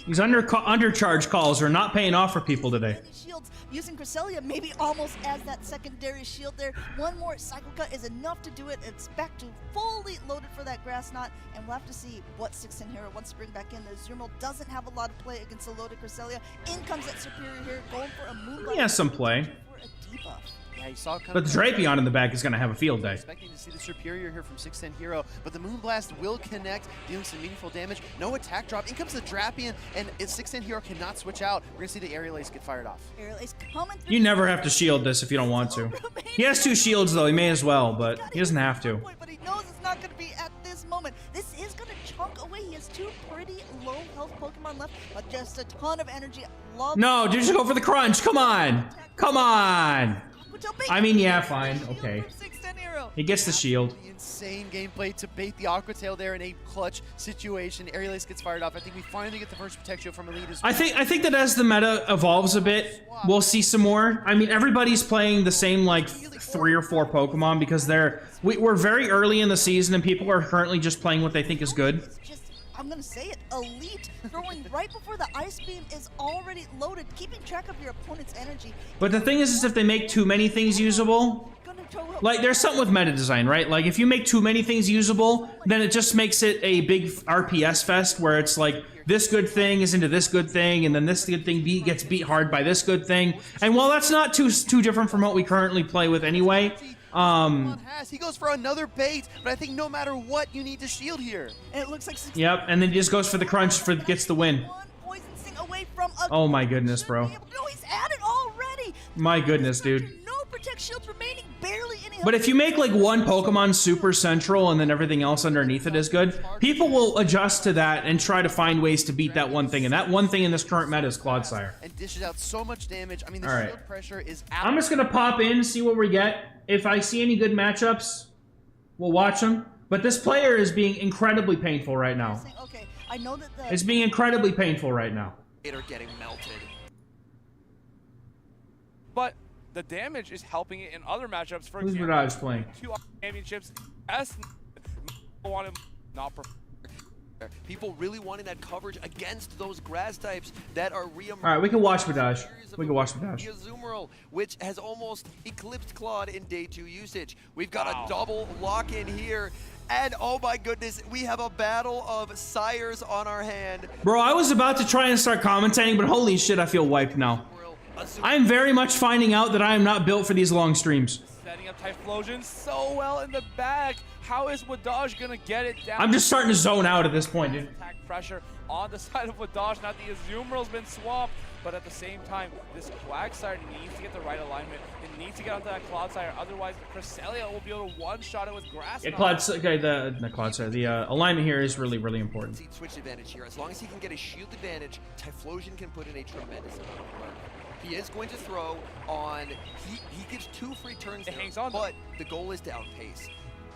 These undercharge calls are not paying off for people today. Shields using Cresselia maybe almost as that secondary shield there. One more Psycho Cut is enough to do it. It's back to fully loaded for that Grass Knot, and we'll have to see what 610 Hero wants to bring back in. The Azumarill doesn't have a lot of play against the loaded Cresselia. In comes that Superior here, going for a Moonlight. He has some play. For a debuff. Yeah, you saw kind But of the Drapion in the back is going to have a field day. Expecting to see the Superior here from 610 Hero, but the Moonblast will connect, dealing some meaningful damage. No attack drop. In comes the Drapion, and 610 Hero cannot switch out. We're going to see the Aerial Ace get fired off. Aerial Ace coming through. You never have to shield this if you don't want to. He has 2 shields, though. He may as well, but he doesn't have to. But he knows it's not going to be at this moment. This is going to chunk away. He has 2 pretty low health Pokemon left, but just a ton of energy. Love No, dude, just go for the crunch. Come on. Come on. I mean, yeah, fine. Okay. He gets the shield. The insane gameplay to bait the Aqua Tail there in a clutch situation. Aerial Ace gets fired off. I think we finally get the first Protect Shield from Elite as well. I think that as the meta evolves a bit, we'll see some more. I mean, everybody's playing the same, like, 3 or 4 Pokemon because we're very early in the season and people are currently just playing what they think is good. I'm gonna say it, Elite throwing right before the Ice Beam is already loaded, keeping track of your opponent's energy. But the thing is if they make too many things usable, like there's something with meta design, right? Like if you make too many things usable, then it just makes it a big RPS fest where it's like this good thing is into this good thing, and then this good thing gets beat hard by this good thing. And while that's not too different from what we currently play with anyway, he goes for another bait, but I think no matter what, you need to shield here. And it looks like yep, and then he just goes for the crunch gets the win. Oh my goodness, bro. No, he's at it already. My goodness, dude. No Protect Shields remaining, barely any. But if you make like one Pokemon super central and then everything else underneath it is good, people will adjust to that and try to find ways to beat that one thing. And that one thing in this current meta is Clodsire. And dishes out so much damage. I mean, the shield pressure is out. I'm just gonna pop in, see what we get. If I see any good matchups, we'll watch them. But this player is being incredibly painful right now. Okay, I know that it's being incredibly painful right now. Are getting melted. But the damage is helping it in other matchups. For Who's example, Radaj playing? 2 championships. S want him not prefer. People really wanting that coverage against those grass types that are re-emerging. All right, we can watch Radaj. We can watch Radaj. The Azumarill, which has almost eclipsed Claude in day 2 usage. We've got a double lock-in here. And oh my goodness, we have a battle of sires on our hand. Bro, I was about to try and start commentating, but holy shit, I feel wiped now. I am very much finding out that I am not built for these long streams. Setting up Typhlosion so well in the back. How is Wadaj gonna get it down? I'm just starting to zone out at this point, dude. Attack pressure on the side of Wadaj. Now the Azumarill's been swamped, but at the same time, this Quagsire needs to get the right alignment. It needs to get onto that Clodsire, otherwise the Cresselia will be able to one-shot it with Grass. Yeah, the alignment here is really, really important. Switch advantage here. As long as he can get a shield advantage, Typhlosion can put in a tremendous amount of work. He is going to throw on, he gives 2 free turns there, hangs on, but the goal is to outpace.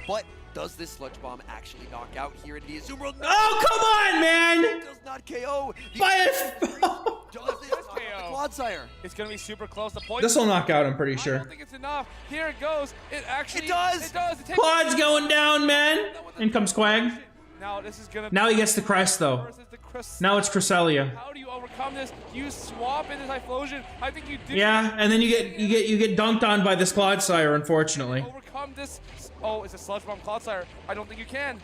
But does this Sludge Bomb actually knock out here in the Azumarill? No, Oh, come on, man! it does not KO. The does this knock out the Clodsire? It's going to be super close. The point. This will knock out, I'm pretty I sure. don't think it's enough. Here it goes. It actually. It does. It does. It takes Quad's going down, man. In comes Quag. Now this is gonna. Now he gets the crest, though. Versus the Chris. Now it's Cresselia. How do you overcome this? You swap into Typhlosion. I think you do. Yeah, and then you get dunked on by this Clodsire, unfortunately. Overcome this. Oh, it's a Sludge Bomb Clodsire. I don't think you can.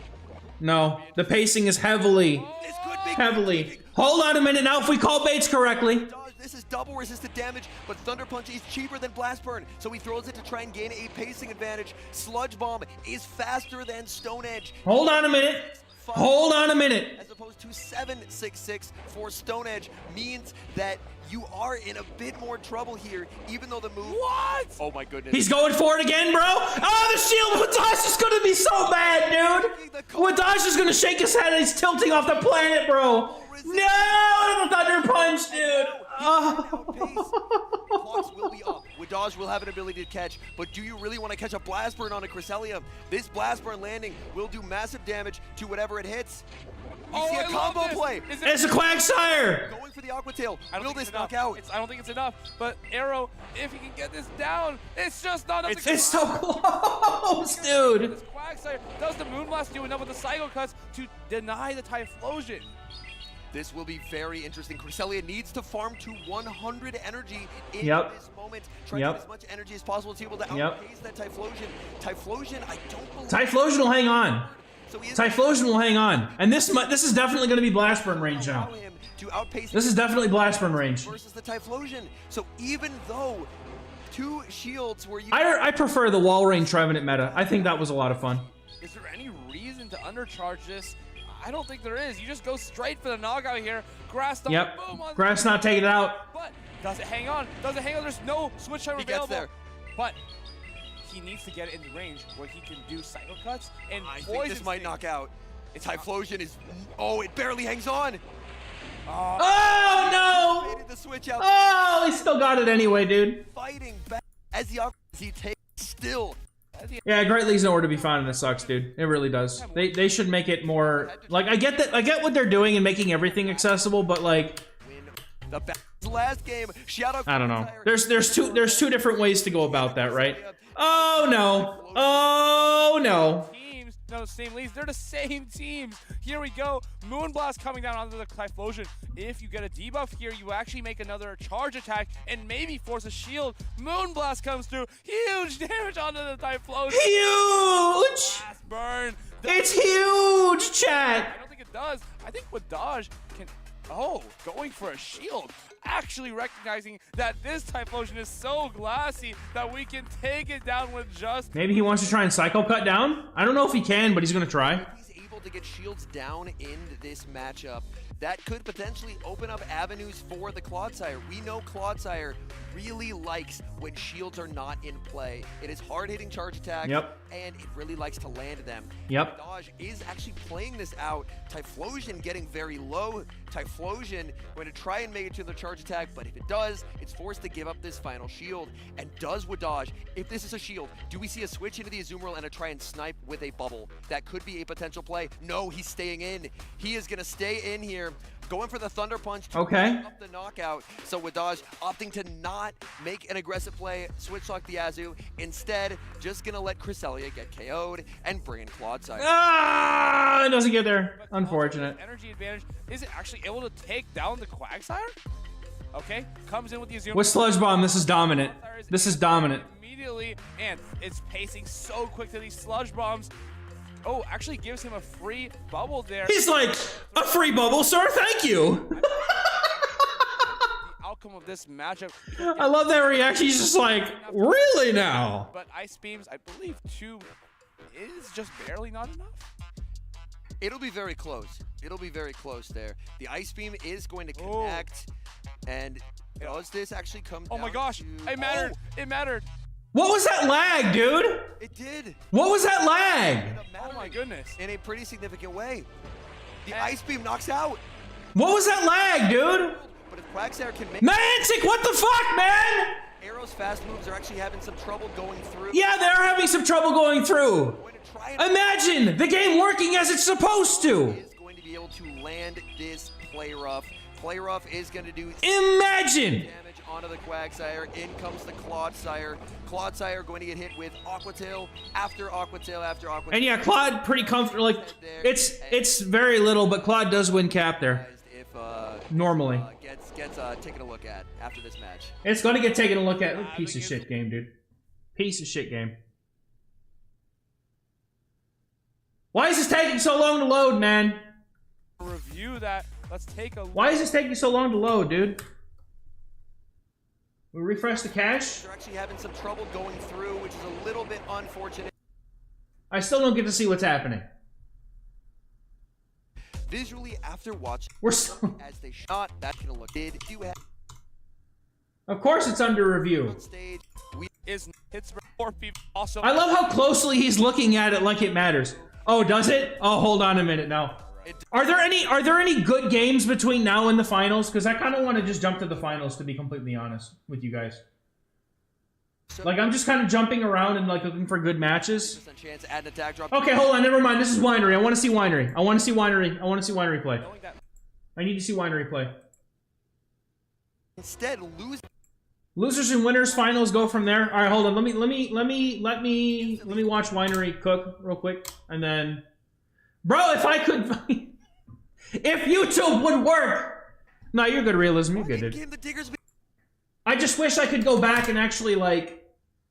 No, the pacing is heavily. This could be Heavily. Hold on a minute now if we call baits correctly. This is double resisted damage, but Thunder Punch is cheaper than Blast Burn, so he throws it to try and gain a pacing advantage. Sludge Bomb is faster than Stone Edge. Hold on a minute. Hold on a minute. As opposed to 766 for Stone Edge means that you are in a bit more trouble here, even though the move. What? Oh my goodness. He's going for it again, bro. Oh, the shield. Wadash is gonna be so bad, dude. Wadash is gonna shake his head and he's tilting off the planet, bro. No, the Thunder Punch, dude. Clocks will be up. Wadaj will have an ability to catch, but do you really want to catch a Blast Burn on a Cresselia? This Blast Burn landing will do massive damage to whatever it hits. We see a I love combo this. play. It's a Quagsire. Going for the Aqua Tail. I don't Will think this it's enough. knock out? I don't think it's enough. But Arrow, if he can get this down, it's just not enough. It's so close, dude. This Quagsire does the Moonblast do enough with the Psycho Cuts to deny the Typhlosion? This will be very interesting. Cresselia needs to farm to 100 energy in this moment. Try to get as much energy as possible to be able to outpace that Typhlosion. Typhlosion, I don't believe. Typhlosion will hang on. So he is Typhlosion will hang on. And this is definitely going to be Blast Burn range now. allow him to outpace This is definitely Blast Burn range. versus the Typhlosion. So even though two shields were used, I prefer the Wall Rain Trevenant meta. I think that was a lot of fun. Is there any reason to undercharge this? I don't think there is. You just go straight for the knockout here. Grass Stomp, Yep. boom on Grass not taking it out. But does it hang on? Does it hang on? There's no switch time He gets available. there. But he needs to get it in the range where he can do Psycho Cuts and I think Poison this might Sting. knock out. Typhlosion is, oh, it barely hangs on. Oh, no. Made the switch out. Oh, he still got it anyway, dude. Fighting back as he takes still. Yeah, Great League's nowhere to be found, and it sucks, dude. It really does. They should make it more like I get what they're doing and making everything accessible, but like Win the last game. Shadow. I don't know. There's two different ways to go about that, right? Oh no. Oh no. Teams, no, same leagues. They're the same teams. Here we go. Moonblast coming down onto the Typhlosion. If you get a debuff here, you actually make another charge attack and maybe force a shield. Moonblast comes through. Huge damage onto the Typhlosion. Huge. Blast burn. It's huge, chat. I don't think it does. I think Wadaj can. Oh, going for a shield. Actually recognizing that this Typhlosion is so glassy that we can take it down with just. Maybe he wants to try and Psycho Cut down? I don't know if he can, but he's gonna try. He's able to get shields down in this matchup. That could potentially open up avenues for the Clodsire. We know Clodsire really likes when shields are not in play. It is hard-hitting charge attack, and it really likes to land them. Dodge is actually playing this out. Typhlosion getting very low. Typhlosion going to try and make it to the charge attack, but if it does, it's forced to give up this final shield. And does Wadaj, if this is a shield, do we see a switch into the Azumarill and a try and snipe with a bubble? That could be a potential play. No, he's staying in. He is going to stay in here. Going for the Thunder Punch to up the knockout. So Wadaj opting to not make an aggressive play, switch lock the Azu. Instead, just going to let Cresselia get KO'd and bring in Clodsire. Ah, it doesn't get there. Unfortunate. Energy advantage. Is it actually able to take down the Quagsire? Okay, comes in with the Azumarill. With Sludge Bomb, this is dominant. This is dominant. Immediately, and it's pacing so quick to these Sludge Bombs. Oh, actually gives him a free bubble there. He's like, a free bubble, sir? Thank you. The outcome of this matchup. I love that reaction. He's just like, really now? But Ice Beams, I believe 2 is just barely not enough. It'll be very close. It'll be very close there. The Ice Beam is going to connect. And does this actually come down Oh my gosh, to... it mattered. It mattered. What was that lag, dude? It did. What was that lag? Oh my goodness. In a pretty significant way. The Ice Beam knocks out. What was that lag, dude? But if Quagsire can make... Niantic, what the fuck, man? Arrow's fast moves are actually having some trouble going through. Yeah, they're having some trouble going through. Going to try and Imagine the game working as it's supposed to. is going to be able to land this play rough. Play rough is going to do Imagine. damage onto the Quagsire. In comes the Clodsire. Clodsire going to get hit with Aquatail after Aquatail after Aquatail. And yeah, Claude pretty comfortable. Like it's very little, but Claude does win cap there. If Normally. gets taken a look at after this match. It's gonna get taken a look at. Piece of shit game, dude. Piece of shit game. Why is this taking so long to load, man? Review that. Let's take a look. Why is this taking so long to load, dude? We refresh the cache. They're actually having some trouble going through, which is a little bit unfortunate. I still don't get to see what's happening. Visually, after watching We're still. as they shot, that's gonna look. Did you have Of course, it's under review. on stage? We Is Pittsburgh or people also? I love how closely he's looking at it like it matters. Oh, does it? Oh, hold on a minute now. Are there any good games between now and the finals? Because I kind of want to just jump to the finals, to be completely honest with you guys. Like, I'm just kind of jumping around and like looking for good matches. chance to add an attack drop. Okay, hold on, never mind. This is Winery. I want to see Winery. I want to see Winery. I want to see Winery play. Knowing that I need to see Winery play. Instead, lose. Losers and winners finals go from there. All right, hold on. Let me watch Winery cook real quick, and then, bro, if I could, if YouTube would work. No, you're good, Realism. You're good, dude. Game the Diggersby. I just wish I could go back and actually like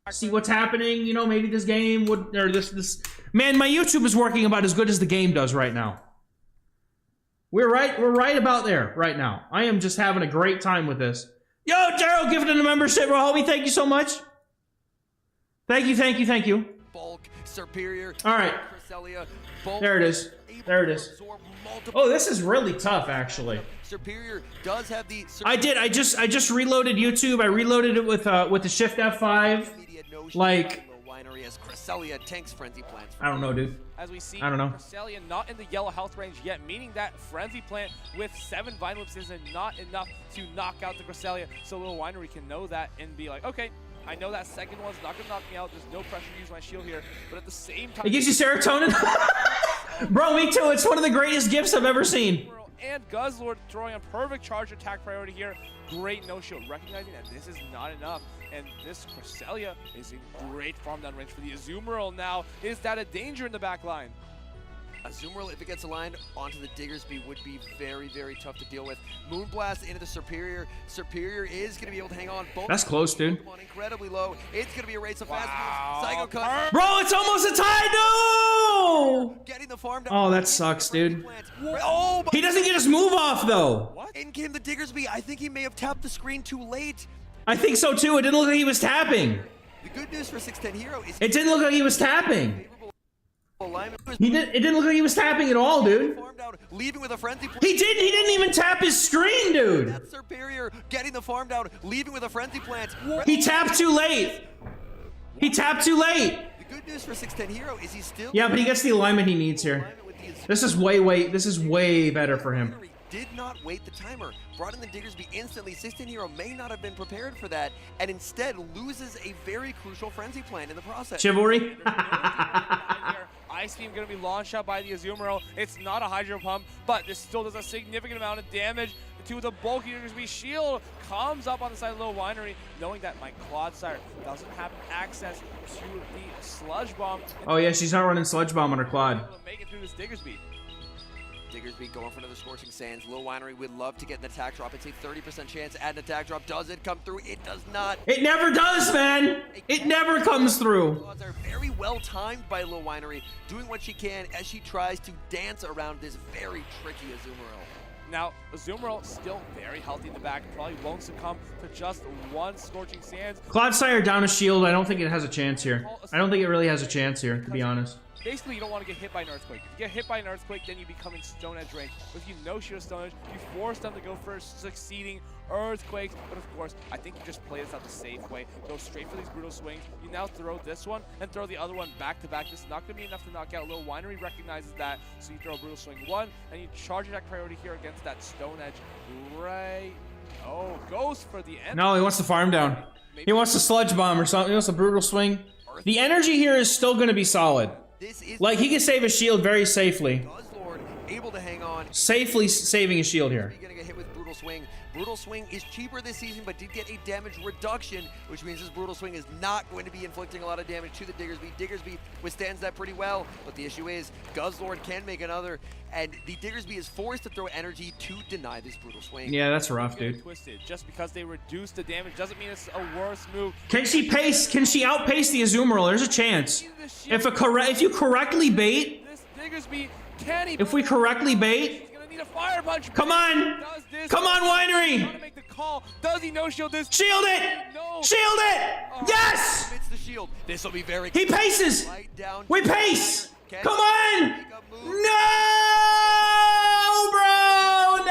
see what's happening. You know, maybe this game would, or this. Man, my YouTube is working about as good as the game does right now. We're right about there right now. I am just having a great time with this. Yo, Daryl, giving it a membership, bro, homie. Thank you so much. Thank you. Bulk, Superior. All right. Cresselia, Bulk, There it is. There it is. absorb multiple- Oh, this is really tough, actually. Superior does have the. I did. I just reloaded YouTube. I reloaded it with the Shift F5. Immediate notion Like, by Winery as Cresselia tanks Frenzy Plants. I don't know, dude. as we see I don't know. Cresselia not in the yellow health range yet, meaning that Frenzy Plant with 7 Vine Whips isn't not enough to knock out the Cresselia. So Little Winery can know that and be like, okay, I know that second one's not gonna knock me out. There's no pressure to use my shield here, but at the same time, It gives you serotonin. Bro, me too. It's one of the greatest gifts I've ever seen. and Guzzlord throwing a perfect charge attack priority here. Great no shield, recognizing that this is not enough. And this Cresselia is in great farm down range for the Azumarill now. Is that a danger in the back line? Azumarill, if it gets aligned onto the Diggersby, would be very, very tough to deal with. Moonblast into the Superior. Superior is going to be able to hang on. Both That's close, dude. Pokemon incredibly low. It's going to be a race of fast Wow. moves. Psycho Cut. Bro, it's almost a tie. No! Getting the farm down. Oh, that sucks, dude. Oh, He doesn't get his move off, though. What? in came the Diggersby. I think he may have tapped the screen too late. I think so, too. It didn't look like he was tapping. The good news for 610 Hero is It didn't look like he was tapping. alignment. It didn't look like he was tapping at all, dude. Farm down, leaving with a frenzy. He didn't even tap his screen, dude. That's Superior getting the farm down, leaving with a frenzy plant. He tapped too late. He tapped too late. The good news for 610 Hero is he's still Yeah, but he gets the alignment he needs here. alignment with the Azumarill. This is way better for him. Did not wait the timer. Brought in the Diggersby instantly. 610 Hero may not have been prepared for that, and instead loses a very crucial frenzy plant in the process. Chivalry. Ice Beam going to be launched out by the Azumarill. It's not a Hydro Pump, but this still does a significant amount of damage to the bulky Diggersby. Shield comes up on the side of Little Winery, knowing that my Clodsire doesn't have access to the Sludge Bomb. Oh yeah, she's not running Sludge Bomb on her Claude. Able to make it through this Diggersby. Diggersby going for another Scorching Sands. Lil Winery would love to get an attack drop. It's a 30% chance to add an attack drop. Does it come through? It does not. It never does, man. It never comes through. Odds are very well timed by Lil Winery, doing what she can as she tries to dance around this very tricky Azumarill. Now, Azumarill still very healthy in the back. Probably won't succumb to just one Scorching Sands. Clodsire down a shield. I don't think it has a chance here. I don't think it really has a chance here, to be honest. Basically, you don't want to get hit by an Earthquake. If you get hit by an Earthquake, then you become in Stone Edge range. But if you no-shield Stone Edge, you force them to go for succeeding Earthquakes. But of course, I think you just play this out the safe way. Go straight for these brutal swings. You now throw this one and throw the other one back to back. This is not going to be enough to knock out. Little Winery recognizes that, so you throw a brutal swing 1, and you charge attack priority here against that Stone Edge right Oh, goes for the end. No, he wants to farm down. He wants to sludge bomb or something. He wants a brutal swing. The energy here is still going to be solid. This is Like, he can save his shield very safely. Guzzlord able to hang on. Safely saving his shield here. He's gonna get hit with Brutal Swing. Brutal Swing is cheaper this season, but did get a damage reduction, which means this Brutal Swing is not going to be inflicting a lot of damage to the Diggersby. Diggersby withstands that pretty well, but the issue is Guzzlord can make another, and the Diggersby is forced to throw energy to deny this Brutal Swing. Yeah, that's rough, Get dude. twisted. Just because they reduce the damage doesn't mean it's a worse move. Can she pace? Can she outpace the Azumarill? There's a chance. If you correctly bait, This Diggersby, can he? if we correctly bait, He's gonna need a fire punch. come on, Does this. come on, Winery, Gotta make the call. Does he no shield this? shield it, No. shield it. Yes, It's the shield. This will be very he paces. right down. We pace. Can Come on. make a move. No, bro,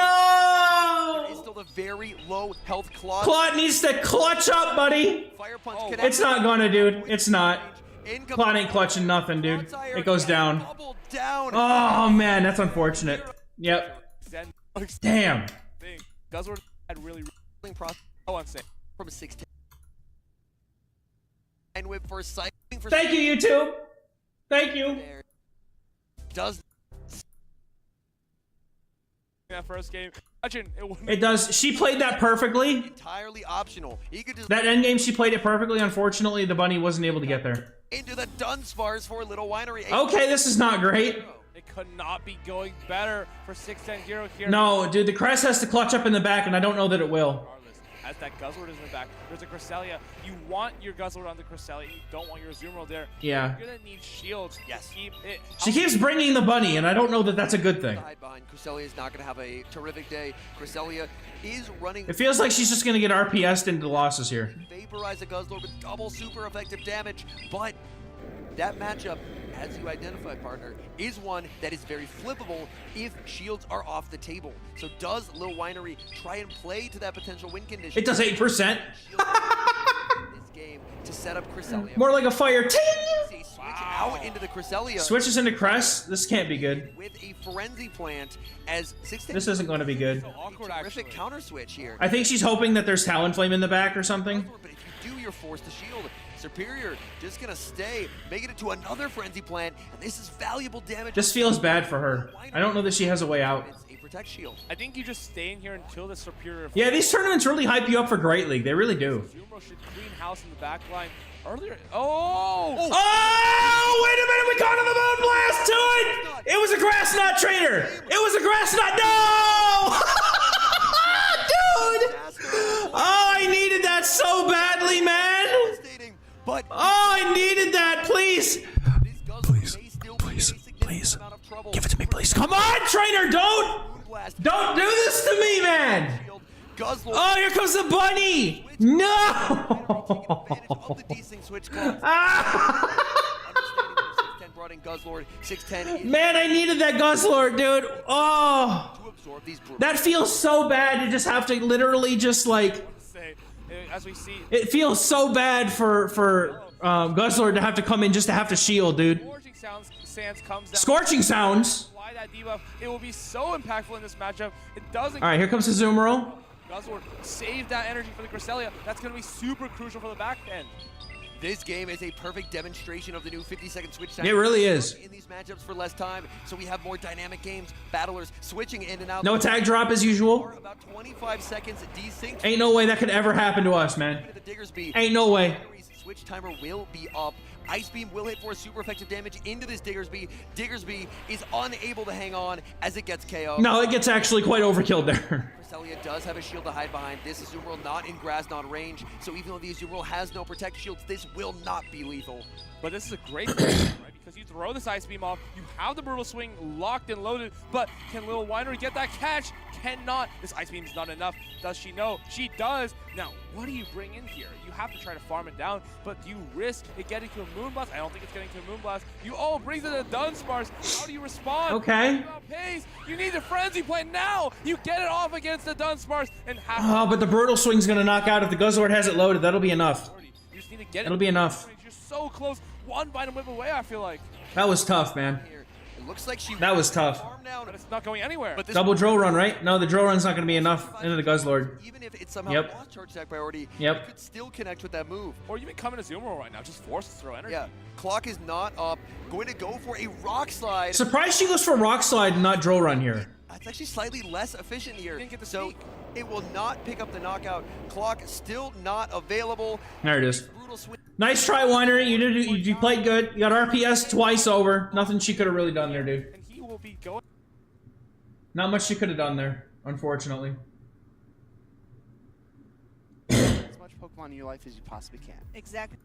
It's no. still a very low health Claude. Claude needs to clutch up, buddy. Fire punch Oh, connects. It's not gonna, dude. It's not. In Claude ain't clutching nothing, dude. Crossfire It goes and down. double down. Oh man, that's unfortunate. Yep. Zen Damn. thing. Guzzlord had really. Process Oh, I'm saying. from 610. And whip for cycling for Thank you, YouTube. Thank you. there. Does That first game. Imagine it wouldn't. It does. She played that perfectly. entirely optional. He could just That endgame, she played it perfectly. Unfortunately, the bunny wasn't able to get there. into the Dunsparce for Little Winery. Okay, this is not great. It could not be going better for 610 Hero here. No, dude, the crest has to clutch up in the back, and I don't know that it will. Regardless, as that Guzzlord is in the back, there's a Cresselia. You want your Guzzlord on the Cresselia. You don't want your Azumarill there. Yeah. You're gonna need shields. Yes. Keep it. She keeps bringing the bunny, and I don't know that that's a good thing. Hide behind. Cresselia is not going to have a terrific day. Cresselia is running. It feels like she's just going to get RPS'd into losses here. Vaporize the Guzzlord with double super effective damage, but that matchup, as you identified, partner, is one that is very flippable if shields are off the table. So does Lil Winery try and play to that potential win condition? It does 8%. Shields this game to set up Cresselia. More like a fire. Ting! See, switch out into the Cresselia Switches into crest. This can't be good. with a frenzy plant as 16. This isn't going to be good. So awkward, Terrific actually. counter switch here. I think she's hoping that there's Talonflame in the back or something. But if you do, you're forced to shield. Superior just gonna stay, make it into another frenzy plant, and this is valuable damage. This feels bad for her. I don't know that she has a way out. It's a protect shield. I think you just stay in here until the Superior. Yeah, these tournaments really hype you up for Great League. They really do. Azumarill should clean house in the back line. Earlier. Oh! Oh, wait a minute. We caught the moon blast to it. It was a grass knot trader. It was a grass knot. No! Dude! Oh, I needed that so badly, man. Devastating, but Oh, I needed that. Please. this Guzzlord may still be in a significant amount of trouble. Give it to me, please. Come on, trainer. Don't Moonblast do this to me, man. shield. Guzzlord Oh, here comes the bunny. taking No. advantage of the desync switch clause. Ah! Understanding that 610 brought in Guzzlord. 610 is Man, I needed that Guzzlord, dude. Oh. to absorb these brutes. That feels so bad to just have to literally just like. Say, as we see, It feels so bad for Guzzlord to have to come in just to have to shield, dude. Scorching Sands comes down. Scorching sounds. Apply that debuff. It will be so impactful in this matchup. It doesn't. All right, here comes the Azumarill. Guzzlord save that energy for the Cresselia. That's going to be super crucial for the back end. This game is a perfect demonstration of the new 50-second switch time. It really is. In these matchups for less time, so we have more dynamic games, battlers switching in and out. No tag drop as For usual. about 25 seconds, desync. Ain't no way that could ever happen to us, man. The Diggersby. Ain't no way. Switch timer will be up. Ice Beam will hit for super effective damage into this Diggersby. Diggersby is unable to hang on as it gets KO. No, it gets actually quite overkilled there. Cresselia does have a shield to hide behind. This Azumarill not in grass, not range. So even though the Azumarill has no protect shields, this will not be lethal. But this is a great situation, right? Because you throw this Ice Beam off, you have the Brutal Swing locked and loaded, but can Little Winery get that catch? Cannot. This Ice Beam is not enough. Does she know? She does. Now, what do you bring in here? You have to try to farm it down, but do you risk it getting to a Moonblast? I don't think it's getting to a Moonblast. You brings it to Dunsparce. How do you respond? Okay. You outpace. You need the Frenzy play now. You get it off against the Dunsparce and have Oh, but the Brutal Swing's gonna knock out if the Guzzlord has it loaded. That'll be enough. You just need to get It'll it. be enough. You're so close. One Vitamin Whip away, I feel like. That was tough, man. Here, It looks like she That was tough. farm down, But it's not going anywhere. but this Double drill run, right? No, the drill run's not going to be enough into the Guzzlord. Even if it somehow Yep. lost charge attack priority, Yep. you could still connect with that move. Or even come into Zoomer right now, just force to throw energy. Yeah, clock is not up. Going to go for a rock slide. Surprised she goes for rock slide and not drill run here. It's actually slightly less efficient here. Didn't get the So sneak. it will not pick up the knockout. Clock still not available. There it is. Brutal swing. Nice try, Winery. You played good. You got RPS twice over. Nothing she could have really done there, dude. And he will be going. Not much she could have done there, unfortunately. As much Pokemon in your life as you possibly can. Exactly.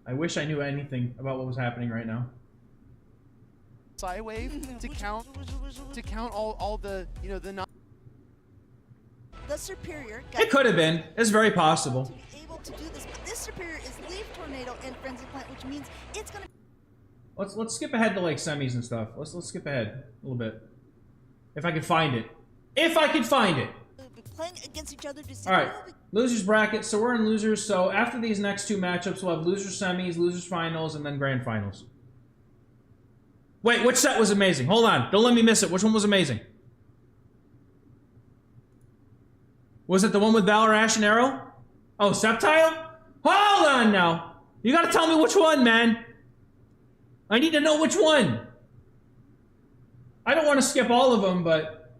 I wish I knew anything about what was happening right now. Side wave to count all the The Superior It could have been. It's very possible. to be able to do this, but this Superior is Leaf Tornado and Frenzy Plant, which means it's going to Let's skip ahead to like semis and stuff. Let's skip ahead a little bit. If I could find it. If I could find it. be playing against each other to see All right. who will be Losers bracket. So we're in losers. So after these next two matchups, we'll have losers semis, losers finals, and then grand finals. Wait, which set was amazing? Hold on. Don't let me miss it. Which one was amazing? Was it the one with Valor, Ash, and Arrow? Oh, Sceptile? Hold on now. You gotta tell me which one, man. I need to know which one. I don't want to skip all of them, but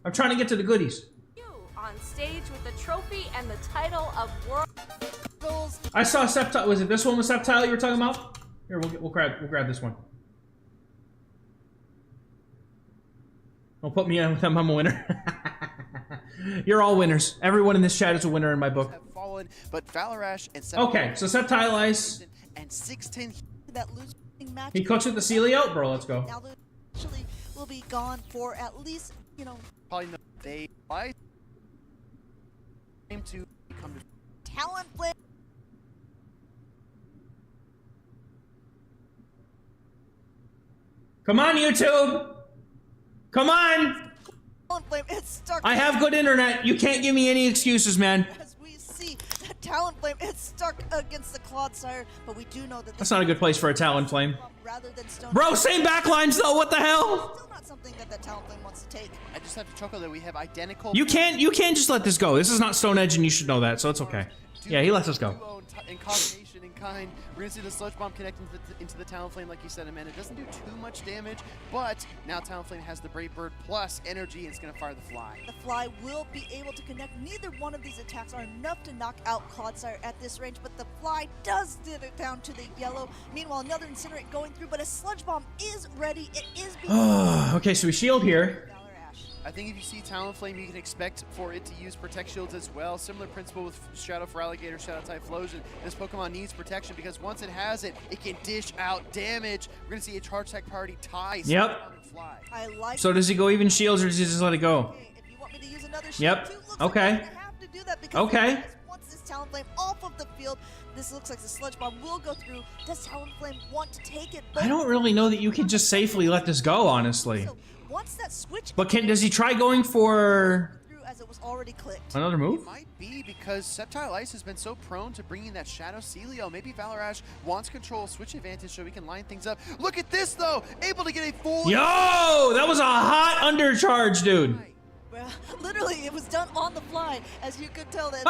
I'm trying to get to the goodies. You on stage with the trophy and the title of World. goals. I saw Sceptile. Was it this one with Sceptile you were talking about? Here, we'll grab this one. Don't put me in with them. I'm a winner. You're all winners. Everyone in this chat is a winner in my book. Have fallen, but Valarash and Okay, so Sceptile Ice. and 610 That losing match. He cooks with the Celio? Bro, let's go. Now the actually will be gone for at least, probably no they buy game to come to Talent Flame. Come on, YouTube. Come on. Talent Flame is stuck. I have good internet. You can't give me any excuses, man. As we see, that Talent Flame is stuck against the Clodsire, but we do know that That's not a good place for a Talonflame. rather than Stone. Bro, same backlines though. What the hell? Still not something that Talent Flame wants to take. I just have to chuckle that we have identical You can't just let this go. This is not Stone Edge, and you should know that, so it's okay. Yeah, he lets us go. duo in combination in kind. We're gonna see the Sludge Bomb connect into the Talonflame, like you said, Amanda. It doesn't do too much damage, but now Talonflame has the Brave Bird plus energy, and it's gonna fire the Fly. The Fly will be able to connect. Neither one of these attacks are enough to knock out Clodsire at this range, but the Fly does get it down to the yellow. Meanwhile, another Incinerate going through, but a Sludge Bomb is ready. It is being Okay, so we shield here. Valor Ash. I think if you see Talonflame, you can expect for it to use Protect Shields as well. Similar principle with Shadow for Alligator, Shadow Typhlosion. This Pokemon needs protection because once it has it, it can dish out damage. We're going to see a Charge Attack priority tie. Yep. Fly. I like. So does he go even shields or does he just let it go? Okay, if you want me to use another shield Yep. too, looks Okay. like I'm gonna have to do that because Okay. once this Talonflame off of the field, this looks like the Sludge Bomb will go through. Does Talonflame want to take it? I don't really know that you can just safely let this go, honestly. So once that switch But does he try going for through as it was already clicked. another move? It might be because Sceptile Ice has been so prone to bringing that Shadow Celio. Maybe Valarash wants control switch advantage so he can line things up. Look at this though! Able to get a full. Yo, that was a hot undercharge, dude. Well, literally, it was done on the fly, as you could tell. That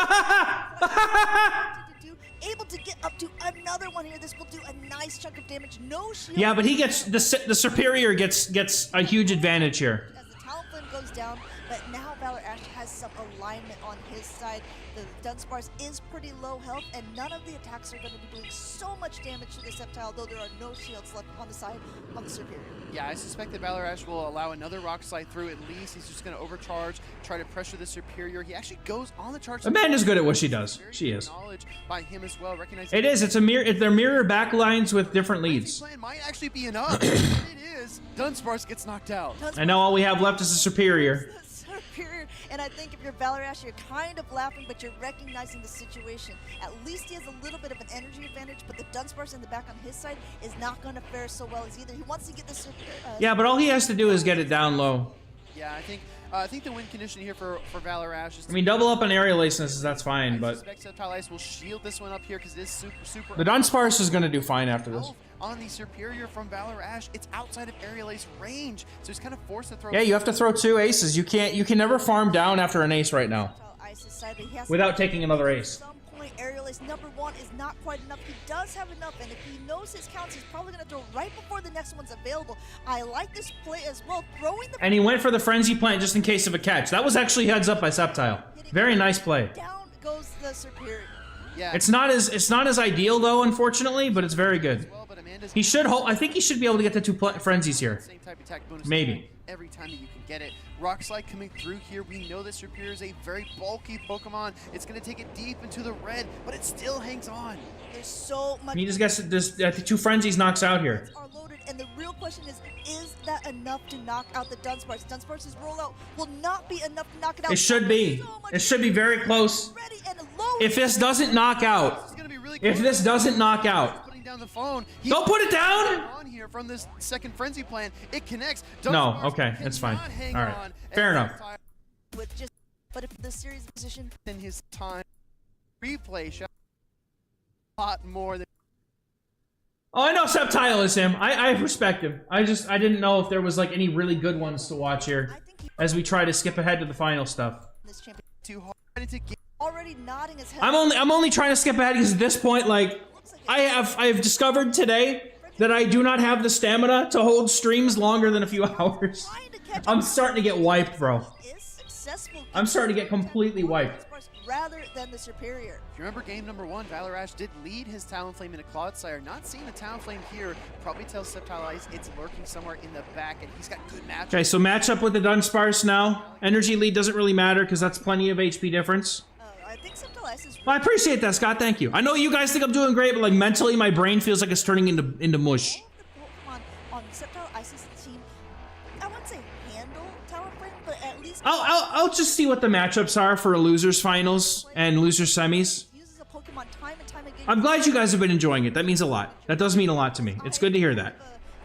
able to get up to another one here. This will do a nice chunk of damage. No shield. Yeah, but he gets the superior gets a huge advantage here. As the Talonflame goes down, but now Valor Ash has some alignment on his side. The Dunsparce is pretty low health, and none of the attacks are going to be doing so much damage to the Sceptile, though there are no shields left on the side on the Superior. Yeah, I suspect that Valarash will allow another Rock Slide through at least. He's just going to overcharge, try to pressure the Superior. He actually goes on the charge. Amanda's good at what she does. Very She good is. knowledge by him as well. Recognizing It is. It's a mirror. They're mirror backlines with different leads. Plan might actually be enough. It is. Dunsparce gets knocked out. And now all we have left is a superior. Superior, and I think if you're Valor Ash, you're kind of laughing, but you're recognizing the situation. At least he has a little bit of an energy advantage, but the Dunsparce in the back on his side is not going to fare so well as either. He wants to get this. Yeah, but all he has to do is get it down low. Yeah, I think the win condition here for Valarash is. I mean, double up on aerial licenses, that's fine, I but suspect Sceptile Ice will shield this one up here because it is super. the Dunsparce is going to do fine after this. on the Superior from Valor Ash. It's outside of Aerial Ace range, so he's kind of forced to throw. Yeah, you have to throw 2 aces. You can never farm down after an ace right now without taking another ace. At some point, Aerial Ace number 1 is not quite enough. He does have enough, and if he knows his counts, he's probably going to throw right before the next one's available. I like this play as well, throwing the... And he went for the Frenzy Plant just in case of a catch. That was actually heads up by Sceptile. Very nice play. Down goes the Superior. Yeah. It's not as ideal though, unfortunately, but it's very good. Well, but Amanda's He should hold. I think he should be able to get the 2 frenzies here. same type attack bonus Maybe. every time that you can get it. Rock Slide coming through here. We know that Superior is a very bulky Pokemon. It's going to take it deep into the red, but it still hangs on. There's so much... He just gets the 2 frenzies knocks out here. Are loaded, and the real question is that enough to knock out the Dunsparce? Dunsparce's rollout will not be enough to knock it out. It should be. So much It should be very close. ready and low. If this doesn't knock out, This is going to be really if this doesn't knock out, putting down the phone. don't put it down. On here from this second Frenzy Plant. It connects. No, Dunsparce okay, it's fine. cannot hang All right, on, fair and enough. With just, but if the series position... In his time, replay shot a lot more than. Oh, I know Sceptile is him. I respect him. I didn't know if there was like any really good ones to watch here I think he as we try to skip ahead to the final stuff. this champion Too hard to get. already nodding his head. I'm only trying to skip ahead because at this point, like, I have discovered today that I do not have the stamina to hold streams longer than a few hours. Trying to catch I'm starting to get wiped, bro. is successful. I'm starting to get completely wiped. Rather than the Superior. If you remember game number 1, Valor Ash did lead his Talonflame into Clodsire. Not seeing the Talonflame here probably tells Sceptile Ice it's lurking somewhere in the back, and he's got good matchups. Okay, so match up with the Dunsparce now. Energy lead doesn't really matter because that's plenty of HP difference. I think Sceptile is... Well, I appreciate that, Scott. Thank you. I know you guys think I'm doing great, but like mentally, my brain feels like it's turning into mush. All the Pokemon on Sceptile Ice's team, I wouldn't say handle Talonflame, but at least... I'll just see what the matchups are for losers finals and losers semis. Uses a Pokemon time and time again. I'm glad you guys have been enjoying it. That means a lot. That does mean a lot to me. It's good to hear that.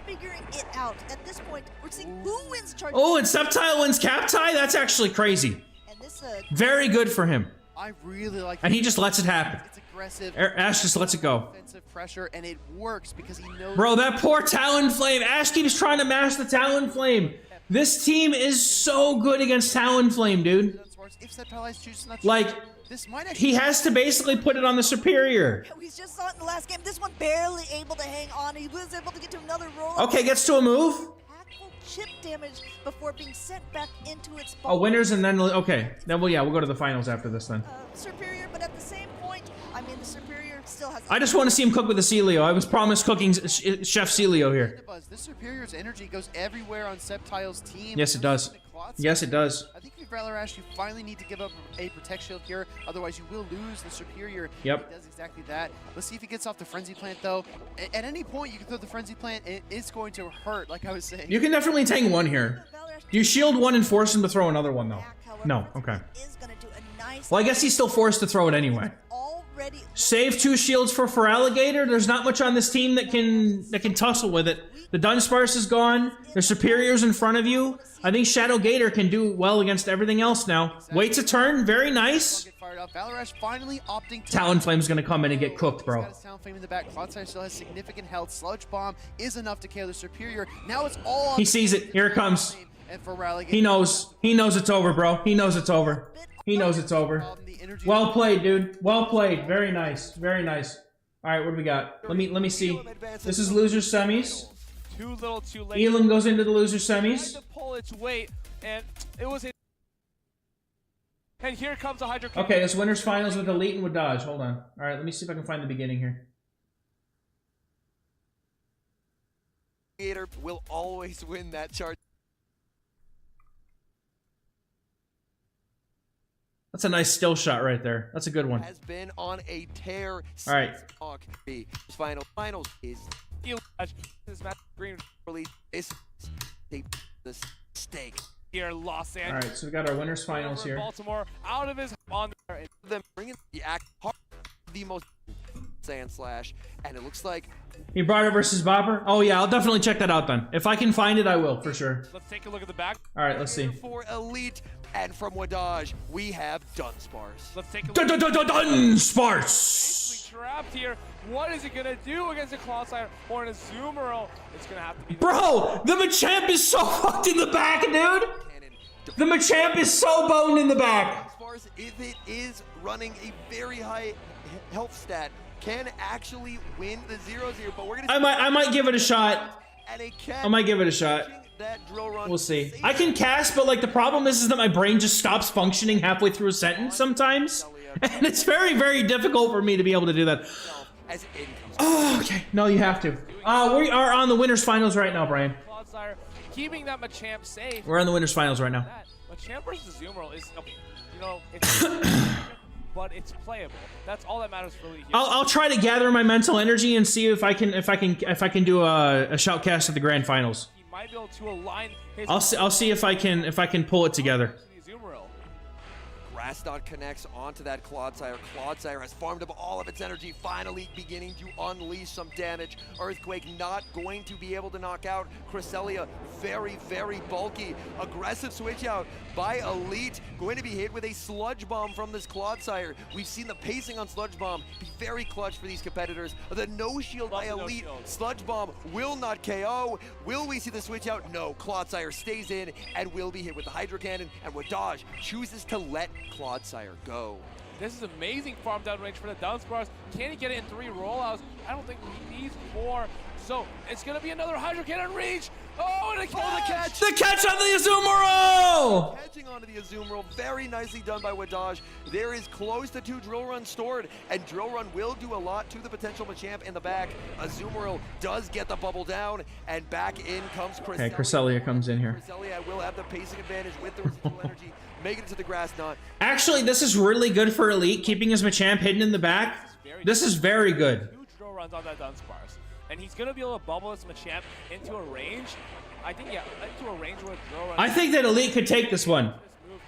Figuring it out. At this point, we're seeing who wins charge. Oh, and Sceptile wins Captai? That's actually crazy. And this, Very good for him. I really like. And he just lets it happen. It's aggressive. Ash just lets it go. Offensive pressure, and it works because he knows. Bro, that poor Talonflame. Ash keeps trying to mash the Talonflame. This team is so good against Talonflame, dude. If Sceptile Ice chooses not to, Like, this might actually. he has to basically put it on the Superior. we just saw it in the last game. This one barely able to hang on. He was able to get to another roll. Okay, gets to a move. Impactful chip damage before being sent back into its Oh, winners and then, okay. Then, well, yeah, we'll go to the finals after this then. Superior, but at the same point, I mean, the Superior still has... I just want to see him cook with the Celio. I was promised cooking Chef Celio here. This Superior's energy goes everywhere on Sceptile's team. Yes, it does. Yes, it does. I think if Valor Ash, you finally need to give up a Protect Shield here, otherwise you will lose the Superior. Yep. He does exactly that. Let's see if he gets off the Frenzy Plant, though. At any point, you can throw the Frenzy Plant, and it's going to hurt, like I was saying. You can definitely tank one here. Do you shield one and force him to throw another one, though? No, okay. Is gonna do a nice... Well, I guess he's still forced to throw it anyway. Already... Save 2 shields for Feraligatr. There's not much on this team that can tussle with it. The Dunsparce is gone. The Superior's in front of you. I think Shadow Gator can do well against everything else now. Waits a turn. Very nice. Get fired up. Valor Ash finally opting to... Talonflame's gonna come in and get cooked, bro. He's got his Talonflame in the back. Clodsire still has significant health. Sludge Bomb is enough to KO the Superior. Now it's all on He sees it. Here it comes. and Feraligatr. He knows. He knows it's over, bro. He knows it's over. He knows it's over. Well played, dude. Well played. Very nice. Very nice. All right, what do we got? Let me see. This is loser semis. Too little, too late. Elam goes into the loser Tried semis. to pull its weight, and it was. And here comes a Hydro. Okay, this winners finals with Elite and with Dodge. Hold on. All right, let me see if I can find the beginning here. Gator will always win that charge. That's a nice still shot right there. That's a good one. Has been on a tear. All right. Finals is This match green really is the stake. here, Los All Angeles. right, so we got our winners finals here. Baltimore out of his on there. And Them bringing the act hard, the most Sand Slash, and it looks like He brought it versus Bopper. Oh yeah, I'll definitely check that out then. If I can find it, I will for sure. let's take a look at the back. All right, let's see. for Elite And from Wadaj, we have Dunsparce. Let's take a look. Dunsparce. Trapped here. What is it gonna do against a Clodsire or an Azumarill? It's gonna have to be. Bro, the Machamp is so fucked in the back, dude. The Machamp is so boned in the back. Dunsparce, if it is running a very high health stat, can actually win the 0-0, but we're gonna. I might give it a shot. And a cat I might give it a shot. that drill run. We'll see. I can cast, but like the problem is that my brain just stops functioning halfway through a sentence sometimes, and it's very, very difficult for me to be able to do that. As it comes. Oh, okay. No, you have to. We are on the winners finals right now, Brian. Clodsire keeping that Machamp safe. We're on the winners finals right now. That Machamp versus Azumarill is, you know, it's but it's playable. That's all that matters really here. I'll try to gather my mental energy and see if I can do a shoutcast at the grand finals. He might be able to align his. I'll see if I can pull it together. Grassdot connects onto that Clodsire. Clodsire has farmed up all of its energy, finally beginning to unleash some damage. Earthquake not going to be able to knock out. Cresselia, very, very bulky. Aggressive switch out by Elite. Going to be hit with a Sludge Bomb from this Clodsire. We've seen the pacing on Sludge Bomb be very clutch for these competitors. The no shield by Elite. Sludge Bomb will not KO. Will we see the switch out? No. Clodsire stays in and will be hit with the Hydro Cannon. And Wadaj chooses to let Clodsire go. This is amazing farm down range for the Dunsparce. Can he get it in 3 rollouts? I don't think he needs 4. So it's gonna be another Hydro Cannon reach. Oh, and a catch! The catch on the Azumarill! Catching onto the Azumarill, very nicely done by Wadaj. There is close to 2 Drill Runs stored, and Drill Run will do a lot to the potential Machamp in the back. Azumarill does get the bubble down, and back in comes Cresselia. Okay, Cresselia comes in here. Cresselia will have the pacing advantage with the residual energy, making it to the grass knot. Actually, this is really good for Elite, keeping his Machamp hidden in the back. This is very good. 2 Drill Runs on that Dunsparce. And he's gonna be able to bubble this Machamp into a range. I think, yeah, into a range where Drill Run. I think that Elite could take this one.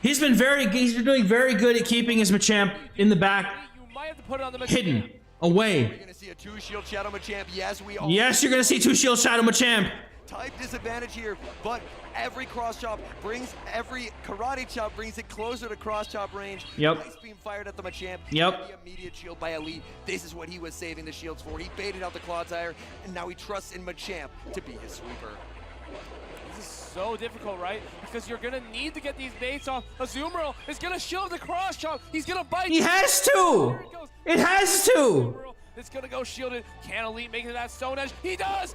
He's been doing very good at keeping his Machamp in the back, You might have to put it on the Machamp. hidden, away. We're gonna see a 2-shield Shadow Machamp. Yes, we all. Yes, you're gonna see 2 Shield Shadow Machamp. Type disadvantage here, but every cross chop brings, every karate chop brings it closer to cross chop range. Yep. Ice beam fired at the Machamp. Yep. The immediate shield by Elite. This is what he was saving the shields for. He baited out the Clodsire, and now he trusts in Machamp to be his sweeper. This is so difficult, right? Because you're gonna need to get these baits off. Azumarill is gonna shield the cross chop. He's gonna bite. He has to. There it goes. It has to. Azumarill is gonna go shielded. Can Elite make it to that stone edge? He does.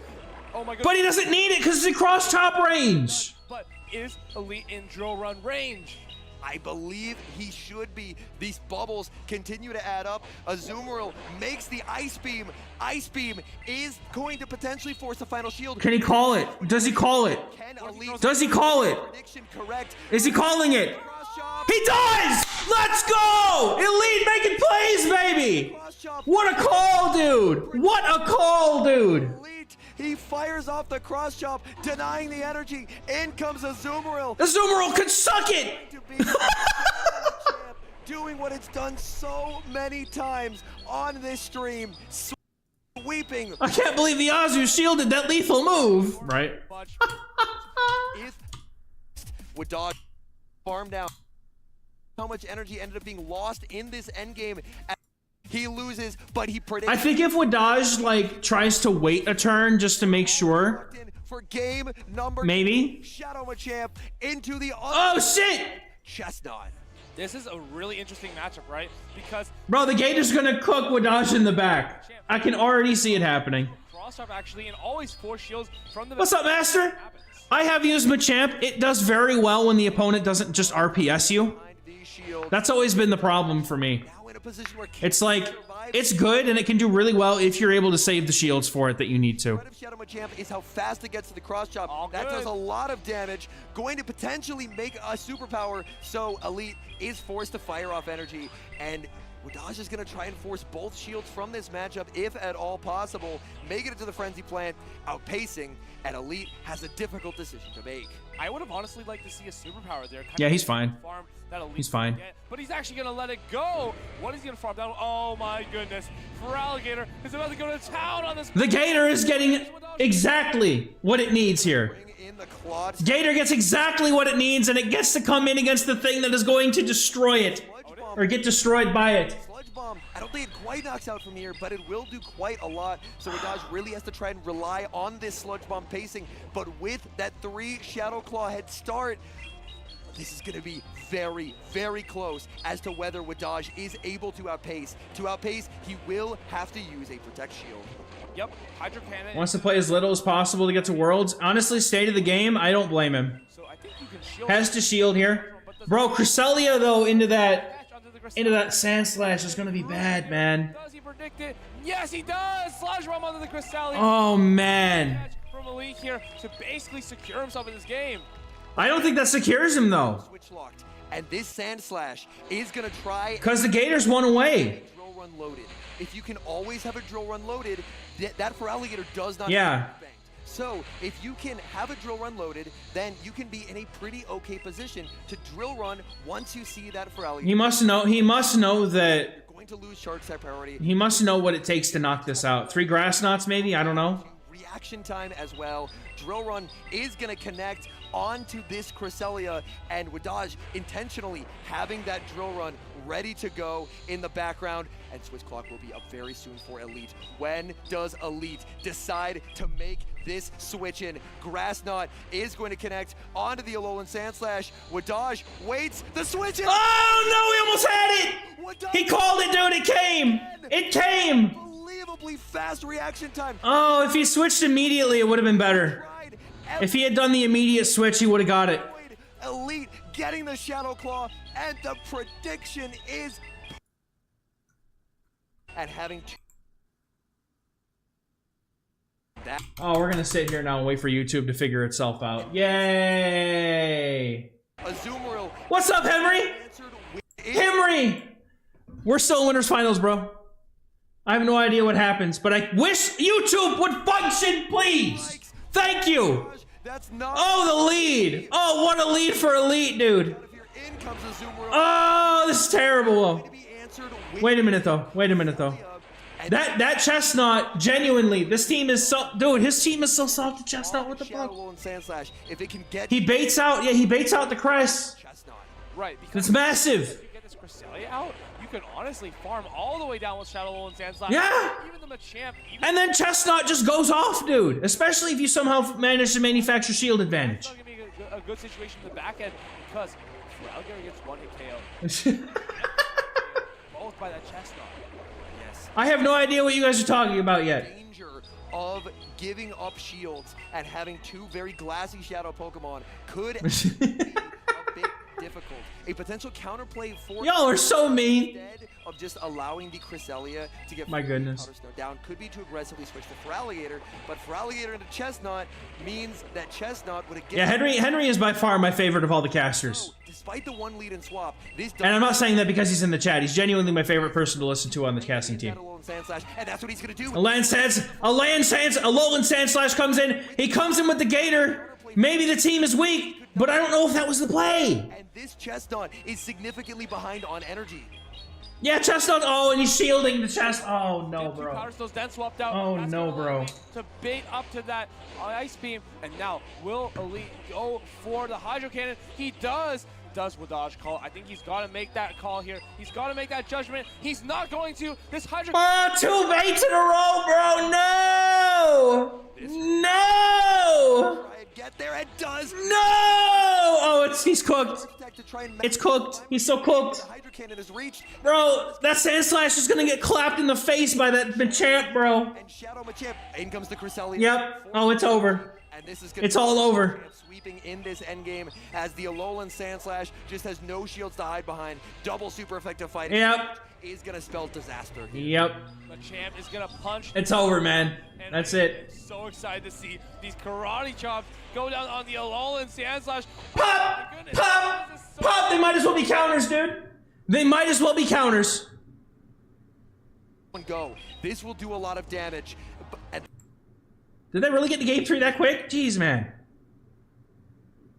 Oh my god. But he doesn't need it because it's across top range. But is Elite in Drill Run range? I believe he should be. These bubbles continue to add up. Azumarill makes the Ice Beam. Ice Beam is going to potentially force the final shield. Can he call it? Does he call it? Can Elite Does he call it? prediction correct? Is he calling it? Cross chop. He does! Let's go! Elite making plays, baby! Cross chop. What a call, dude! What a call, dude! Elite. He fires off the cross chop, denying the energy. In comes Azumarill. Azumarill could suck it! To be champ, doing what it's done so many times on this stream. Sweeping. I can't believe the Azu shielded that lethal move. Right? If would dodge farm down. How much energy ended up being lost in this endgame. He loses, but he predicts. I think if Wadaj like tries to wait a turn just to make sure. For game number Maybe. 2, Shadow Machamp into the Oh shit! Chestnut. This is a really interesting matchup, right? Because Bro, the Gator's gonna cook Wadaj in the back. I can already see it happening. cross chop actually, and always 4 shields from the. What's up, Master? I have used Machamp. It does very well when the opponent doesn't just RPS you. That's always been the problem for me. It's like, it's good and it can do really well if you're able to save the shields for it that you need to. Shadow Machamp is how fast it gets to the cross chop. All that good. does a lot of damage, going to potentially make a superpower, so Elite is forced to fire off energy, and Wadaj is going to try and force both shields from this matchup, if at all possible, making it to the Frenzy Plant, outpacing, and Elite has a difficult decision to make. I would have honestly liked to see a superpower there. Yeah, he's fine. Farm that Elite He's fine. can get, but he's actually going to let it go. What is he going to farm down? Oh my goodness. Feraligatr is about to go to town on this. The Gator is getting exactly what it needs here. in the claw. Gator gets exactly what it needs, and it gets to come in against the thing that is going to destroy it. Or get destroyed by it. Sludge Bomb, I don't think it quite knocks out from here, but it will do quite a lot. So Wadaj really has to try and rely on this Sludge Bomb pacing. But with that 3 Shadow Claw head start, this is going to be very, very close as to whether Wadaj is able to outpace. To outpace, he will have to use a Protect Shield. Yep, Hydro Cannon. Wants to play as little as possible to get to Worlds. Honestly, state of the game, I don't blame him. So I think you can shield. Has to shield here. Bro, Cresselia, though, into that Sand Slash is going to be bad, man. Does he predict it? Yes, he does! Sludge Bomb onto the Cresselia. Oh, man. From Elite here to basically secure himself in this game. I don't think that secures him, though. Switch locked. And this Sand Slash is going to try... Because the Gators won away. Drill Run loaded. If you can always have a Drill Run loaded, that for Alligator does not... Yeah. So if you can have a Drill Run loaded, then you can be in a pretty okay position to Drill Run once you see that for Alligator. He must know that... You're going to lose Shark Type priority. He must know what it takes to knock this out. 3 Grass Knots, maybe? I don't know. Reaction time as well. Drill Run is going to connect onto this Cresselia, and Wadaj intentionally having that Drill Run ready to go in the background, and Switch Clock will be up very soon for Elite. When does Elite decide to make this switch in? Grass Knot is going to connect onto the Alolan Sand Slash. Wadaj waits, the switch in! Oh, no, he almost had it! Wadaj He called it, dude, it came! It came! Unbelievably fast reaction time. Oh, if he switched immediately, it would have been better. If he had done the immediate switch, he would have got it. Elite getting the Shadow Claw, and the prediction is... And having... That... Oh, we're gonna sit here now and wait for YouTube to figure itself out. Yay! Azumarill... What's up, Henry? Henry! We're still in Winners Finals, bro. I have no idea what happens, but I wish YouTube would function, please! Thank you! That's not... Oh, the lead! Oh, what a lead for Elite, dude! Oh, this is terrible. Wait a minute, though. Wait a minute, though. That Chestnut, genuinely, this team is so... Dude, his team is so soft to Chestnut. What the fuck? He baits out... Yeah, he baits out the Crest. Right, because it's massive. If you get this Cresselia out, you can honestly farm all the way down with Shadow Alolan Sand Slash. Yeah! Even the Machamp... And then Chestnut just goes off, dude. Especially if you somehow manage to manufacture shield advantage. It's going to be a good situation in the back end, because Alligator gets 1-hit KO. Both by that Chestnut. Yes. I have no idea what you guys are talking about yet. Danger of giving up shields and having 2 very glassy Shadow Pokemon could be a bit difficult. A potential counterplay for... Y'all are so mean. Instead of just allowing the Cresselia to get... My goodness. Powder Snow down could be to aggressively switch to Feraligatr, but Feraligatr into Chestnut means that Chestnut would again... Yeah, Henry is by far my favorite of all the casters. Despite the 1 lead and swap, this... And I'm not saying that because he's in the chat. He's genuinely my favorite person to listen to on the casting team. And that's what he's going to do. Alolan Sand Slash comes in. He comes in with the Gator. Maybe the team is weak, but I don't know if that was the play. And this Chestnut is significantly behind on energy. Yeah, Chestnut. Oh, and he's shielding the chest. Oh, no, bro. Powder Snow's then swapped out. Oh, That's no, bro. To bait up to that Ice Beam. And now, will Elite go for the Hydro Cannon? He does. Does Wadaj call? I think he's got to make that call here. He's got to make that judgment. He's not going to. This Hydro... Oh, 2 baits in a row, bro. No! No! Get there, it does. No! Oh, he's cooked. It's cooked. He's so cooked. Hydro Cannon is reached. Bro, that Sand Slash is gonna get clapped in the face by that Machamp, bro. And Shadow Machamp. In comes the Cresselia. Yep. Oh, it's over. And this is it's all over. Sweeping in this endgame as the Alolan Sand Slash just has no shields to hide behind. Double super effective fight. Yep. Is gonna spell disaster here. Yep. Machamp is gonna punch. It's over, man. That's it. So excited to see these karate chops go down on the Alolan Sand Slash. Pop! Pop! Pop! They might as well be counters, dude. They might as well be counters. Go. This will do a lot of damage. Did they really get to game 3 that quick? Jeez, man.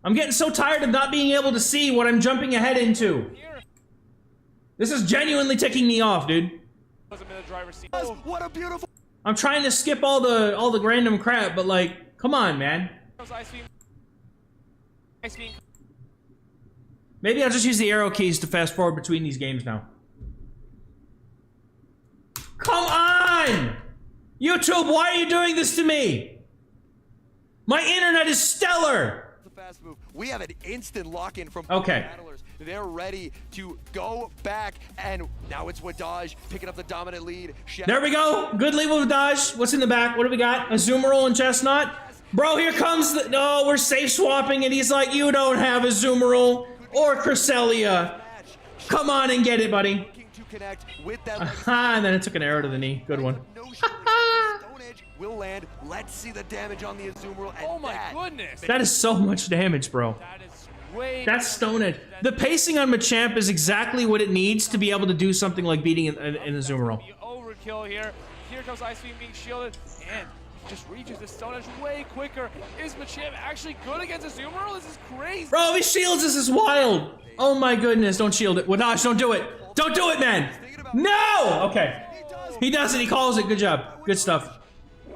I'm getting so tired of not being able to see what I'm jumping ahead into. This is genuinely ticking me off, dude. What a beautiful... I'm trying to skip all the random crap, but like, come on, man. Ice Beam. Maybe I'll just use the arrow keys to fast forward between these games now. Come on! YouTube, why are you doing this to me? My internet is stellar! The fast move. We have an instant lock-in from Okay. battlers. They're ready to go back, and now it's Wadaj picking up the dominant lead. There we go. Good lead with Dodge. What's in the back? What do we got? Azumarill and Chestnut. Bro, here comes the... No, we're safe swapping, and he's like, you don't have Azumarill or Cresselia. Come on and get it, buddy. Looking to connect with that Aha, and then it took an arrow to the knee. Good one. No Stone Edge will land. Let's see the damage on the Azumarill. And Oh my goodness. That is so much damage, bro. That is way. That's Stone Edge. The pacing on Machamp is exactly what it needs to be able to do something like beating an Azumarill. Overkill here. Here comes Ice Beam being shielded, and he just reaches the Stone Edge way quicker. Is Machamp actually good against Azumarill? This is crazy. Bro, he shields. This is wild. Oh my goodness. Don't shield it. Wadash, don't do it. Don't do it, man. No! Okay. He does it. He calls it. Good job. Good stuff.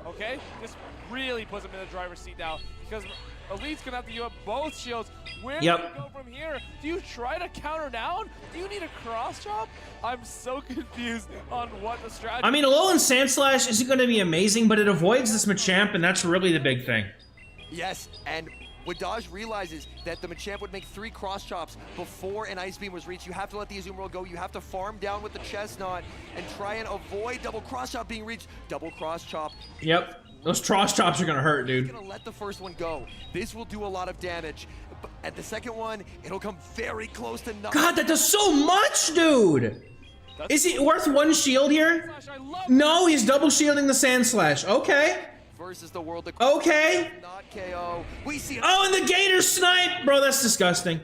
Okay, this really puts him in the driver's seat now because Elite's gonna have to give up both shields. Where do you go from here? Do you try to counter down? Do you need a cross chop? I'm so confused on what the strategy. I mean, Alolan Sandslash isn't going to be amazing, but it avoids this Machamp, and that's really the big thing. Yes, and Wadaj realizes that the Machamp would make 3 cross chops before an Ice Beam was reached. You have to let the Azumarill go. You have to farm down with the Chestnut and try and avoid double cross chop being reached. Double cross chop. Yep. Those cross chops are going to hurt, dude. He's going to let the first one go. This will do a lot of damage. But at the second one, it'll come very close to nothing. God, that does so much, dude. Is he worth 1 shield here? No, he's double shielding the Sandslash. Okay. Versus the world. Okay. Not KO. We see it. Oh, and the Gator snipe! Bro, that's disgusting.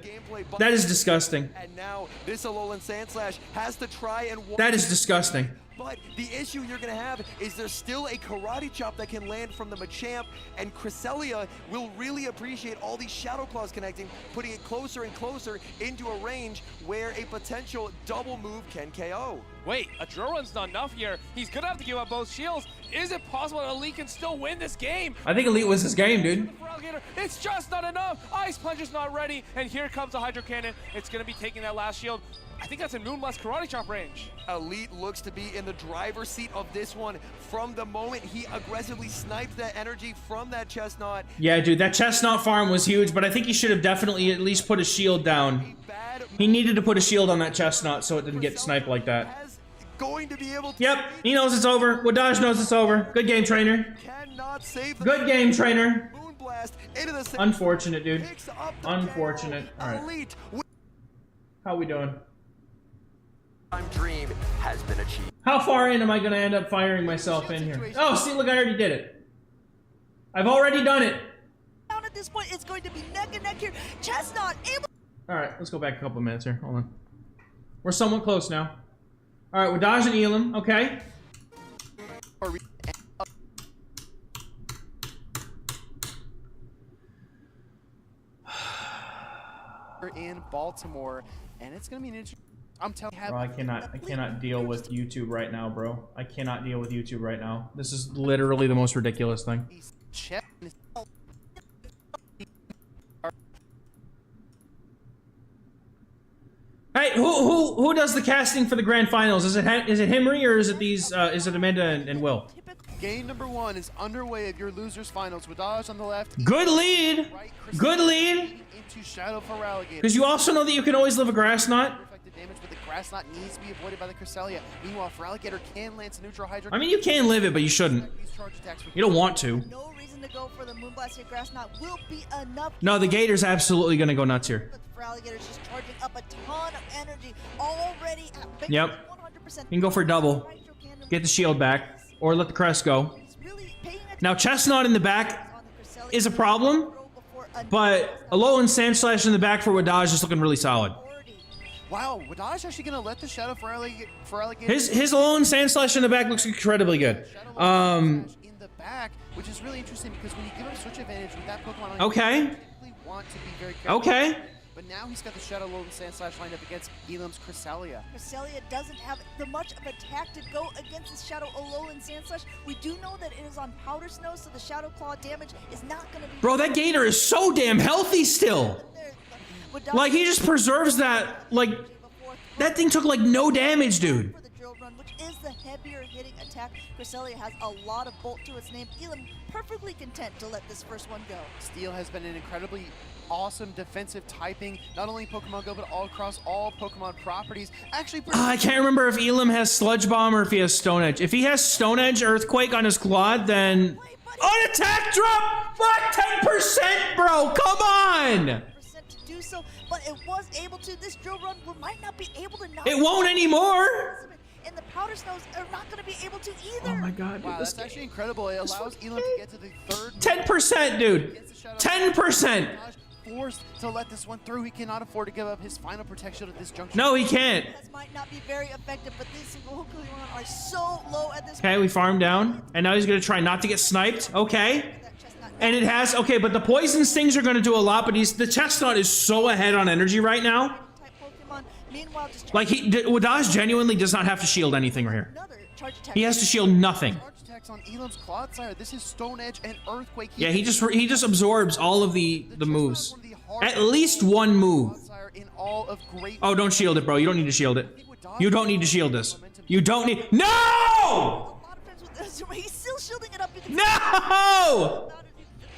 That is disgusting. And now this Alolan Sandslash has to try and... That is disgusting. But the issue you're going to have is there's still a karate chop that can land from the Machamp, and Cresselia will really appreciate all these Shadow Claws connecting, putting it closer and closer into a range where a potential double move can KO. Wait, a drill run's not enough here. He's gonna have to give up both shields. Is it possible that Elite can still win this game? I think Elite was this game, dude. It's just not enough. Ice Punch is not ready, and here comes the Hydro Cannon. It's gonna be taking that last shield. I think that's in Moonblast Karate Chop range. Elite looks to be in the driver's seat of this one from the moment he aggressively sniped that energy from that Chestnut. Yeah, dude, that Chestnut farm was huge, but I think he should have definitely at least put a shield down. He needed to put a shield on that Chestnut so it didn't get sniped like that. Going to be able to... Yep, he knows it's over. Wadaj knows it's over. Good game, trainer. Cannot save the... Good game, trainer. Moonblast into the... Unfortunate, dude. Unfortunate. All right. Elite. How we doing? Dream has been achieved. How far in am I going to end up firing myself in here? Oh, see, look, I already did it. I've already done it. At this point, it's going to be neck and neck here. Chestnut able. All right, let's go back a couple minutes here. Hold on. We're somewhat close now. All right, we're dodging Elam. Okay. In Baltimore, and it's going to be an interesting. I'm telling you, bro, I cannot deal with YouTube right now, bro. I cannot deal with YouTube right now. This is literally the most ridiculous thing. Hey, who does the casting for the grand finals? Is it Henry or is it these? Is it Amanda and Will? Game number 1 is underway of your losers finals. Wadaj on the left. Good lead. Good lead. Into Shadow for Alligator. Because you also know that you can always live a grass knot. Damage, but the grass knot needs to be avoided by the Cresselia. Meanwhile, Feraligatr can lance a neutral Hydro. I mean, you can live it, but you shouldn't. You don't want to. No reason to go for the Moonblast here. Grass knot will be enough. No, the Gator's absolutely gonna go nuts here. But the Feraligatr's just charging up a ton of energy already at yep. 100%. You can go for a double. Get the shield back, or let the crest go. Now, Chestnut in the back is a problem, but Alolan Sandslash in the back for Wadaj is looking really solid. Wow, Wadaj actually gonna let the Shadow for Alligator. His Alolan Sandslash in the back looks incredibly good. In the back, which is really interesting because when you give him switch advantage with that Pokemon, okay. you want to be very careful. Okay. but now he's got the Shadow Load and Sand Slash lined up against Elam's Cresselia. Cresselia doesn't have the much of attack to go against the Shadow Alolan Sand Slash. We do know that it is on Powder Snow, so the Shadow Claw damage is not going to be... Bro, that Gator is so damn healthy still. Like, he just preserves that. Like, that thing took, like, no damage, dude. For the drill run, which is the heavier hitting attack. Cresselia has a lot of bolt to its name. Elam perfectly content to let this first one go. Steel has been an incredibly awesome defensive typing, not only in Pokemon Go, but all across all Pokemon properties. Actually, I can't remember if Elam has Sludge Bomb or if he has Stone Edge. If he has Stone Edge Earthquake on his quad, then... On attack drop! Fuck 10%, bro! Come on! To do so, but it was able to. This drill run might not be able to knock It won't anymore! And the Powder Snows are not going to be able to either. Oh my god, dude. wow, that's actually incredible. It allows Elam to get to the third. 10%, dude! 10%! Forced to let this one through. He cannot afford to give up his final protection at this juncture. No, he can't. This might not be very effective, but these Pokemon are so low at this Okay, we farm down. And now he's gonna try not to get sniped. Okay. And it has, okay, but the poison stings are gonna do a lot, but the Chestnut is so ahead on energy right now. type Pokemon. Meanwhile, just Like, Wadaz genuinely does not have to shield anything right here. another charge attack. He has to shield nothing. Charge attacks on Elam's Clodsire. This is Stone Edge and Earthquake. Yeah, he just absorbs all of the moves. One of the hardest At least one move. Clodsire in all of Great. Oh, don't shield it, bro. You don't need to shield it. You don't need to shield this. You don't need. No! A lot of times with this, he's still shielding it up. You can No!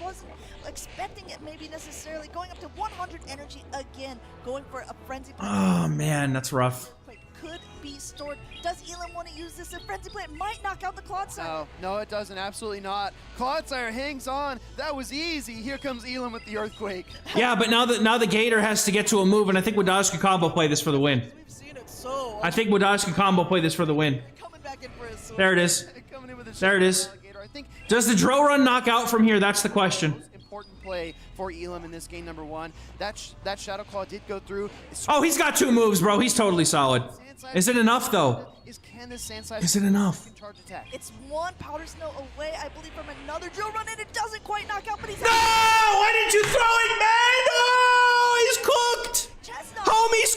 wasn't expecting it maybe necessarily. Going up to 100 energy again, going for a Frenzy Plant. Oh man, that's rough. Could be stored. Does Elam want to use this? A Frenzy Plant might knock out the Clodsire. No, it doesn't. Absolutely not. Clodsire hangs on. That was easy. Here comes Elam with the Earthquake. Yeah, but now the Gator has to get to a move, and I think Wadaz could combo play this for the win. We've seen it so. I think Wadaz could combo play this for the win. Coming back in for a sword. There it is. Coming in with a There it is. Alligator. I think Does the drill run knock out from here? That's the question. most important play for Elam in this game number one. That Shadow Claw did go through. Oh, he's got two moves, bro. He's totally solid. Is it enough, though? Can this Sandside Is it enough? charge attack? It's one Powder Snow away, I believe, from another drill run, and it doesn't quite knock out, but he's No! Why didn't you throw it, man? Oh, he's cooked! Chestnut. Homie's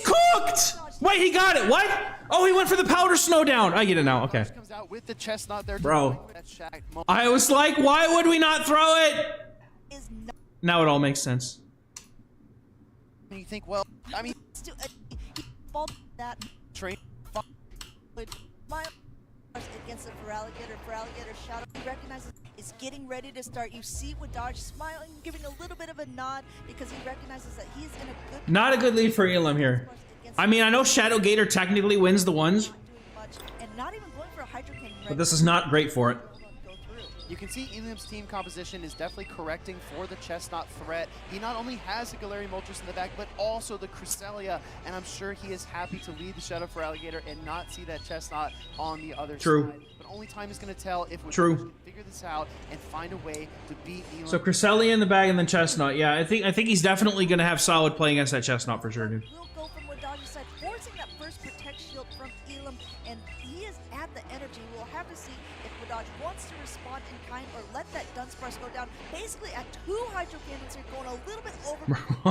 cooked! Wait, he got it. What? Oh, he went for the Powder Snow down. I get it now. Okay. Comes out with the Chestnut there. Bro. That Shaq moment. I was like, why would we not throw it? Is not Now it all makes sense. And you think, well, I mean, still he fault that train. would my against the Feraligatr. Feraligatr Shadow he recognizes is getting ready to start. You see Wadaj smiling, giving a little bit of a nod because he recognizes that he's in a good Not a good lead for Elam here. I mean, I know Shadow Gator technically wins the ones, not doing much and not even going for a Hydro Cannon. but this is not great for it. You can see Elam's team composition is definitely correcting for the Chestnut threat. He not only has the Galarian Moltres in the back, but also the Cresselia, and I'm sure he is happy to lead the Shadow Feraligatr and not see that Chestnut on the other True. side. But only time is going to tell if we True. can figure this out and find a way to beat Elam. So Cresselia in the bag and then Chestnut. Yeah, I think he's definitely gonna have solid play against that Chestnut for sure, dude. Will go from Wadaj's side, forcing that first Protect Shield from Elam, and he is at the energy. We'll have to see if Wadaj wants to respond in kind or let that Dunsparce go down. Basically, at 2 Hydro Cannons here, going a little bit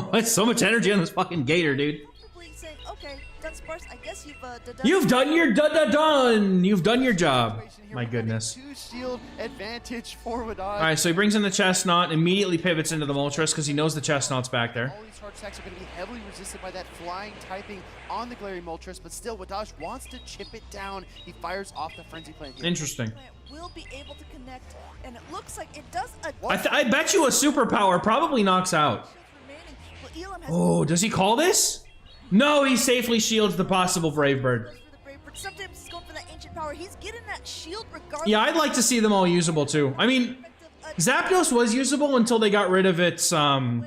over. It's so much energy on this fucking Gator, dude. Comfortably saying, okay, Dunsparce, I guess you've You've done your done. You've done your job. Here My we're having goodness. 2 shield advantage for Wadaj. All right, so he brings in the Chestnut, immediately pivots into the Moltres because he knows the Chestnut's back there. All these hard attacks are going to be heavily resisted by that flying typing on the Galarian Moltres, but still, Wadaj wants to chip it down. He fires off the Frenzy Plant here. Interesting. will be able to connect, and it looks like it does. I bet you a superpower probably knocks out. Remaining. Well, Elam has Oh, does he call this? No, he safely shields the possible Brave Bird. for the Brave Bird. Sometimes he's going for that ancient power. He's getting that shield regardless. Yeah, I'd like to see them all usable too. I mean, Zapdos was usable until they got rid of its Here, and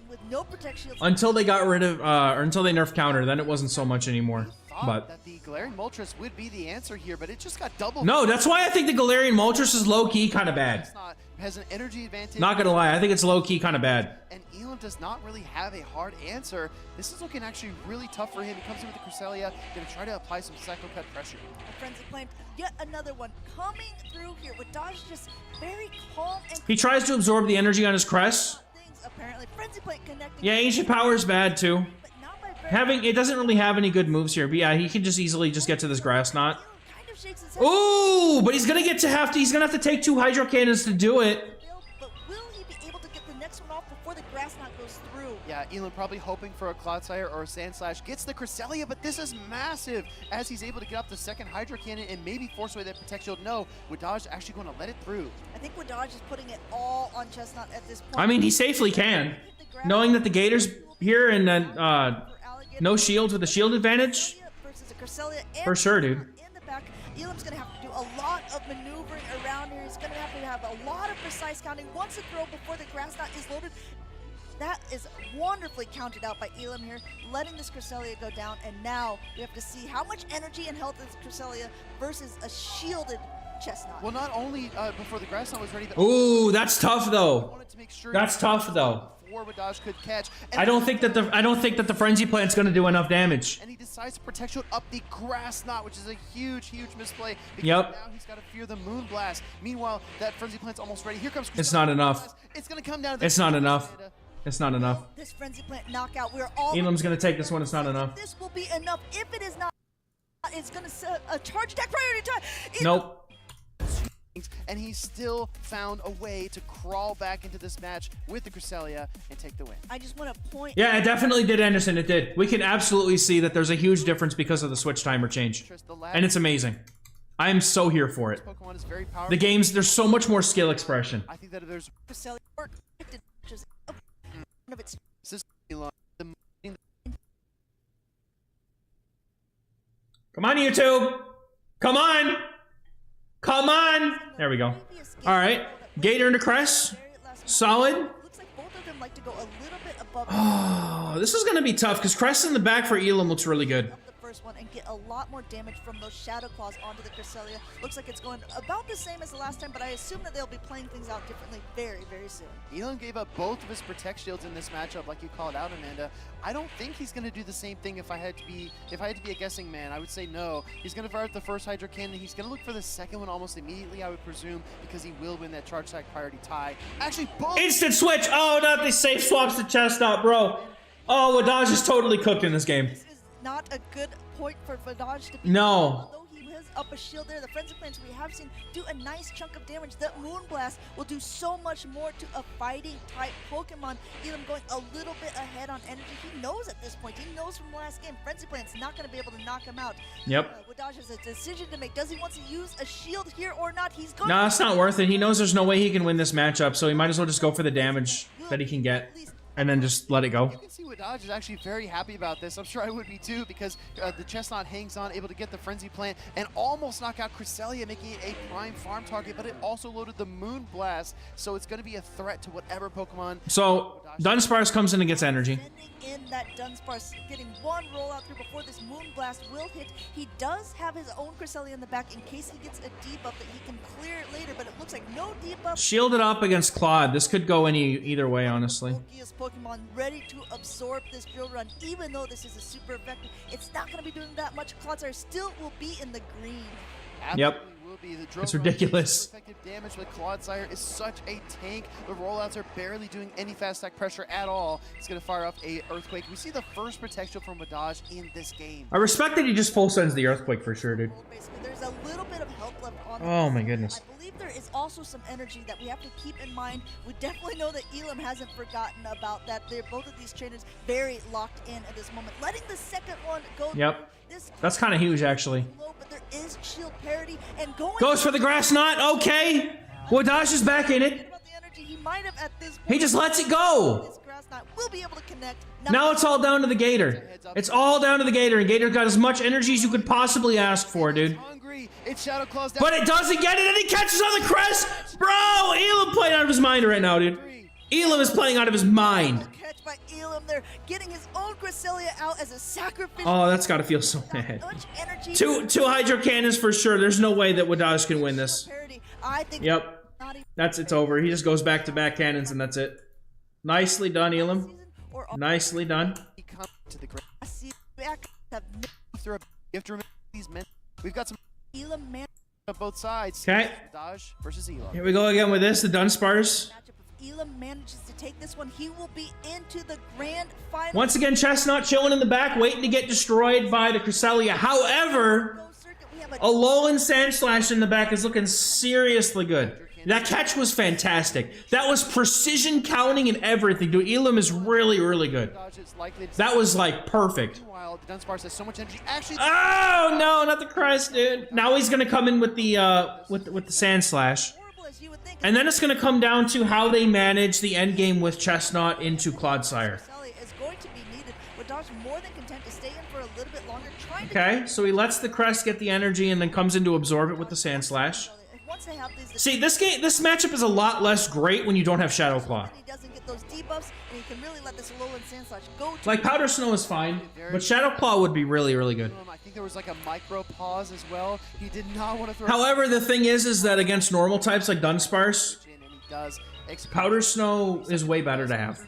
with no protect shields, until they got rid of or until they nerfed counter. Then it wasn't so much anymore. But that the Galarian Moltres would be the answer here, but it just got double. no, that's why I think the Galarian Moltres is low key kind of bad. It's not, has an energy advantage. Not gonna lie, I think it's low key kind of bad. And Elam does not really have a hard answer. This is looking actually really tough for him. He comes in with the Cresselia, gonna try to apply some Psycho Cut pressure. a Frenzy Plant, yet another one coming through here with Dodge just very calm and He tries to absorb the energy on his crest. things apparently. Frenzy Plant connecting. Yeah, Ancient Power's bad too. But not by very It doesn't really have any good moves here, but yeah, he can just easily just get to this Grass Knot. kind of shakes his head. Ooh, but he's gonna he's gonna have to take 2 Hydro Cannons to do it. But will he be able to get the next one off before the Grass Knot goes through? Yeah, Elam probably hoping for a Clodsire or a Sand Slash. Gets the Cresselia, but this is massive as he's able to get up the second Hydro Cannon and maybe force away that Protect Shield. No, Wadaj actually going to let it through. I think Wadaj is putting it all on Chestnut at this point. I mean, he safely can. Knowing that the Gator's here and then no shields with a shield advantage. Versus a Cresselia and For sure, dude. in the back, Elam's gonna have to do a lot of maneuvering around here. He's gonna have a lot of precise counting. Once a throw before the Grass Knot is loaded, that is wonderfully counted out by Elam here, letting this Cresselia go down. And now we have to see how much energy and health is Cresselia versus a shielded Chestnut. Well, not only before the Grass Knot was ready, but Ooh, that's tough though. wanted to make sure That's tough though. before Wadaj could catch. And I don't think that the Frenzy Plant's gonna do enough damage. And he decides to Protect Shield up the Grass Knot, which is a huge, huge misplay. Because Yep. now he's got to fear the Moon Blast. Meanwhile, that Frenzy Plant's almost ready. Here comes It's not enough. It's going to come down to the It's not enough. It's not enough. This Frenzy Plant knockout, we're all. Elam's gonna take this one. It's not enough. This will be enough. If it is not, it's gonna set a charge attack priority time. Nope. And he still found a way to crawl back into this match with the Cresselia and take the win. I just want to point. Yeah, it definitely did, Anderson. It did. We can absolutely see that there's a huge difference because of the switch timer change. And it's amazing. I am so here for it. Pokemon is very powerful. The games, there's so much more skill expression. I think that there's Cresselia work, which is one of its. Come on, YouTube. Come on. Come on. There we go. All right. Gator into Crest. Solid. Looks like both of them like to go a little bit above. Oh, this is going to be tough because Crest in the back for Elam looks really good. The first one and get a lot more damage from those Shadow Claws onto the Cresselia. Looks like it's going about the same as the last time, but I assume that they'll be playing things out differently very, very soon. Elam gave up both of his Protect Shields in this matchup, like you called out, Amanda. I don't think he's going to do the same thing. If I had to be a guessing man, I would say no. He's going to fire up the first Hydro Cannon. He's going to look for the second one almost immediately, I would presume, because he will win that charge attack priority tie. Actually, both. Instant switch. Oh, not the safe swaps the chest out, bro. Oh, Wadaj is totally cooked in this game. This is not a good point for Wadaj to be. No. Although he has up a shield there, the Frenzy Plants we have seen do a nice chunk of damage. The Moon Blast will do so much more to a fighting type Pokemon. Elam going a little bit ahead on energy. He knows at this point. He knows from the last game. Frenzy Plant's not going to be able to knock him out. Yep. Wadaj has a decision to make. Does he want to use a shield here or not? He's going. No, it's not worth it. He knows there's no way he can win this matchup, so he might as well just go for the damage that he can get and then just let it go. You can see Wadaj is actually very happy about this. I'm sure I would be too, because the Chestnut hangs on, able to get the Frenzy Plant and almost knock out Cresselia, making it a prime farm target, but it also loaded the Moon Blast, so it's going to be a threat to whatever Pokemon. So, Dunsparce comes in and gets energy. In that Dunsparce, getting one roll out through before this Moon Blast will hit. He does have his own Cresselia in the back in case he gets a debuff that he can clear it later, but it looks like no debuff. Shielded up against Claude. This could go either way, honestly. Pokea's Pokemon ready to absorb this drill run, even though this is a super effective. It's not going to be doing that much. Clodsire still will be in the green. Yep. Will be. The drill It's run ridiculous. super effective damage, but Clodsire is such a tank. The rollouts are barely doing any fast attack pressure at all. It's going to fire up a Earthquake. We see the first protection from Wadaj in this game. I respect that he just full sends the Earthquake for sure, dude. Basically, there's a little bit of health left on. Oh my goodness. I believe there is also some energy that we have to keep in mind. We definitely know that Elam hasn't forgotten about that. They're both of these trainers very locked in at this moment. Letting the second one go. Yep. This That's kind of huge, actually. low, but there is shield parity and going. Goes for the Grass Knot. Okay. Wadaj is back in it. About the energy, he might have at this point. He just lets it go. This Grass Knot will be able to connect. Now it's all down to the Gator. It's all down to the Gator, and Gator got as much energy as you could possibly ask for, dude. Hungry. It's Shadow Claws down. But it doesn't get it, and he catches on the crest! Bro, Elam playing out of his mind right now, dude. Elam is playing out of his mind. Catch by Elam there, getting his own Cresselia out as a sacrifice. Oh, that's gotta feel so bad. Much energy. Two Hydro Cannons for sure. There's no way that Wadaj can win this. Parity. I think Yep. not even It's over. He just goes back-to-back cannons, and that's it. Nicely done, Elam. season or all Nicely done. He comes to the ground. season back have no You have to remember these men. We've got some Elam man on both sides. Okay. Wadaj versus Elam. Here we go again with this, the Dunsparce. matchup of Elam manages to take this one, he will be into the grand final. Once again, Chestnut chilling in the back, waiting to get destroyed by the Cresselia. However, Alolan Sandslash in the back is looking seriously good. That catch was fantastic. That was precision counting and everything. Dude, Elam is really, really good. That was like perfect. Meanwhile, the Dunsparce has so much energy. Actually, oh no, not the Crest, dude. Now he's gonna come in with the Sandslash. And then it's gonna come down to how they manage the end game with Chestnut into Clodsire. Is going to be needed. Wadaj more than content to stay in for a little bit longer. Okay, so he lets the Crest get the energy and then comes in to absorb it with the Sandslash. See, this matchup is a lot less great when you don't have Shadow Claw. He doesn't get those debuffs, and he can really let this Alolan Sandslash go. Like Powder Snow is fine, but Shadow Claw would be really, really good. I think there was like a micro pause as well. He did not want to throw. However, the thing is that against normal types like Dunsparce, and he does. Powder Snow is way better to have.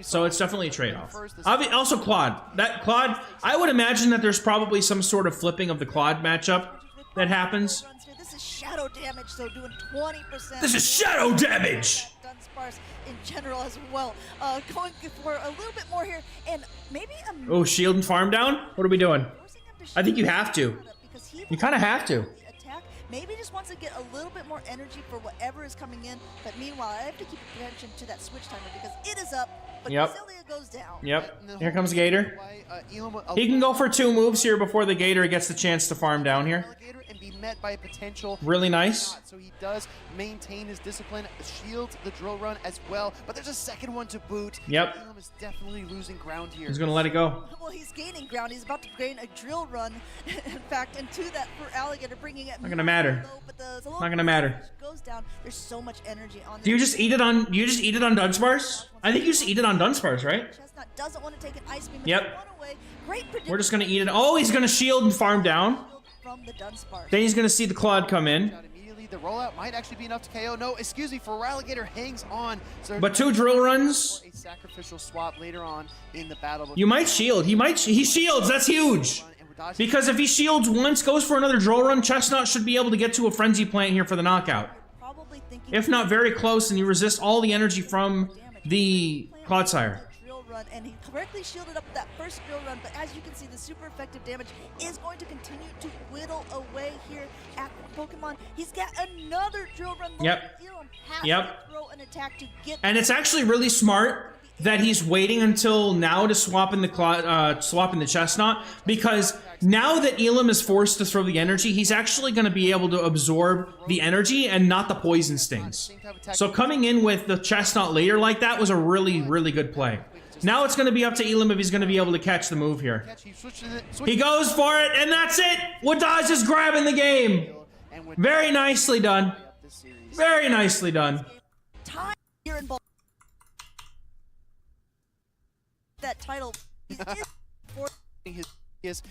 So it's definitely a trade-off. Also, Claude. That Claude, I would imagine that there's probably some sort of flipping of the Claude matchup that happens. This is shadow damage, so doing 20%. This is shadow damage! Dunsparce in general as well. Going for a little bit more here, and maybe a... Oh, shield and farm down? What are we doing? I think you have to. You kind of have to. Maybe just wants to get a little bit more energy for whatever is coming in, but meanwhile, I have to keep attention to that switch timer because it is up, but Cresselia goes down. Yep. Here comes Gator. He can go for 2 moves here before the Gator gets the chance to farm down here. And be met by a potential really nice. So he does maintain his discipline, shields the drill run as well, but there's a second one to boot. Yep. Elam is definitely losing ground here. He's gonna let it go. Well, he's gaining ground. He's about to gain a drill run, in fact, into that for Alligator, bringing it. Not gonna matter. Low, but not gonna matter. Goes down. There's so much energy on. Do you just eat it on? You just eat it on Dunsparce? I think you just eat it on Dunsparce, right? Chestnut doesn't want to take an ice beam. Yep. Great. We're just gonna eat it. Oh, he's gonna shield and farm down. From the Dunsparce. Then he's gonna see the Claude come in. Immediately, the rollout might actually be enough to KO. No, excuse me, for Alligator hangs on. So but 2 drill runs. A sacrificial swap later on in the battle. You might shield. He shields. That's huge. Because if he shields once, goes for another drill run, Chestnut should be able to get to a frenzy plant here for the knockout. If not very close, and you resist all the energy from the Clodsire. And he correctly shielded up that first drill run, but as you can see, the super effective damage is going to continue to whittle away here at Pokemon. He's got another drill run. Yep. Yep. Throw an attack to get. And it's actually really smart that he's waiting until now to swap in the Chestnut, because now that Elam is forced to throw the energy, he's actually going to be able to absorb the energy and not the poison stings. So coming in with the Chestnut later like that was a really, really good play. Now it's going to be up to Elam if he's going to be able to catch the move here. He goes for it, and that's it! Wadaj is grabbing the game! Very nicely done. Very nicely done. Time here in that title is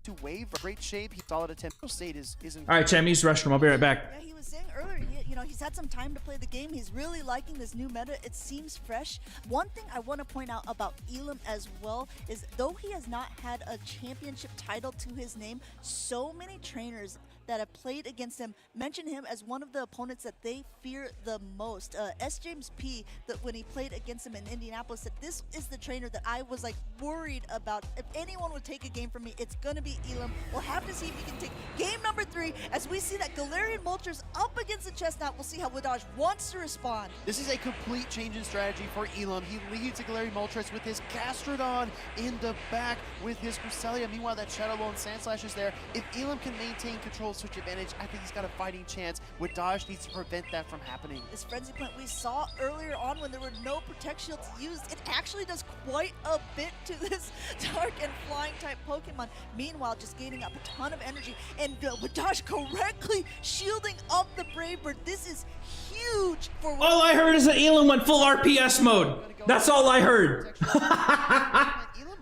to wave great shape. He solid attempt. State is all right, Chem, use the restroom. I'll be right back. Yeah, he was saying earlier, he's had some time to play the game. He's really liking this new meta. It seems fresh. One thing I want to point out about Elam as well is though he has not had a championship title to his name, so many trainers that have played against him mention him as one of the opponents that they fear the most. S. James P, that when he played against him in Indianapolis, said this is the trainer that I was like worried about. If anyone would take a game from me, it's gonna be Elam. We'll have to see if he can take game number 3 as we see that Galarian Moltres up against the Chestnut. We'll see how Wadaj wants to respond. This is a complete change in strategy for Elam. He leads a Galarian Moltres with his Gastrodon in the back with his Cresselia. Meanwhile, that Shadow Ball and Sandslash is there. If Elam can maintain control switch advantage, I think he's got a fighting chance. Wadaj needs to prevent that from happening. This Frenzy Plant we saw earlier on when there were no Protect Shields used, it actually does quite a bit to this Dark and Flying type Pokemon. Meanwhile, just gaining up a ton of energy, and Wadaj correctly shielding up the Brave Bird. This is huge for Wadaj. All I heard is that Elam went full RPS mode. That's all I heard.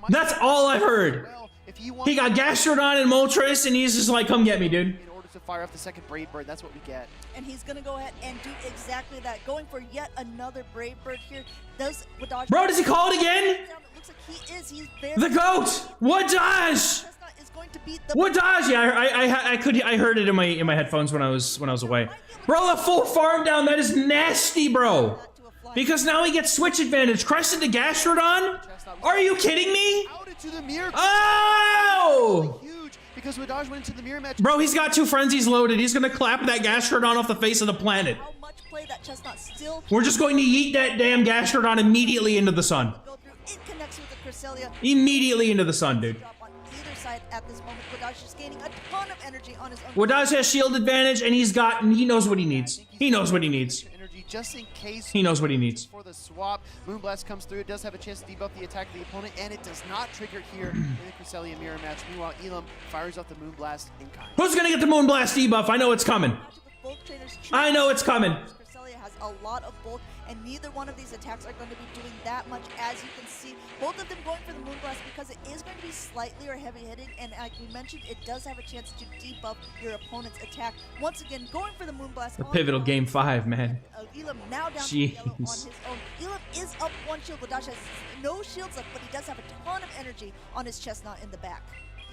That's all I heard. He got Gastrodon and Moltres, and he's just like, come get me, dude. In order to fire off the second Brave Bird, that's what we get. And he's going to go ahead and do exactly that. Going for yet another Brave Bird here. Does Wadaj... Bro, does he call it again? It looks like he is. He's very... The GOAT! Wadaj! Wadaj! Yeah, I heard it in my headphones when I was away. Bro, a full farm down, that is nasty, bro. Because now he gets switch advantage. Crescent to Gastrodon? Are you kidding me? Out into the mirror. Oh! Huge, because Wadaj went into the mirror match. Bro, he's got 2 frenzies loaded. He's gonna clap that Gastrodon off the face of the planet. How much play that Chestnut still We're just going to yeet that damn Gastrodon immediately into the sun. go through. It connects with the Cresselia. Immediately into the sun, dude. Drop on either side at this moment. Wadaj is gaining a ton of energy on his own. Wadaz has shield advantage, and he knows what he needs. He knows what he needs. Energy just in case. He knows what he needs. For the swap, Moonblast comes through. It does have a chance to debuff the attack of the opponent, and it does not trigger here in the Cresselia mirror match. Meanwhile, Elam fires off the Moonblast in kind. Who's gonna get the Moonblast debuff? I know it's coming. Matchup with both trainers I know it's coming. Cresselia has a lot of bulk, and neither one of these attacks are going to be doing that much. As you can see, both of them going for the Moonblast because it is going to be slightly or heavy-hitting, and like we mentioned, it does have a chance to debuff your opponent's attack. Once again, going for the Moonblast. The pivotal game 5, man. Elam now down to yellow on his own. Elam is up 1 shield. Wadaj has no shields left, but he does have a ton of energy on his Chestnut in the back.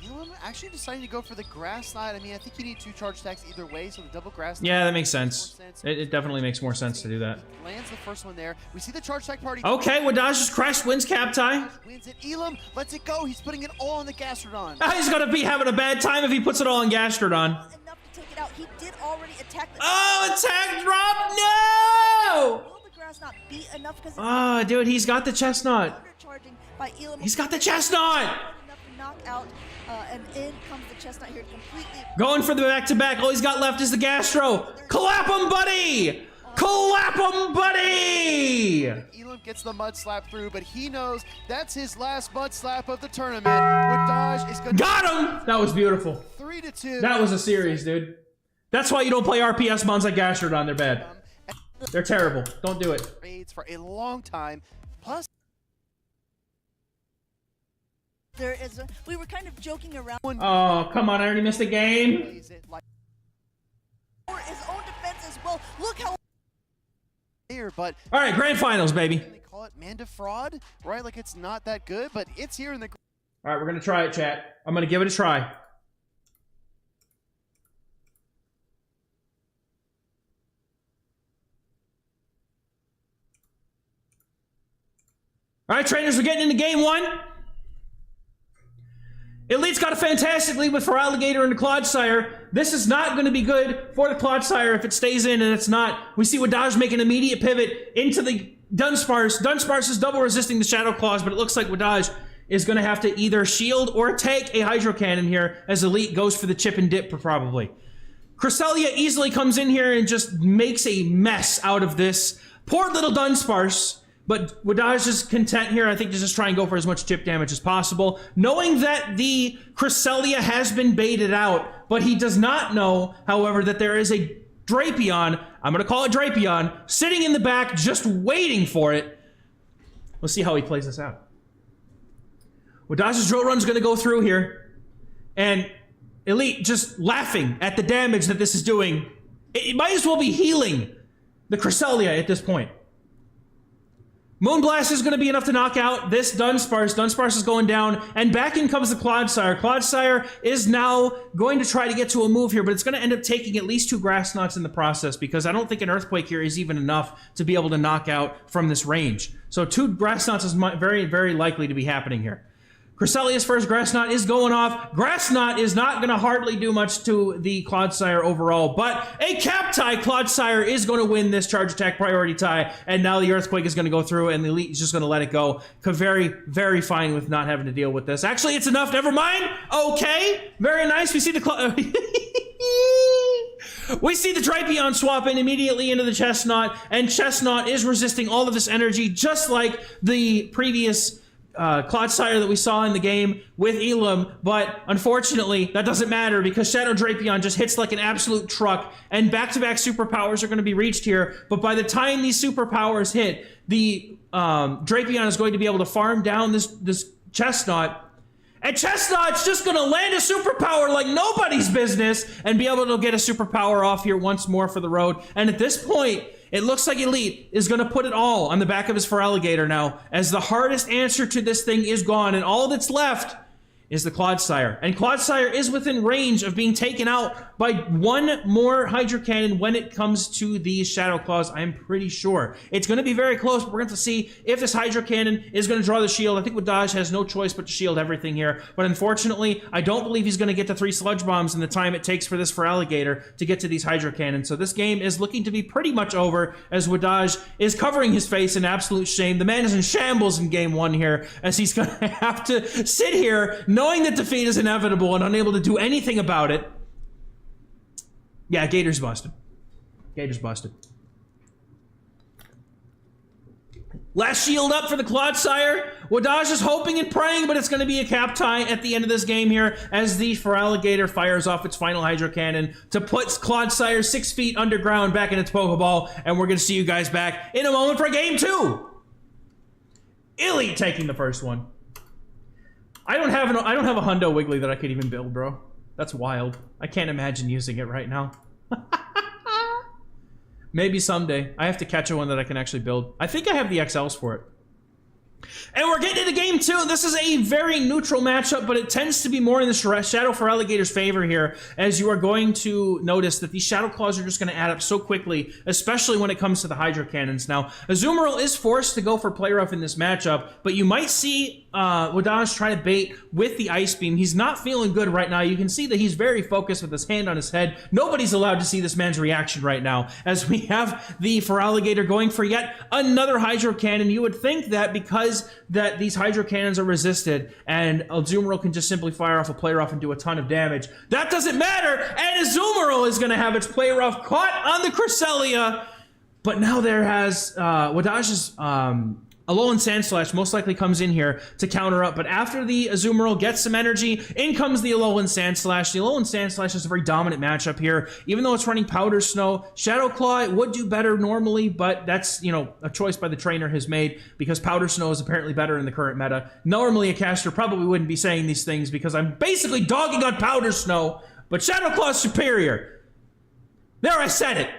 Elam actually deciding to go for the Grass Knot. I mean, I think you need 2 charge attacks either way, so the double Grass Knot Yeah, that makes makes sense. more sense. It definitely makes more sense to do that. Lands the first one there. We see the charge attack party. Okay, Wadaj just crashed, wins cap tie. Wins it. Elam lets it go. He's putting it all on the Gastrodon. He's gonna be having a bad time if he puts it all on Gastrodon. Not enough to take it out. He did already attack the Oh, attack drop! No! Will the Grass Knot be enough? Because Oh, dude, he's got the chestnut. undercharging by Elam. He's got the chestnut! Enough to knock out, and in comes the Chestnut here completely. Going for the back-to-back. All he's got left is the Gastro. Clap him, buddy! Clap him, buddy! Elam gets the mud slap through, but he knows that's his last mud slap of the tournament. Wadaj is going to Got him! That was beautiful. 3-2. That was a series, dude. That's why you don't play RPS mons like Gastrodon. They're bad. They're terrible. Don't do it. Raids for a long time. Plus, There is a, we were kind of joking around Oh, come on. I already missed a game. plays it like for his own defense as well. Look how here, but All right, grand finals, baby. they call it Manda fraud, right? Like it's not that good, but it's here in the. All right, we're going to try it, chat. I'm going to give it a try. All right, trainers, we're getting into game 1. Elite's got a fantastic lead with Feraligatr and the Clodsire. This is not going to be good for the Clodsire if it stays in, and it's not. We see Wadaj make an immediate pivot into the Dunsparce. Dunsparce is double resisting the Shadow Claws, but it looks like Wadaj is going to have to either shield or take a Hydro Cannon here as Elite goes for the chip and dip probably. Cresselia easily comes in here and just makes a mess out of this. Poor little Dunsparce. But Wadaj is content here, I think, to just try and go for as much chip damage as possible, knowing that the Cresselia has been baited out, but he does not know, however, that there is a Drapion, I'm going to call it Drapion, sitting in the back just waiting for it. Let's see how he plays this out. Wadaj's drill run's going to go through here, and Elite just laughing at the damage that this is doing. It might as well be healing the Cresselia at this point. Moonblast is going to be enough to knock out this Dunsparce. Dunsparce is going down, and back in comes the Clodsire. Clodsire is now going to try to get to a move here, but it's going to end up taking at least 2 Grass Knots in the process, because I don't think an Earthquake here is even enough to be able to knock out from this range. So 2 Grass Knots is very, very likely to be happening here. Cresselia's first Grass Knot is going off. Grass Knot is not going to hardly do much to the Clodsire overall, but a cap tie. Clodsire is going to win this charge attack priority tie, and now the Earthquake is going to go through, and the Elite is just going to let it go. Very, very fine with not having to deal with this. Actually, it's enough. Never mind. Okay. Very nice. We see the we see the Drapion swap in immediately into the Chestnut, and Chestnut is resisting all of this energy, just like the previous Clodsire that we saw in the game with Elam, but unfortunately that doesn't matter because Shadow Drapion just hits like an absolute truck, and back-to-back superpowers are going to be reached here, but by the time these superpowers hit, the Drapion is going to be able to farm down this Chestnut, and Chestnut's just going to land a superpower like nobody's business and be able to get a superpower off here once more for the road, and at this point it looks like Elite is going to put it all on the back of his Feraligatr now, as the hardest answer to this thing is gone, and all that's left is the Clodsire. And Clodsire is within range of being taken out by one more Hydro Cannon when it comes to these Shadow Claws, I'm pretty sure. It's going to be very close, but we're going to see if this Hydro Cannon is going to draw the shield. I think Wadaj has no choice but to shield everything here. But unfortunately, I don't believe he's going to get to 3 Sludge Bombs in the time it takes for this Feraligatr to get to these Hydro Cannons. So this game is looking to be pretty much over as Wadaj is covering his face in absolute shame. The man is in shambles in game 1 here as he's going to have to sit here knowing that defeat is inevitable and unable to do anything about it. Yeah, Gator's busted. Gator's busted. Last shield up for the Clodsire. Wadaj is hoping and praying, but it's going to be a cap tie at the end of this game here as the Feraligatr fires off its final Hydro Cannon to put Clodsire 6 feet underground back in its Pokeball, and we're going to see you guys back in a moment for game 2. Elite taking the first one. I don't have a Hundo Wiggly that I could even build, bro. That's wild. I can't imagine using it right now. Maybe someday. I have to catch a one that I can actually build. I think I have the XLs for it. And we're getting into game 2. This is a very neutral matchup, but it tends to be more in the Shadow Feraligatr's favor here, as you are going to notice that these Shadow Claws are just going to add up so quickly, especially when it comes to the Hydro Cannons. Now, Azumarill is forced to go for Play Rough in this matchup, but you might see Wadaj try to bait with the Ice Beam. He's not feeling good right now. You can see that he's very focused with his hand on his head. Nobody's allowed to see this man's reaction right now, as we have the Feraligatr going for yet another Hydro Cannon. You would think that because that these Hydro Cannons are resisted and Azumarill can just simply fire off a Play Rough and do a ton of damage. That doesn't matter, and Azumarill is going to have its Play Rough caught on the Cresselia, but now there has Wadaj's Alolan Sandslash most likely comes in here to counter up, but after the Azumarill gets some energy, in comes the Alolan Sandslash. The Alolan Sandslash is a very dominant matchup here. Even though it's running Powder Snow, Shadow Claw would do better normally, but that's, you know, a choice by the trainer has made because Powder Snow is apparently better in the current meta. Normally a caster probably wouldn't be saying these things because I'm basically dogging on Powder Snow, but Shadow Claw is superior. There, I said it.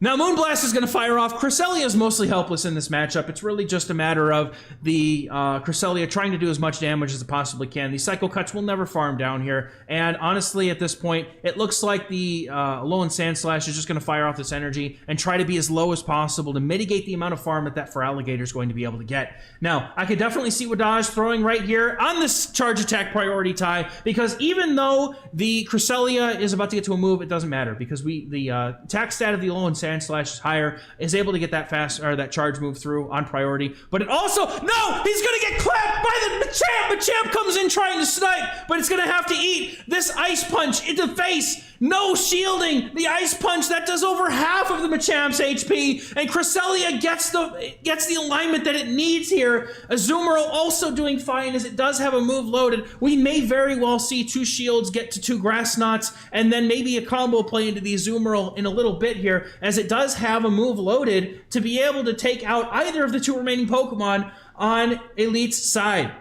Now, Moonblast is going to fire off. Cresselia is mostly helpless in this matchup. It's really just a matter of the Cresselia trying to do as much damage as it possibly can. These Psycho Cuts will never farm down here. And honestly, at this point, it looks like the Alolan Sandslash is just going to fire off this energy and try to be as low as possible to mitigate the amount of farm that Feraligatr is going to be able to get. Now, I could definitely see Wadaj throwing right here on this charge attack priority tie, because even though the Cresselia is about to get to a move, it doesn't matter, because the attack stat of the Alolan Sandslash is higher, is able to get that fast or that charge move through on priority. But it also, no, he's gonna get clapped by the Machamp. Machamp comes in trying to snipe, but it's gonna have to eat this Ice Punch in the face. No shielding. The Ice Punch that does over half of the Machamp's HP, and Cresselia gets the alignment that it needs here. Azumarill also doing fine as it does have a move loaded. We may very well see 2 shields get to 2 Grass Knots, and then maybe a combo play into the Azumarill in a little bit here, as it does have a move loaded to be able to take out either of the 2 remaining Pokemon on Elite's side.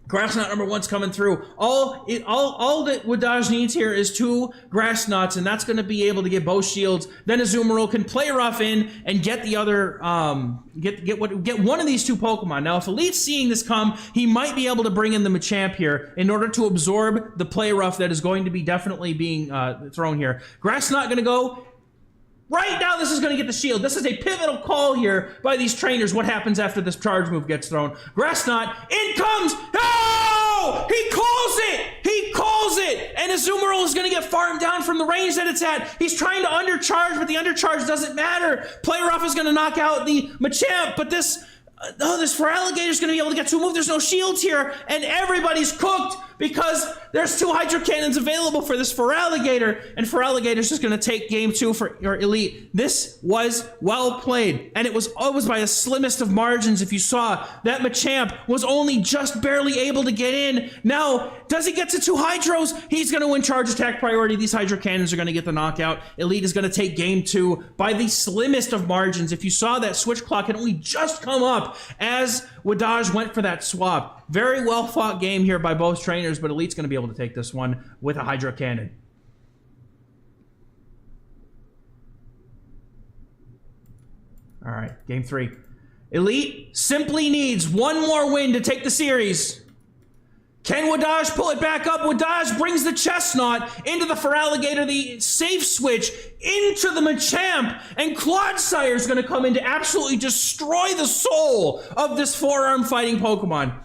Grass Knot number 1's coming through. All that Wadaj needs here is 2 Grass Knots, and that's going to be able to get both shields. Then Azumarill can play rough in and get the other, get one of these 2 Pokemon. Now, if Elite's seeing this come, he might be able to bring in the Machamp here in order to absorb the play rough that is going to be definitely being thrown here. Grass Knot going to go. Right now, this is going to get the shield. This is a pivotal call here by these trainers. What happens after this charge move gets thrown? Grass Knot, in comes! Oh! He calls it! He calls it! And Azumarill is going to get farmed down from the range that it's at. He's trying to undercharge, but the undercharge doesn't matter. Play rough is going to knock out the Machamp, but this Feraligatr is going to be able to get to a move. There's no shields here, and everybody's cooked because there's 2 Hydro Cannons available for this Feraligatr, and Feraligatr's just going to take game 2 for your Elite. This was well played, and it was by the slimmest of margins. If you saw, that Machamp was only just barely able to get in. Now, does he get to 2 Hydros? He's going to win charge attack priority. These Hydro Cannons are going to get the knockout. Elite is going to take game 2 by the slimmest of margins. If you saw, that switch clock had only just come up as Wadaj went for that swap. Very well fought game here by both trainers, but Elite's going to be able to take this one with a Hydro Cannon. All right, game 3. Elite simply needs one more win to take the series. Can Wadaj pull it back up? Wadaj brings the Chestnut into the Feraligatr, the safe switch into the Machamp, and Clodsire is going to come in to absolutely destroy the soul of this forearm fighting Pokemon.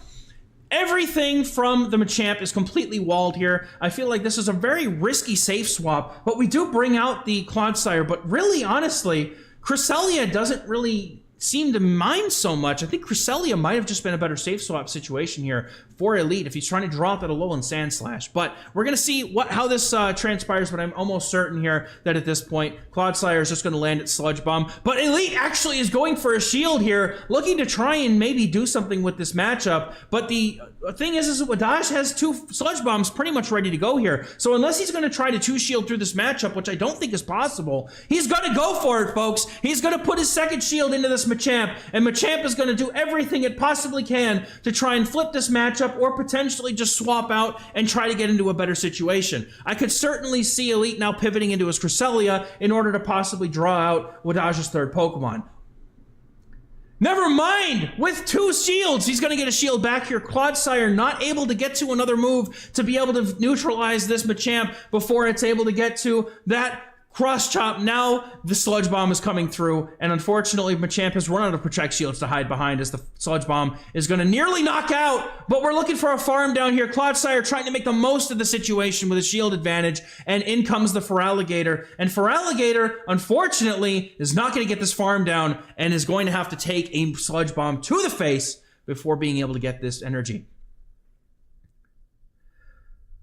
Everything from the Machamp is completely walled here. I feel like this is a very risky safe swap, but we do bring out the Clodsire, but really, honestly, Cresselia doesn't really seem to mind so much. I think Cresselia might have just been a better safe swap situation here for Elite if he's trying to draw out that Alolan Sand Slash. But we're going to see how this transpires, but I'm almost certain here that at this point, Clodsire is just going to land at Sludge Bomb. But Elite actually is going for a shield here, looking to try and maybe do something with this matchup. But the thing is that Wadaj has 2 Sludge Bombs pretty much ready to go here. So unless he's going to try to 2-shield through this matchup, which I don't think is possible, he's going to go for it, folks. He's going to put his second shield into this Machamp, and Machamp is going to do everything it possibly can to try and flip this matchup or potentially just swap out and try to get into a better situation. I could certainly see Elite now pivoting into his Cresselia in order to possibly draw out Wadaj's third Pokemon. Never mind! With 2 shields, he's going to get a shield back here. Clodsire not able to get to another move to be able to neutralize this Machamp before it's able to get to that Cross Chop. Now the Sludge Bomb is coming through, and unfortunately Machamp has run out of Protect Shields to hide behind as the Sludge Bomb is going to nearly knock out, but we're looking for a farm down here. Clodsire trying to make the most of the situation with a shield advantage, and in comes the Feraligatr, and Feraligatr, unfortunately, is not going to get this farm down and is going to have to take a Sludge Bomb to the face before being able to get this energy.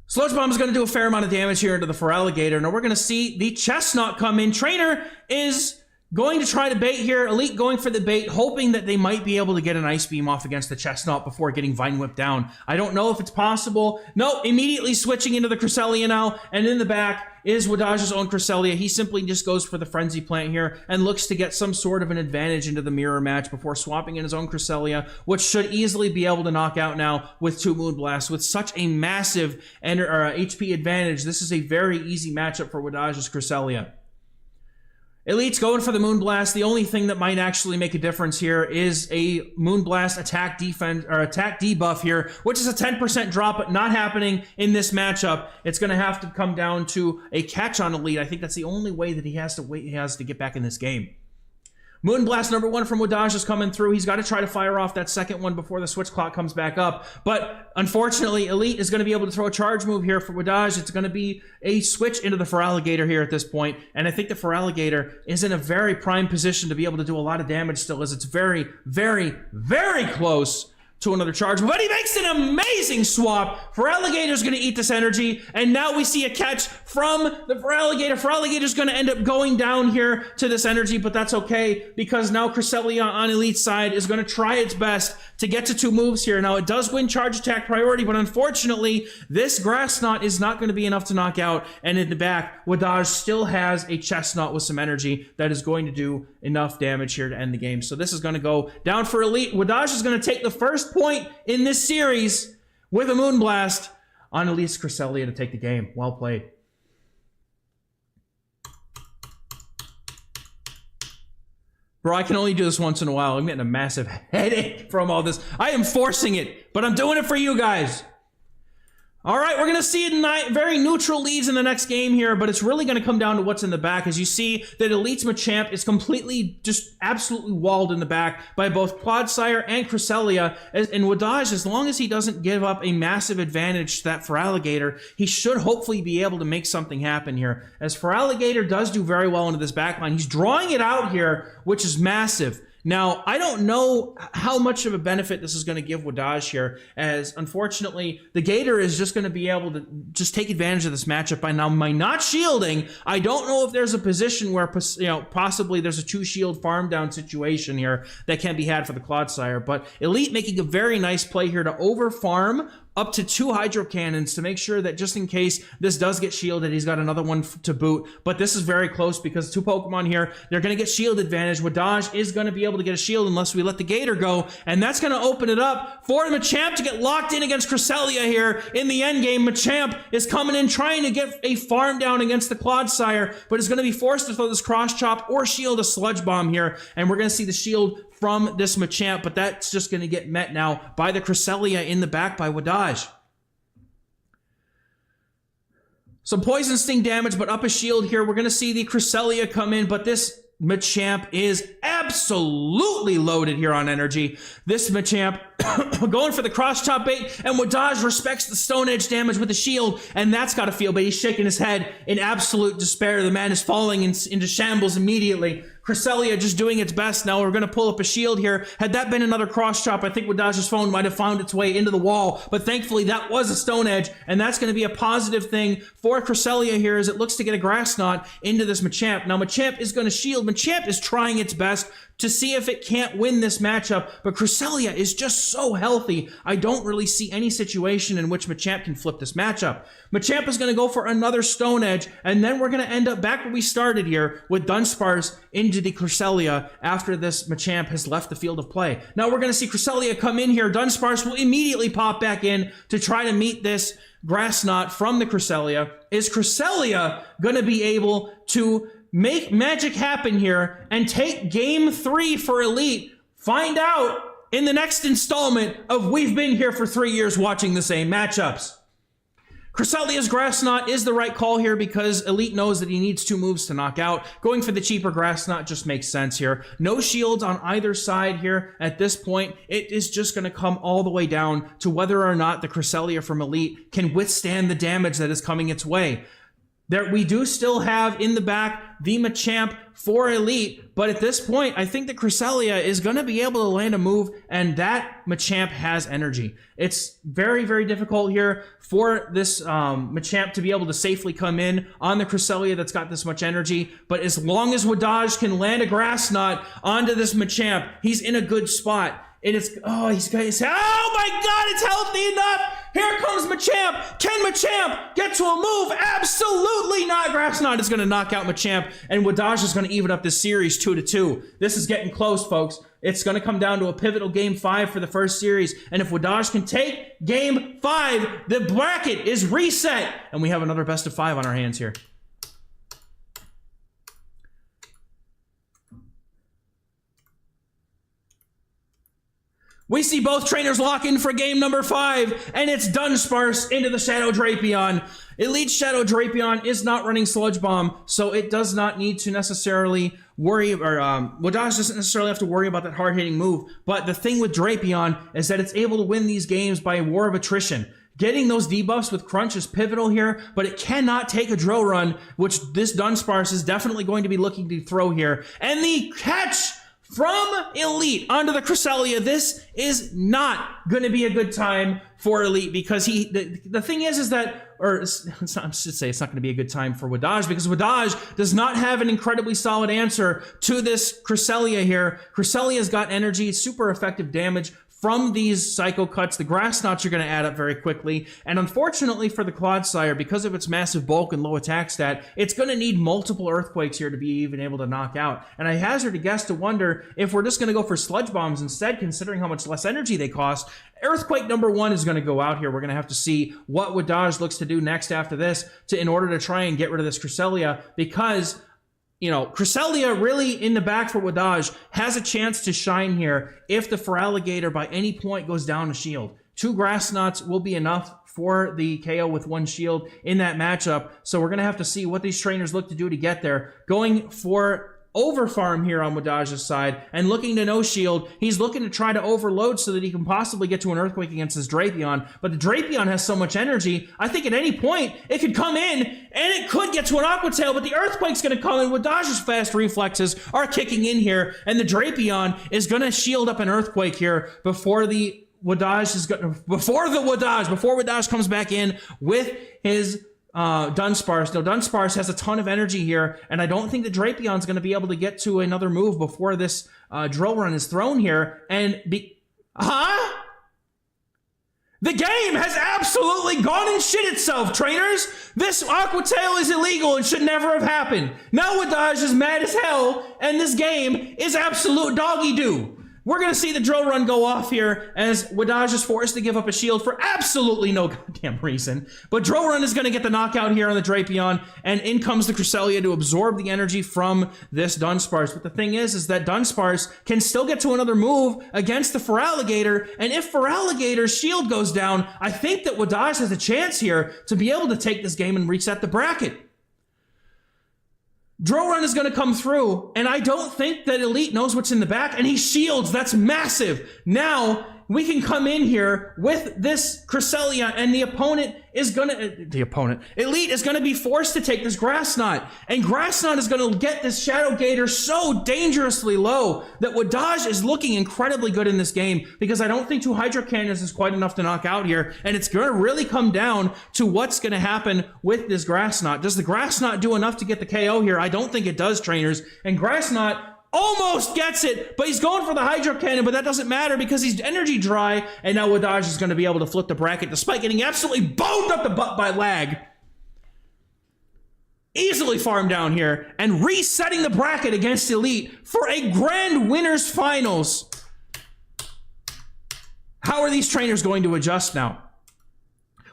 Sludge Bomb is going to do a fair amount of damage here into the Feraligatr. Now we're going to see the Chestnut come in. Trainer is going to try to bait here. Elite going for the bait, hoping that they might be able to get an Ice Beam off against the Chestnut before getting Vine Whip down. I don't know if it's possible. No, immediately switching into the Cresselia now, and in the back is Wadaj's own Cresselia. He simply just goes for the Frenzy Plant here and looks to get some sort of an advantage into the mirror match before swapping in his own Cresselia, which should easily be able to knock out now with 2 Moonblasts. With such a massive HP advantage, this is a very easy matchup for Wadaj's Cresselia. Elite's going for the Moonblast. The only thing that might actually make a difference here is a Moonblast attack defense or attack debuff here, which is a 10% drop, but not happening in this matchup. It's going to have to come down to a catch on Elite. I think that's the only way that he has to get back in this game. Moonblast number 1 from Wadaj is coming through. He's got to try to fire off that second one before the switch clock comes back up. But unfortunately, Elite is going to be able to throw a charge move here for Wadaj. It's going to be a switch into the Feraligatr here at this point. And I think the Feraligatr is in a very prime position to be able to do a lot of damage still, as it's very, very, very close to another charge, but he makes an amazing swap. Feraligator's going to eat this energy, and now we see a catch from the Feraligatr. Feraligator's going to end up going down here to this energy, but that's okay, because now Cresselia on Elite's side is going to try its best to get to 2 moves here. Now, it does win charge attack priority, but unfortunately, this Grass Knot is not going to be enough to knock out, and in the back, Wadaj still has a Chestnut with some energy that is going to do enough damage here to end the game. So this is going to go down for Elite. Wadaj is going to take the first point in this series with a Moonblast on Elite's Cresselia to take the game. Well played. Bro, I can only do this once in a while. I'm getting a massive headache from all this. I am forcing it, but I'm doing it for you guys. All right, we're going to see very neutral leads in the next game here, but it's really going to come down to what's in the back. As you see that Elite's Machamp is completely, just absolutely walled in the back by both Clodsire and Cresselia. And Wadaj, as long as he doesn't give up a massive advantage to that Feraligatr, he should hopefully be able to make something happen here. As Feraligatr does do very well into this backline, he's drawing it out here, which is massive. Now, I don't know how much of a benefit this is going to give Wadaj here, as unfortunately, the Gator is just going to be able to just take advantage of this matchup by not shielding. I don't know if there's a position where, possibly there's a 2-shield farm down situation here that can be had for the Clodsire, but Elite making a very nice play here to over farm up to 2 Hydro Cannons to make sure that just in case this does get shielded, he's got another one to boot. But this is very close because 2 Pokemon here, they're going to get shield advantage. Wadaj is going to be able to get a shield unless we let the Gator go, and that's going to open it up for Machamp to get locked in against Cresselia here in the end game. Machamp is coming in trying to get a farm down against the Clodsire, but is going to be forced to throw this Cross Chop or shield a Sludge Bomb here, and we're going to see the shield from this Machamp, but that's just going to get met now by the Cresselia in the back by Wadaj. Some Poison Sting damage, but up a shield here. We're going to see the Cresselia come in, but this Machamp is absolutely loaded here on energy. This Machamp going for the cross chop bait, and Wadaj respects the Stone Edge damage with the shield, and that's got to feel, but he's shaking his head in absolute despair. The man is falling into shambles immediately. Cresselia just doing its best. Now we're going to pull up a shield here. Had that been another cross chop, I think Wadaj's phone might have found its way into the wall, but thankfully that was a Stone Edge, and that's going to be a positive thing for Cresselia here as it looks to get a Grass Knot into this Machamp. Now Machamp is going to shield. Machamp is trying its best to see if it can't win this matchup, but Cresselia is just so healthy. I don't really see any situation in which Machamp can flip this matchup. Machamp is going to go for another Stone Edge, and then we're going to end up back where we started here with Dunsparce into the Cresselia after this Machamp has left the field of play. Now we're going to see Cresselia come in here. Dunsparce will immediately pop back in to try to meet this Grass Knot from the Cresselia. Is Cresselia going to be able to make magic happen here and take game 3 for Elite? Find out in the next installment of We've Been Here for 3 years watching the same matchups. Cresselia's Grass Knot is the right call here because Elite knows that he needs 2 moves to knock out. Going for the cheaper Grass Knot just makes sense here. No shields on either side here at this point. It is just going to come all the way down to whether or not the Cresselia from Elite can withstand the damage that is coming its way. There, we do still have in the back the Machamp for Elite, but at this point, I think that Cresselia is going to be able to land a move, and that Machamp has energy. It's very, very difficult here for this Machamp to be able to safely come in on the Cresselia that's got this much energy, but as long as Wadaj can land a Grass Knot onto this Machamp, he's in a good spot. And it's, oh, he's got his, oh my God, it's healthy enough. Here comes Machamp. Can Machamp get to a move? Absolutely not. Grass Knot is going to knock out Machamp, and Wadaj is going to even up this series 2-2. This is getting close, folks. It's going to come down to a pivotal game 5 for the first series, and if Wadaj can take game 5, the bracket is reset, and we have another best of 5 on our hands here. We see both trainers lock in for game number 5, and it's Dunsparce into the Shadow Drapion. Elite Shadow Drapion is not running Sludge Bomb, so it does not need to necessarily worry, or Wadaj doesn't necessarily have to worry about that hard-hitting move. But the thing with Drapion is that it's able to win these games by a war of attrition. Getting those debuffs with Crunch is pivotal here, but it cannot take a drill run, which this Dunsparce is definitely going to be looking to throw here. And the catch from Elite onto the Cresselia. This is not going to be a good time for Elite because the thing is that, or it's not, I should say it's not going to be a good time for Wadaj because Wadaj does not have an incredibly solid answer to this Cresselia here. Cresselia's got energy, super effective damage from these Psycho Cuts. The Grass Knots are going to add up very quickly, and unfortunately for the Clodsire, because of its massive bulk and low attack stat, it's going to need multiple Earthquakes here to be even able to knock out. And I hazard a guess to wonder if we're just going to go for Sludge Bombs instead, considering how much less energy they cost. Earthquake number 1 is going to go out here. We're going to have to see what Wadaj looks to do next after this in order to try and get rid of this Cresselia, because you know, Cresselia really in the back for Wadaj has a chance to shine here if the Feraligatr by any point goes down a shield. 2 Grass Knots will be enough for the KO with 1 shield in that matchup. So we're going to have to see what these trainers look to do to get there. Going for overfarm here on Wadaj's side and looking to no shield. He's looking to try to overload so that he can possibly get to an Earthquake against his Drapion, but the Drapion has so much energy, I think at any point it could come in and it could get to an Aqua Tail, but the Earthquake's going to come in. Wadaj's fast reflexes are kicking in here, and the Drapion is going to shield up an Earthquake here before Wadaj comes back in with his Dunsparce. Now, Dunsparce has a ton of energy here, and I don't think the Drapion's going to be able to get to another move before this drill run is thrown here. And the game has absolutely gone and shit itself, trainers. This Aqua Tail is illegal and should never have happened. Now Wadaj is mad as hell, and this game is absolute doggy-doo. We're going to see the drill run go off here as Wadaj is forced to give up a shield for absolutely no goddamn reason. But drill run is going to get the knockout here on the Drapion, and in comes the Cresselia to absorb the energy from this Dunsparce. But the thing is that Dunsparce can still get to another move against the Feraligatr, and if Feraligator's shield goes down, I think that Wadaj has a chance here to be able to take this game and reset the bracket. Drill Run is going to come through, and I don't think that Elite knows what's in the back, and he shields. That's massive. Now, we can come in here with this Cresselia, and the opponent is going to... Elite is going to be forced to take this Grass Knot, and Grass Knot is going to get this Shadow Gator so dangerously low that Wadaj is looking incredibly good in this game, because I don't think 2 Hydro Cannons is quite enough to knock out here, and it's going to really come down to what's going to happen with this Grass Knot. Does the Grass Knot do enough to get the KO here? I don't think it does, trainers, and Grass Knot almost gets it, but he's going for the Hydro Cannon, but that doesn't matter because he's energy dry, and now Wadaj is going to be able to flip the bracket despite getting absolutely boned up the butt by lag. Easily farmed down here, and resetting the bracket against Elite for a Grand Winners Finals. How are these trainers going to adjust now?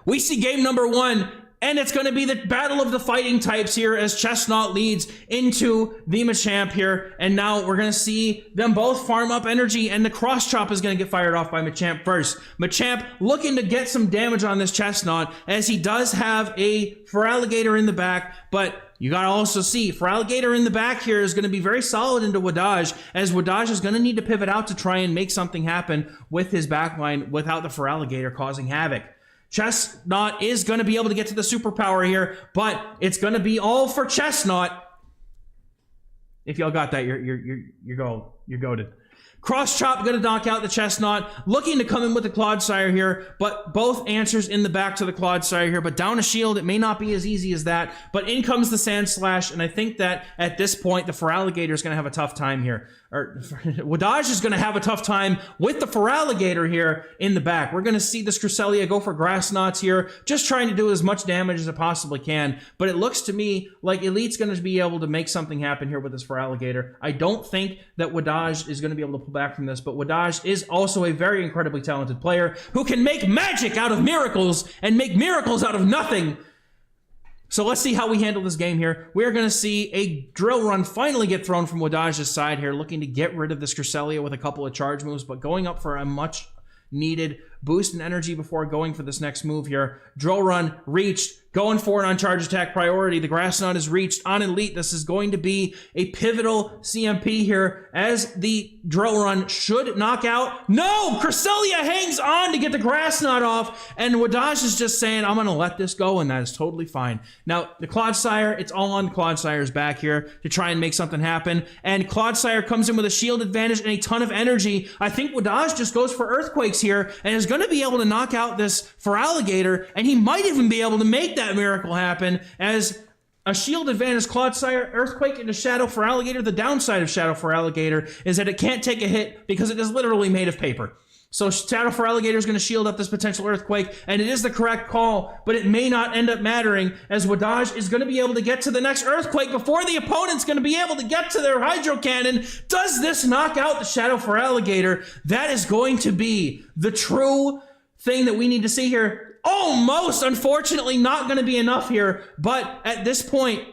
We see game number 1, and it's going to be the battle of the fighting types here as Chestnut leads into the Machamp here. And now we're going to see them both farm up energy, and the cross chop is going to get fired off by Machamp first. Machamp looking to get some damage on this Chestnut as he does have a Feraligatr in the back, but you got to also see Feraligatr in the back here is going to be very solid into Wadaj, as Wadaj is going to need to pivot out to try and make something happen with his backline without the Feraligatr causing havoc. Chestnut is going to be able to get to the superpower here, but it's going to be all for Chestnut. If y'all got that, you're goated. Cross Chop going to knock out the Chestnut, looking to come in with the Clodsire here, but both answers in the back to the Clodsire here, but down a shield, it may not be as easy as that, but in comes the Sand Slash, and I think that at this point, the Feraligatr is going to have a tough time here. Wadaj is going to have a tough time with the Feraligatr here in the back. We're going to see this Cresselia go for Grass Knots here, just trying to do as much damage as it possibly can, but it looks to me like Elite's going to be able to make something happen here with this Feraligatr. I don't think that Wadaj is going to be able to pull back from this, but Wadaj is also a very incredibly talented player who can make magic out of miracles and make miracles out of nothing. So let's see how we handle this game here. We're going to see a Drill Run finally get thrown from Wadaj's side here, looking to get rid of this Cresselia with a couple of charge moves, but going up for a much needed boost in energy before going for this next move here. Drill Run reached, going for it on charge attack priority. The Grass Knot is reached on Elite. This is going to be a pivotal CMP here as the Drill Run should knock out. No! Cresselia hangs on to get the Grass Knot off, and Wadaj is just saying, I'm going to let this go, and that is totally fine. Now, the Clodsire, it's all on Clodsire's back here to try and make something happen, and Clodsire comes in with a shield advantage and a ton of energy. I think Wadaj just goes for Earthquakes here and is going to be able to knock out this Feraligatr, and he might even be able to make that miracle happen as a shield advantage Clodsire, Earthquake into Shadow Feraligatr. The downside of Shadow Feraligatr is that it can't take a hit because it is literally made of paper. So Shadow Feraligatr is going to shield up this potential Earthquake, and it is the correct call, but it may not end up mattering as Wadaj is going to be able to get to the next Earthquake before the opponent's going to be able to get to their Hydro Cannon. Does this knock out the Shadow Feraligatr? That is going to be the true thing that we need to see here. Almost, unfortunately, not going to be enough here, but at this point,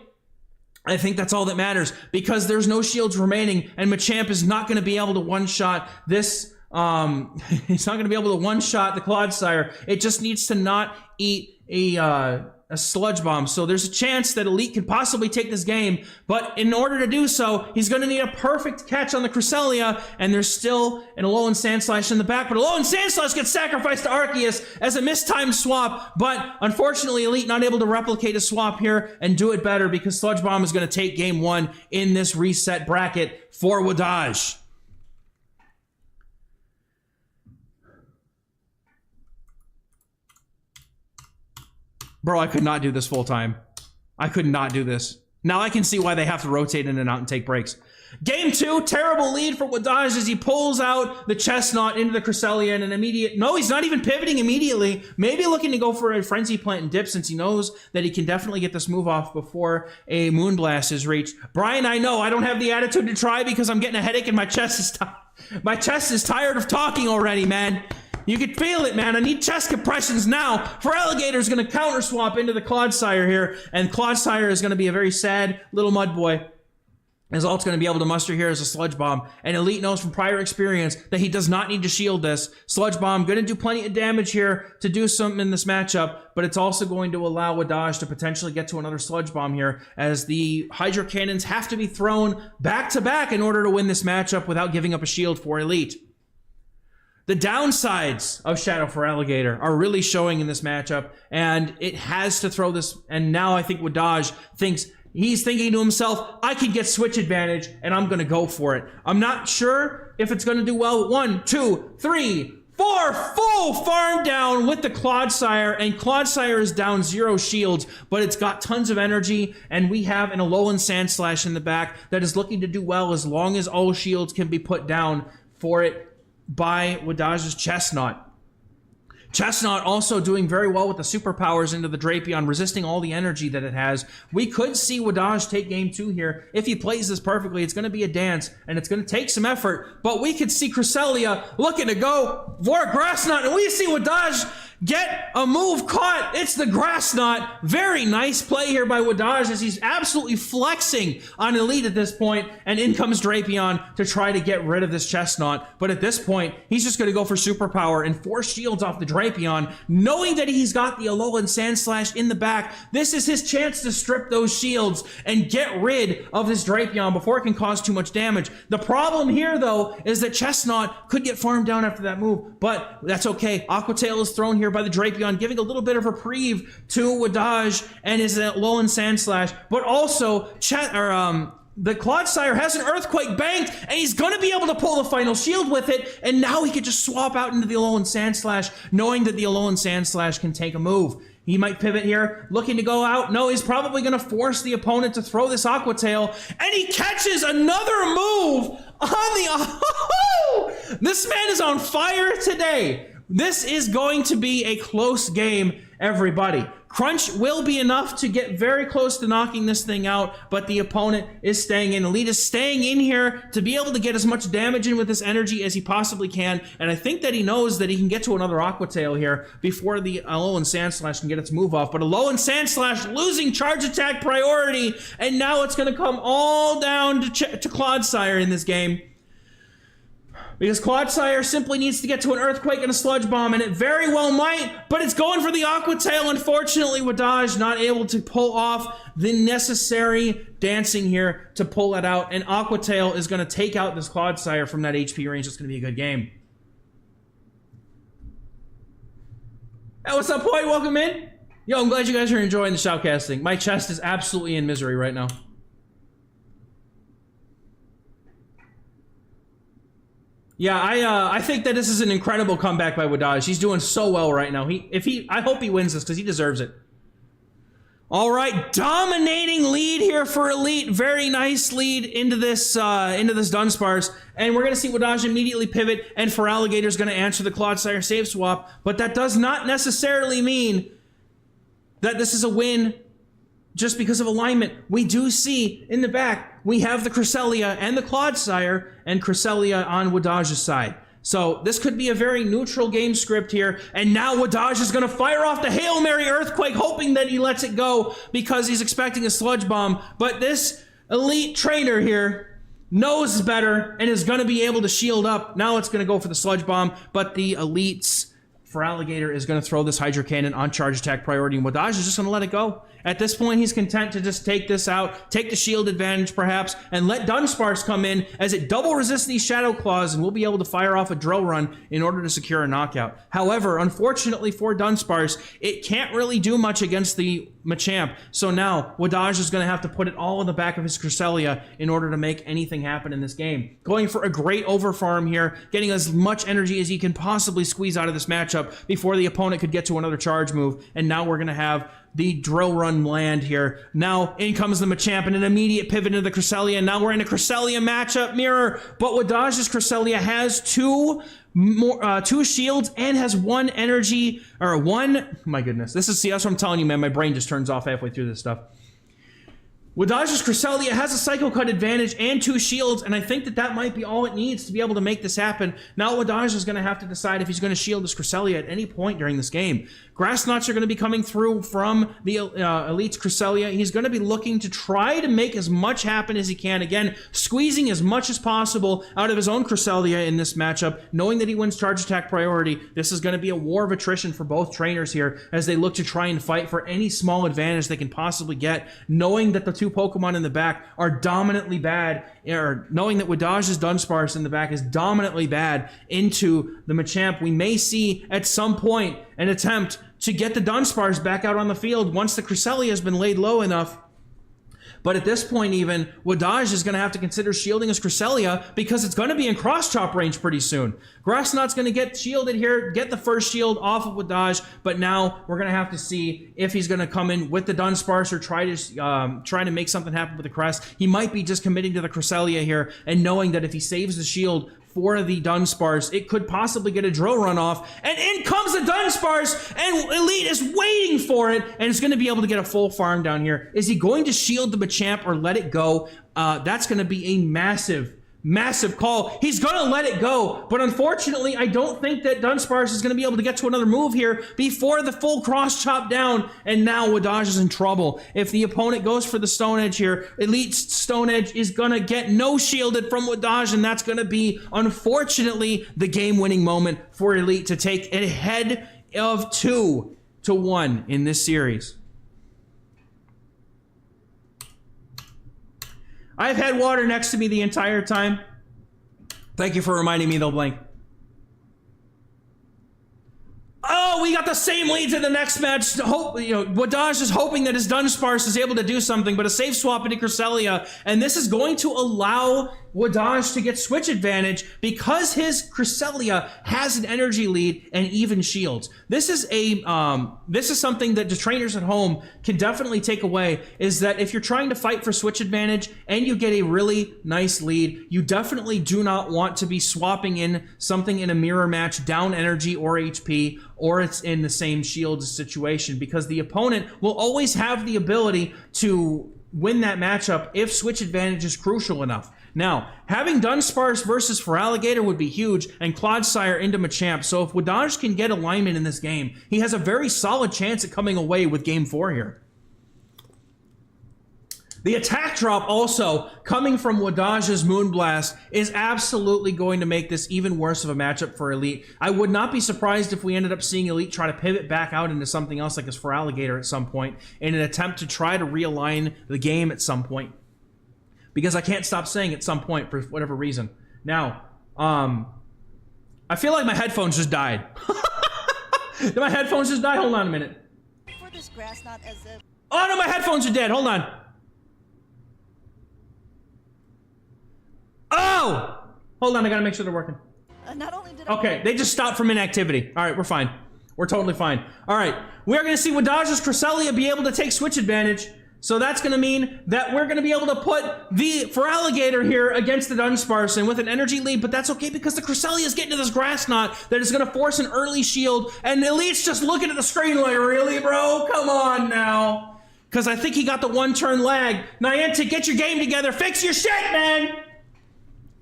I think that's all that matters because there's no shields remaining, and Machamp is not going to be able to one-shot this. He's not going to be able to one-shot the Clodsire. It just needs to not eat a Sludge Bomb. So there's a chance that Elite can possibly take this game, but in order to do so, he's going to need a perfect catch on the Cresselia, and there's still an Alolan Sandslash in the back, but Alolan Sandslash gets sacrificed to Arceus as a mistimed swap, but unfortunately Elite not able to replicate a swap here and do it better because Sludge Bomb is going to take game 1 in this reset bracket for Wadaj. Bro, I could not do this full time. I could not do this. Now I can see why they have to rotate in and out and take breaks. Game 2, terrible lead for Wadaj as he pulls out the Chestnut into the Cresselia and an immediate... No, he's not even pivoting immediately. Maybe looking to go for a Frenzy Plant and dip since he knows that he can definitely get this move off before a Moonblast is reached. Brian, I know, I don't have the attitude to try because I'm getting a headache and my chest is tight. My chest is tired of talking already, man. You can feel it, man. I need chest compressions now. Feraligator's going to counter swap into the Clodsire here, and Clodsire is going to be a very sad little mud boy. His ult's going to be able to muster here as a Sludge Bomb, and Elite knows from prior experience that he does not need to shield this. Sludge Bomb going to do plenty of damage here to do something in this matchup, but it's also going to allow Wadaj to potentially get to another Sludge Bomb here, as the Hydro Cannons have to be thrown back-to-back in order to win this matchup without giving up a shield for Elite. The downsides of Shadow Feraligator are really showing in this matchup, and it has to throw this, and now I think Wadaj thinks, he's thinking to himself, I can get switch advantage, and I'm going to go for it. I'm not sure if it's going to do well. 1, 2, 3, 4, full farm down with the Clodsire, and Clodsire is down 0 shields, but it's got tons of energy, and we have an Alolan Sandslash in the back that is looking to do well as long as all shields can be put down for it by Wadaj's Chestnut. Chestnut also doing very well with the superpowers into the Drapion, resisting all the energy that it has. We could see Wadaj take game 2 here. If he plays this perfectly, it's going to be a dance, and it's going to take some effort, but we could see Cresselia looking to go for a Grass Knot, and we see Wadaj get a move caught. It's the Grass Knot. Very nice play here by Wadaj as he's absolutely flexing on Elite at this point, and in comes Drapion to try to get rid of this Chestnut. But at this point, he's just going to go for superpower and force shields off the Drapion, knowing that he's got the Alolan Sandslash in the back. This is his chance to strip those shields and get rid of this Drapion before it can cause too much damage. The problem here, though, is that Chestnut could get farmed down after that move, but that's okay. Aqua Tail is thrown here by the Drapion, giving a little bit of reprieve to Wadaj and his Alolan Sandslash, but also the Clodsire has an Earthquake banked, and he's going to be able to pull the final shield with it, and now he could just swap out into the Alolan Sandslash, knowing that the Alolan Sandslash can take a move. He might pivot here, looking to go out. No, he's probably going to force the opponent to throw this Aqua Tail, and he catches another move on the... This man is on fire today. This is going to be a close game, everybody. Crunch will be enough to get very close to knocking this thing out, but the opponent is staying in. Elite is staying in here to be able to get as much damage in with this energy as he possibly can, and I think that he knows that he can get to another Aqua Tail here before the Alolan Sandslash can get its move off. But Alolan Sandslash losing charge attack priority, and now it's going to come all down to Clodsire in this game. Because Clodsire simply needs to get to an Earthquake and a Sludge Bomb, and it very well might, but it's going for the Aqua Tail. Unfortunately, Wadaj not able to pull off the necessary dancing here to pull it out, and Aqua Tail is going to take out this Clodsire from that HP range. It's going to be a good game. Hey, what's up, Boyd? Welcome in. Yo, I'm glad you guys are enjoying the shoutcasting. My chest is absolutely in misery right now. Yeah, I think that this is an incredible comeback by Wadaj. He's doing so well right now. I hope he wins this because he deserves it. All right, dominating lead here for Elite. Very nice lead into this Dunsparce, and we're gonna see Wadaj immediately pivot, and Feraligator's gonna answer the Clodsire save swap. But that does not necessarily mean that this is a win just because of alignment. We do see in the back, we have the Cresselia and the Clodsire, and Cresselia on Wadaj's side. So this could be a very neutral game script here, and now Wadaj is going to fire off the Hail Mary Earthquake, hoping that he lets it go because he's expecting a Sludge Bomb. But this Elite trainer here knows better and is going to be able to shield up. Now it's going to go for the Sludge Bomb, but the Elite's Feraligator is going to throw this Hydro Cannon on charge attack priority, and Wadaj is just going to let it go. At this point, he's content to just take this out, take the shield advantage perhaps, and let Dunsparce come in as it double resists these Shadow Claws, and we'll be able to fire off a Drill Run in order to secure a knockout. However, unfortunately for Dunsparce, it can't really do much against the Machamp, so now Wadaj is going to have to put it all in the back of his Cresselia in order to make anything happen in this game. Going for a great overfarm here, getting as much energy as he can possibly squeeze out of this matchup before the opponent could get to another charge move, and now we're going to have the Drill Run land here. Now in comes the Machamp and an immediate pivot into the Cresselia. Now we're in a Cresselia matchup mirror, but Wadaj's Cresselia has two shields and has one energy, my goodness. See, that's what I'm telling you, man. My brain just turns off halfway through this stuff. Wadaj's Cresselia has a Psycho Cut advantage and 2 shields, and I think that that might be all it needs to be able to make this happen. Now Wadaj is going to have to decide if he's going to shield his Cresselia at any point during this game. Grass Knots are going to be coming through from the Elite's Cresselia. He's going to be looking to try to make as much happen as he can. Again, squeezing as much as possible out of his own Cresselia in this matchup, knowing that he wins charge attack priority. This is going to be a war of attrition for both trainers here as they look to try and fight for any small advantage they can possibly get, knowing that the 2 Pokemon in the back are dominantly bad, or knowing that Wadaj's Dunsparce in the back is dominantly bad into the Machamp. We may see at some point an attempt to get the Dunsparce back out on the field once the Cresselia has been laid low enough. But at this point even, Wadaj is going to have to consider shielding his Cresselia because it's going to be in cross-chop range pretty soon. Grassnot's going to get shielded here, get the first shield off of Wadaj, but now we're going to have to see if he's going to come in with the Dunsparce or try to make something happen with the Crest. He might be just committing to the Cresselia here and knowing that if he saves the shield for the Dunsparce, it could possibly get a drill run off, and in comes the Dunsparce, and Elite is waiting for it, and is going to be able to get a full farm down here. Is he going to shield the Machamp or let it go? That's going to be a massive call. He's going to let it go, but unfortunately, I don't think that Dunsparce is going to be able to get to another move here before the full cross chop down, and now Wadaj is in trouble. If the opponent goes for the Stone Edge here, Elite's Stone Edge is going to get no shielded from Wadaj, and that's going to be, unfortunately, the game-winning moment for Elite to take it ahead of 2-1 in this series. I've had water next to me the entire time. Thank you for reminding me though, Blank. Oh, we got the same leads in the next match. Wadaj is hoping that his Dunsparce is able to do something, but a safe swap into Cresselia, and this is going to allow Wadaj to get switch advantage because his Cresselia has an energy lead and even shields. This is something that the trainers at home can definitely take away, is that if you're trying to fight for switch advantage and you get a really nice lead, you definitely do not want to be swapping in something in a mirror match down energy or HP, or it's in the same shield situation, because the opponent will always have the ability to win that matchup if switch advantage is crucial enough. Now, having Dunsparce versus Feraligatr would be huge, and Clodsire into Machamp, so if Wadaj can get alignment in this game, he has a very solid chance at coming away with Game 4 here. The attack drop also coming from Wadaj's Moonblast is absolutely going to make this even worse of a matchup for Elite. I would not be surprised if we ended up seeing Elite try to pivot back out into something else like his Feraligatr at some point in an attempt to try to realign the game at some point. Because I can't stop saying at some point for whatever reason. Now, I feel like my headphones just died. Did my headphones just die? Hold on a minute. For this grass knot as if... Oh no, my headphones are dead. Hold on. Oh! Hold on, I gotta make sure they're working. Not only did Okay, they just stopped from inactivity. All right, we're fine. We're totally fine. All right, we're gonna see Wadaj's Cresselia be able to take switch advantage. So that's going to mean that we're going to be able to put the Feraligatr here against the Dunsparce and with an energy lead, but that's okay because the Cresselia is getting to this Grass Knot that is going to force an early shield, and Elite's just looking at the screen like, really, bro? Come on now. Because I think he got the one-turn lag. Niantic, get your game together. Fix your shit, man!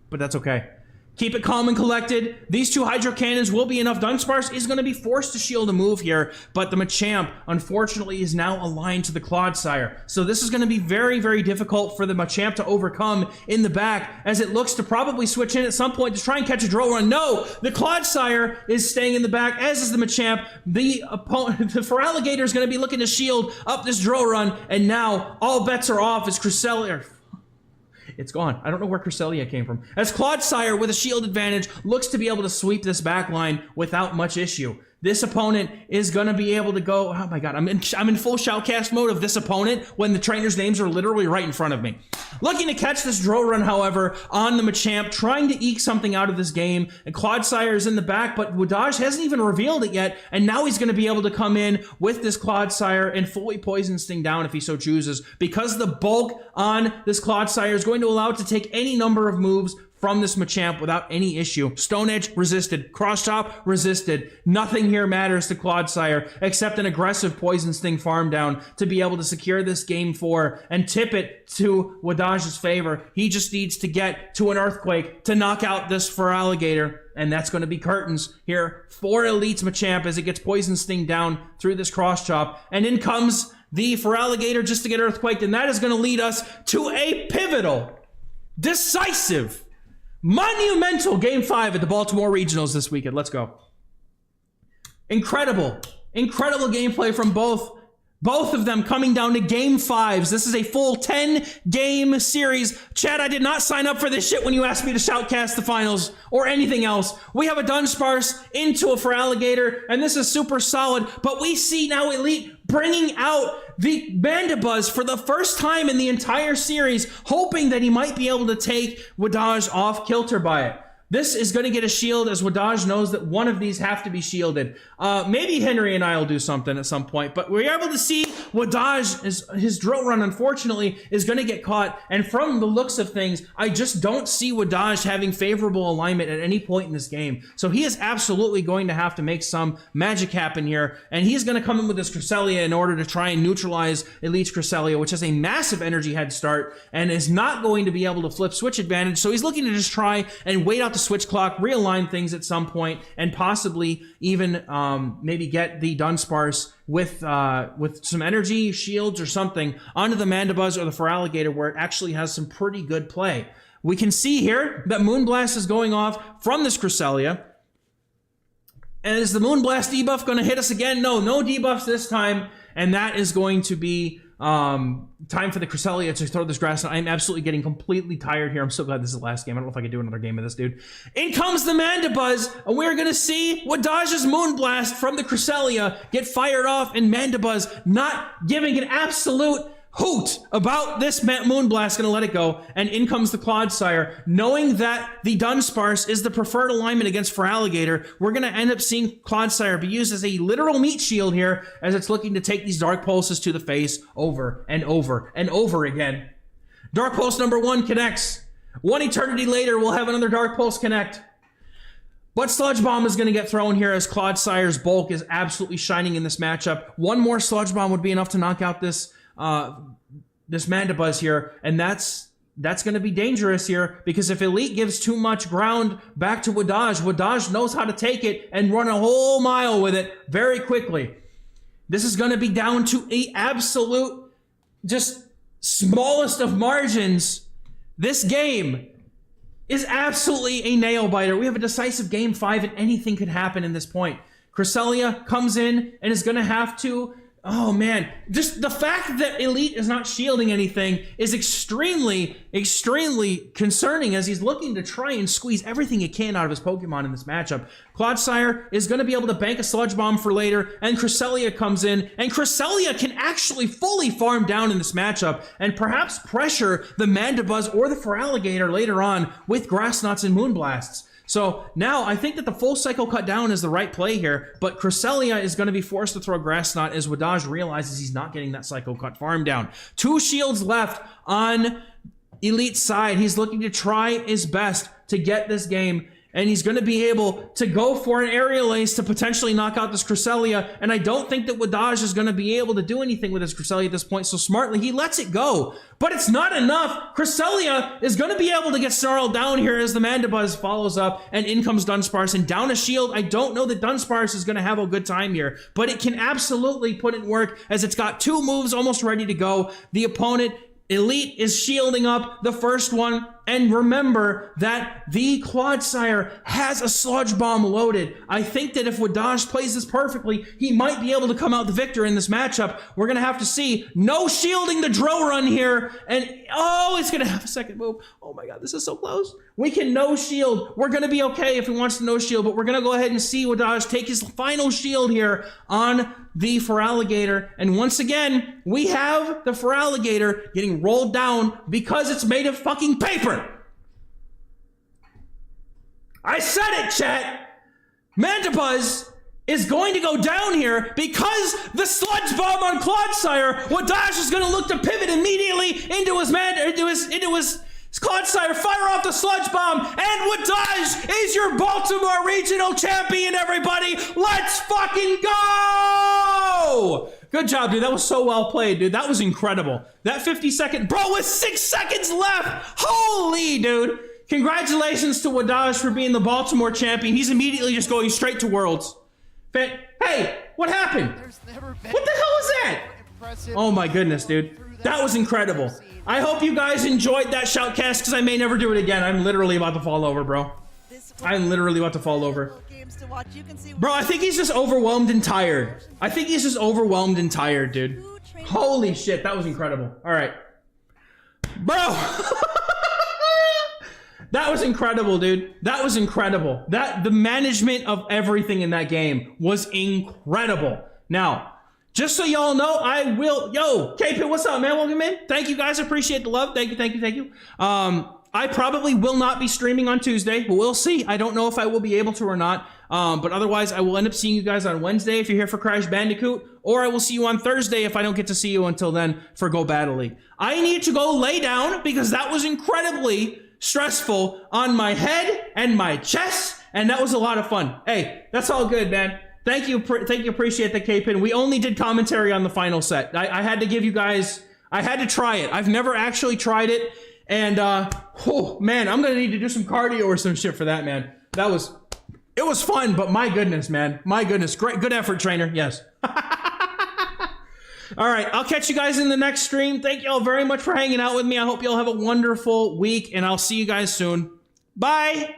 But that's okay. Keep it calm and collected. These 2 Hydro Cannons will be enough. Dunsparce is going to be forced to shield a move here, but the Machamp, unfortunately, is now aligned to the Clodsire. So this is going to be very, very difficult for the Machamp to overcome in the back, as it looks to probably switch in at some point to try and catch a drill run. No! The Clodsire is staying in the back, as is the Machamp. The opponent, the Feraligatr, is going to be looking to shield up this drill run, and now all bets are off as Cresselia... It's gone. I don't know where Cresselia came from. As Clodsire, with a shield advantage, looks to be able to sweep this back line without much issue. This opponent is going to be able to go... Oh my god, I'm in full shoutcast mode of this opponent when the trainers' names are literally right in front of me. Looking to catch this drill run, however, on the Machamp, trying to eke something out of this game, and Clodsire is in the back, but Wadaj hasn't even revealed it yet, and now he's going to be able to come in with this Clodsire and fully poison Sting down if he so chooses, because the bulk on this Clodsire is going to allow it to take any number of moves from this Machamp without any issue. Stone Edge resisted. Cross Chop resisted. Nothing here matters to Clodsire except an aggressive Poison Sting farm down to be able to secure this game 4 and tip it to Wadage's favor. He just needs to get to an Earthquake to knock out this Feraligatr, and that's going to be curtains here for Elite's Machamp as it gets Poison Sting down through this Cross Chop. And in comes the Feraligatr just to get Earthquaked, and that is going to lead us to a pivotal, decisive, monumental Game 5 at the Baltimore Regionals this weekend. Let's go. Incredible gameplay from both of them coming down to Game 5s. This is a full 10-game series. Chad, I did not sign up for this shit when you asked me to shoutcast the finals or anything else. We have a Dunsparce into a Feraligatr, and this is super solid, but we see now Elite bringing out the Mandibuzz for the first time in the entire series, hoping that he might be able to take Wadage off kilter by it. This is going to get a shield as Wadage knows that one of these have to be shielded. Maybe Henry and I will do something at some point, but we're able to see Wadage, his drill run, unfortunately, is going to get caught. And from the looks of things, I just don't see Wadage having favorable alignment at any point in this game. So he is absolutely going to have to make some magic happen here. And he's going to come in with his Cresselia in order to try and neutralize Elite's Cresselia, which has a massive energy head start and is not going to be able to flip switch advantage. So he's looking to just try and wait out the switch clock, realign things at some point, and possibly even maybe get the Dunsparce with some energy shields or something onto the Mandibuzz or the Feraligatr where it actually has some pretty good play. We can see here that Moonblast is going off from this Cresselia. And is the Moonblast debuff going to hit us again? No debuffs this time, and that is going to be time for the Cresselia to throw this grass. I'm absolutely getting completely tired here. I'm so glad this is the last game. I don't know if I can do another game of this, dude. In comes the Mandibuzz, and we're going to see Wadage's Moonblast from the Cresselia get fired off, and Mandibuzz not giving an absolute hoot about this Moonblast, gonna let it go, and in comes the Clodsire. Knowing that the Dunsparce is the preferred alignment against Feraligatr, we're gonna end up seeing Clodsire be used as a literal meat shield here as it's looking to take these Dark Pulses to the face over and over and over again. Dark Pulse number 1 connects. One eternity later, we'll have another Dark Pulse connect. But Sludge Bomb is going to get thrown here as Clodsire's bulk is absolutely shining in this matchup. One more Sludge Bomb would be enough to knock out this Mandibuzz here, and that's going to be dangerous here, because if Elite gives too much ground back to Wadage, Wadage knows how to take it and run a whole mile with it very quickly. This is going to be down to a absolute, just smallest of margins. This game is absolutely a nail biter. We have a decisive Game 5, and anything could happen in this point. Cresselia comes in and is going to have to... Oh man, just the fact that Elite is not shielding anything is extremely, extremely concerning as he's looking to try and squeeze everything he can out of his Pokemon in this matchup. Clodsire is going to be able to bank a Sludge Bomb for later, and Cresselia comes in, and Cresselia can actually fully farm down in this matchup and perhaps pressure the Mandibuzz or the Feraligatr later on with Grass Knots and Moonblasts. So now I think that the full cycle cut down is the right play here, but Cresselia is going to be forced to throw Grass Knot as Wadage realizes he's not getting that cycle cut farm down. 2 shields left on Elite's side. He's looking to try his best to get this game, and he's going to be able to go for an Aerial Ace to potentially knock out this Cresselia, and I don't think that Wadage is going to be able to do anything with his Cresselia at this point, so smartly he lets it go. But it's not enough. Cresselia is going to be able to get snarled down here as the Mandibuzz follows up, and in comes Dunsparce, and down a shield. I don't know that Dunsparce is going to have a good time here, but it can absolutely put it in work as it's got 2 moves almost ready to go. The opponent, Elite, is shielding up the first one, and remember that the Clodsire has a Sludge Bomb loaded. I think that if Wadage plays this perfectly, he might be able to come out the victor in this matchup. We're going to have to see. No shielding the drill run here, and oh, it's going to have a second move. Oh my god, this is so close. We can no shield. We're going to be okay if he wants to no shield, but we're going to go ahead and see Wadage take his final shield here on the Feraligatr, and once again, we have the Feraligatr getting rolled down because it's made of fucking paper. I said it, chat. Mandibuzz is going to go down here because the Sludge Bomb on Clodsire. Wadage is going to look to pivot immediately into his Clodsire, fire off the sludge bomb, and Wadaj is your Baltimore regional champion, everybody. Let's fucking go! Good job, dude. That was so well played, dude. That was incredible. That 50-second, bro, with 6 seconds left. Holy, dude. Congratulations to Wadaj for being the Baltimore champion. He's immediately just going straight to Worlds. Hey, what happened? There's never been What the hell was that? impressive. Oh my goodness, dude. That was incredible. I hope you guys enjoyed that shoutcast because I may never do it again. I'm literally about to fall over, bro. I'm literally about to fall over. Bro, I think he's just overwhelmed and tired. I think he's just overwhelmed and tired, dude. Holy shit, that was incredible. All right. Bro. That was incredible, dude. That was incredible. The management of everything in that game was incredible. Now, just so y'all know, I will... Yo, K-Pit, what's up, man? Welcome in. Thank you, guys. Appreciate the love. Thank you. I probably will not be streaming on Tuesday, but we'll see. I don't know if I will be able to or not. But otherwise, I will end up seeing you guys on Wednesday if you're here for Crash Bandicoot, or I will see you on Thursday if I don't get to see you until then for Go Battle League. I need to go lay down because that was incredibly stressful on my head and my chest, and that was a lot of fun. Hey, that's all good, man. Thank you, appreciate the K-Pin. We only did commentary on the final set. I had to give you guys, I had to try it. I've never actually tried it, and oh man, I'm gonna need to do some cardio or some shit for that, man. It was fun, but my goodness, man. My goodness, good effort, trainer, yes. All right, I'll catch you guys in the next stream. Thank y'all very much for hanging out with me. I hope y'all have a wonderful week, and I'll see you guys soon. Bye!